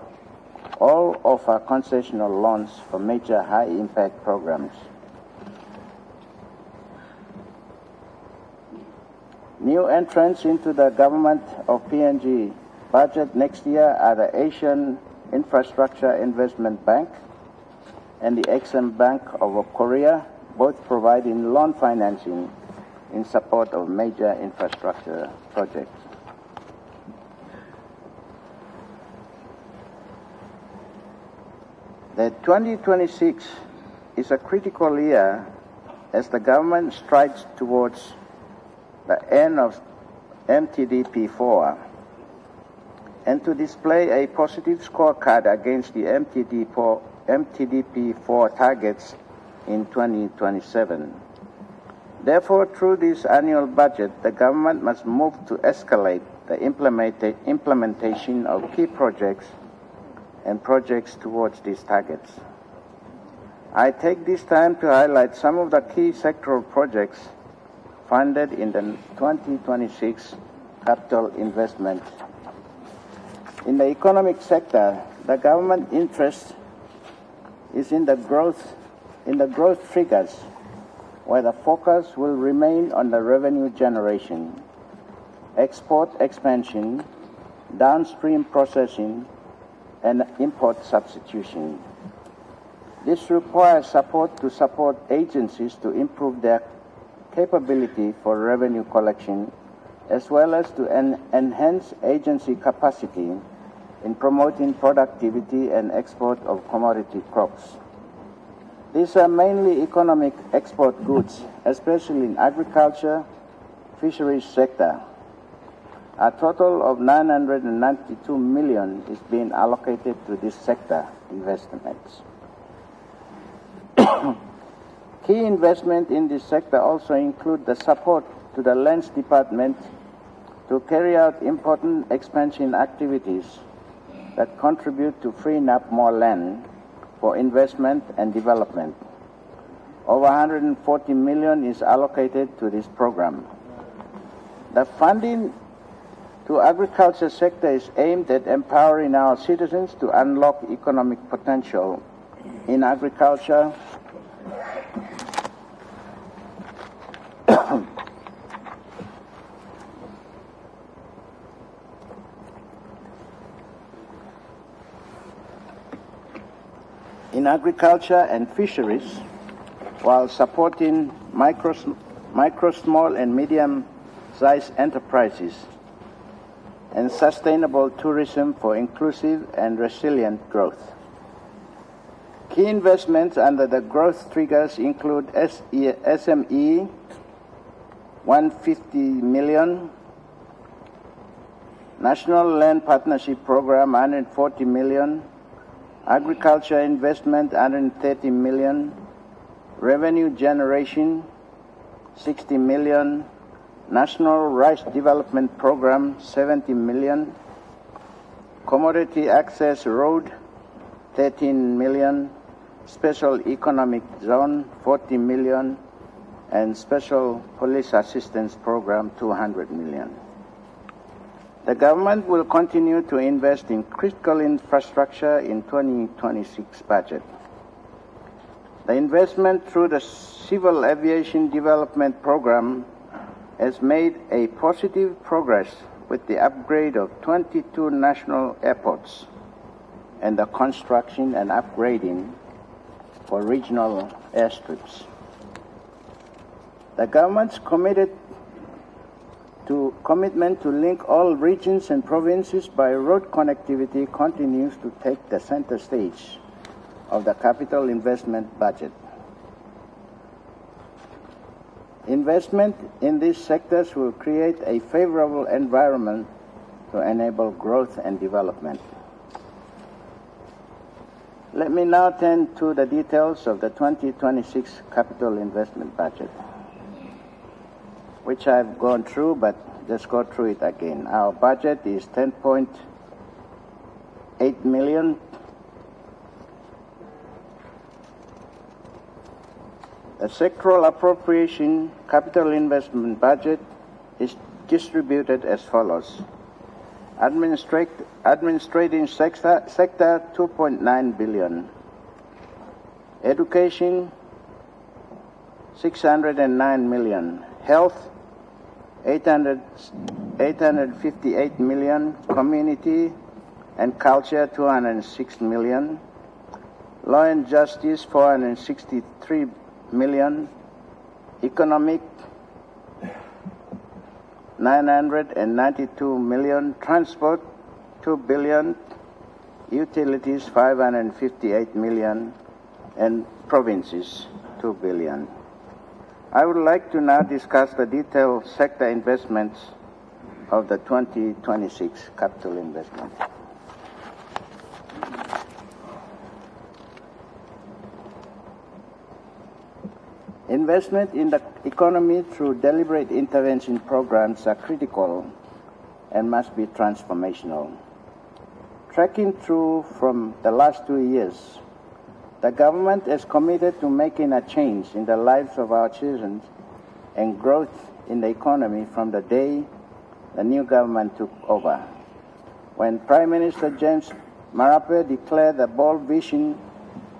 all offer concessional loans for major high-impact programs. New entrants into the government of PNG budget next year are the Asian Infrastructure Investment Bank and the Exim Bank of Korea, both providing loan financing in support of major infrastructure projects. The 2026 is a critical year as the government strides towards the end of MTDP4 and to display a positive scorecard against the MTDP4 targets in 2027. Therefore, through this annual budget, the government must move to escalate the implementation of key projects and projects towards these targets. I take this time to highlight some of the key sectoral projects funded in the 2026 capital investment. In the economic sector, the government interest is in the growth triggers, where the focus will remain on the revenue generation, export expansion, downstream processing, and import substitution. This requires support agencies to improve their capability for revenue collection, as well as to enhance agency capacity in promoting productivity and export of commodity crops. These are mainly economic export goods, especially in agriculture, fisheries sector. A total of 992 million is being allocated to this sector investments. Key investment in this sector also include the support to the Lands Department to carry out important expansion activities that contribute to freeing up more land for investment and development. Over 140 million is allocated to this program. The funding to agriculture sector is aimed at empowering our citizens to unlock economic potential in agriculture, and fisheries, while supporting micro, small, and medium-sized enterprises and sustainable tourism for inclusive and resilient growth. Key investments under the growth triggers include SME, 150 million, National Land Partnership Program, 140 million, agriculture investment, 130 million, revenue generation, 60 million, National Rice Development Program, 70 million, commodity access road, 13 million, special economic zone, 40 million, and special police assistance program, 200 million. The government will continue to invest in critical infrastructure in 2026 budget. The investment through the Civil Aviation Development Program has made a positive progress with the upgrade of 22 national airports and the construction and upgrading for regional airstrips. The government's commitment to link all regions and provinces by road connectivity continues to take the center stage of the capital investment budget. Investment in these sectors will create a favorable environment to enable growth and development. Let me now turn to the details of the 2026 capital investment budget, which I've gone through, but just go through it again. Our budget is 10.8 million. The sectoral appropriation capital investment budget is distributed as follows. Administrating sector 2.9 billion. Education 609 million. Health 858 million. Community and culture 206 million. Law and justice 463 million. Economic 992 million, transport 2 billion, utilities 558 million, and provinces 2 billion. I would like to now discuss the detailed sector investments of the 2026 capital investment. Investment in the economy through deliberate intervention programs are critical and must be transformational. Tracking through from the last 2 years, the government is committed to making a change in the lives of our children and growth in the economy from the day the new government took over. When Prime Minister James Marape declared a bold vision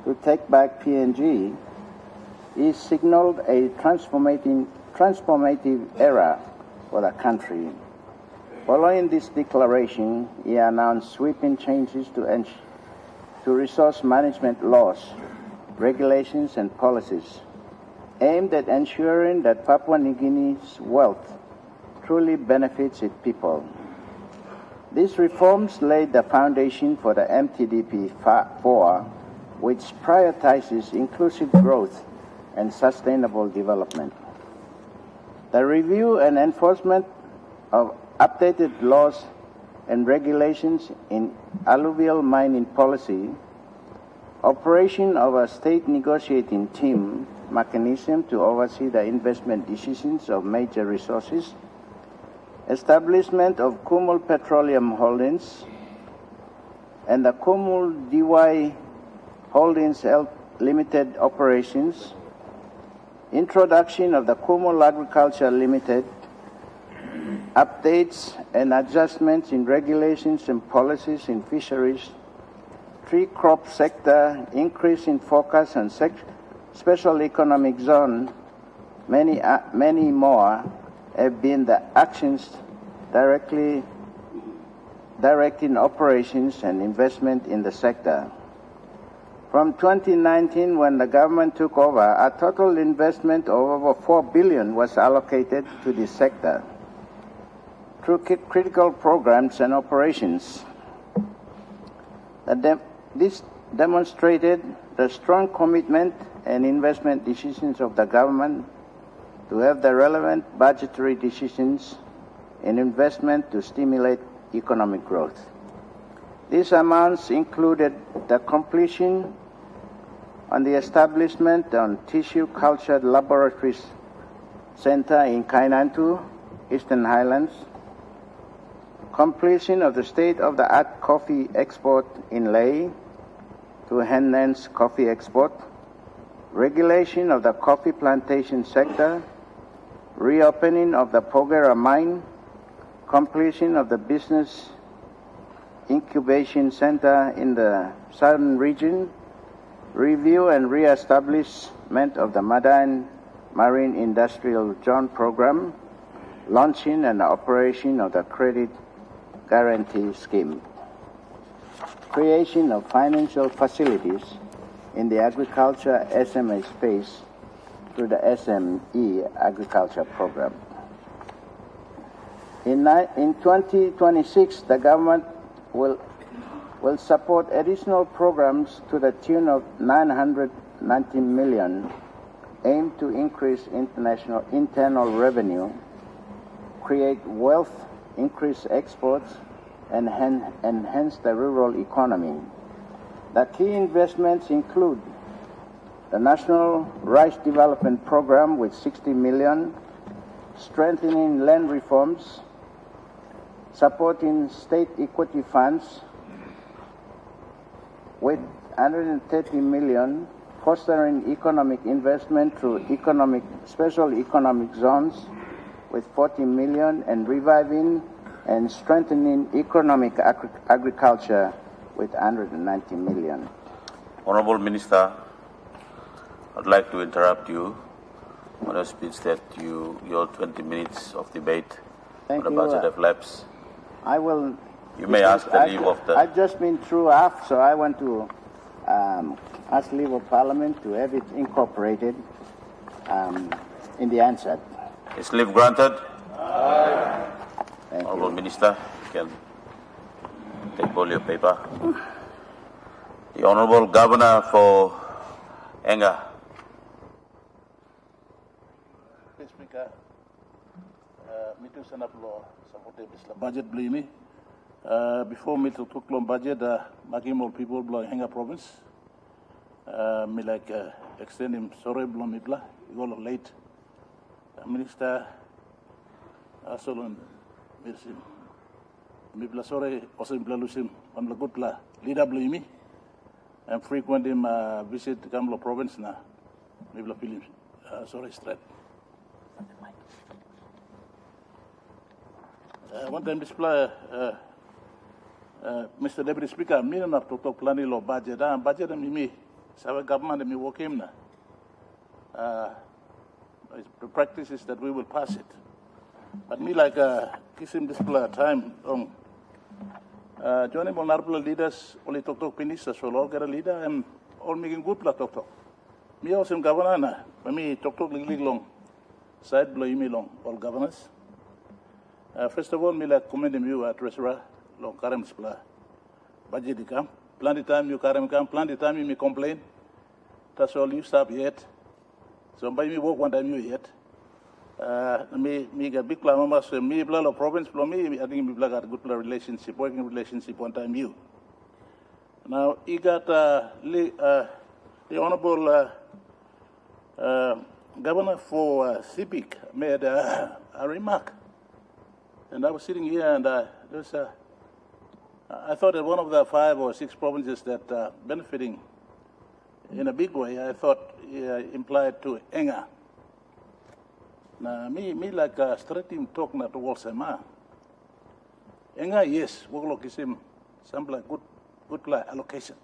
to take back PNG, he signaled a transformative era for the country. Following this declaration, he announced sweeping changes to to resource management laws, regulations, and policies aimed at ensuring that Papua New Guinea's wealth truly benefits its people. These reforms laid the foundation for the MTDP-4, which prioritizes inclusive growth and sustainable development. The review and enforcement of updated laws and regulations in alluvial mining policy, operation of a state negotiating team mechanism to oversee the investment decisions of major resources, establishment of Kumul Petroleum Holdings and the Kumul DY Holdings Limited operations, introduction of the Kumul Agriculture Limited, updates and adjustments in regulations and policies in fisheries, tree crop sector, increase in focus on special economic zone, many more have been the actions directly directing operations and investment in the sector. From 2019, when the government took over, a total investment of over $4 billion was allocated to this sector through critical programs and operations. This demonstrated the strong commitment and investment decisions of the government to have the relevant budgetary decisions in investment to stimulate economic growth. These amounts included the completion on the establishment on Tissue Culture Laboratories Center in Kainantu, Eastern Highlands, completion of the state-of-the-art coffee export in Lae to enhance coffee export, regulation of the coffee plantation sector, reopening of the Pogera mine, completion of the business incubation center in the southern region, review and re-establishment of the Madain Marine Industrial Zone program, launching and operation of the credit guarantee scheme, creation of financial facilities in the agriculture SME space through the SME agriculture program. In 2026, the government will support additional programs to the tune of $990 million, aimed to increase internal revenue, create wealth, increase exports, and enhance the rural economy. The key investments include the National Rice Development Program with $60 million, strengthening land reforms, supporting state equity funds with $130 million, fostering economic investment through special economic zones with $40 million, and reviving and strengthening economic agriculture with $190 million. Honorable Minister, I'd like to interrupt you on a speech that your 20 minutes of debate on the budget have lapsed. I will. You may ask the leave of the. I've just been through half, so I want to ask leave of Parliament to have it incorporated in the answer. Is leave granted? Thank Honorable you. Minister, you can take all your paper. The Honorable Governor for Enga. Mr. Speaker, Mitu Sanaplo supported this budget blame. Before me to talk on budget, Magimo people blow Enga province. Me like extend him sorry blow me blah. You go late. Minister Solon Mirsim. Me blah sorry osim blah lusim. I'm la good blah. Leader blame. I'm frequent him visit Gamlo province na. Me blah feeling sorry straight. One time display, Mr. Deputy Speaker, me not to talk planning law budget. Budget me, so government me work him na. The practice is that we will pass it. But me like kiss him display time Joining honorable leaders, only talk ministers, so all get a leader, and all making good blood talk. Me also governor, but me talk long, side blow me long, all governors. First of all, me like commending you at Treasurer, long Karam's budget come. Plan the time you come, plan the time you me complain. That's all you stop yet. So by me work one time you yet. Me get big plan, so me plan of province, me, I think me got a good relationship, working relationship one time you. Now, he got the Honorable Governor for CPIC made a remark. And I was sitting here and I thought that one of the 5 or 6 provinces that are benefiting in a big way, I thought implied to Enga. Now, me like straight him talk na to Walsema. Enga, yes, work is him, some like good allocation.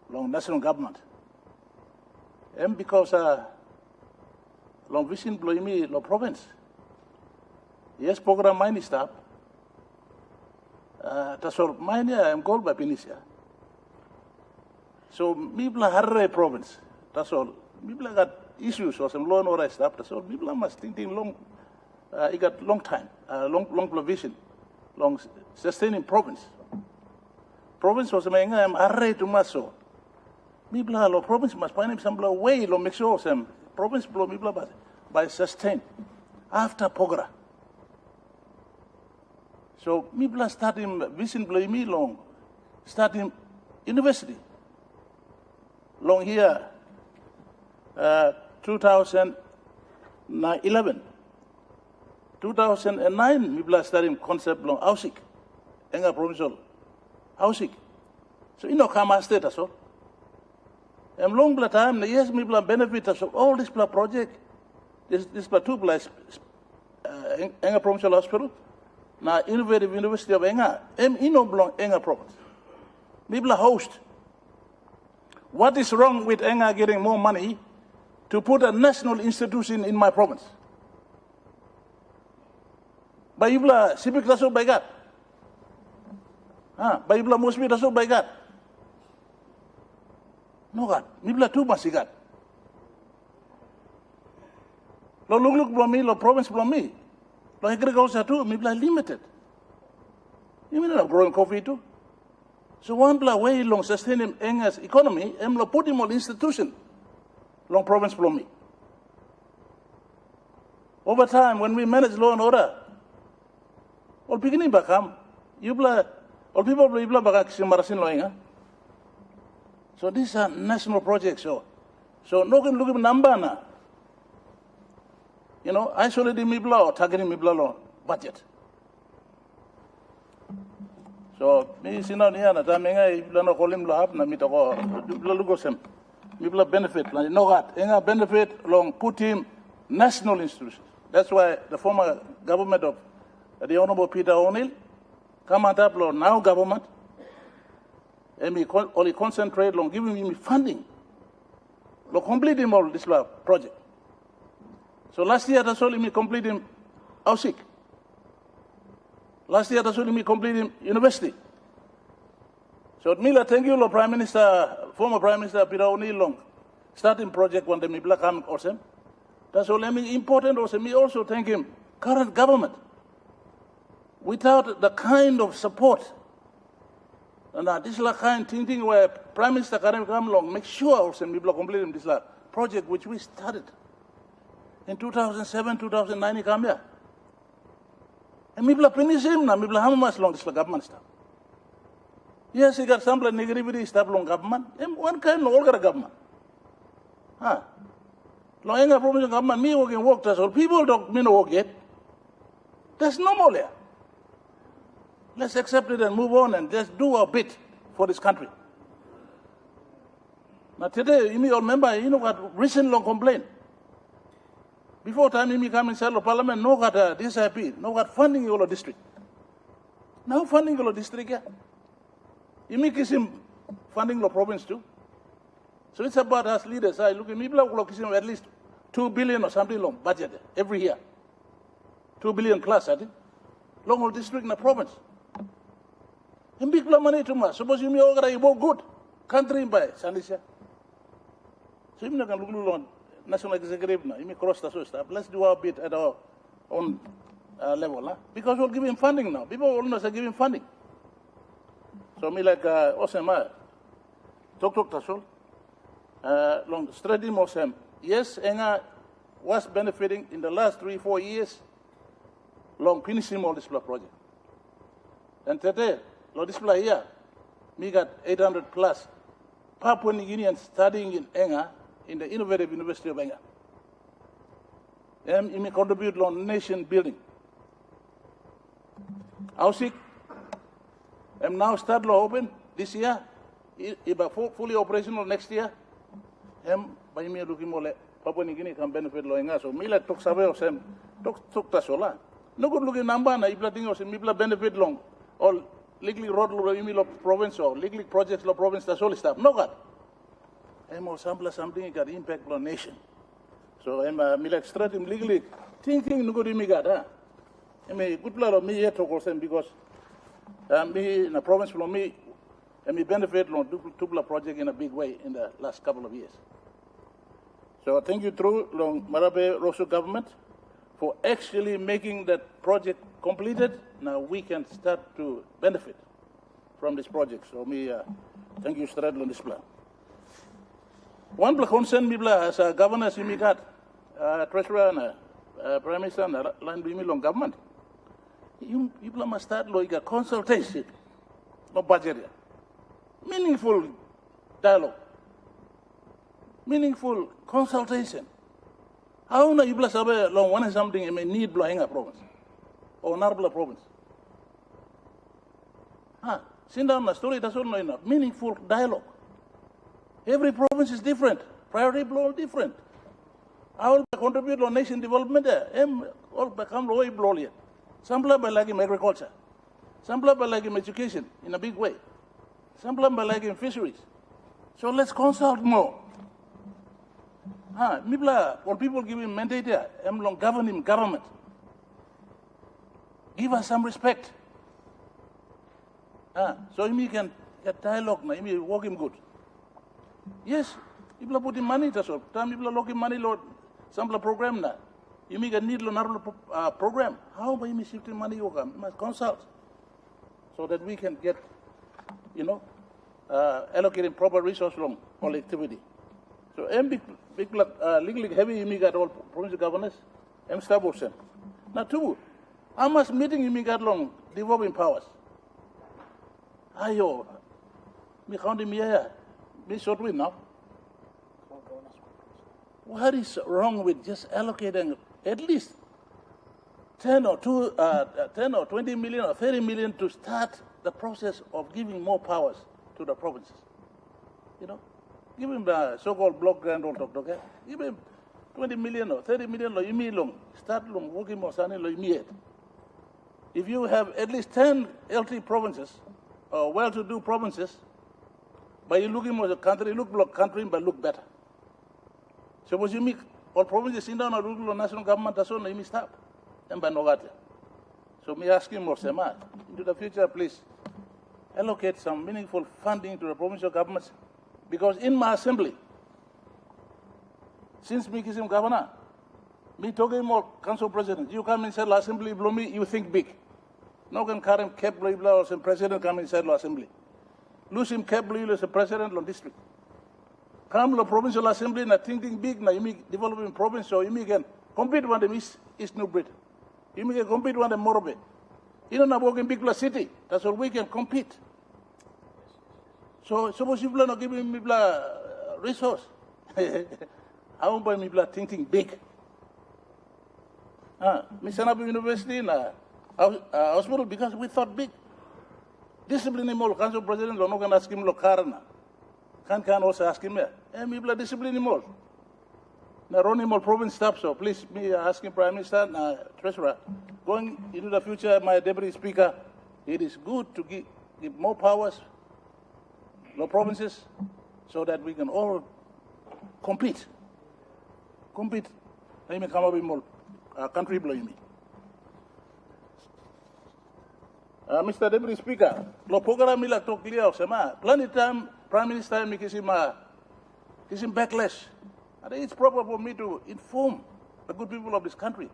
Long national government. And because long vision blow me lo province. Yes, program mine stop. That's all mine I'm called by Pinisia. So me bla Harre province. That's all. Me bla got issues or some law and order stuff. That's all. Me bla must thinking long. It got long time, long provision, long sustaining province. Province was saying I'm Harre to Maso. Me bla lo province must find him some bla way lo make sure some province blow me bla by sustain after Pogra. So me bla starting vision blow me long, starting university. Long here, 2011. 2009, me bla starting concept long Ausik, Enga provincial, Ausik. So you know Kama state as well. And long bla time, yes, me bla benefit of all this bla project, this bla 2 bla Enga provincial hospital. Now, Innovative University of Enga, ino belong Enga province. Mibla host. What is wrong with Enga getting more money to put a national institution in my province? Bayibla civic taso baygat. Bayibla mosbi taso baygat. No God, mibla tu masigat. Lo look blomi, lo province blomi. Lo agriculture too, me bla limited. You mean I'm growing coffee too? So one bla way long sustaining Enga's economy, lo put him on institution, long province from me. Over time, when we manage law and order, all beginning bakam, you bla, all people bla bakak simarasin lo Enga. So these are national projects. So no can look at number na. You know, isolating Mibla or targeting Mibla law budget. So, me sina niya na tamenga ibla na kolim lahap na mitako ibla lugosem Mibla benefit no gat enga benefit long put him national institutions. That's why the former government of the Honorable Peter O'Neill come on top now government and we only concentrate on giving him funding, to complete him all this project. So last year, that's only me completing Ausik. Last year, that's only me completing university. So Mila, thank you, Prime Minister, former Prime Minister Peter O'Neill long, starting project one day me black army awesome. That's all I mean important also. Me also thank him, current government. Without the kind of support, and this is the kind thinking where Prime Minister can come along, make sure also me black completing this project which we started. In 2007, 2009, he came here. And me finish him now, me how much long this government stuff. Yes, he got some negativity stuff long government. And one kind of all got a government. Long Enga provincial government, me work, that's all. People don't mean work yet. That's normal here. Let's accept it and move on and just do our bit for this country. Now today, you may remember, you know what, recent long complaint. Before time, you come inside the parliament, no got DSIP, no got funding your district. Now funding your district, yeah. You make him funding the province too. So it's about us leaders. I look at me, at least 2 billion or something long budget every year. 2 billion plus, I think. Long district in the province. In big money too much. Suppose you me organize good country by Sanisha. So you can look on national executive now. You may cross the stuff. Let's do our bit at our own level, huh? Because we're giving funding now. People almost are giving funding. So me like Osema, talk tasol, long strategy Osem. Yes, Enga was benefiting in the last 3-4 years. Long finishing all this project. And today, lo display here, me got 800 plus Papua New Guineans studying in Enga in the innovative University of Enga. And me contribute on nation building. Ausik, I'm now start law open this year. If fully operational next year, by me looking more Papua New Guinea can benefit law Enga. So me like talk sabe of them, talk tasola. No good looking number na ibla thing of me benefit long. All legally road law province or legally projects law province tasol stuff. No god. I'm more sample something got impact on nation. So I'm me like straight him legally thinking no good me got, huh? I mean, good lot of me here talk also because me in the province from me and me benefit on Tupla project in a big way in the last couple of years. So thank you through long Marabe Rosso government for actually making that project completed. Now we can start to benefit from this project. So me thank you straight on this plan. One concern me as a governor me got treasurer and prime minister and land be me long government. You people must start like a consultation, no budget, meaningful dialogue, meaningful consultation. How na you plus long one something I may need blowing a province or Narbla province. Sit down the story that's all enough. Meaningful dialogue. Every province is different. Priority blow different. I will contribute to nation development there. All become low blow yet. Some people like in agriculture. Some people like in education in a big way. Some people like in fisheries. So let's consult more. When people give him mandate here, long governing government. Give us some respect. So you can get dialogue now, you work him good. Yes, people are putting money to solve. Time people are looking money, Lord, some program now. You make a need program. How by me shifting money you must consult so that we can get, allocating proper resource from all activity. So legally heavy you got all provincial governors, stable them. Now two, how much meeting you got long devolving powers? Ayo, me counting me here, me short with now. What is wrong with just allocating at least 10 or 20 million or 30 million to start the process of giving more powers to the provinces? Give him the so-called block grant or talk, okay? Give him 20 million or 30 million or long. Start long working more sunny immediate. If you have at least 10 LT provinces or well-to-do provinces, by you looking more the country, look block country, but look better. Suppose you make all provinces in down or local national government as well, you stop. And by Nogate. So me asking more Sema, into the future, please allocate some meaningful funding to the provincial governments. Because in my assembly, since me kissing governor, me talking more council president, you come inside the assembly, blow me, you think big. No can carry him cap blah or some president come inside the assembly. Lose him cap blah as a president of district. Come to the provincial assembly and thinking big, now you make developing province, so you make can compete one them East New Britain. You make compete one them Morobe. You don't have working big plus city. That's all we can compete. So suppose you are not giving me resource. How about me thinking big? Me send up university in hospital because we thought big. Discipline him all, council president, no can ask him lo karana. Can also ask him, me discipline him all. Now run him all province staff, so please me asking Prime Minister and Treasurer, going into the future, my Deputy Speaker, it is good to give more powers, no provinces, so that we can all compete. Let me come up with more country blowing me. Mr. Deputy Speaker, lo program ila to clear sema. Plenty time Prime Minister mi kisim backlash. And it's proper for me to inform the good people of this country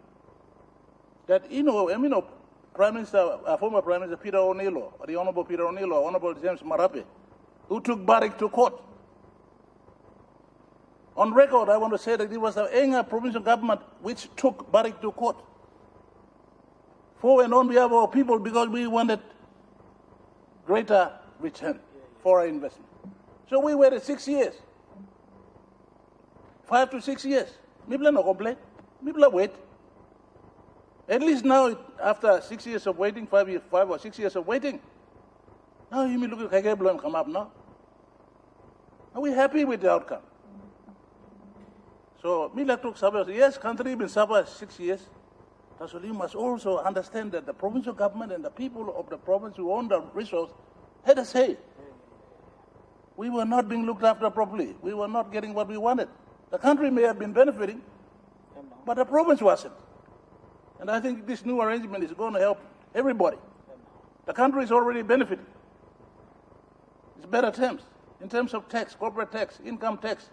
that Prime Minister, former Prime Minister Peter O'Neill, or the Honorable Peter O'Neill, or Honorable James Marape, who took Barrick to court. On record, I want to say that it was the Enga provincial government which took Barrick to court for and on behalf of our people because we wanted greater return for our investment. So we waited 6 years, 5 to 6 years. People no complain. People wait. At least now, after 6 years of waiting, 5 or 6 years of waiting, now you may look at Kage come up now. Are we happy with the outcome? So, Mila took Sabah, yes, country been Sabah 6 years. So you must also understand that the provincial government and the people of the province who own the resource had a say. We were not being looked after properly. We were not getting what we wanted. The country may have been benefiting, but the province wasn't. And I think this new arrangement is going to help everybody. The country is already benefiting. It's better terms. In terms of tax, corporate tax, income tax.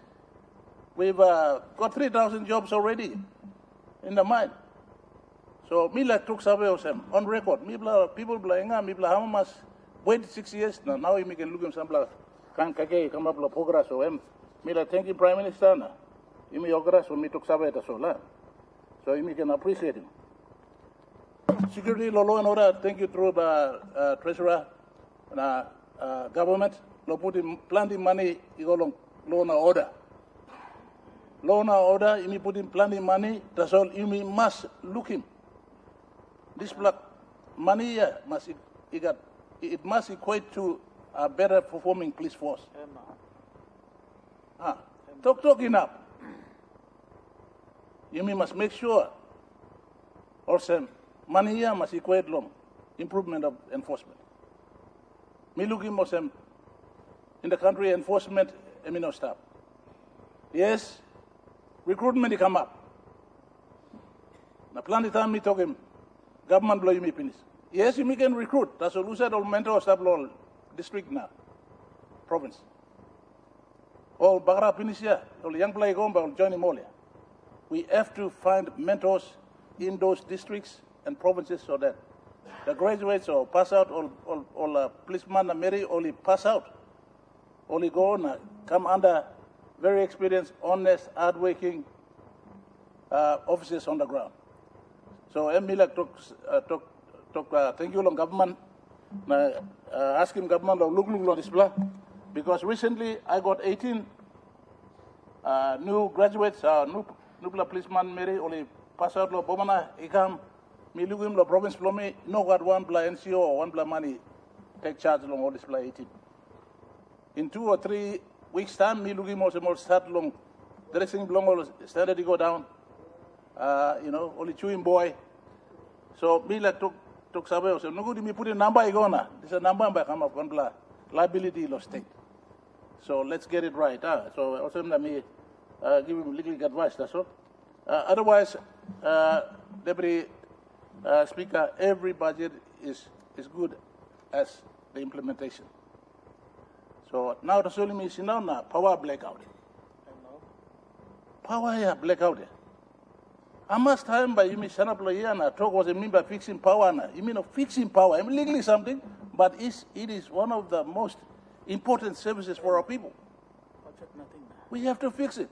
We've got 3,000 jobs already in the mine. So, Mila took Sabah on record. People blaying, how much wait 6 years now we can look at some can come up with progress. So, Mila, thank you, Prime Minister. You may progress when we took Sabah to Sola. So, you can appreciate him. Security, law and order, thank you through the Treasurer and government. Lo put in plenty money, you go long law and order. Law and order, you may put in plenty money, that's all you must look him. This black money it must equate to a better performing police force. Talk enough. You must make sure also money here must equate long improvement of enforcement. Me looking also in the country enforcement no staff. Yes, recruitment come up. Now plenty time me talk him. Government blow me finish. Yes, you can recruit. That's all. Who said all mentor staff law district now, province. All Bagara finish here. All young play go all join him all here. We have to find mentors in those districts and provinces so that the graduates or pass out, all policemen and Mary only pass out, only go on come under very experienced, honest, hardworking officers on the ground. So Emila thank you long government. Ask him government look this blah. Because recently I got 18 new graduates, new policeman Mary only pass out lo bomana ikam me look him lo province lo me no what one blah NCO or one blah money take charge long all this blah 18. In 2 or 3 weeks time me look him also more start long dressing long all standard go down. Only chewing boy. So me like took Sabah. So no good me put a number I go na. This is a number by come up one blah liability lo state. So let's get it right. So also me give him legal advice. That's all. Otherwise, Deputy Speaker, every budget is good as the implementation. So now the only me now power blackout. Power blackout. I must time by you mean talk was a mean by fixing power. You mean of fixing power. I mean legally something, but it is one of the most important services for our people. We have to fix it.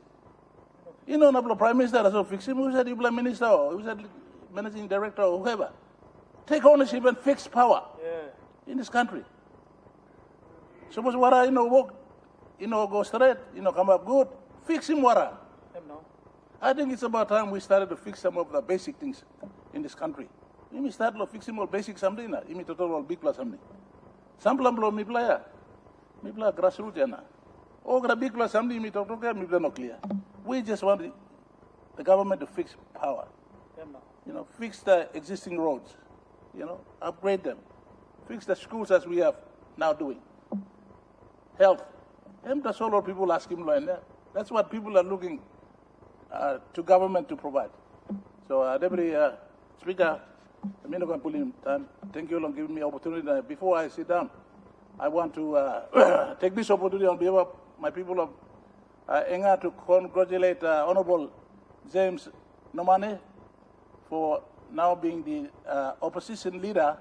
The Prime Minister doesn't fix him. Who's that Minister or who's that Managing Director or whoever? Take ownership and fix power in this country. Suppose what work, go straight, come up good, fix him what. I think it's about time we started to fix some of the basic things in this country. We start to fix more basic something. We total big plus something. Some plan me playa. Me play grassroots na. Oh, the big plus something me talk me play no clear. We just want the government to fix power. Fix the existing roads. Upgrade them. Fix the schools as we have now doing. Health. And that's all people asking. That's what people are looking to government to provide. So, Deputy Speaker, I'm not going to pull in time. Thank you for giving me opportunity. Before I sit down, I want to take this opportunity on behalf of my people of Enga to congratulate Honorable James Nomane for now being the opposition leader.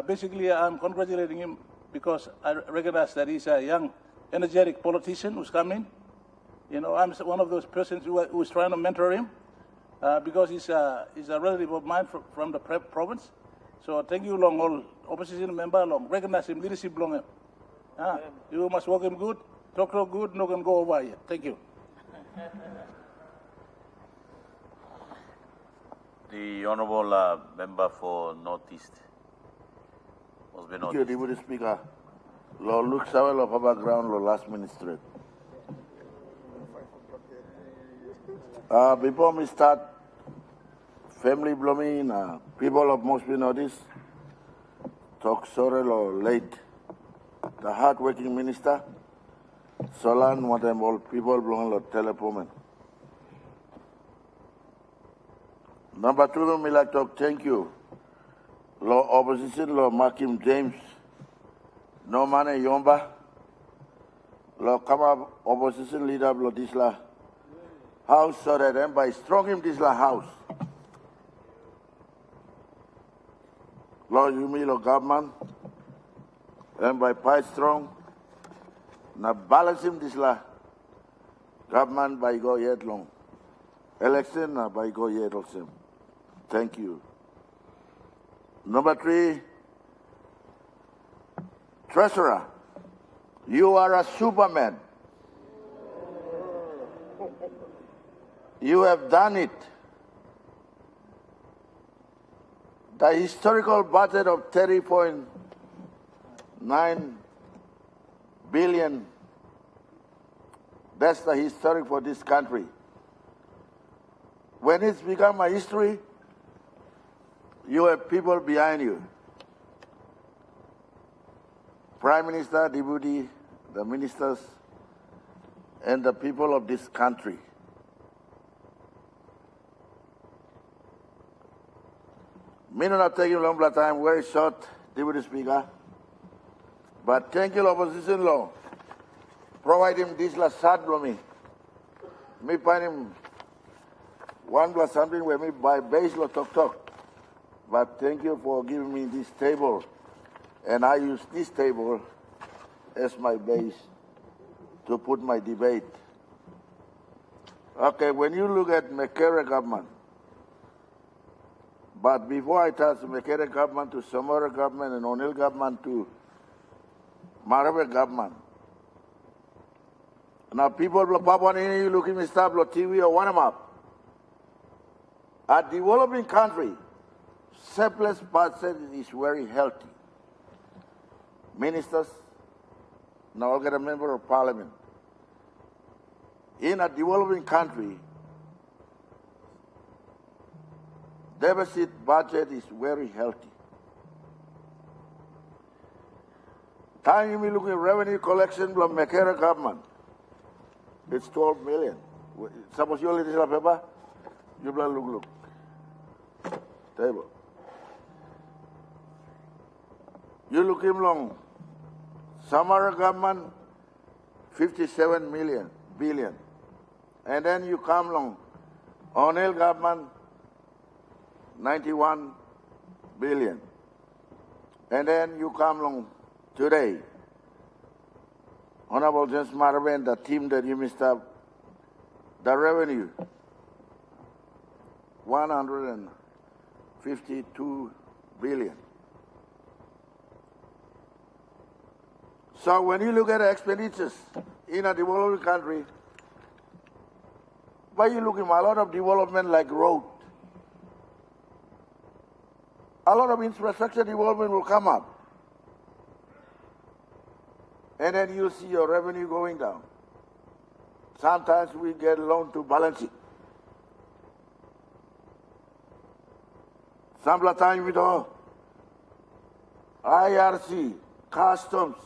Basically, I'm congratulating him because I recognize that he's a young, energetic politician who's coming. You know, I'm one of those persons who is trying to mentor him because he's a relative of mine from the province. So thank you, long all opposition member, long recognize him leadership, long him. You must work him good, talk good, no can go over here. Thank you. The honourable member for Northeast. Thank you, Deputy Speaker. Lord Luke Sawel of our ground, Lord last ministry. Before we start, family blooming, people of Mosby Northeast, talk sorry or late. The hard-working minister, Solan, what I'm all people belong to telephone. Number two, me like talk thank you. Law opposition, Law Makim James, no money Yomba, Law Kama opposition leader, Law Disla House, so that then by strong him Disla House. Law Yumi, Law government, and by Pai strong, na balance him Disla government by go yet long. Election by go yet also. Thank you. Number three, Treasurer, you are a superman. You have done it. The historical budget of 30.9 billion, that's the historic for this country. When it's become a history, you have people behind you. Prime Minister, Deputy, the ministers, and the people of this country. Me not taking long time, very short, Deputy Speaker. But thank you, opposition law. Provide him this last sad me. Me find him 1 plus something where me buy base law talk. But thank you for giving me this table. And I use this table as my base to put my debate. Okay, when you look at Mekere government, but before I touch Mekere government to Samora government and O'Neill government to Marabe government, now people of Papua New Guinea looking at stuff like TV or one up. A developing country, surplus budget is very healthy. Ministers, now I'll get a member of parliament. In a developing country, deficit budget is very healthy. Time you look at revenue collection from Mekere government, it's 12 million. Suppose you only a paper, you look. Table. You look him long. Samara government, 57 billion. And then you come along, O'Neill government, 91 billion. And then you come along today, Honorable James Marvin, the team that you missed up, the revenue, 152 billion. So when you look at expenditures in a developing country, why you looking at a lot of development like road, a lot of infrastructure development will come up. And then you see your revenue going down. Sometimes we get loan to balance it. Some time with all IRC, customs,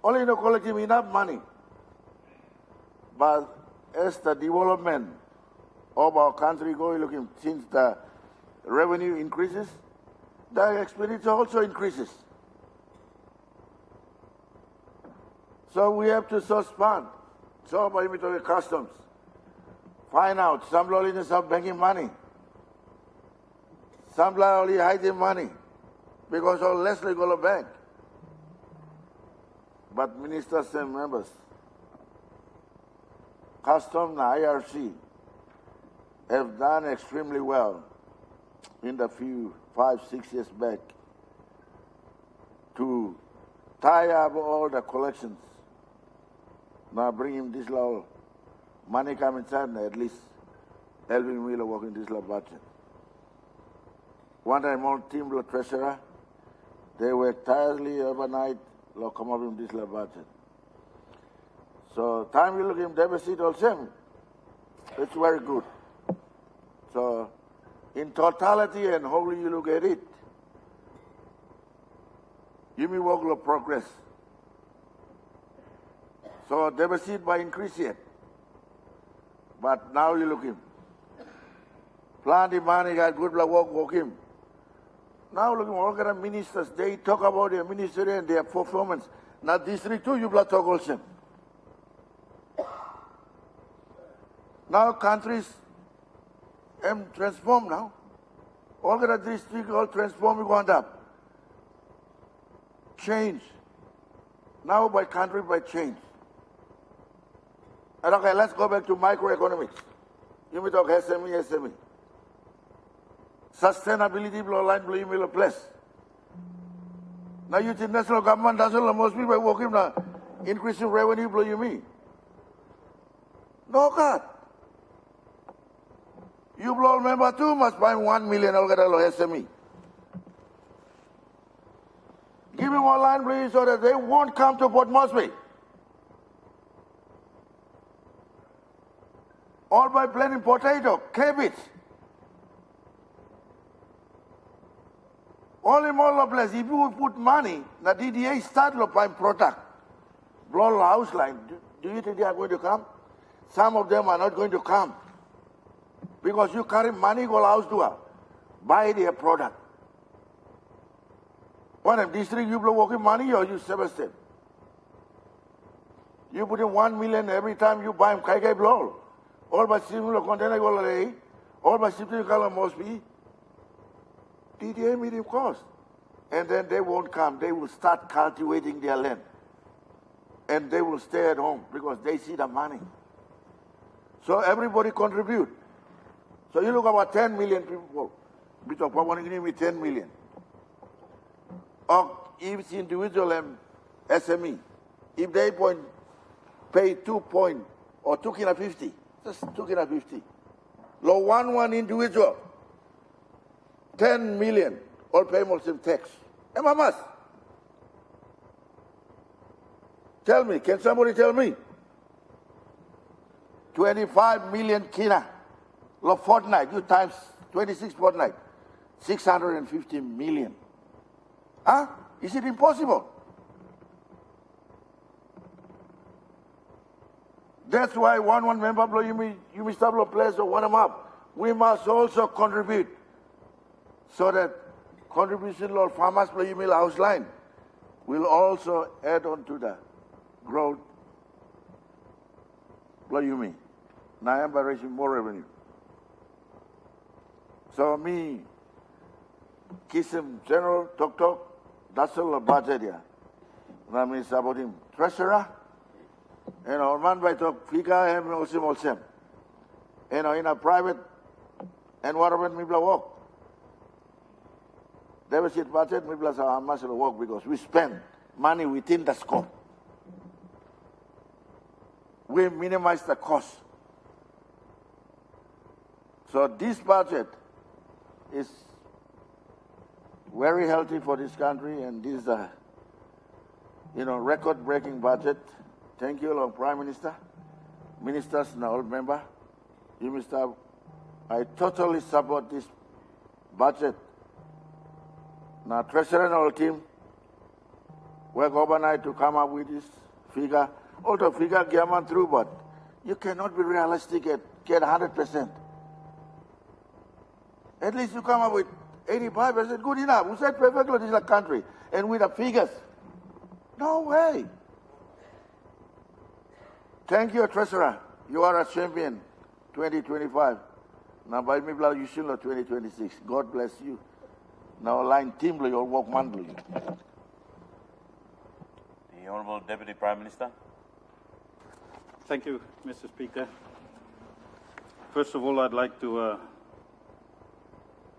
only no collecting enough money. But as the development of our country going looking since the revenue increases, the expenditure also increases. So we have to suspend. So by the customs, find out some lawlessness of banking money, some only hiding money because of less legal bank. But ministers and members, Customs and IRC have done extremely well in the few 5-6 years back to tie up all the collections. Now bring him this law, money come inside, at least helping me work in this law budget. One time on team law treasurer, they work tirelessly overnight, law come up in this law budget. So time we look in deficit also, it's very good. So in totality and how you look at it, you may work of progress. So deficit by increase yet. But now you look him. Plant the money got good work him. Now look him, all kind of ministers, they talk about their ministry and their performance. Now district too, you talk also. Now countries transform now. All kind of district all transform going up. Change. Now by country by change. And okay, let's go back to microeconomics. You may talk SME. Sustainability blow line blow email place. Now you think national government doesn't most people working now increasing revenue blow you mean? No God. You blow member too must buy 1 million SME. Give me one line please so that they won't come to Port Moresby. All by planting potato, cabbage. Only more place. If you put money, the DDA start buying product. Blow house line. Do you think they are going to come? Some of them are not going to come. Because you carry money, go house to buy their product. One of district you blow working money or you 7 step. You put in 1 million every time you buy kai blow. All by similar container all by shifting color must be DDA medium cost. And then they won't come. They will start cultivating their land. And they will stay at home because they see the money. So everybody contribute. So you look about 10 million people. Because Papua New Guinea 10 million. Or if it's individual and SME, if they pay 2 point or 250. Just 250. Low one individual. 10 million. All pay Muslim tax. Mamas. Tell me, can somebody tell me? 25 million kina. Low fortnight. You times 26 fortnight. 650 million. Huh? Is it impossible? That's why one member blow you may stop a place or one them up. We must also contribute so that contribution of farmers blow you mill house line will also add on to the growth blow you me. Now I'm raising more revenue. So me kiss him general talk that's all the budget here. That means about him treasurer. Man by talk fika and also. In a private environment, we work. Deficit budget, we plus our muscle work because we spend money within the scope. We minimize the cost. So this budget is very healthy for this country, and this is a record-breaking budget. Thank you, Lord Prime Minister, ministers, and all members. You, Mr. I totally support this budget. Now, Treasurer and all team work overnight to come up with this figure. Although figure came through, but you cannot be realistic and get 100%. At least you come up with 85%, good enough. We said perfectly this is a country. And with the figures, no way. Thank you, Treasurer. You are a champion, 2025. Now, by me, you should know 2026. God bless you. Now, line teamly or work monthly. The Honourable Deputy Prime Minister. Thank you, Mr. Speaker. First of all, I'd like to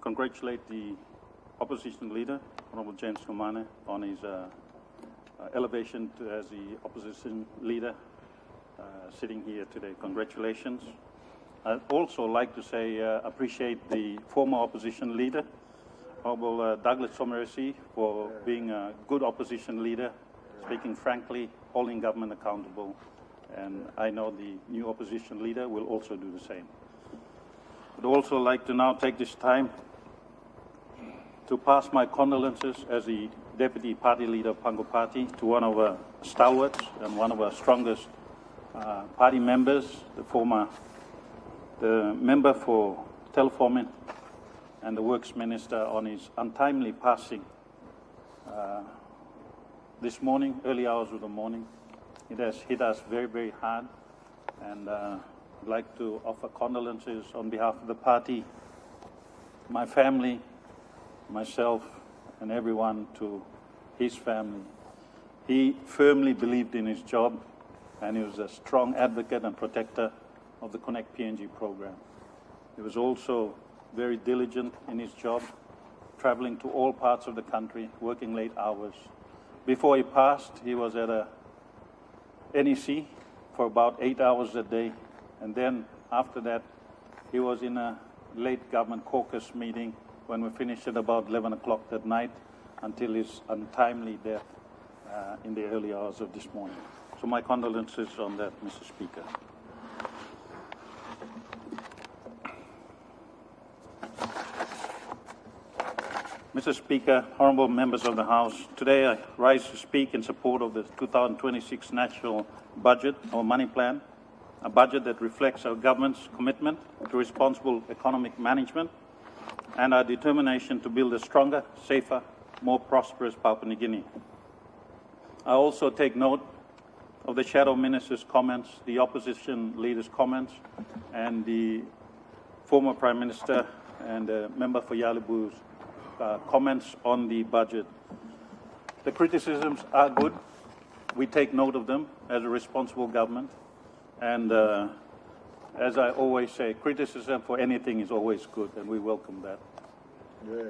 congratulate the opposition leader, Honourable James Kumane, on his elevation as the opposition leader sitting here today. Congratulations. I'd also like to say appreciate the former opposition leader, Honourable Douglas Someresi, for being a good opposition leader, speaking frankly, holding government accountable, and I know the new opposition leader will also do the same. I'd also like to now take this time to pass my condolences as the Deputy Party Leader of Pango Party to one of our stalwarts and one of our strongest party members, the member for Teleforming and the Works Minister, on his untimely passing this morning, early hours of the morning. It has hit us very, very hard, and I'd like to offer condolences on behalf of the party, my family, myself, and everyone to his family. He firmly believed in his job, and he was a strong advocate and protector of the Connect PNG program. He was also very diligent in his job, traveling to all parts of the country, working late hours. Before he passed, he was at a NEC for about 8 hours a day, and then after that, he was in a late government caucus meeting when we finished at about 11 o'clock that night until his untimely death in the early hours of this morning. So my condolences on that, Mr. Speaker. Mr. Speaker, honourable members of the House, today I rise to speak in support of the 2026 National Budget, or Money Plan, a budget that reflects our government's commitment to responsible economic management and our determination to build a stronger, safer, more prosperous Papua New Guinea. I also take note of the Shadow Minister's comments, the opposition leader's comments, and the former Prime Minister and member for Yalibu's comments on the budget. The criticisms are good. We take note of them as a responsible government. And as I always say, criticism for anything is always good, and we welcome that. Yeah.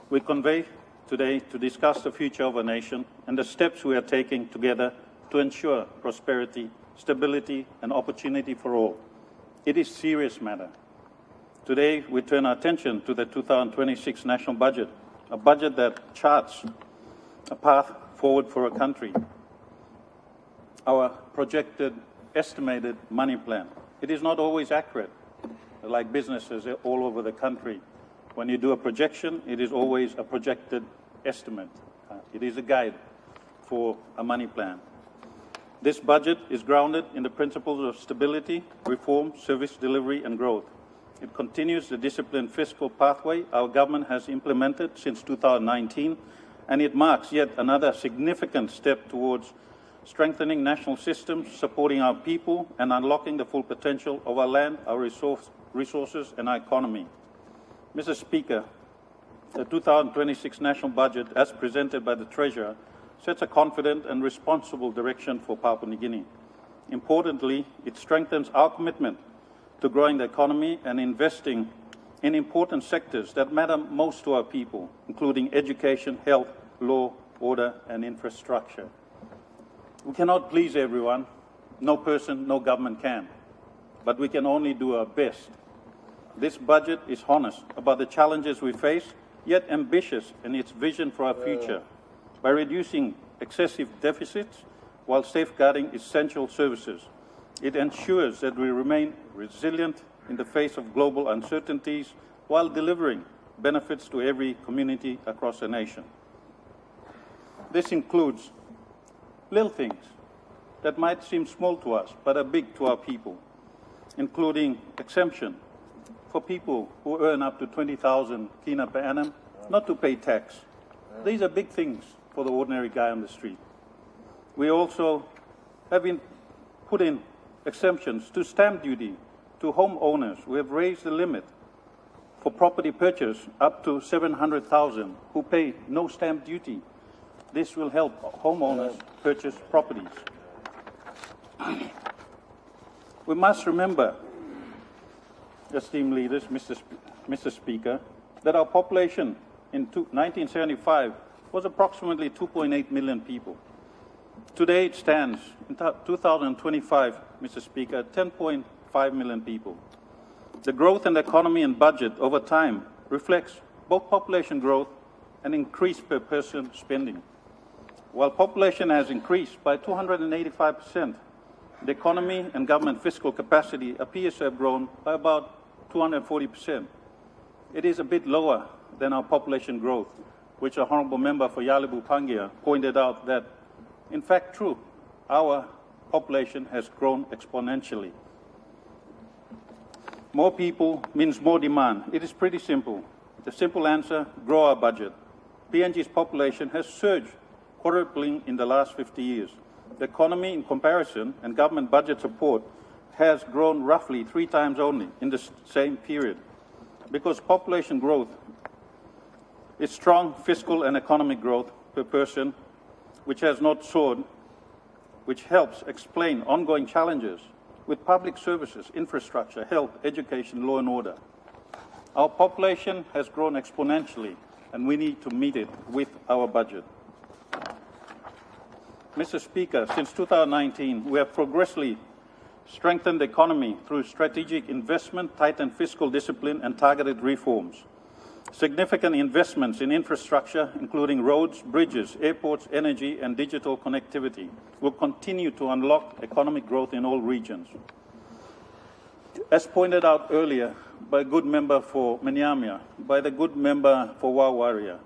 We convey today to discuss the future of our nation and the steps we are taking together to ensure prosperity, stability, and opportunity for all. It is a serious matter. Today, we turn our attention to the 2026 national budget, a budget that charts a path forward for our country. Our projected, estimated money plan. It is not always accurate, like businesses all over the country. When you do a projection, it is always a projected estimate. It is a guide for a money plan. This budget is grounded in the principles of stability, reform, service delivery, and growth. It continues the disciplined fiscal pathway our government has implemented since 2019, and it marks yet another significant step towards strengthening national systems, supporting our people, and unlocking the full potential of our land, our resources, and our economy. Mr. Speaker, the 2026 national budget, as presented by the Treasurer, sets a confident and responsible direction for Papua New Guinea. Importantly, it strengthens our commitment to growing the economy and investing in important sectors that matter most to our people, including education, health, law, order, and infrastructure. We cannot please everyone. No person, no government can. But we can only do our best. This budget is honest about the challenges we face, yet ambitious in its vision for our future. By reducing excessive deficits while safeguarding essential services, it ensures that we remain resilient in the face of global uncertainties while delivering benefits to every community across the nation. This includes little things that might seem small to us but are big to our people, including exemption for people who earn up to 20,000 kina per annum not to pay tax. These are big things for the ordinary guy on the street. We also have been put in exemptions to stamp duty to homeowners. We have raised the limit for property purchase up to 700,000 who pay no stamp duty. This will help homeowners purchase properties. We must remember, esteemed leaders, Mr. Speaker, that our population in 1975 was approximately 2.8 million people. Today it stands, in 2025, Mr. Speaker, 10.5 million people. The growth in the economy and budget over time reflects both population growth and increased per person spending. While population has increased by 285%, the economy and government fiscal capacity appears to have grown by about 240%. It is a bit lower than our population growth, which a honourable member for Yalibu Pangia pointed out that, in fact, true, our population has grown exponentially. More people means more demand. It is pretty simple. The simple answer, grow our budget. PNG's population has surged, quadrupling in the last 50 years. The economy, in comparison, and government budget support has grown roughly 3 times only in the same period. Because population growth is strong fiscal and economic growth per person, which has not soared, which helps explain ongoing challenges with public services, infrastructure, health, education, law and order. Our population has grown exponentially, and we need to meet it with our budget. Mr. Speaker, since 2019, we have progressively strengthened the economy through strategic investment, tightened fiscal discipline, and targeted reforms. Significant investments in infrastructure, including roads, bridges, airports, energy, and digital connectivity, will continue to unlock economic growth in all regions. As pointed out earlier by a good member for Manyamia, by the good member for Wawaria,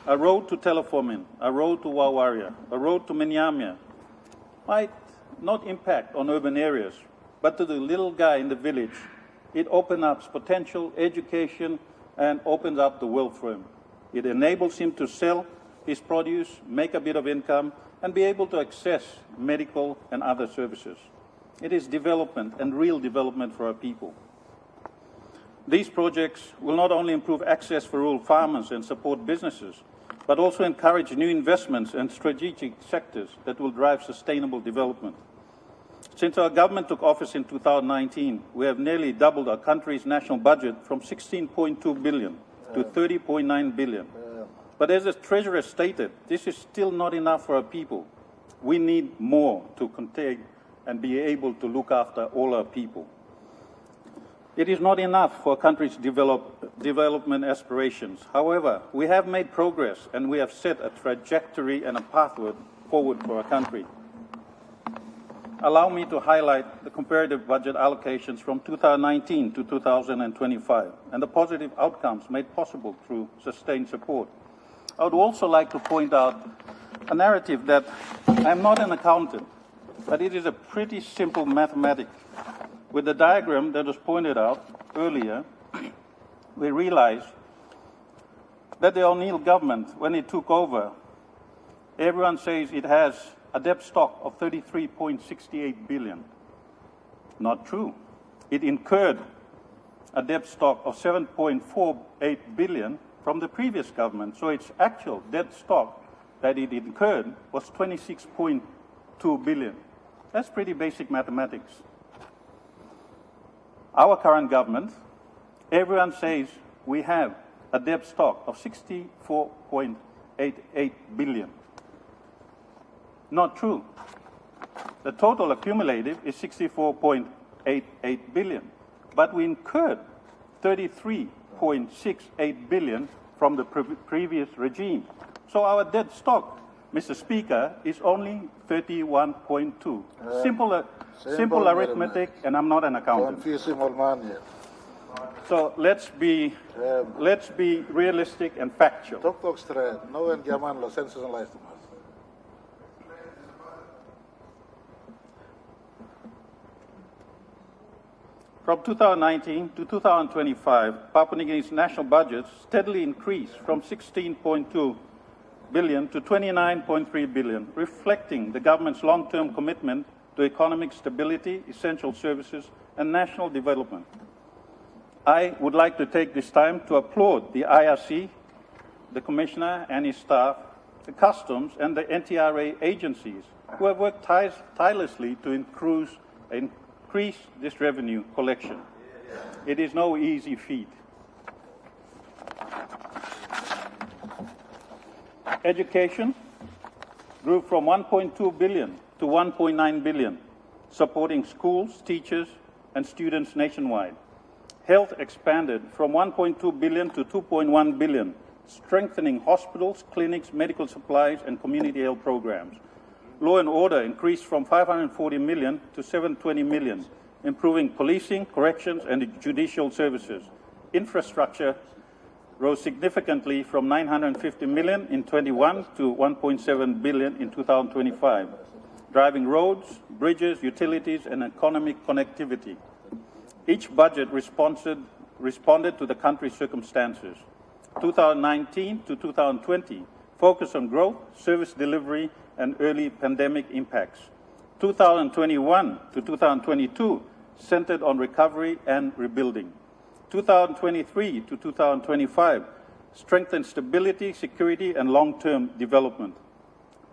a road to Telefomin, a road to Wawaria, a road to Manyamia might not impact on urban areas, but to the little guy in the village, it opens up potential education and opens up the world for him. It enables him to sell his produce, make a bit of income, and be able to access medical and other services. It is development and real development for our people. These projects will not only improve access for rural farmers and support businesses, but also encourage new investments and strategic sectors that will drive sustainable development. Since our government took office in 2019, we have nearly doubled our country's national budget from 16.2 billion to 30.9 billion. But as the Treasurer stated, this is still not enough for our people. We need more to contain and be able to look after all our people. It is not enough for a country's development aspirations. However, we have made progress and we have set a trajectory and a pathway forward for our country. Allow me to highlight the comparative budget allocations from 2019 to 2025 and the positive outcomes made possible through sustained support. I would also like to point out a narrative that I'm not an accountant, but it is a pretty simple mathematics. With the diagram that was pointed out earlier, we realized that the O'Neill government, when it took over, everyone says it has a debt stock of 33.68 billion. Not true. It incurred a debt stock of 7.48 billion from the previous government. So its actual debt stock that it incurred was 26.2 billion. That's pretty basic mathematics. Our current government, everyone says we have a debt stock of 64.88 billion. Not true. The total accumulative is 64.88 billion, but we incurred 33.68 billion from the previous regime. So our debt stock, Mr. Speaker, is only 31.2. Simple arithmetic, and I'm not an accountant. So let's be realistic and factual. From 2019 to 2025, Papua New Guinea's national budget steadily increased from 16.2 billion to 29.3 billion, reflecting the government's long-term commitment to economic stability, essential services, and national development. I would like to take this time to applaud the IRC, the Commissioner and his staff, the Customs and the NTRA agencies who have worked tirelessly to increase this revenue collection. It is no easy feat. Education grew from 1.2 billion to 1.9 billion, supporting schools, teachers, and students nationwide. Health expanded from 1.2 billion to 2.1 billion, strengthening hospitals, clinics, medical supplies, and community health programs. Law and order increased from 540 million to 720 million, improving policing, corrections, and judicial services. Infrastructure rose significantly from 950 million in 21 to 1.7 billion in 2025, driving roads, bridges, utilities, and economic connectivity. Each budget responded to the country's circumstances. 2019 to 2020 focused on growth, service delivery, and early pandemic impacts. 2021 to 2022 centered on recovery and rebuilding. 2023 to 2025 strengthened stability, security, and long-term development.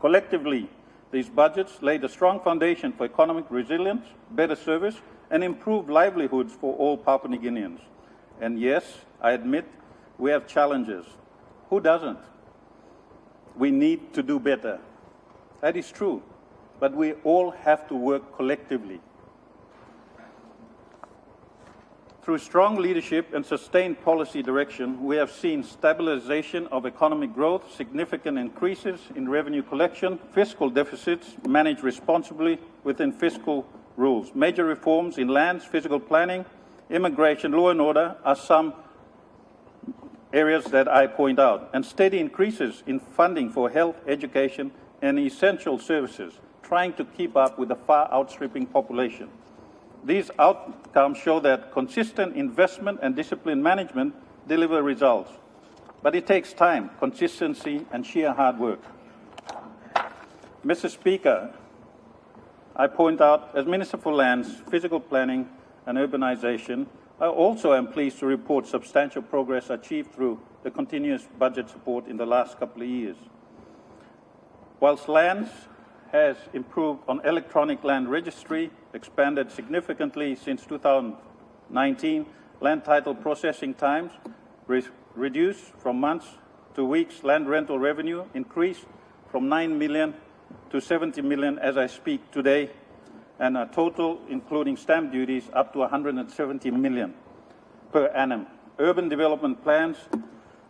Collectively, these budgets laid a strong foundation for economic resilience, better service, and improved livelihoods for all Papua New Guineans. And yes, I admit, we have challenges. Who doesn't? We need to do better. That is true, but we all have to work collectively. Through strong leadership and sustained policy direction, we have seen stabilization of economic growth, significant increases in revenue collection, fiscal deficits managed responsibly within fiscal rules. Major reforms in lands, physical planning, immigration, law and order are some areas that I point out, and steady increases in funding for health, education, and essential services, trying to keep up with the far outstripping population. These outcomes show that consistent investment and disciplined management deliver results. But it takes time, consistency, and sheer hard work. Mr. Speaker, I point out, as Minister for Lands, Physical Planning and Urbanisation, I also am pleased to report substantial progress achieved through the continuous budget support in the last couple of years. Whilst Lands has improved on electronic land registry, expanded significantly since 2019, land title processing times reduced from months to weeks, land rental revenue increased from 9 million to 70 million as I speak today, and a total, including stamp duties, up to 170 million per annum. Urban development plans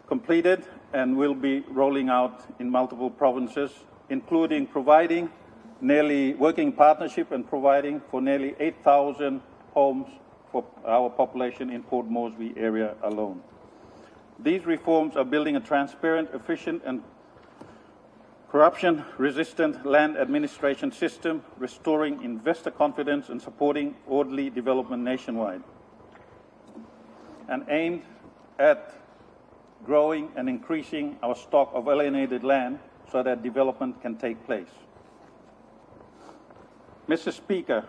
completed and will be rolling out in multiple provinces, including providing working partnership and providing for nearly 8,000 homes for our population in Port Moresby area alone. These reforms are building a transparent, efficient, and corruption-resistant land administration system, restoring investor confidence and supporting orderly development nationwide, and aimed at growing and increasing our stock of alienated land so that development can take place. Mr. Speaker,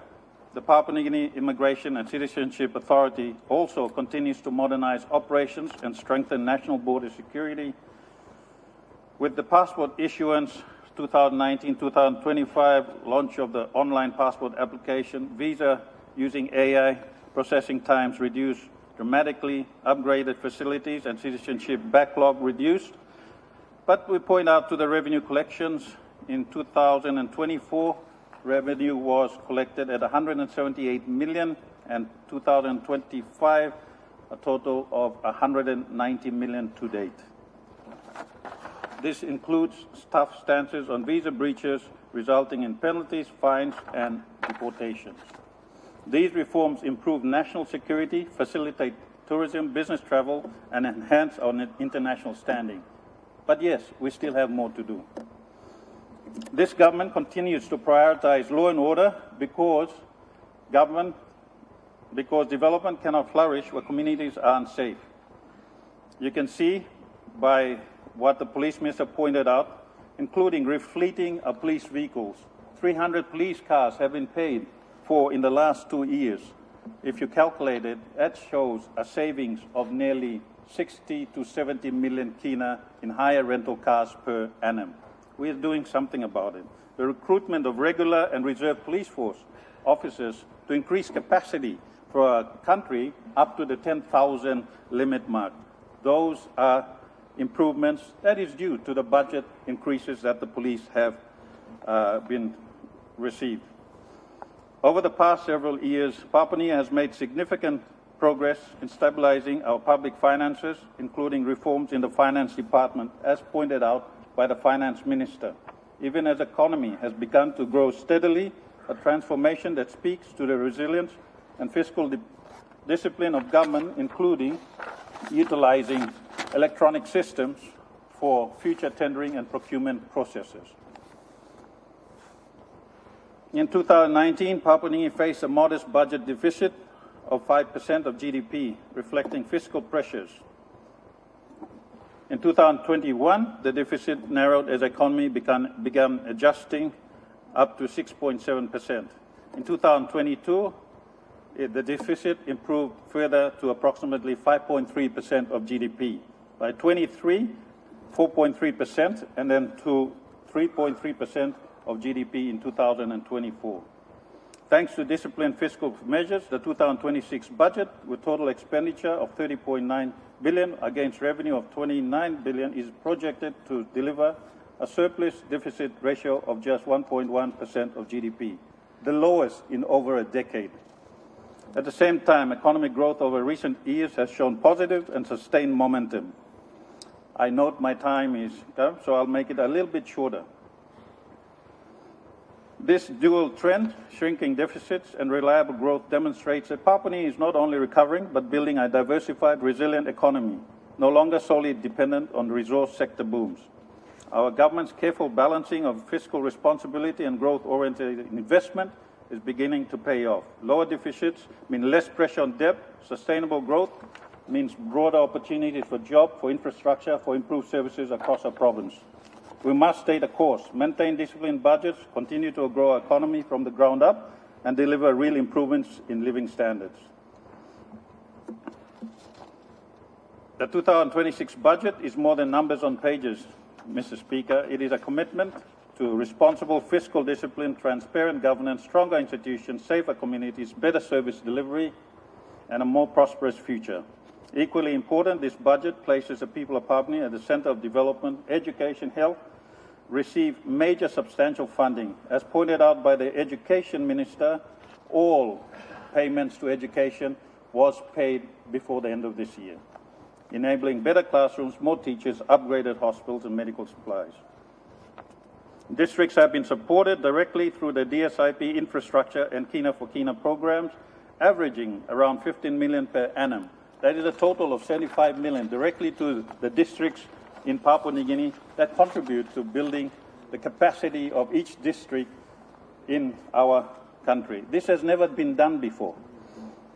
the Papua New Guinea Immigration and Citizenship Authority also continues to modernize operations and strengthen national border security. With the passport issuance 2019-2025 launch of the online passport application, visa using AI processing times reduced dramatically, upgraded facilities and citizenship backlog reduced. But we point out to the revenue collections in 2024, revenue was collected at 178 million, and 2025, a total of 190 million to date. This includes tough stances on visa breaches, resulting in penalties, fines, and deportations. These reforms improve national security, facilitate tourism, business travel, and enhance our international standing. But yes, we still have more to do. This government continues to prioritize law and order because government because development cannot flourish where communities are unsafe. You can see by what the police minister pointed out, including refleeting of police vehicles. 300 police cars have been paid for in the last 2 years. If you calculate it, that shows a savings of nearly 60 to 70 million kina in higher rental cars per annum. We are doing something about it. The recruitment of regular and reserve police force officers to increase capacity for our country up to the 10,000 limit mark. Those are improvements that is due to the budget increases that the police have been received. Over the past several years, Papua New Guinea has made significant progress in stabilizing our public finances, including reforms in the finance department, as pointed out by the finance minister. Even as the economy has begun to grow steadily, a transformation that speaks to the resilience and fiscal discipline of government, including utilizing electronic systems for future tendering and procurement processes. In 2019, Papua New Guinea faced a modest budget deficit of 5% of GDP, reflecting fiscal pressures. In 2021, the deficit narrowed as the economy began adjusting up to 6.7%. In 2022, the deficit improved further to approximately 5.3% of GDP. By 23, 4.3%, and then to 3.3% of GDP in 2024. Thanks to disciplined fiscal measures, the 2026 budget, with total expenditure of 30.9 billion against revenue of 29 billion, is projected to deliver a surplus deficit ratio of just 1.1% of GDP, the lowest in over a decade. At the same time, economic growth over recent years has shown positive and sustained momentum. I note my time is up, so I'll make it a little bit shorter. This dual trend, shrinking deficits and reliable growth, demonstrates that Papua New Guinea is not only recovering, but building a diversified, resilient economy, no longer solely dependent on resource sector booms. Our government's careful balancing of fiscal responsibility and growth-oriented investment is beginning to pay off. Lower deficits mean less pressure on debt. Sustainable growth means broader opportunities for jobs, for infrastructure, for improved services across our province. We must stay the course, maintain disciplined budgets, continue to grow our economy from the ground up, and deliver real improvements in living standards. The 2026 budget is more than numbers on pages, Mr. Speaker. It is a commitment to responsible fiscal discipline, transparent governance, stronger institutions, safer communities, better service delivery, and a more prosperous future. Equally important, this budget places the people of Papua New Guinea at the center of development. Education, health receive major substantial funding. As pointed out by the Education Minister, all payments to education was paid before the end of this year, enabling better classrooms, more teachers, upgraded hospitals and medical supplies. Districts have been supported directly through the DSIP infrastructure and Kina for Kina programs, averaging around 15 million per annum. That is a total of 75 million directly to the districts in Papua New Guinea that contribute to building the capacity of each district in our country. This has never been done before.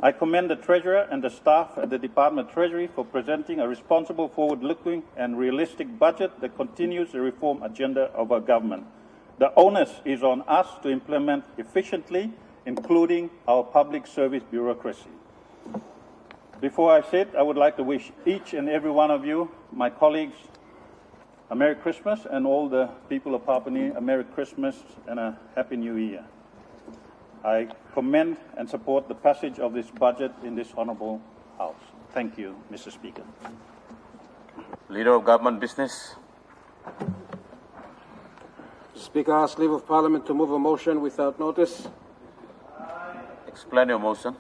I commend the Treasurer and the staff at the Department of Treasury for presenting a responsible, forward-looking and realistic budget that continues the reform agenda of our government. The onus is on us to implement efficiently, including our public service bureaucracy. Before I sit, I would like to wish each and every one of you, my colleagues, a Merry Christmas, and all the people of Papua New Guinea a Merry Christmas and a Happy New Year. I commend and support the passage of this budget in this Honourable House. Thank you, Mr. Speaker. Leader of Government Business. Speaker, I ask leave of Parliament to move a motion without notice. Explain your motion.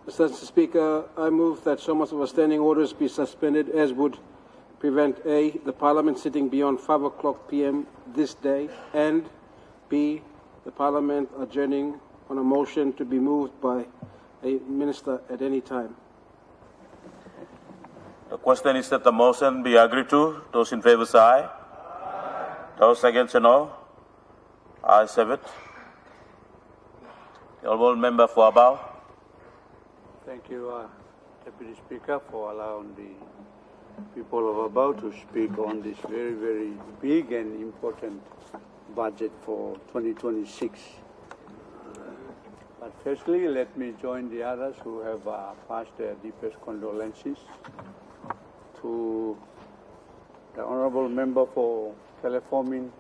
Mr. Speaker, I move that some of the standing orders be suspended as would prevent A, the Parliament sitting beyond 5 o'clock p.m. this day, and B, the Parliament adjourning on a motion to be moved by a minister at any time. The question is that the motion be agreed to. Those in favour say aye. Those against say no. Ayes have it. The Honourable Member for Abao. Thank you, Deputy Speaker, for allowing the people of Abau to speak on this very, very big and important budget for 2026. But firstly, let me join the others who have passed their deepest condolences to the Honourable Member for Teleforming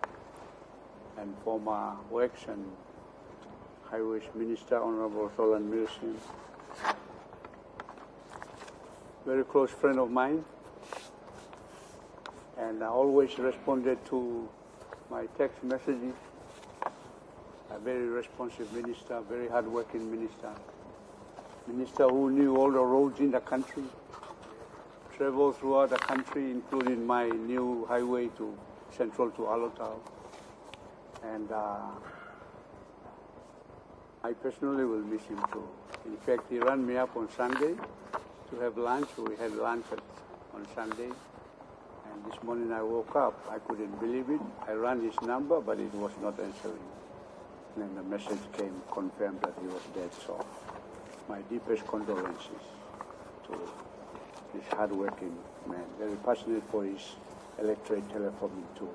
and former Works and Highways Minister, Honourable Roland Milson, very close friend of mine, and I always responded to my text messages. A very responsive minister, very hard-working minister, minister who knew all the roads in the country, traveled throughout the country, including my new highway to central to Alotau. And I personally will miss him too. In fact, he ran me up on Sunday to have lunch. We had lunch on Sunday. And this morning I woke up. I couldn't believe it. I ran his number, but it was not answering. And then the message came, confirmed that he was dead. So my deepest condolences to this hard-working man, very passionate for his electorate telephone too.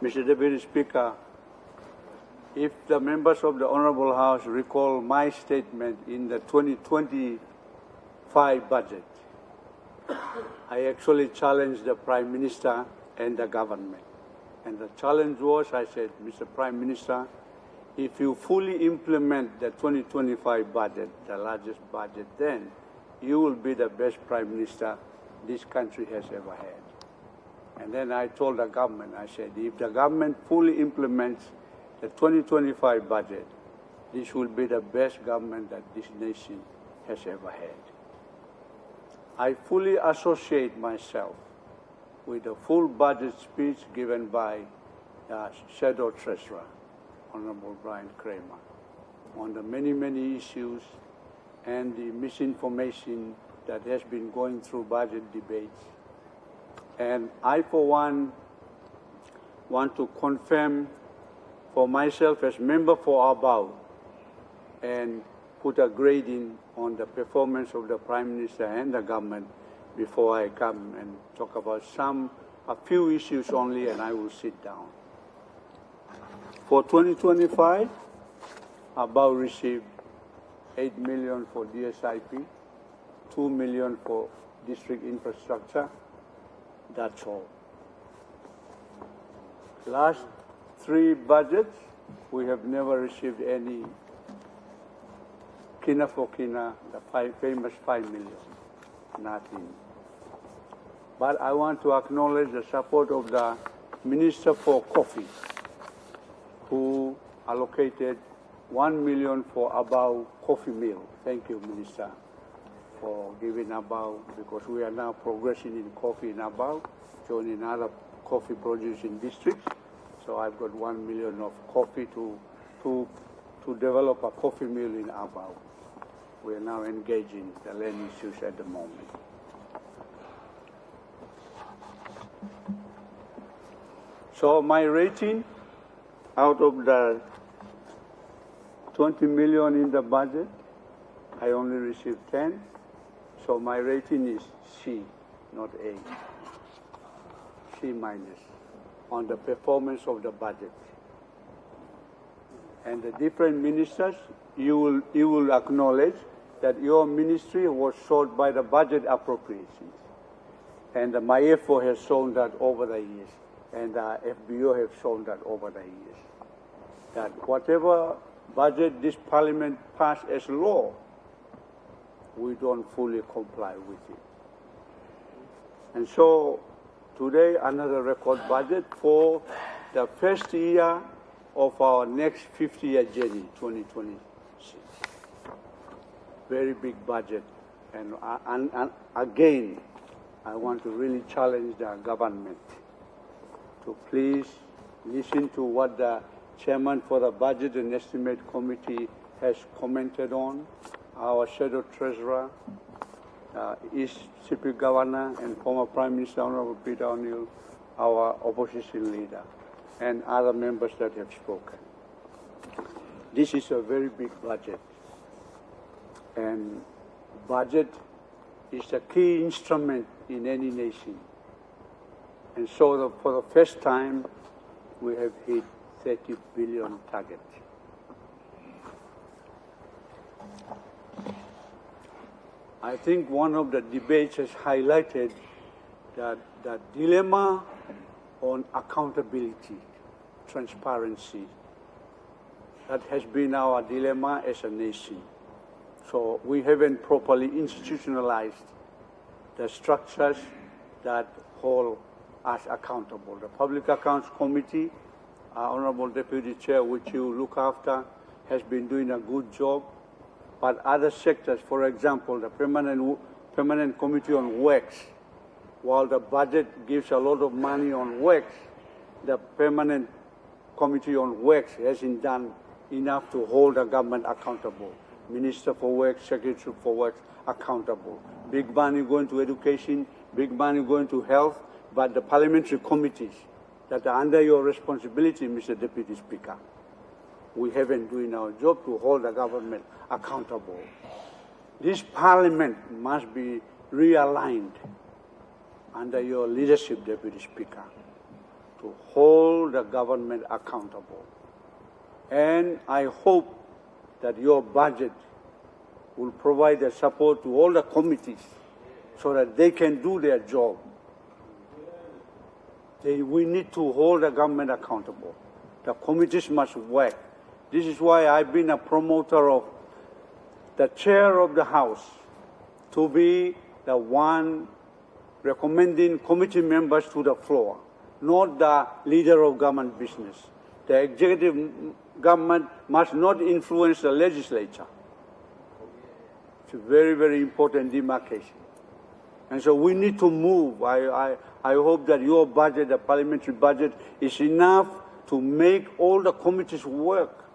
Mr. Deputy Speaker, if the members of the Honourable House recall my statement in the 2025 budget, I actually challenged the Prime Minister and the government. And the challenge was, I said, Mr. Prime Minister, if you fully implement the 2025 budget, the largest budget, then you will be the best Prime Minister this country has ever had. And then I told the government, I said, if the government fully implements the 2025 budget, this will be the best government that this nation has ever had. I fully associate myself with the full budget speech given by Shadow Treasurer, Honorable Brian Kramer, on the many, many issues and the misinformation that has been going through budget debates. And I, for one, want to confirm for myself as member for Abau and put a grading on the performance of the Prime Minister and the government before I come and talk about a few issues only, and I will sit down. For 2025, Abau received 8 million for DSIP, 2 million for district infrastructure. That's all. Last 3 budgets, we have never received any kina for kina, the famous 5 million. Nothing. But I want to acknowledge the support of the Minister for Coffee, who allocated 1 million for Abau coffee mill. Thank you, Minister, for giving Abau, because we are now progressing in coffee in Abau, joining other coffee producing districts. So I've got 1 million of coffee to develop a coffee mill in Abau. We are now engaging the land issues at the moment. So my rating, out of the 20 million in the budget, I only received 10. So my rating is C, not A. C minus on the performance of the budget. And the different ministers, you will acknowledge that your ministry was short by the budget appropriations. And the MIEFO has shown that over the years. And the FBO have shown that over the years. That whatever budget this parliament passed as law, we don't fully comply with it. And so today, another record budget for the first year of our next 50-year journey, 2026. Very big budget. And again, I want to really challenge the government to please listen to what the chairman for the Budget and Estimate Committee has commented on, our Shadow Treasurer, East CP Governor and former Prime Minister Honorable Peter O'Neill, our opposition leader, and other members that have spoken. This is a very big budget. And budget is a key instrument in any nation. And so for the first time, we have hit 30 billion target. I think one of the debates has highlighted that the dilemma on accountability, transparency. That has been our dilemma as a nation. So we haven't properly institutionalized the structures that hold us accountable. The Public Accounts Committee, Honorable Deputy Chair, which you look after, has been doing a good job. But other sectors, for example, the Permanent Committee on Works, while the budget gives a lot of money on works, the Permanent Committee on Works hasn't done enough to hold the government accountable. Minister for Works, Secretary for Works accountable. Big money going to education, big money going to health, but the parliamentary committees that are under your responsibility, Mr. Deputy Speaker, we haven't doing our job to hold the government accountable. This parliament must be realigned under your leadership, Deputy Speaker, to hold the government accountable. And I hope that your budget will provide the support to all the committees so that they can do their job. We need to hold the government accountable. The committees must work. This is why I've been a promoter of the chair of the House to be the one recommending committee members to the floor, not the leader of government business. The executive government must not influence the legislature. It's a very, very important demarcation. And so we need to move. I hope that your budget, the parliamentary budget, is enough to make all the committees work.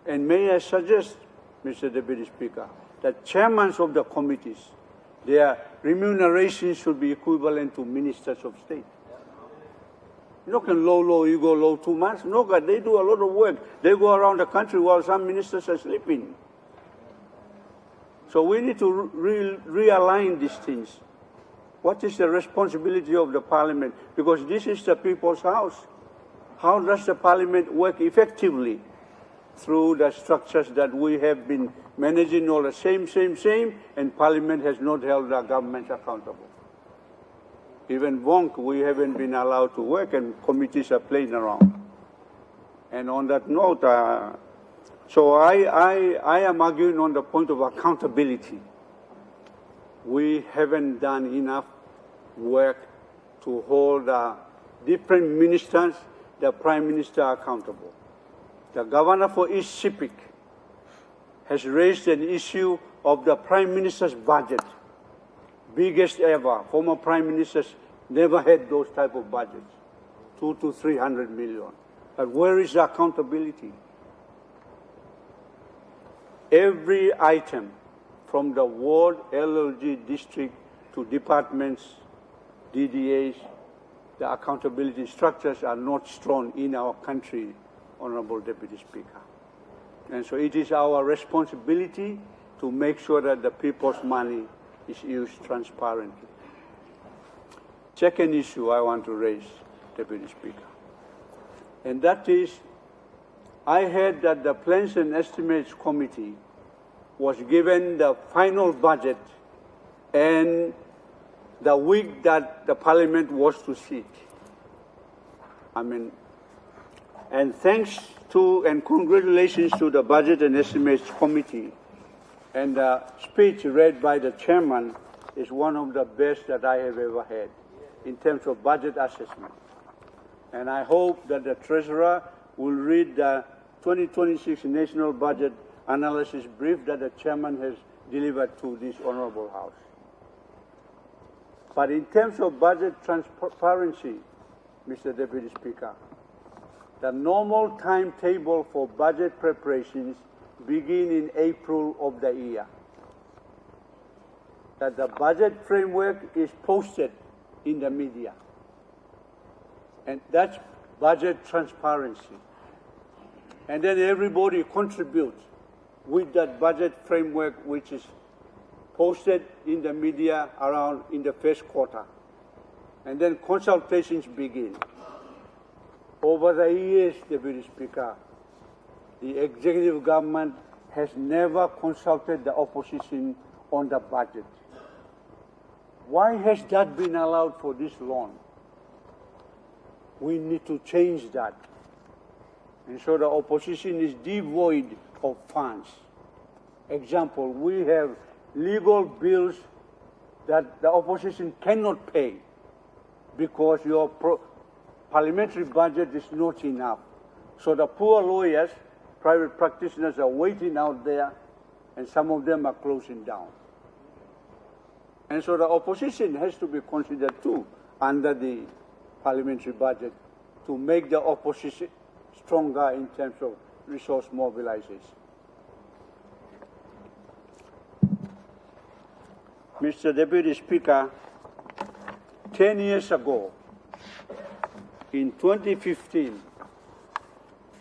And may I suggest, Mr. Deputy Speaker, that chairmen of the committees, their remuneration should be equivalent to ministers of state. You know, can low, you go low 2 months. No, God, they do a lot of work. They go around the country while some ministers are sleeping. So we need to realign these things. What is the responsibility of the parliament? Because this is the people's house. How does the parliament work effectively? Through the structures that we have been managing all the same, and parliament has not held the government accountable. Even Wonk, we haven't been allowed to work and committees are playing around. And on that note, so I am arguing on the point of accountability. We haven't done enough work to hold the different ministers, the Prime Minister accountable. The governor for East Sepik has raised an issue of the Prime Minister's budget, biggest ever. Former Prime Ministers never had those type of budgets, 200 to 300 million. But where is the accountability? Every item, from the ward, LLG, district, to departments, DDAs, the accountability structures are not strong in our country, Honorable Deputy Speaker. And so it is our responsibility to make sure that the people's money is used transparently. Second issue I want to raise, Deputy Speaker, and that is, I heard that the Plans and Estimates Committee was given the final budget and the week that the Parliament was to sit. And thanks to and congratulations to the Budget and Estimates Committee. And the speech read by the chairman is one of the best that I have ever had in terms of budget assessment. And I hope that the Treasurer will read the 2026 National Budget Analysis Brief that the chairman has delivered to this Honorable House. But in terms of budget transparency, Mr. Deputy Speaker, the normal timetable for budget preparations begin in April of the year. That the budget framework is posted in the media. And that's budget transparency. And then everybody contributes with that budget framework which is posted in the media around in the first quarter. And then consultations begin. Over the years, Deputy Speaker, the executive government has never consulted the opposition on the budget. Why has that been allowed for this long? We need to change that. And so the opposition is devoid of funds. Example, we have legal bills that the opposition cannot pay because your parliamentary budget is not enough. So the poor lawyers, private practitioners are waiting out there, and some of them are closing down. And so the opposition has to be considered too under the parliamentary budget to make the opposition stronger in terms of resource mobilization. Mr. Deputy Speaker, 10 years ago, in 2015,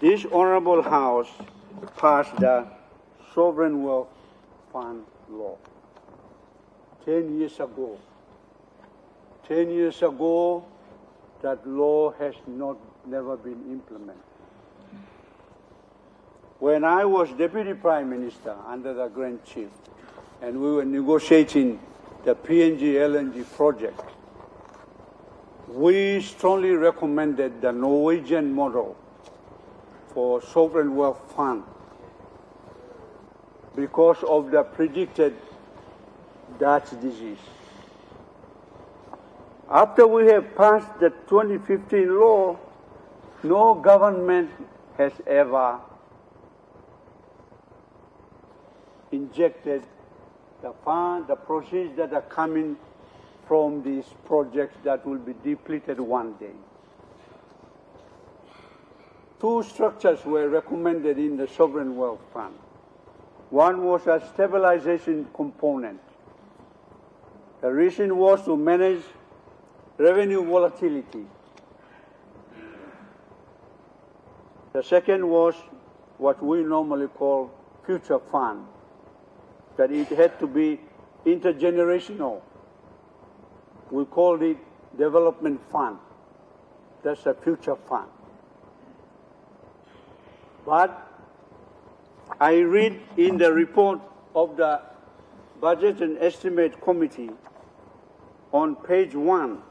this Honorable House passed the Sovereign Wealth Fund law. 10 years ago. 10 years ago, that law has never been implemented. When I was Deputy Prime Minister under the Grand Chief, and we were negotiating the PNG LNG project, we strongly recommended the Norwegian model for sovereign wealth fund because of the predicted Dutch disease. After we have passed the 2015 law, no government has ever injected the fund, the proceeds that are coming from these projects that will be depleted one day. Two structures were recommended in the Sovereign Wealth Fund. One was a stabilization component. The reason was to manage revenue volatility. The second was what we normally call future fund, that it had to be intergenerational. We called it development fund. That's a future fund. But I read in the report of the Budget and Estimate Committee on page 1,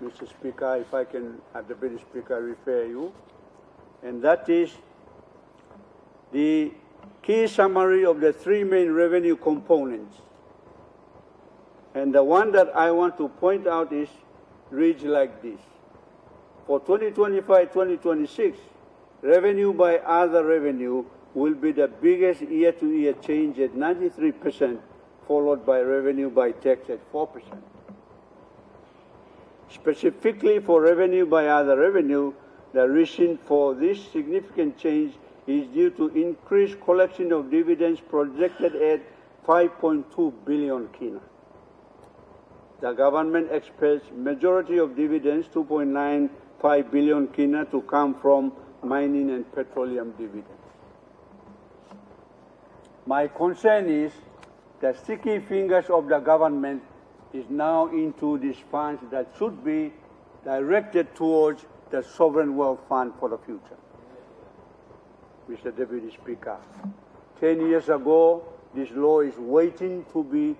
Mr. Speaker, if I can, at the Deputy Speaker, refer you, and that is the key summary of the three main revenue components. And the one that I want to point out reads like this. For 2025-2026, revenue by other revenue will be the biggest year-to-year change at 93%, followed by revenue by tax at 4%. Specifically for revenue by other revenue, the reason for this significant change is due to increased collection of dividends projected at 5.2 billion kina. The government expects majority of dividends, 2.95 billion kina, to come from mining and petroleum dividends. My concern is the sticky fingers of the government is now into these funds that should be directed towards the sovereign wealth fund for the future. Mr. Deputy Speaker, 10 years ago, this law is waiting to be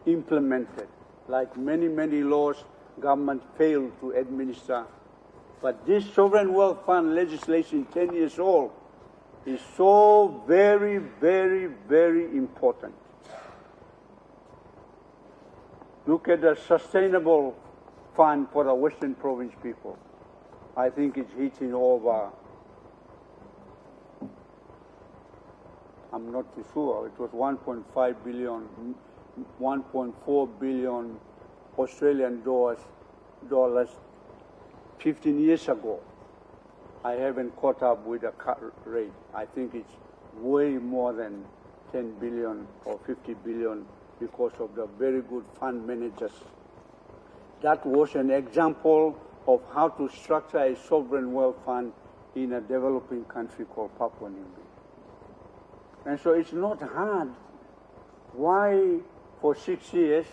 implemented. Like many, many laws, government failed to administer. But this sovereign wealth fund legislation, 10 years old, is so very, very, very important. Look at the sustainable fund for the Western Province people. I think it's hitting over, I'm not too sure, it was 1.5 billion, 1.4 billion Australian dollars 15 years ago. I haven't caught up with the rate. I think it's way more than 10 billion or 50 billion because of the very good fund managers. That was an example of how to structure a sovereign wealth fund in a developing country called Papua New Guinea. And so it's not hard why for 6 years,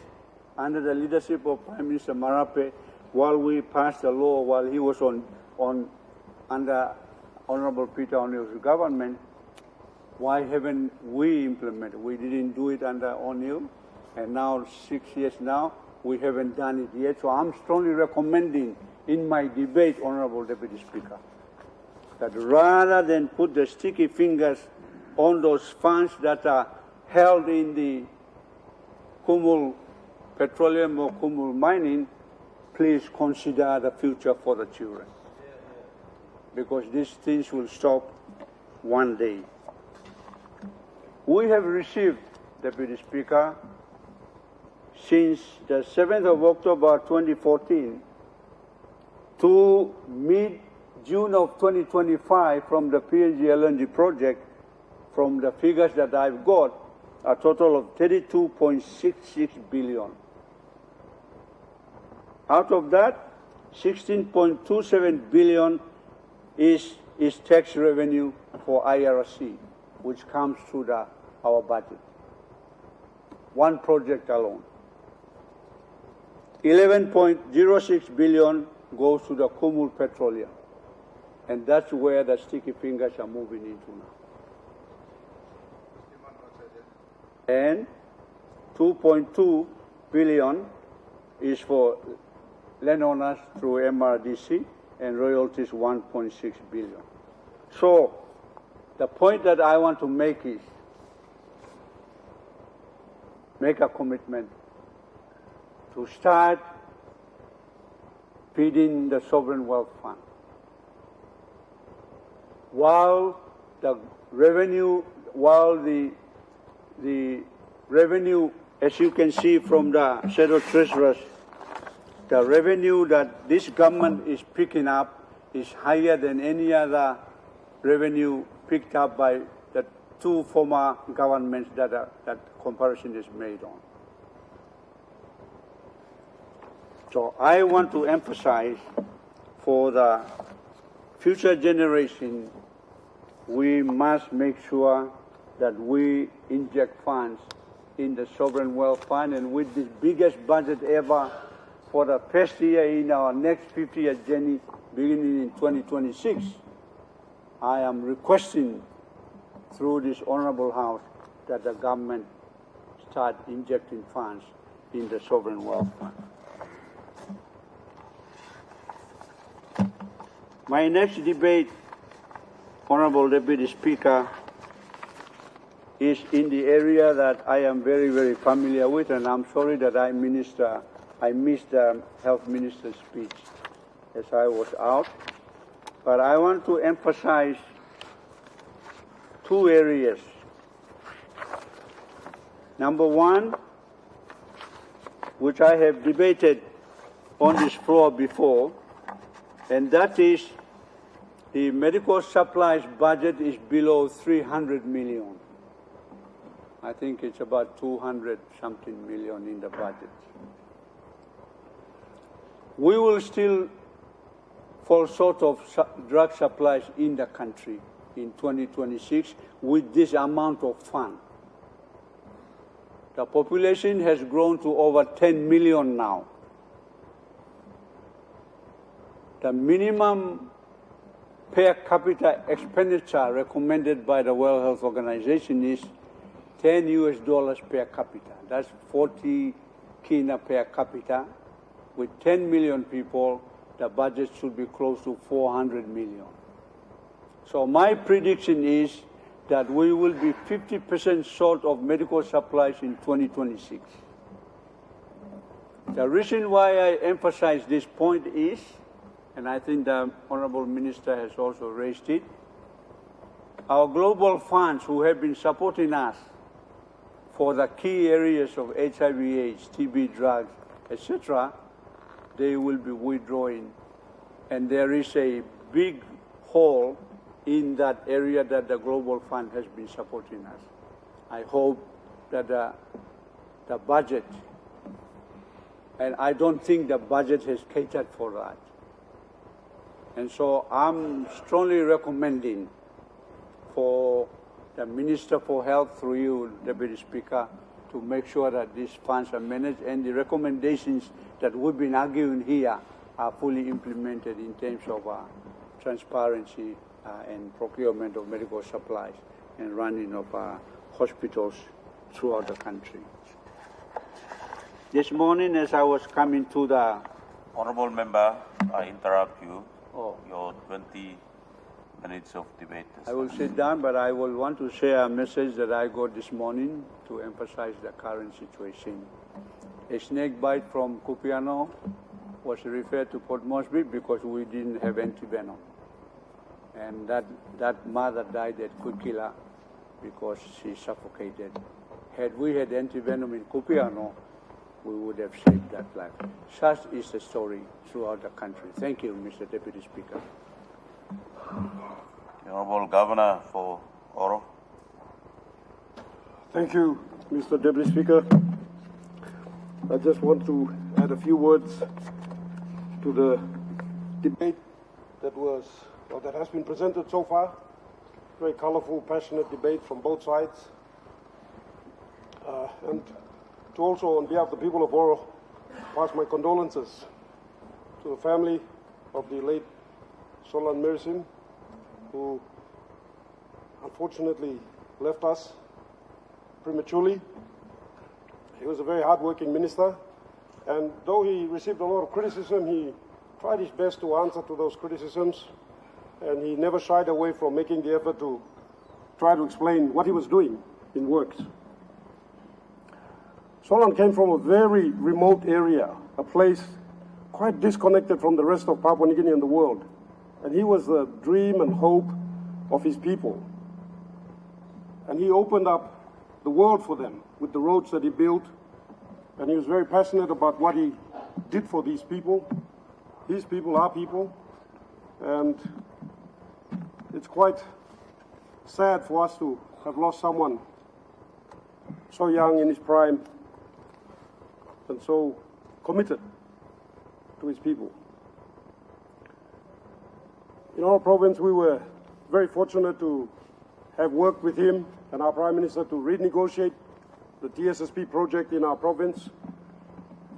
under the leadership of Prime Minister Marape, while we passed the law, while he was under Honorable Peter O'Neill's government, why haven't we implemented? We didn't do it under O'Neill, and now 6 years now, we haven't done it yet. So I'm strongly recommending in my debate, Honorable Deputy Speaker, that rather than put the sticky fingers on those funds that are held in the Kumul Petroleum or Kumul Mining, please consider the future for the children. Because these things will stop one day. We have received, Deputy Speaker, since the 7th of October 2014 to mid-June of 2025 from the PNG LNG project, from the figures that I've got, a total of 32.66 billion. Out of that, 16.27 billion is tax revenue for IRC, which comes through our budget. One project alone. 11.06 billion goes to the Kumul Petroleum. And that's where the sticky fingers are moving into now. And 2.2 billion is for landowners through MRDC, and royalties 1.6 billion. So the point that I want to make is make a commitment to start feeding the Sovereign Wealth Fund. While the revenue, as you can see from the shadow treasurers, the revenue that this government is picking up is higher than any other revenue picked up by the two former governments that comparison is made on. So I want to emphasize for the future generation, we must make sure that we inject funds in the Sovereign Wealth Fund, and with the biggest budget ever for the first year in our next 50-year journey beginning in 2026, I am requesting through this Honorable House that the government start injecting funds in the Sovereign Wealth Fund. My next debate, Honorable Deputy Speaker, is in the area that I am very, very familiar with, and I'm sorry that I missed the Health Minister's speech as I was out. But I want to emphasize two areas. Number one, which I have debated on this floor before, and that is the medical supplies budget is below 300 million. I think it's about 200-something million in the budget. We will still fall short of drug supplies in the country in 2026 with this amount of fund. The population has grown to over 10 million now. The minimum per capita expenditure recommended by the World Health Organization is $10 per capita. That's 40 kina per capita. With 10 million people, the budget should be close to 400 million. So my prediction is that we will be 50% short of medical supplies in 2026. The reason why I emphasize this point is, and I think the Honorable Minister has also raised it, our global funds who have been supporting us for the key areas of HIV/AIDS, TB drugs, etc., they will be withdrawing. And there is a big hole in that area that the Global Fund has been supporting us. I hope that the budget, and I don't think the budget has catered for that. And so I'm strongly recommending for the Minister for Health, through you, Deputy Speaker, to make sure that these funds are managed and the recommendations that we've been arguing here are fully implemented in terms of transparency and procurement of medical supplies and running of hospitals throughout the country. This morning, as I was coming to the... Honourable Member, I interrupt you. Oh. Your 20 minutes of debate. I will sit down, but I will want to share a message that I got this morning to emphasize the current situation. A snake bite from Kupiano was referred to Port Moresby because we didn't have antivenom. And that mother died at Kukila because she suffocated. Had we had antivenom in Kupiano, we would have saved that life. Such is the story throughout the country. Thank you, Mr. Deputy Speaker. The Honourable Governor for Oro. Thank you, Mr. Deputy Speaker. I just want to add a few words to the debate that has been presented so far. Very colorful, passionate debate from both sides. And to also, on behalf of the people of Oro, pass my condolences to the family of the late Solan Merisim, who unfortunately left us prematurely. He was a very hard-working minister, and though he received a lot of criticism, he tried his best to answer to those criticisms, and he never shied away from making the effort to try to explain what he was doing in works. Solan came from a very remote area, a place quite disconnected from the rest of Papua New Guinea and the world. And he was the dream and hope of his people. And he opened up the world for them with the roads that he built. And he was very passionate about what he did for these people. These people are people. And it's quite sad for us to have lost someone so young in his prime and so committed to his people. In our province, we were very fortunate to have worked with him and our Prime Minister to renegotiate the TSSP project in our province.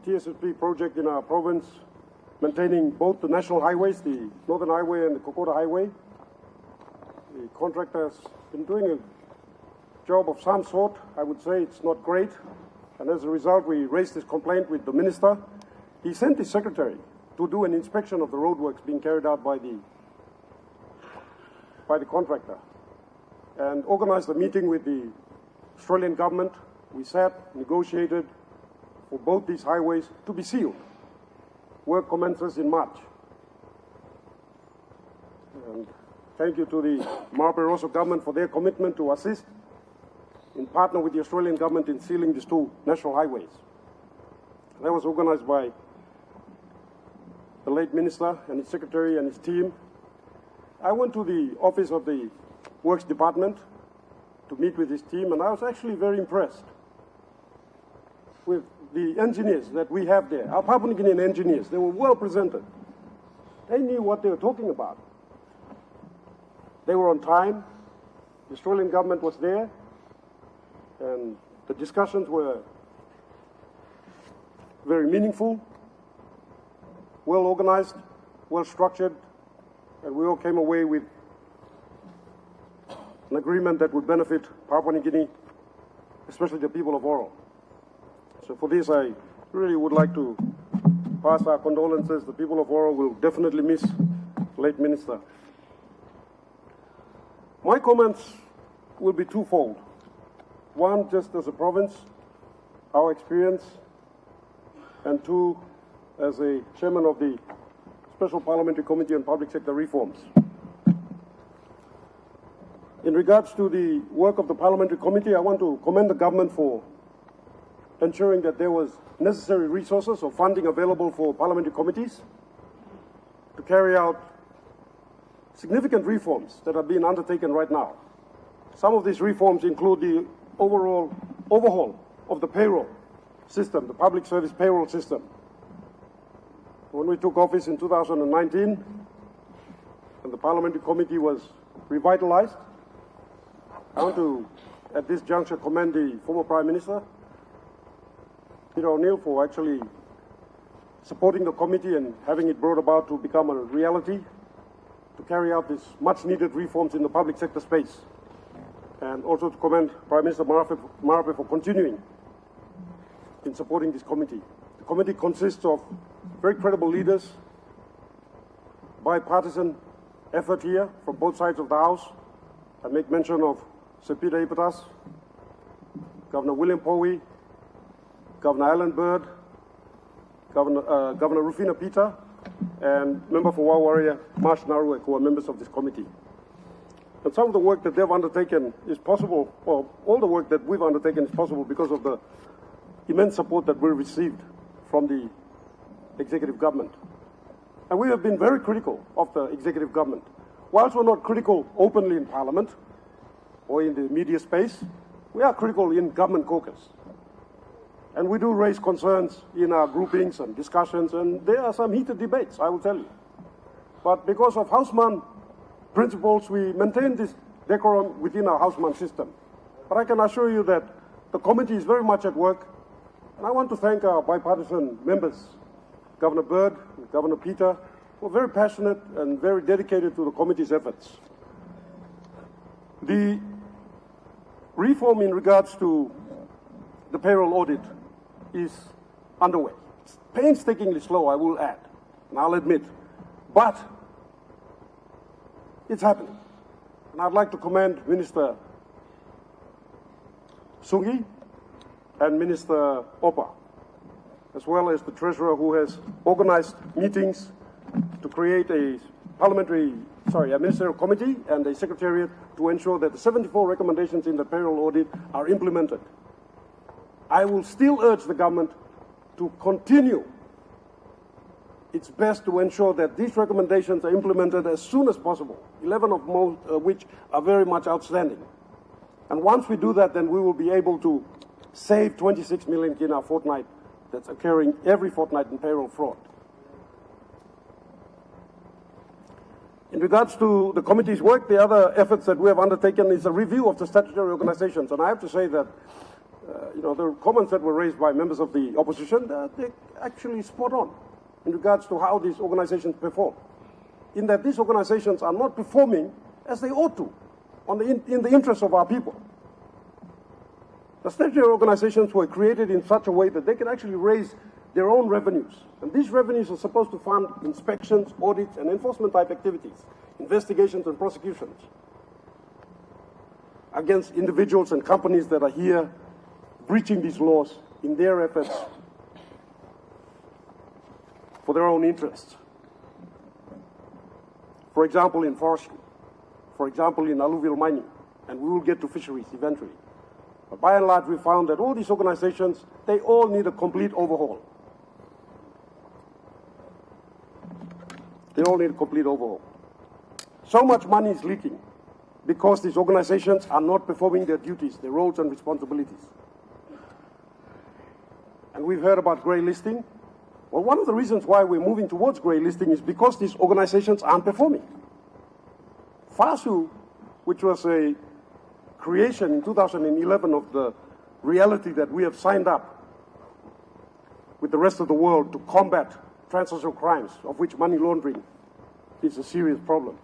The TSSP project in our province, maintaining both the national highways, the Northern Highway and the Kokoda Highway. The contractor has been doing a job of some sort. I would say it's not great. And as a result, we raised this complaint with the minister. He sent his secretary to do an inspection of the roadworks being carried out by the contractor and organized a meeting with the Australian government. We sat, negotiated for both these highways to be sealed. Work commences in March. And thank you to the Marape-Rosso government for their commitment to assist in partner with the Australian government in sealing these two national highways. That was organized by the late minister and his secretary and his team. I went to the office of the Works Department to meet with his team, and I was actually very impressed with the engineers that we have there, our Papua New Guinean engineers. They were well presented. They knew what they were talking about. They were on time. The Australian government was there. And the discussions were very meaningful, well organized, well structured, and we all came away with an agreement that would benefit Papua New Guinea, especially the people of Oro. So for this, I really would like to pass our condolences. The people of Oro will definitely miss the late minister. My comments will be twofold. One, just as a province, our experience, and two, as a chairman of the Special Parliamentary Committee on Public Sector Reforms. In regards to the work of the Parliamentary Committee, I want to commend the government for ensuring that there was necessary resources or funding available for parliamentary committees to carry out significant reforms that are being undertaken right now. Some of these reforms include the overall overhaul of the payroll system, the public service payroll system. When we took office in 2019, and the Parliamentary Committee was revitalized, I want to, at this juncture, commend the former Prime Minister, Peter O'Neill, for actually supporting the committee and having it brought about to become a reality, to carry out these much-needed reforms in the public sector space. And also to commend Prime Minister Marape for continuing in supporting this committee. The committee consists of very credible leaders, bipartisan effort here from both sides of the House. I make mention of Sir Peter Ipatas, Governor William Powie, Governor Alan Bird, Governor Rufina Peter, and Member for Warrior Marsh Naruek, who are members of this committee. And some of the work that they've undertaken is possible, or all the work that we've undertaken is possible because of the immense support that we received from the executive government. And we have been very critical of the executive government. Whilst we're not critical openly in Parliament or in the media space, we are critical in government caucus. And we do raise concerns in our groupings and discussions, and there are some heated debates, I will tell you. But because of Houseman principles, we maintain this decorum within our Houseman system. But I can assure you that the committee is very much at work, and I want to thank our bipartisan members, Governor Bird and Governor Peter, who are very passionate and very dedicated to the committee's efforts. The reform in regards to the payroll audit is underway. It's painstakingly slow, I will add, and I'll admit, but it's happening. And I'd like to commend Minister Sungi and Minister Opa, as well as the Treasurer, who has organized meetings to create a ministerial committee and a secretariat to ensure that the 74 recommendations in the payroll audit are implemented. I will still urge the government to continue its best to ensure that these recommendations are implemented as soon as possible, 11 of which are very much outstanding. And once we do that, then we will be able to save 26 million kina a fortnight that's occurring every fortnight in payroll fraud. In regards to the committee's work, the other efforts that we have undertaken is a review of the statutory organizations. And I have to say that the comments that were raised by members of the opposition, they're actually spot on in regards to how these organizations perform. In that these organizations are not performing as they ought to, in the interest of our people. The statutory organizations were created in such a way that they can actually raise their own revenues. And these revenues are supposed to fund inspections, audits, and enforcement type activities, investigations and prosecutions against individuals and companies that are here breaching these laws in their efforts for their own interests. For example, in forestry, for example, in alluvial mining, and we will get to fisheries eventually. But by and large, we found that all these organizations, they all need a complete overhaul. They all need a complete overhaul. So much money is leaking because these organizations are not performing their duties, their roles and responsibilities. And we've heard about grey listing. Well, one of the reasons why we're moving towards grey listing is because these organizations aren't performing. FASU, which was a creation in 2011 of the reality that we have signed up with the rest of the world to combat transnational crimes, of which money laundering is a serious problem.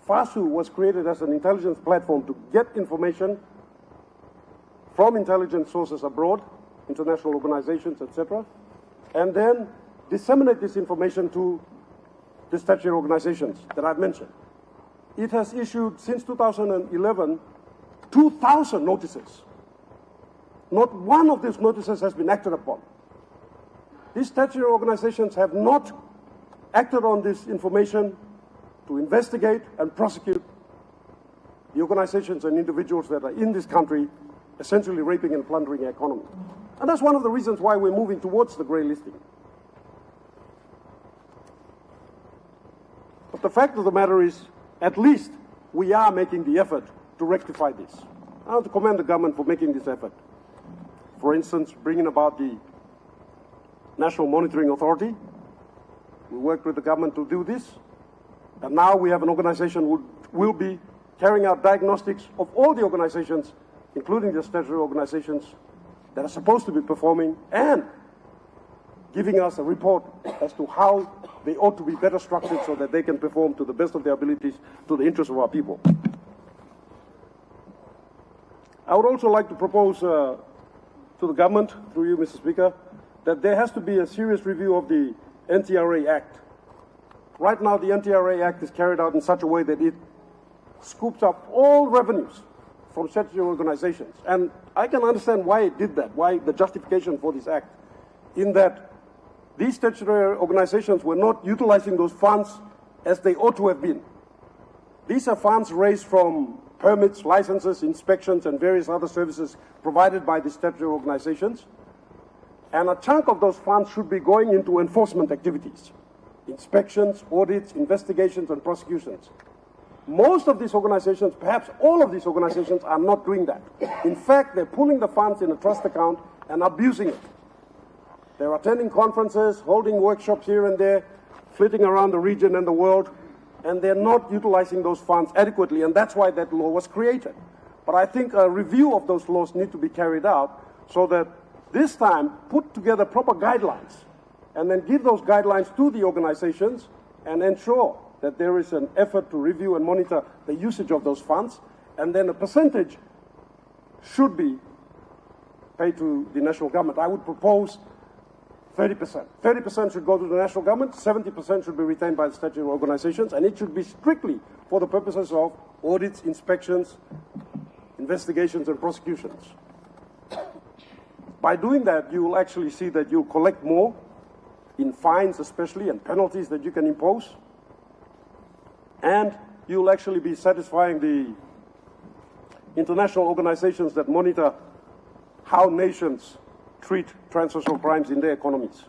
FASU was created as an intelligence platform to get information from intelligence sources abroad, international organizations, etc., and then disseminate this information to the statutory organizations that I've mentioned. It has issued, since 2011, 2,000 notices. Not one of these notices has been acted upon. These statutory organizations have not acted on this information to investigate and prosecute the organizations and individuals that are in this country essentially raping and plundering the economy. And that's one of the reasons why we're moving towards the grey listing. But the fact of the matter is, at least we are making the effort to rectify this. I want to commend the government for making this effort. For instance, bringing about the National Monitoring Authority. We worked with the government to do this. And now we have an organization which will be carrying out diagnostics of all the organizations, including the statutory organizations that are supposed to be performing, and giving us a report as to how they ought to be better structured so that they can perform to the best of their abilities to the interests of our people. I would also like to propose to the government, through you, Mr. Speaker, that there has to be a serious review of the NTRA Act. Right now, the NTRA Act is carried out in such a way that it scoops up all revenues from statutory organizations. And I can understand why it did that, why the justification for this act, in that these statutory organizations were not utilizing those funds as they ought to have been. These are funds raised from permits, licenses, inspections, and various other services provided by the statutory organizations. And a chunk of those funds should be going into enforcement activities, inspections, audits, investigations, and prosecutions. Most of these organizations, perhaps all of these organizations, are not doing that. In fact, they're pulling the funds in a trust account and abusing it. They're attending conferences, holding workshops here and there, flitting around the region and the world, and they're not utilizing those funds adequately, and that's why that law was created. But I think a review of those laws need to be carried out so that this time put together proper guidelines and then give those guidelines to the organizations and ensure that there is an effort to review and monitor the usage of those funds, and then a percentage should be paid to the national government. I would propose 30%. 30% should go to the national government, 70% should be retained by the statutory organizations, and it should be strictly for the purposes of audits, inspections, investigations, and prosecutions. By doing that, you will actually see that you'll collect more in fines especially and penalties that you can impose, and you'll actually be satisfying the international organizations that monitor how nations treat transnational crimes in their economies.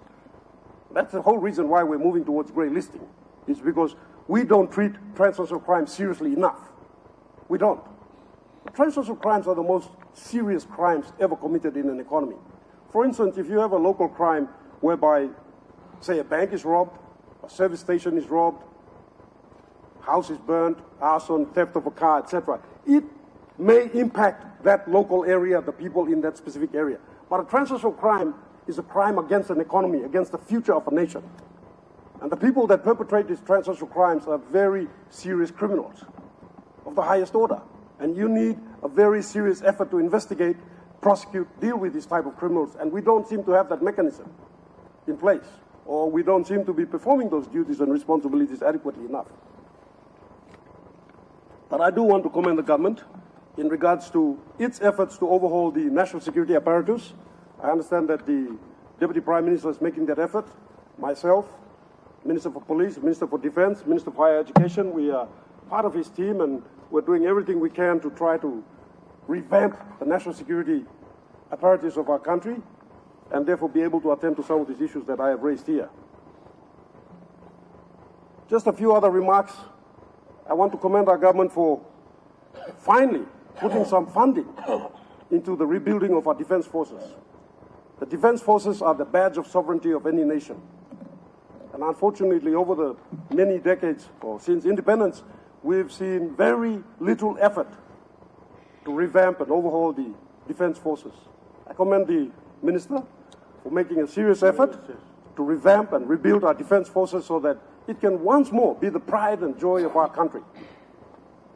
That's the whole reason why we're moving towards grey listing, is because we don't treat transnational crimes seriously enough. We don't. Transnational crimes are the most serious crimes ever committed in an economy. For instance, if you have a local crime whereby, say, a bank is robbed, a service station is robbed, house is burned, arson, theft of a car, etc., it may impact that local area, the people in that specific area. But a transnational crime is a crime against an economy, against the future of a nation. And the people that perpetrate these transnational crimes are very serious criminals of the highest order. And you need a very serious effort to investigate, prosecute, deal with these type of criminals. And we don't seem to have that mechanism in place, or we don't seem to be performing those duties and responsibilities adequately enough. But I do want to commend the government in regards to its efforts to overhaul the national security apparatus. I understand that the Deputy Prime Minister is making that effort. Myself, Minister for Police, Minister for Defense, Minister for Higher Education, we are part of his team, and we're doing everything we can to try to revamp the national security apparatus of our country and therefore be able to attend to some of these issues that I have raised here. Just a few other remarks. I want to commend our government for finally putting some funding into the rebuilding of our defense forces. The defense forces are the badge of sovereignty of any nation. And unfortunately, over the many decades, or since independence, we've seen very little effort to revamp and overhaul the defense forces. I commend the Minister for making a serious effort to revamp and rebuild our defense forces so that it can once more be the pride and joy of our country.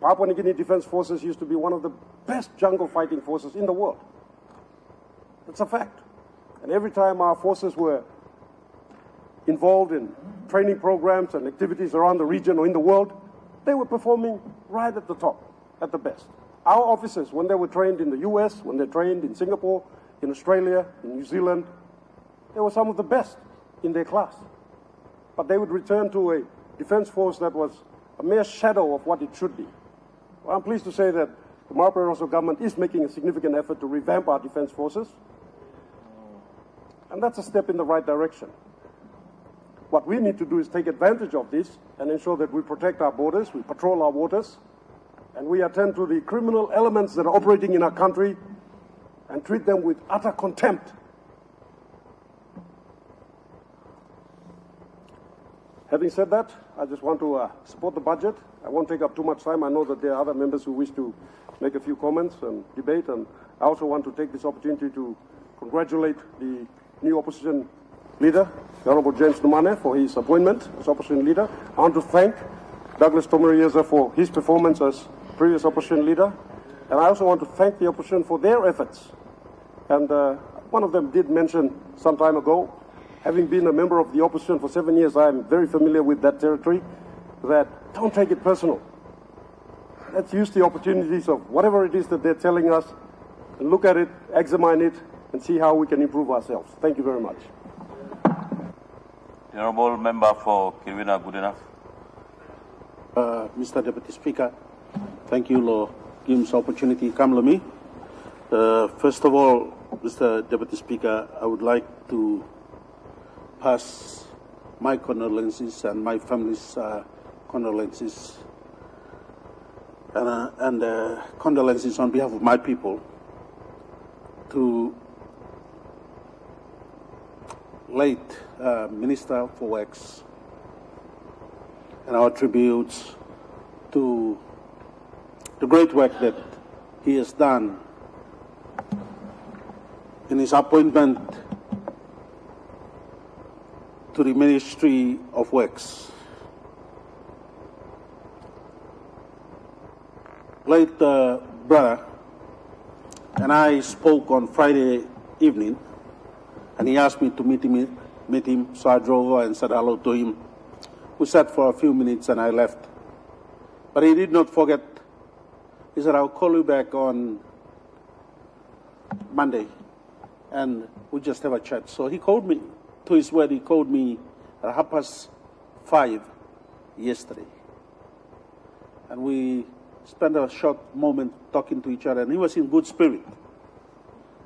Papua New Guinea Defense Forces used to be one of the best jungle fighting forces in the world. That's a fact. And every time our forces were involved in training programs and activities around the region or in the world, they were performing right at the top, at the best. Our officers, when they were trained in the US, when they trained in Singapore, in Australia, in New Zealand, they were some of the best in their class. But they would return to a defense force that was a mere shadow of what it should be. Well, I'm pleased to say that the Marape Rosso government is making a significant effort to revamp our defense forces, and that's a step in the right direction. What we need to do is take advantage of this and ensure that we protect our borders, we patrol our waters, and we attend to the criminal elements that are operating in our country and treat them with utter contempt. Having said that, I just want to support the budget I won't take up too much time. I know that there are other members who wish to make a few comments and debate, and I also want to take this opportunity to congratulate the new opposition leader, the Honourable James Numane, for his appointment as opposition leader. I want to thank Douglas Tomarieza for his performance as previous opposition leader, and I also want to thank the opposition for their efforts. And one of them did mention some time ago, having been a member of the opposition for 7 years, I am very familiar with that territory, that don't take it personal. Let's use the opportunities of whatever it is that they're telling us and look at it, examine it, and see how we can improve ourselves. Thank you very much. The Honourable Member for Kirwina, good enough. Mr. Deputy Speaker, thank you for giving this opportunity to come to me. First of all, Mr. Deputy Speaker, I would like to pass my condolences and my family's condolences and condolences on behalf of my people to late Minister for Works, and our tributes to the great work that he has done in his appointment to the Ministry of Works. Late brother and I spoke on Friday evening, and he asked me to meet him, so I drove over and said hello to him. We sat for a few minutes and I left. But he did not forget. He said, I'll call you back on Monday, and we just have a chat. So he called me, to his word, he called me at 5:30 yesterday. And we spent a short moment talking to each other, and he was in good spirit.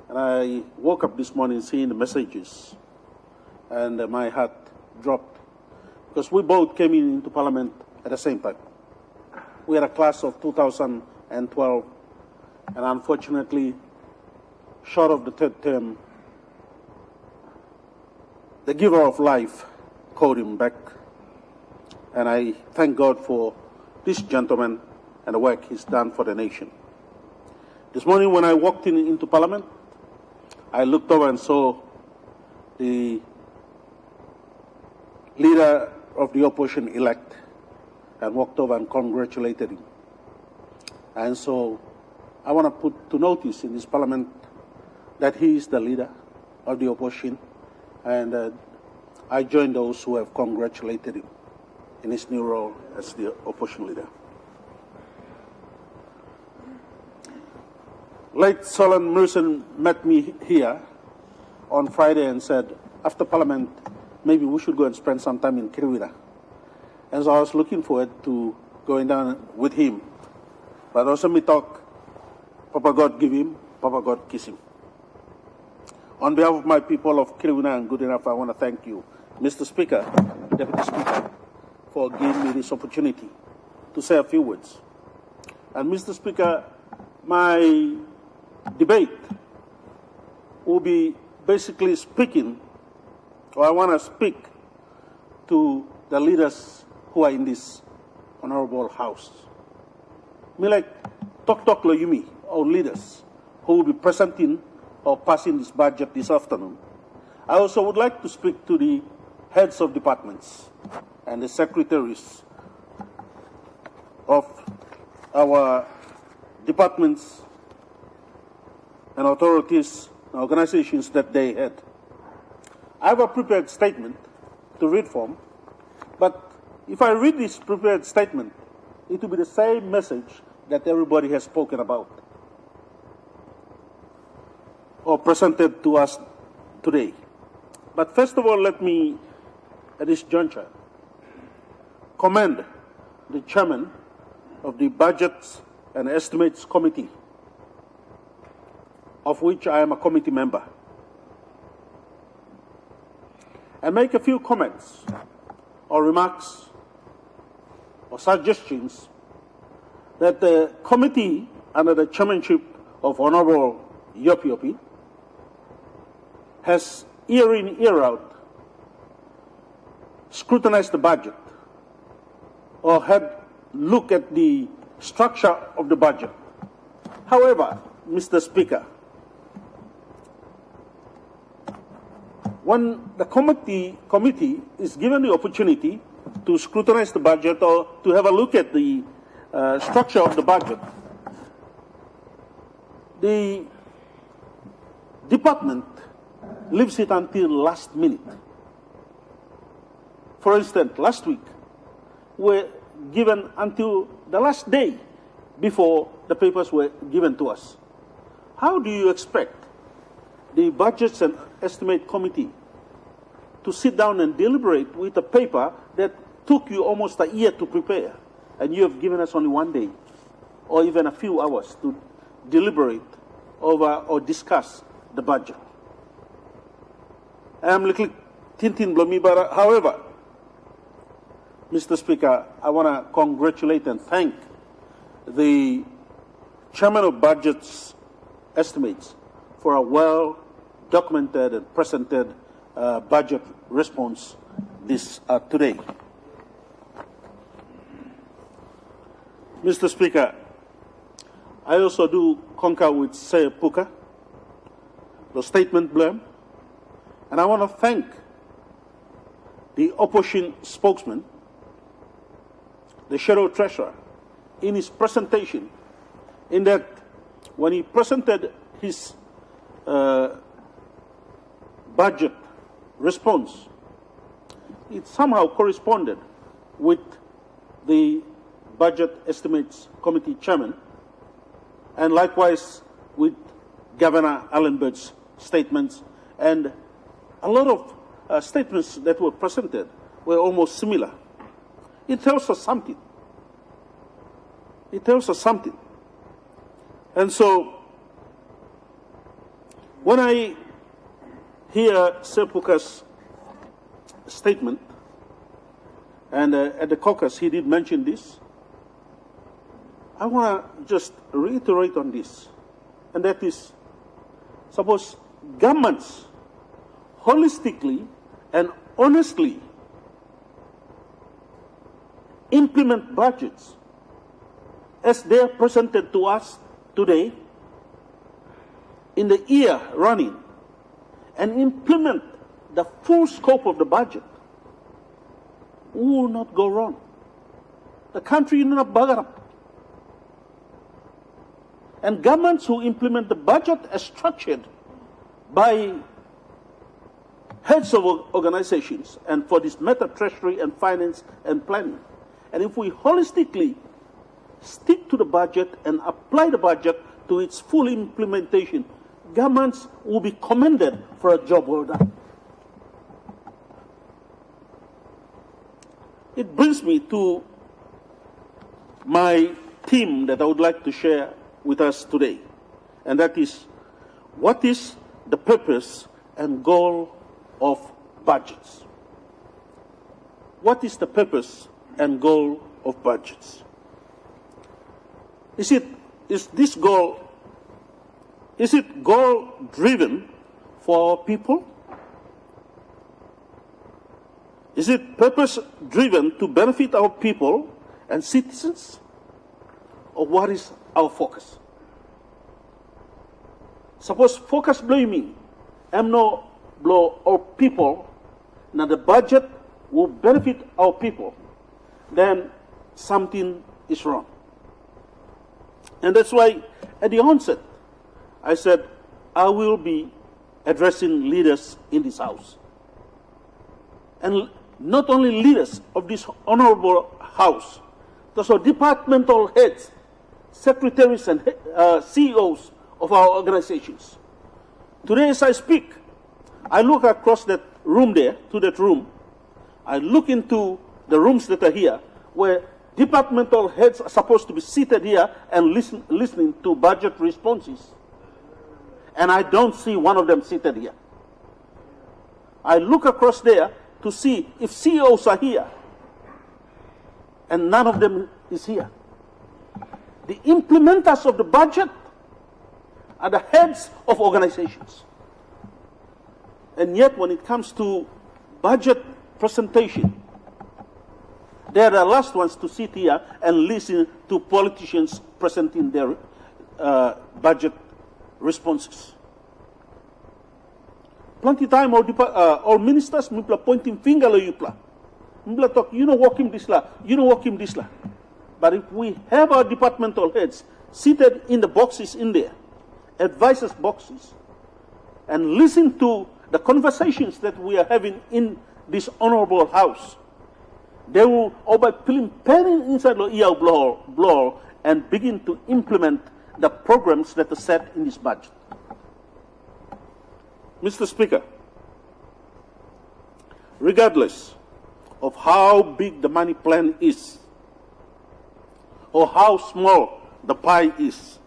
And I woke up this morning seeing the messages, and my heart dropped, because we both came into Parliament at the same time. We are a class of 2012, and unfortunately, short of the third term, the giver of life called him back. And I thank God for this gentleman and the work he's done for the nation. This morning when I walked into Parliament, I looked over and saw the leader of the opposition-elect, and walked over and congratulated him. And so I want to put to notice in this Parliament that he is the leader of the opposition, and I join those who have congratulated him in his new role as the opposition leader. Late Solon Merson met me here on Friday and said, after Parliament, maybe we should go and spend some time in Kirwina. And so I was looking forward to going down with him. But also me talk, Papa God give him, Papa God kiss him. On behalf of my people of Kirwina and Good Enough, I want to thank you, Mr. Speaker, Deputy Speaker, for giving me this opportunity to say a few words. And Mr. Speaker, my debate will be basically speaking, or I want to speak to the leaders who are in this honorable house. Me like talk lo yumi, our leaders who will be presenting or passing this budget this afternoon. I also would like to speak to the heads of departments and the secretaries of our departments and authorities and organizations that they had. I have a prepared statement to read from, but if I read this prepared statement, it will be the same message that everybody has spoken about or presented to us today. But first of all, let me, at this juncture, commend the chairman of the Budgets and Estimates Committee, of which I am a committee member, and make a few comments or remarks or suggestions that the committee under the chairmanship of Honorable Yopi has year in, year out scrutinized the budget or had look at the structure of the budget. However, Mr. Speaker, when the committee is given the opportunity to scrutinize the budget or to have a look at the structure of the budget, the department leaves it until last minute. For instance, last week, we're given until the last day before the papers were given to us. How do you expect the Budgets and Estimate Committee to sit down and deliberate with a paper that took you almost a year to prepare, and you have given us only 1 day or even a few hours to deliberate over or discuss the budget? I'm little Tintin Blomibara. However, Mr. Speaker, I want to congratulate and thank the Chairman of Budget's Estimates for a well-documented and presented budget response today. Mr. Speaker, I also do concur with Sir Puka, the statement blame, and I want to thank the opposition spokesman, the Shadow Treasurer, in his presentation, in that when he presented his budget response, it somehow corresponded with the Budget Estimates Committee Chairman, and likewise with Governor Allenberg's statements, and a lot of statements that were presented were almost similar. It tells us something. It tells us something. And so, when I hear Sepuka's statement, and at the caucus he did mention this, I want to just reiterate on this, and that is, suppose governments holistically and honestly implement budgets as they are presented to us today in the year running, and implement the full scope of the budget, we will not go wrong. The country will not bugger up. And governments who implement the budget as structured by heads of organizations, and for this matter, Treasury and Finance and Planning. And if we holistically stick to the budget and apply the budget to its full implementation, governments will be commended for a job well done. It brings me to my theme that I would like to share with us today, and that is, what is the purpose and goal of budgets? What is the purpose and goal of budgets? Is it goal driven for our people? Is it purpose driven to benefit our people and citizens? Or what is our focus? Suppose focus blaming am no blow our people, now the budget will benefit our people, then something is wrong. And that's why at the onset I said I will be addressing leaders in this House. And not only leaders of this honorable House, also departmental heads, secretaries and CEOs of our organizations. Today as I speak, I look across that room there, to that room. I look into the rooms that are here, where departmental heads are supposed to be seated here and listening to budget responses. And I don't see one of them seated here. I look across there to see if CEOs are here, and none of them is here. The implementers of the budget are the heads of organizations. And yet when it comes to budget presentation, They are the last ones to sit here and listen to politicians presenting their budget responses. Plenty time all ministers mipla pointing finger lo yupla. Mipla talk, you know work him this la, you know work him this la. But if we have our departmental heads seated in the boxes in there, advisors boxes, and listen to the conversations that we are having in this honorable house, they will, or by putting pen inside the ear blower and begin to implement the programs that are set in this budget. Mr. Speaker, regardless of how big the money plan is, or how small the pie is,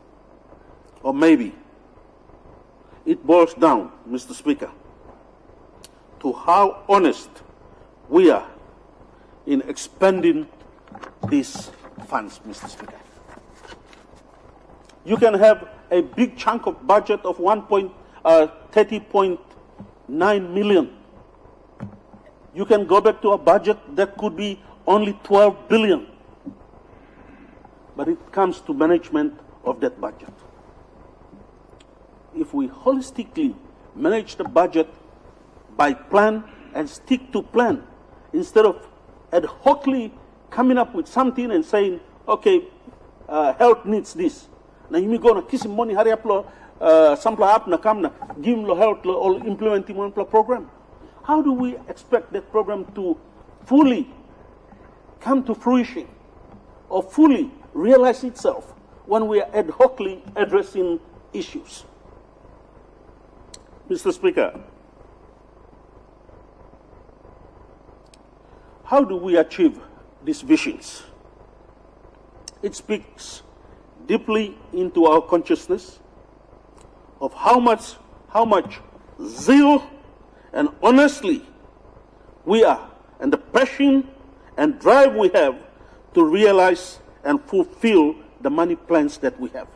or maybe it boils down, Mr. Speaker, to how honest we are in expending these funds, Mr. Speaker. You can have a big chunk of budget of 30.9 million. You can go back to a budget that could be only 12 billion. But it comes to management of that budget. If we holistically manage the budget by plan and stick to plan, instead of ad hocly coming up with something and saying, okay, health needs this. Now you may go na kiss money, hurry up, sampla up na come na, give him health or implementing one program. How do we expect that program to fully come to fruition or fully realize itself when we are ad hocly addressing issues? Mr. Speaker, how do we achieve these visions? It speaks deeply into our consciousness of how much zeal and honestly we are, and the passion and drive we have to realize and fulfill the money plans that we have.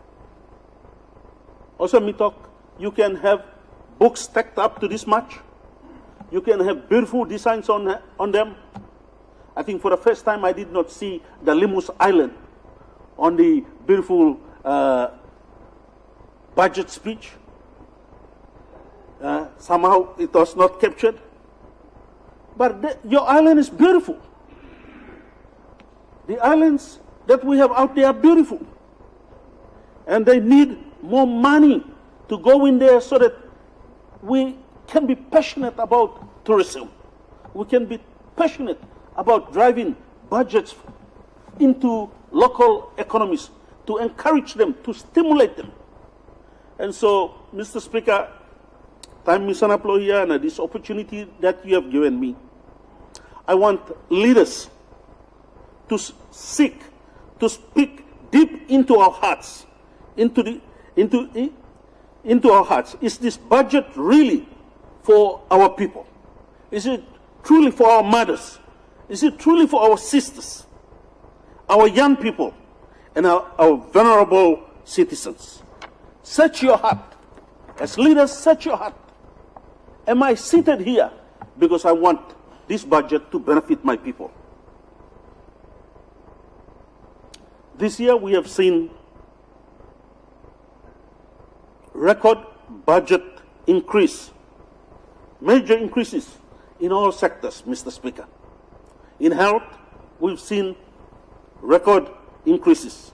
Also, Mitok, you can have books stacked up to this much. You can have beautiful designs on them. I think for the first time I did not see the Limus Island on the beautiful budget speech. Somehow it was not captured. But your island is beautiful. The islands that we have out there are beautiful. And they need more money to go in there so that we can be passionate about tourism. We can be passionate about driving budgets into local economies, to encourage them, to stimulate them. And so, Mr. Speaker, time is up here, and this opportunity that you have given me, I want leaders to seek, to speak deep into our hearts, into our hearts. Is this budget really for our people? Is it truly for our mothers? Is it truly for our sisters, our young people, and our vulnerable citizens? Search your heart. As leaders, search your heart. Am I seated here because I want this budget to benefit my people? This year we have seen record budget increase, major increases in all sectors, Mr. Speaker. In health, we've seen record increases.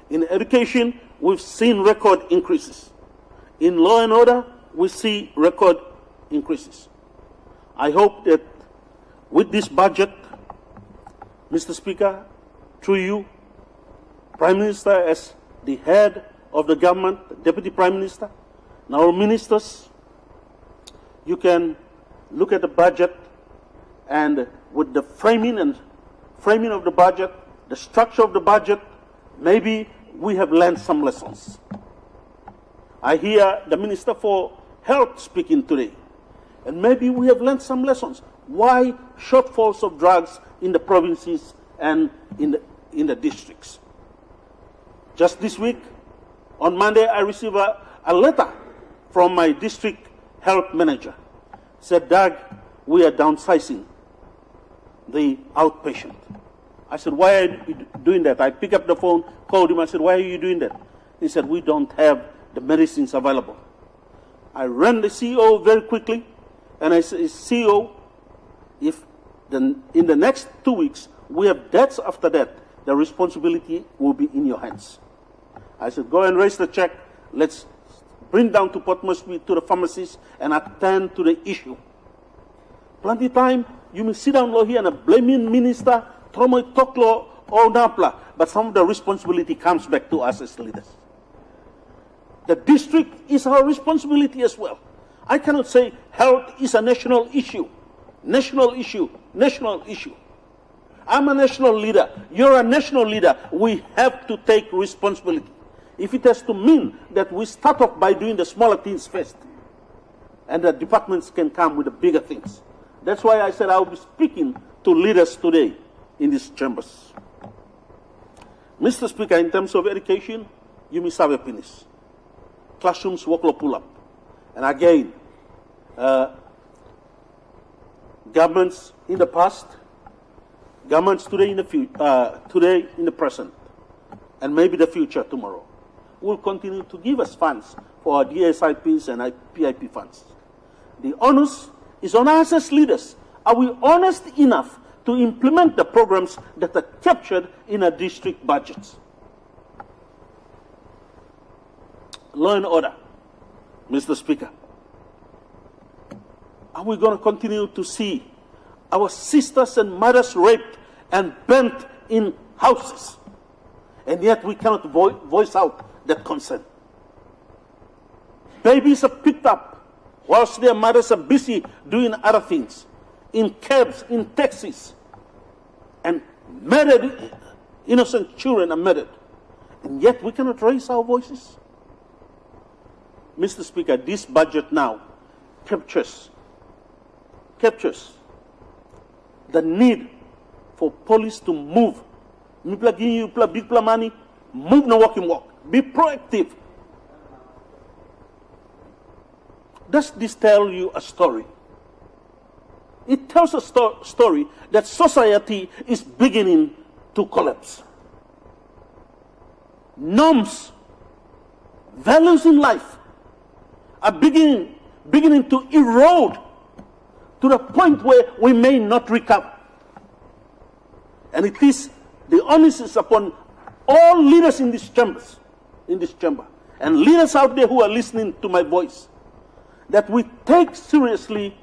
In education, we've seen record increases. In law and order, we see record increases. I hope that with this budget, Mr. Speaker, through you, Prime Minister as the head of the government, Deputy Prime Minister, and our ministers, you can look at the budget, and with the framing of the budget, the structure of the budget, maybe we have learned some lessons. I hear the Minister for Health speaking today, and maybe we have learned some lessons. Why shortfalls of drugs in the provinces and in the districts? Just this week, on Monday, I received a letter from my district health manager. Said, Doug, we are downsizing the outpatient. I said, why are you doing that? I picked up the phone, called him. I said, why are you doing that? He said, we don't have the medicines available. I ran the CEO very quickly, and I said, CEO, if in the next 2 weeks we have deaths after that, the responsibility will be in your hands. I said, go and raise the check. Let's bring down to Port Moresby to the pharmacies and attend to the issue. Plenty time, you may sit down here and blame minister, throw my talk law or napla, but some of the responsibility comes back to us as leaders. The district is our responsibility as well. I cannot say health is a national issue. National issue, national issue. I'm a national leader. You're a national leader. We have to take responsibility. If it has to mean that we start off by doing the smaller things first, and the departments can come with the bigger things. That's why I said I will be speaking to leaders today in these chambers. Mr. Speaker, in terms of education, you may have a finish. Classrooms work pull up. And again, governments in the past, governments today in the present, and maybe the future tomorrow, will continue to give us funds for our DSIPs and PIP funds. The onus is on us as leaders. Are we honest enough to implement the programs that are captured in our district budgets? Law and order, Mr. Speaker. Are we going to continue to see our sisters and mothers raped and burnt in houses, and yet we cannot voice out that concern? Babies are picked up whilst their mothers are busy doing other things, in cabs, in taxis, and murdered, innocent children are murdered, and yet we cannot raise our voices. Mr. Speaker, this budget now captures the need for police to move. Mipla give you big money, move no walking walk. Be proactive. Does this tell you a story? It tells a story that society is beginning to collapse. Norms, values in life are beginning to erode to the point where we may not recover. And it is the onus is upon all leaders in this chamber, and leaders out there who are listening to my voice, that we take seriously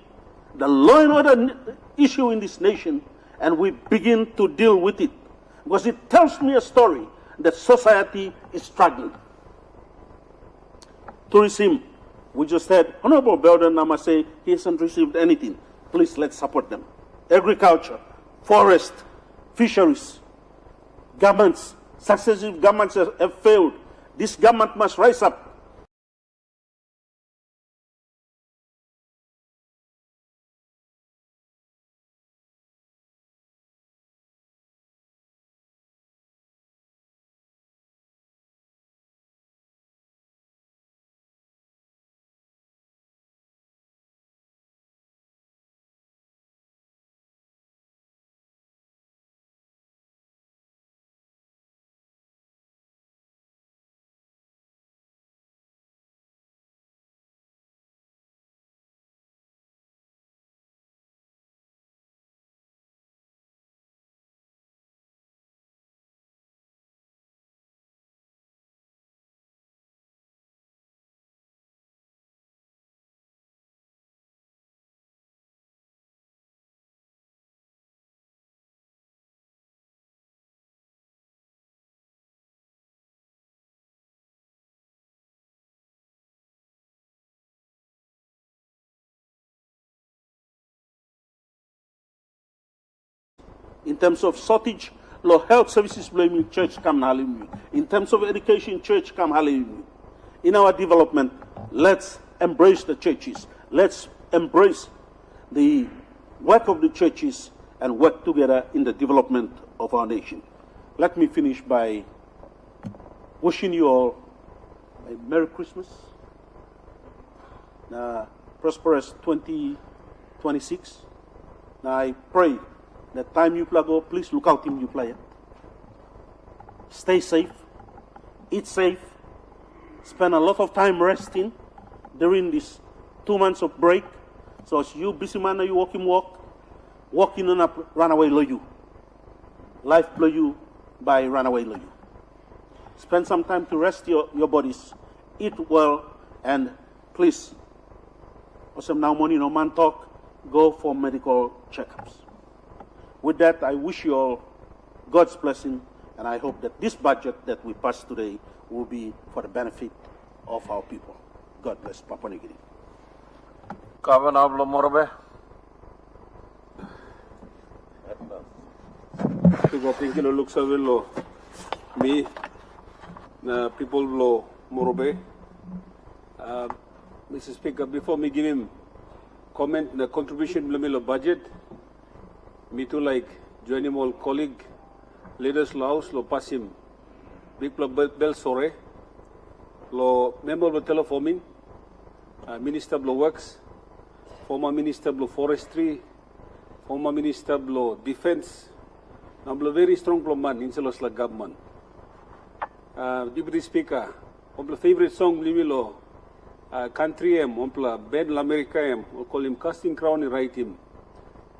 the law and order issue in this nation, and we begin to deal with it. Because it tells me a story that society is struggling. Tourism, we just had Honorable Belden Nama say he hasn't received anything. Please, let's support them. Agriculture, forest, fisheries, governments, successive governments have failed. This government must rise up. In terms of shortage, law health services blaming church come hallelujah. In terms of education, church come hallelujah. In our development, let's embrace the churches. Let's embrace the work of the churches and work together in the development of our nation. Let me finish by wishing you all a Merry Christmas, prosperous 2026. Now I pray The time you play go, please look out team you play. Stay safe, eat safe, spend a lot of time resting during these 2 months of break. So as you busy man, you walking on a runaway lo you. Life blow you by runaway lo you. Spend some time to rest your bodies, eat well, and please, also now money no man talk, go for medical checkups. With that, I wish you all God's blessing, and I hope that this budget that we pass today will be for the benefit of our people. God bless Papua New Guinea. Governor Morbe. Thank you, look so me, people lo Morobe. Mr. Speaker, before me give him comment the contribution lo budget, me too like join him all colleague, leaders lo house lo pass him big bel sore, lo member lo telephone, minister lo works, former minister lo forestry, former minister lo defense. I'm a very strong man in the government. Deputy Speaker, my favorite song Limilo, country am, band America am, we call him casting crown and write him.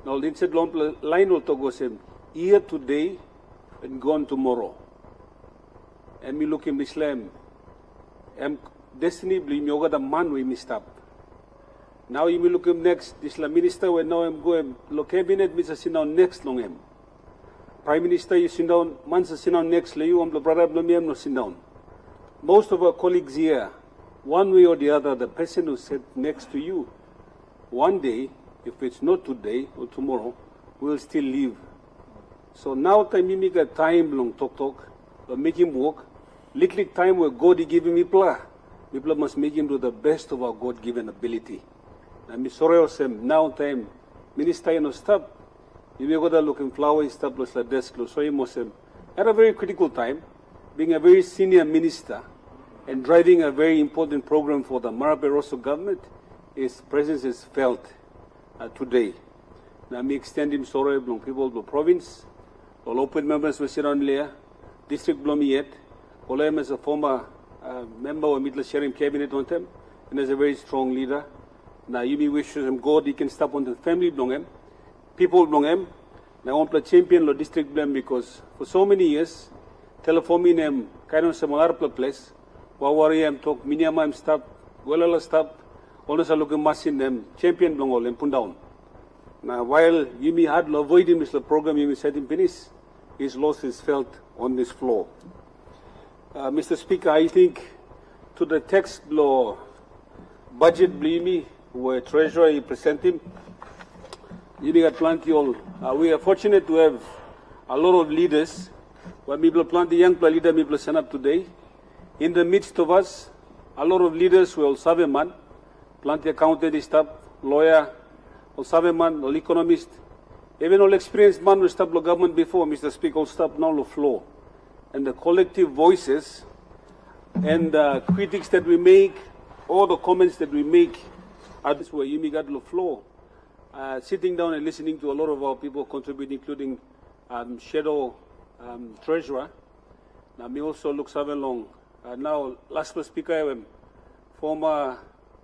Now Lin said line will go him here today and gone tomorrow. And me look him Islam. Destiny blame yoga the man we missed up. Now you will look him next, this minister when now I'm going lo cabinet Mr. Sinau next long him. Prime Minister, you sit down, months sit down next, you and the brother no sit down. Most of our colleagues here, one way or the other, the person who sat next to you, one day, if it's not today or tomorrow, will still live. So now time you make a time long talk, make him work. Little time where God is giving me plan. People must make him do the best of our God-given ability. And me sorry now time, Minister, you know, stop. You may go there looking flowers, stop the desk, so you must at a very critical time, being a very senior minister and driving a very important program for the Marape Rosso government, his presence is felt today. Now me extend him sorry to people of the province, all open members were sit on there, district Blomiet, all of them as a former member of middle sharing cabinet on them, and as a very strong leader. Now you may wish him God, he can stop on the family belong him. People belong him. I want to champion the district blame because for so many years, telephone him kind of similar place. Wawari am talk minimum stop, well stop, always look at machine them champion belong all and put down. Now while you may hard avoid him is the program you may set in finish, his loss is felt on this floor. Mr. Speaker, I think to the text law budget blame where Treasurer present him. We are fortunate to have a lot of leaders. When people plant the young leader, people stand up today. In the midst of us, a lot of leaders will serve a man, plant the accountant, staff, lawyer, will serve a man, all economist. Even all experienced man will stop the government before, Mr. Speaker, will stop now the floor. And the collective voices and the critics that we make, all the comments that we make, are this way, you got the floor. Sitting down and listening to a lot of our people contribute, including Shadow Treasurer. Now, me also looks along. Now, last speaker, former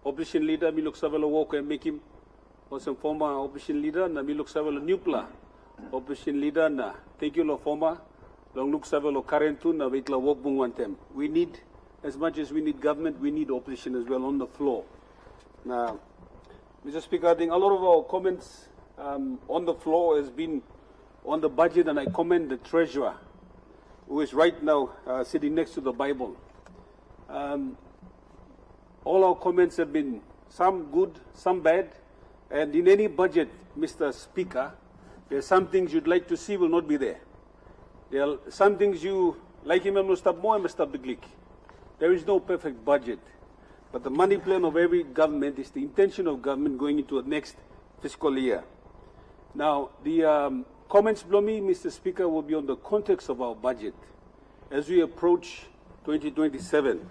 opposition leader, me looks along walk and make him also former opposition leader. Now, me looks along new plan opposition leader. Now, thank you, former. Long looks along current too. Now, wait, walk bung one time. We need, as much as we need government, we need opposition as well on the floor. Now, Mr. Speaker, I think a lot of our comments on the floor has been on the budget, and I commend the Treasurer, who is right now sitting next to the Bible. All our comments have been some good, some bad, and in any budget, Mr. Speaker, there are some things you'd like to see will not be there. There are some things you like him and stop more and stop the glick. There is no perfect budget. But the money plan of every government is the intention of government going into the next fiscal year. Now, the comments below me, Mr. Speaker, will be on the context of our budget as we approach 2027.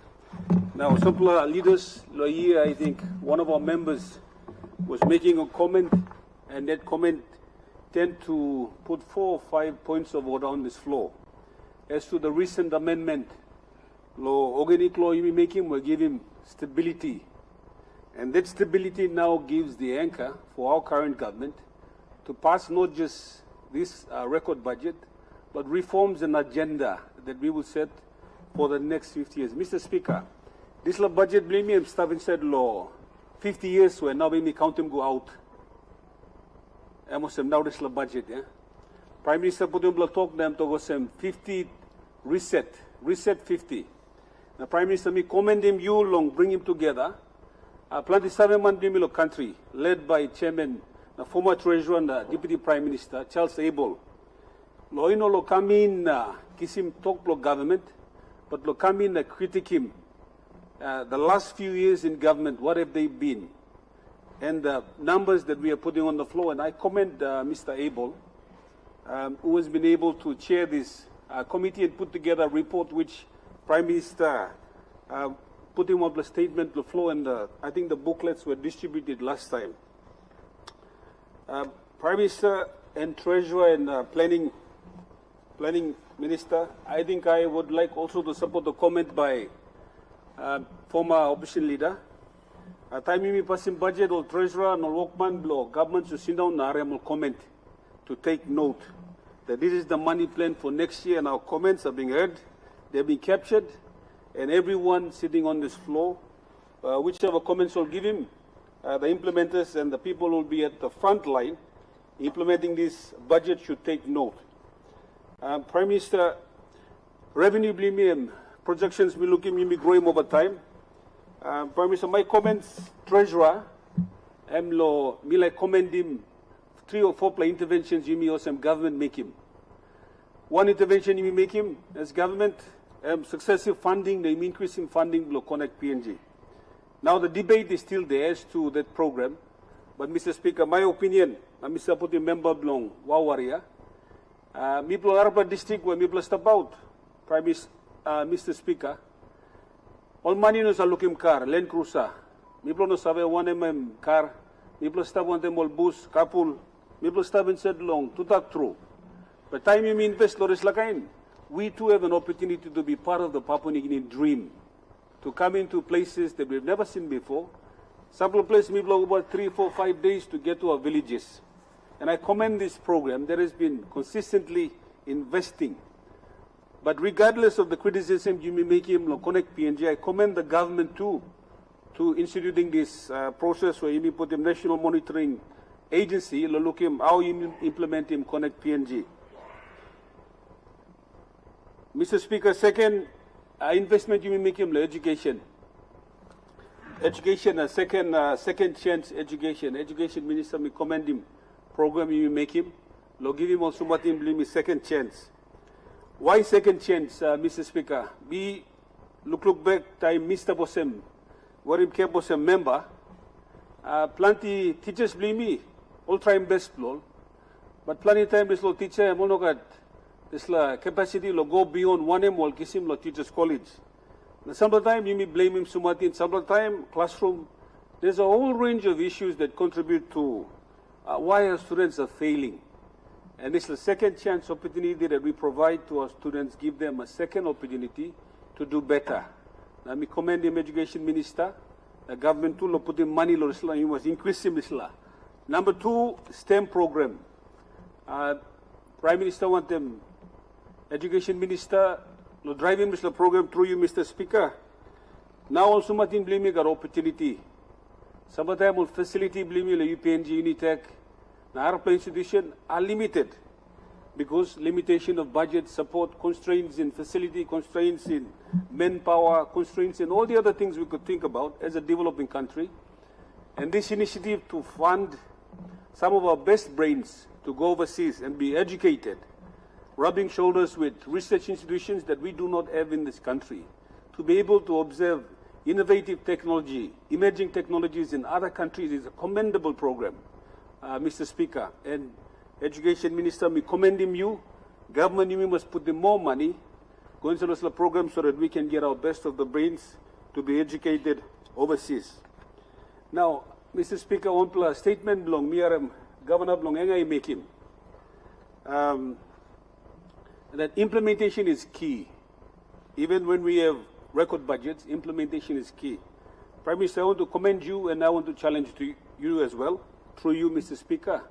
Now, some leaders, here, I think one of our members was making a comment, and that comment intend to put 4 or 5 points of order on this floor. As to the recent amendment, organic law you making will give him stability. And that stability now gives the anchor for our current government to pass not just this record budget, but reforms and agenda that we will set for the next 50 years. Mr. Speaker, this budget, blame me, I'm starting said law. 50 years when now we count him go out. I must have now this budget, yeah. Prime Minister put him talk them to go some 50 reset 50. The Prime Minister me commend him you long bring him together. Plenty 7-month Bimilo country led by Chairman, the former Treasurer and the Deputy Prime Minister Charles Abel. Lo ino lo come in kisim talk lo government, but lo come in critic him. The last few years in government, what have they been? And the numbers that we are putting on the floor, and I commend Mr. Abel, who has been able to chair this committee and put together a report which Prime Minister put him on the statement on the floor, and I think the booklets were distributed last time. Prime Minister and Treasurer and Planning Minister, I think I would like also to support the comment by former opposition leader. Time we passing budget or treasurer no workman blow government to sit down will comment to take note that this is the money plan for next year, and our comments are being heard, they're being captured, and everyone sitting on this floor, whichever comments will give him, the implementers and the people who will be at the front line implementing this budget should take note. Prime Minister, revenue blame projections we looking me growing over time. Prime Minister, my comments, Treasurer, me like commend him 3 or 4 interventions you may or some government make him. One intervention you may make him as government, successive funding, the increasing funding will connect PNG. Now the debate is still there as to that program, but Mr. Speaker, my opinion, Mr. Puti member belong Wawaria, me belong Araba district where me belong step out, Mr. Speaker, all money no sa looking car, Land Cruiser, me belong no sabe 1mm car, me belong step one them all bus, carpool, me belong step and said long, to talk through. But time you invest Loris Lakain, we too have an opportunity to be part of the Papua New Guinea dream, to come into places that we've never seen before. Some places we blow about 3, 4, 5 days to get to our villages. And I commend this program that has been consistently investing. But regardless of the criticism you may make him connect PNG, I commend the government too to instituting this process where you may put him national monitoring agency, look him how you implement him connect PNG. Mr. Speaker, second investment you may make him education. Education, a second chance education. Education Minister, me commend him. Program you may make him. Give him also what him believe me second chance. Why second chance, Mr. Speaker? We look back time Mr. Bosem, where him kept Bosem member. Plenty teachers believe me, all try best lol. But plenty time this little teacher, I'm not this capacity to go beyond 1M while kissing teachers college. Sometimes you may blame him Sumati, and sometimes classroom. There's a whole range of issues that contribute to why our students are failing. And it's the second chance opportunity that we provide to our students, give them a second opportunity to do better. Let me commend him, Education Minister. The government too put in money, you must increase him. Number 2, STEM program. Prime Minister want them, Education Minister, driving this program through you, Mr. Speaker. Now also Martin blame got opportunity. Sometimes will facility blame you, UPNG, Unitech, the airplane institution are limited because limitation of budget, support, constraints in facility, constraints in manpower, constraints in all the other things we could think about as a developing country. And this initiative to fund some of our best brains to go overseas and be educated, rubbing shoulders with research institutions that we do not have in this country, to be able to observe innovative technology, emerging technologies in other countries is a commendable program, Mr. Speaker. And Education Minister, me commending you. Government, you must put in more money, go into this program so that we can get our best of the brains to be educated overseas. Now, Mr. Speaker, one statement belong, me Governor belong, I make him. that implementation is key. Even when we have record budgets, implementation is key. Prime Minister, I want to commend you and I want to challenge you as well, through you, Mr. Speaker.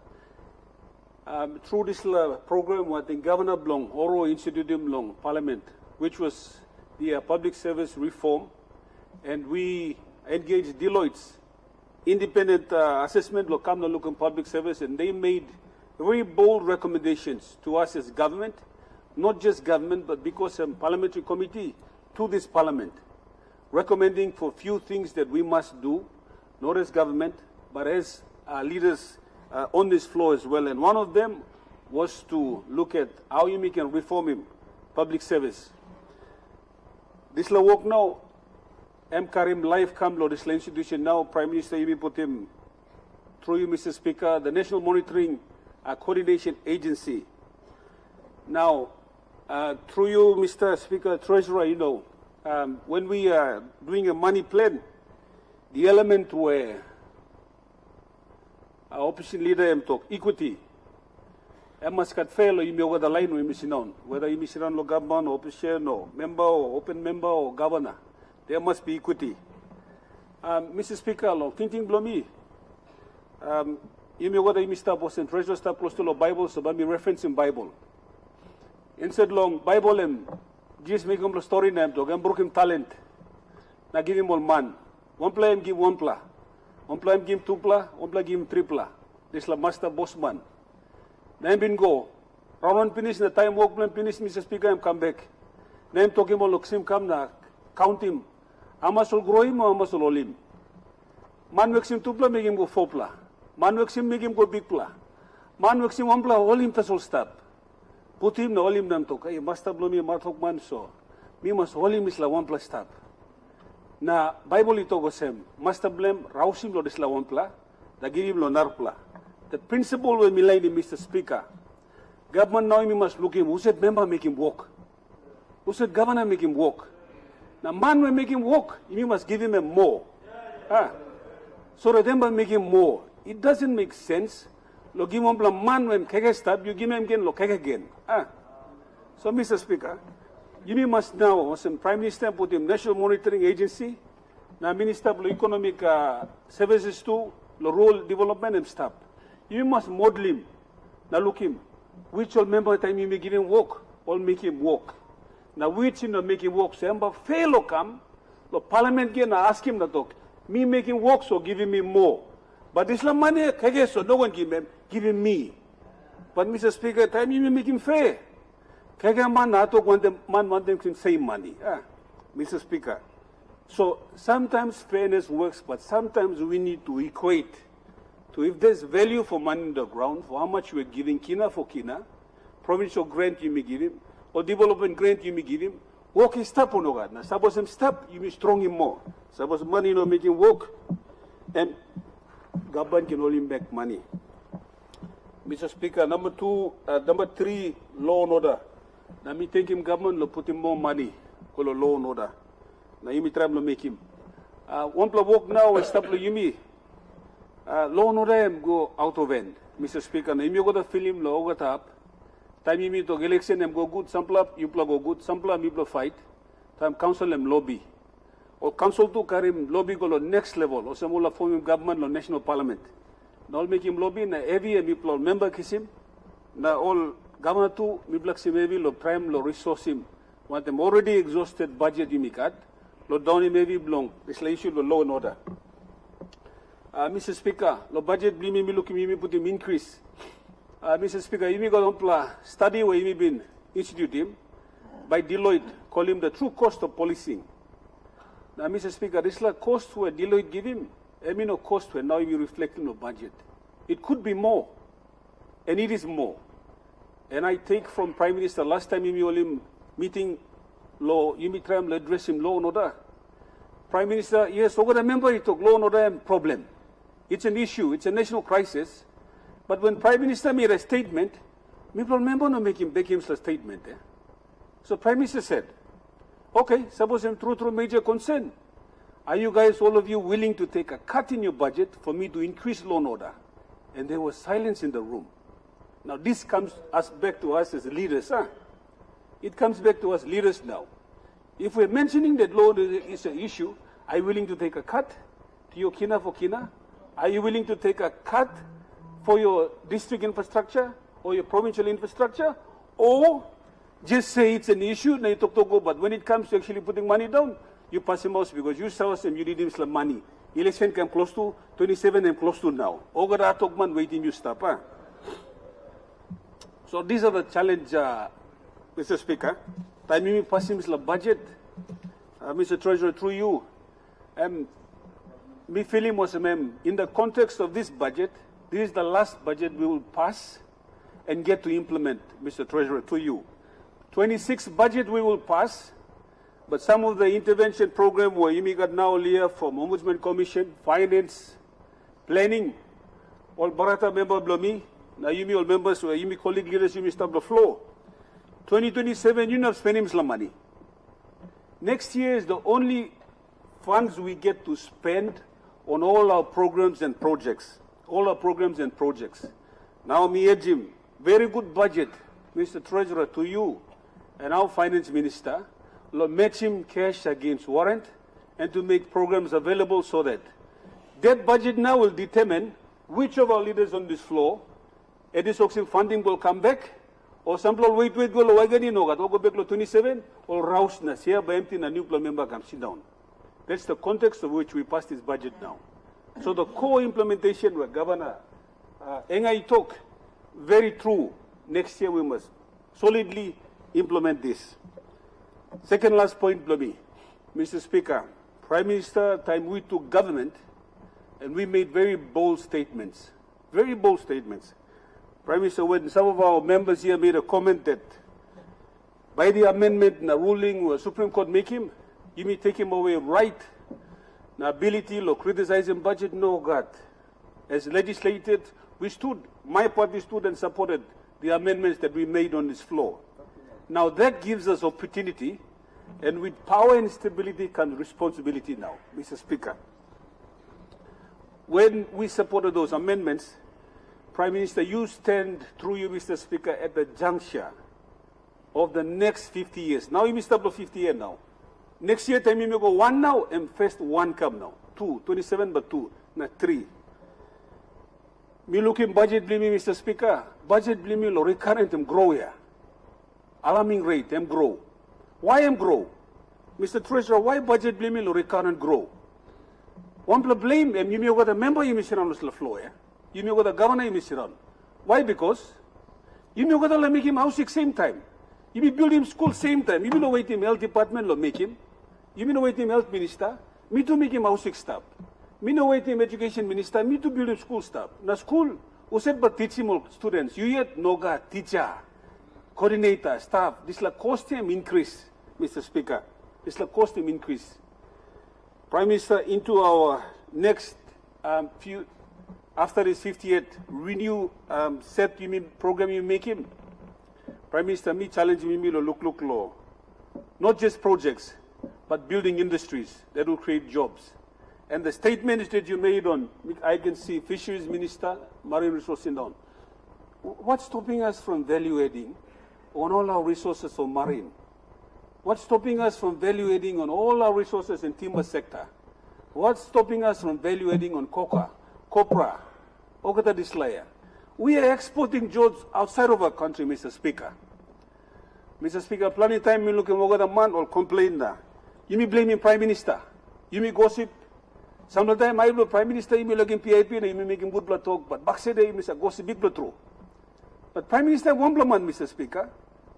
Through this program, I think Governor Blong, Oro Institutum Long Parliament, which was the public service reform, and we engaged Deloitte's independent assessment, Lokamna Lokum Public Service, and they made very bold recommendations to us as government, not just government, but because a parliamentary committee to this parliament, recommending for few things that we must do, not as government, but as leaders on this floor as well. And one of them was to look at how we can reform him, public service. This la work now, Karim life come lo this institution now, Prime Minister Yemi put him through you, Mr. Speaker, the National Monitoring Coordination Agency. Now, through you, Mr. Speaker, Treasurer, you know, when we are doing a money plan, the element where our opposition leader talk equity, must cut fail or you may over the line whether you miss on government or opposition or member or open member or governor, there must be equity. Mr. Speaker, thinking below me, you may whether you miss stop and treasurer stop close to the Bible, so by me referencing Bible. Instead long Bible and just make him a story name dog and broke him talent. Now give him one man. One play him give one play. One play him give two play, one play give him three play. This la master boss man. Now been go. Round one finish, the time work plan finish, Mr. Speaker, him come back. Now him talking about look him come na count him. How much will grow him or how much will all him? Man makes him two play, make him go four play. Man makes him make him go big play. Man makes him one play, all him tas all stop. Put him na all him nam talk. Hey, master blow me matok man so. Me must all him is la one play stop. Na Bible ito go sem. Master blame raus him lo dis la one play. Da give him lo nar play. The principle will be laid, Mr. Speaker. Government now must look him. Who said member make him walk? Who said governor make him walk? Now man will make him walk. You must give him a more. So the member make him more. It doesn't make sense. Lo give him man when kege stop, you give him again, lo kege again. So Mr. Speaker, you must now, as Prime Minister put him National Monitoring Agency, now Minister of Economic Services too, lo rural development and stop. You must model him. Now look him. Which all member time you may give him work, all make him work. Now which you know make him work. So member fail or come, the parliament again ask him to talk. Me make him work, so give him more. But this money, so no one give him me. But Mr. Speaker, time you may make him fair. Kage man na talk want them to same money. Mr. Speaker. So sometimes fairness works, but sometimes we need to equate. So if there's value for money in the ground, for how much we're giving kina for kina, provincial grant you may give him, or development grant you may give him, work is stop on God. Now suppose him stop, you may strong him more. Suppose money make him work, and government can hold him back money. Mr. Speaker, number three, law and order. Now me take him government, lo put him more money, call law and order. Now you may try to make him. One plus work now, stop lo you me. Law and order go out of end, Mr. Speaker. Now you go to film law go up. Time you meet to election go good, some plug you plug go good, some plug me plug fight. Time council lobby. Or council to carry him lobby go to next level, or some will form government or national parliament. Now make him lobby, na heavy and people member kiss him. Now all governor too, me black him heavy, lo prime, lo resource him. Want them already exhausted budget you make at, lo down him heavy belong. This la issue lo law and order. Mr. Speaker, lo budget bli me look me put him increase. Mr. Speaker, you may go on study where you been institute him by Deloitte, call him the true cost of policing. Now, Mr. Speaker, this is like cost where Deloitte give him. I mean, no cost where now you reflect in the budget. It could be more, and it is more. And I take from Prime Minister last time you him meeting law, you may try to address him law and order. Prime Minister, yes, over the member he took law and order problem. It's an issue. It's a national crisis. But when Prime Minister made a statement, people remember no make him back him a statement. So Prime Minister said, okay, suppose I'm true major concern. Are you guys, all of you, willing to take a cut in your budget for me to increase law and order? And there was silence in the room. Now this comes back to us as leaders. It comes back to us leaders now. If we're mentioning that law is an issue, are you willing to take a cut to your kina for kina? Are you willing to take a cut for your district infrastructure or your provincial infrastructure? Or just say it's an issue, but when it comes to actually putting money down, you pass him out because you saw us and you did him some money. Election came close to 27 and close to now. Ogara Tokman waiting you stop. So these are the challenge, Mr. Speaker. Time you pass him the budget, Mr. Treasurer, through you. Me feeling was, in the context of this budget, this is the last budget we will pass and get to implement, Mr. Treasurer, to you. 26 budget we will pass, but some of the intervention program where you got now here from Ombudsman Commission, Finance, Planning, all Barata member Blomi, now you all members, you colleague leaders, you stop the floor. 2027, you not spending some money. Next year is the only funds we get to spend on all our programs and projects. All our programs and projects. Now, Jim, very good budget, Mr. Treasurer, to you and our Finance Minister, match him cash against warrant and to make programs available so that that budget now will determine which of our leaders on this floor, Edisoxim funding will come back, or some people wait, go wagani no gat, go back to 27, or rouse na here by empty na nuclear member come sit down. That's the context of which we passed this budget now. So the core implementation where Governor Engai talk, very true. Next year we must solidly implement this. Second last point, Blomi. Mr. Speaker, Prime Minister, time we took government and we made very bold statements. Very bold statements. Prime Minister, when some of our members here made a comment that by the amendment, the ruling, the Supreme Court make him, you may take him away right, the ability to criticize him budget, no God. As legislated, we stood, my party stood and supported the amendments that we made on this floor. Now that gives us opportunity, and with power and stability comes responsibility now, Mr. Speaker. When we supported those amendments, Prime Minister, you stand through you, Mr. Speaker, at the juncture of the next 50 years. Now you stop the 50 years now. Next year, time you may go one now, and first one come now. 2, 27 but 2, not 3. Me looking budget blimey, Mr. Speaker. Budget blimey lo recurrent and grow here. Alarming rate, them grow. Why them grow? Mr. Treasurer, why budget blimey lo recurrent grow? One blame, and you may go the member you may sit on the floor, yeah? You may go the governor you may sit on. Why? Because you may go to make him house same time. You may build him school same time. You may not wait him health department lo make him. You may not wait him health minister. Me to make him house staff. Me no wait him education minister. Me to build him school staff. Na school, who said but teach him all students. You yet noga teacher, coordinator, staff. This la cost him increase, Mr. Speaker. This la cost him increase. Prime Minister, into our next few. After his 50th renew set you mean program you make him. Prime Minister, me challenge me to look law. Not just projects, but building industries that will create jobs. And the statements that you made on, I can see Fisheries Minister, Marine Resources down. What's stopping us from value adding on all our resources on marine? What's stopping us from value adding on all our resources in timber sector? What's stopping us from value adding on coca? Copra, Ogata Dislaya. We are exporting jobs outside of our country, Mr. Speaker. Mr. Speaker, plenty of time me look at Ogata man or complain that. You may blame Prime Minister. You may gossip. Some of the time I will Prime Minister, you may look in PIP and you may make him good blood talk, but back say they Mr. Gossip big blood through. But Prime Minister one man, Mr. Speaker.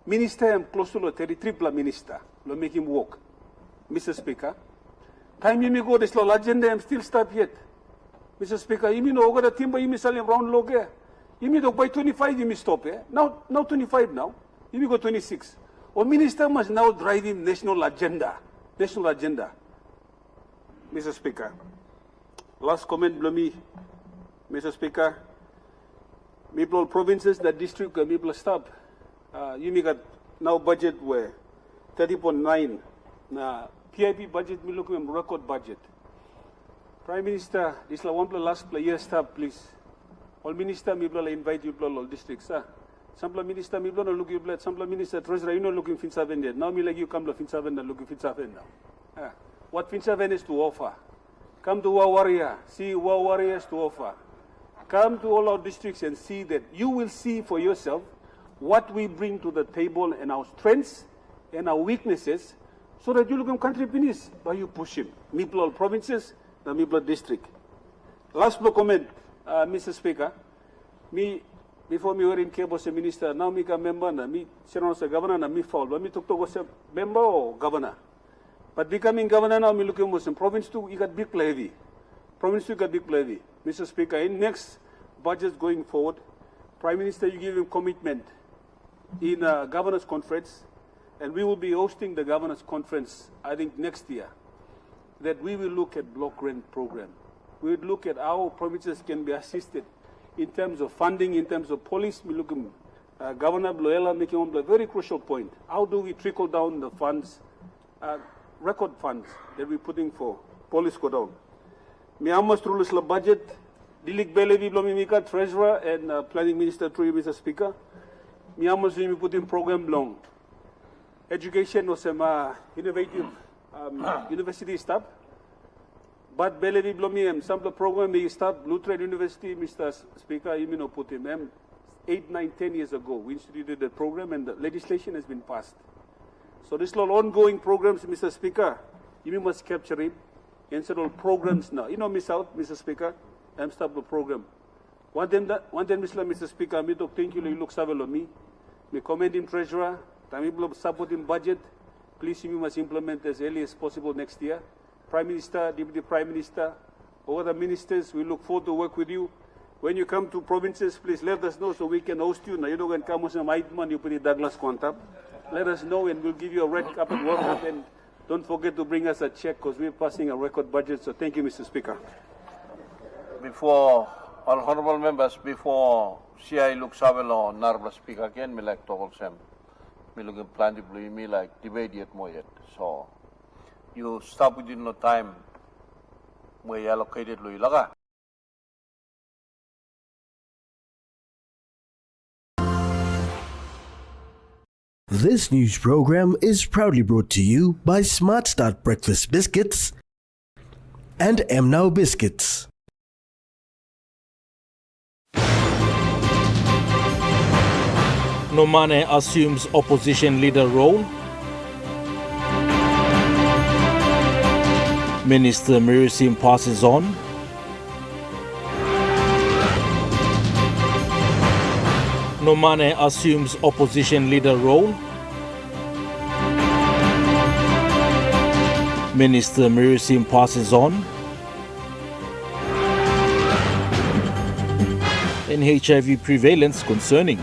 Minister am close to 33 minister. Lo make him walk. Mr. Speaker. Time you may go this law agenda am still stop yet. Mr. Speaker, you mean over the timber, you may sell him round log here. You mean by 25, you may stop here. Now 25 now. You may go 26. Or minister must now drive him national agenda. National agenda. Mr. Speaker. Last comment, Blomi. Mr. Speaker. People provinces, that district, people stop. You may got now budget where 30.9. Now PIP budget, we look at record budget. Prime Minister, this is one last year stop, please. all minister mi blo invite you blo all districts sampla minister mi blo no look you blo sampla minister treasurer you no looking finsaven yet now me like you come to finsaven na looking finsaven now what finsaven is to offer. Come to our warrior, see what warriors to offer. Come to all our districts and see that you will see for yourself what we bring to the table and our strengths and our weaknesses so that you can contribute by you push him. People all provinces, the people district. Last comment, Mr. Speaker. Me, before me were in cable as a minister, now me a member, me serve as a governor, and me fall. But me talk to as a member or governor. But becoming governor now, me looking Muslim province too, you got big levy. Province too got big levy. Mr. Speaker, in next budget going forward, Prime Minister, you give him commitment in a governors conference, and we will be hosting the governors conference, I think next year, that we will look at block rent program. We would look at how provinces can be assisted in terms of funding, in terms of police. We look at Governor Bloela making a very crucial point. How do we trickle down the funds, record funds that we're putting for police go down? Me almost rule the budget. Dilik Belevi Blomimika, Treasurer and Planning Minister through you, Mr. Speaker. Me almost we put in program long. Education was some innovative university staff. But Belevi Blomim, some of the program we start Blue Trade University, Mr. Speaker, you know put him 8, 9, 10 years ago. We instituted the program and the legislation has been passed. So this little ongoing programs, Mr. Speaker, you must capture it. And several programs now. You know, miss out, Mr. Speaker, I'm stop the program. One time, Mr. Speaker, me talk thank you, look savelo me. Me commend him treasurer, time support him budget. Please, you must implement as early as possible next year. Prime Minister, Deputy Prime Minister, all the ministers, we look forward to work with you. When you come to provinces, please let us know so we can host you. Now, you know, when come with some Aitman, you put it Douglas Quantab. Let us know and we'll give you a red carpet welcome. And don't forget to bring us a check because we're passing a record budget. So thank you, Mr. Speaker. Before, all honorable members, before CI looks Savelo, Narbla Speaker again, me like to also, me looking plan to blue, me like debate yet more yet. So you stop within no time where you allocated Louis Laga. This news program is proudly brought to you by Smart Start Breakfast Biscuits and Now Biscuits. Nomane assumes opposition leader role. Minister Mirisim passes on. Nomane assumes opposition leader role. Minister Mirisim passes on. And HIV prevalence concerning.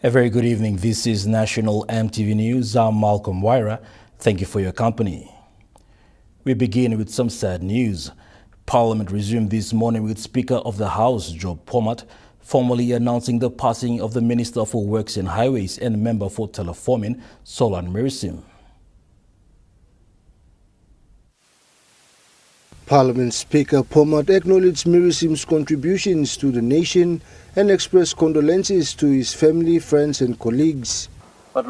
A very good evening. This is National EMTV News. I'm Malcolm Wyra. Thank you for your company. We begin with some sad news. Parliament resumed this morning with Speaker of the House, Job Pomat, formally announcing the passing of the Minister for Works and Highways and Member for Teleforming, Solan Mirisim. Parliament Speaker Pomat acknowledged Mirisim's contributions to the nation and expressed condolences to his family, friends and colleagues. But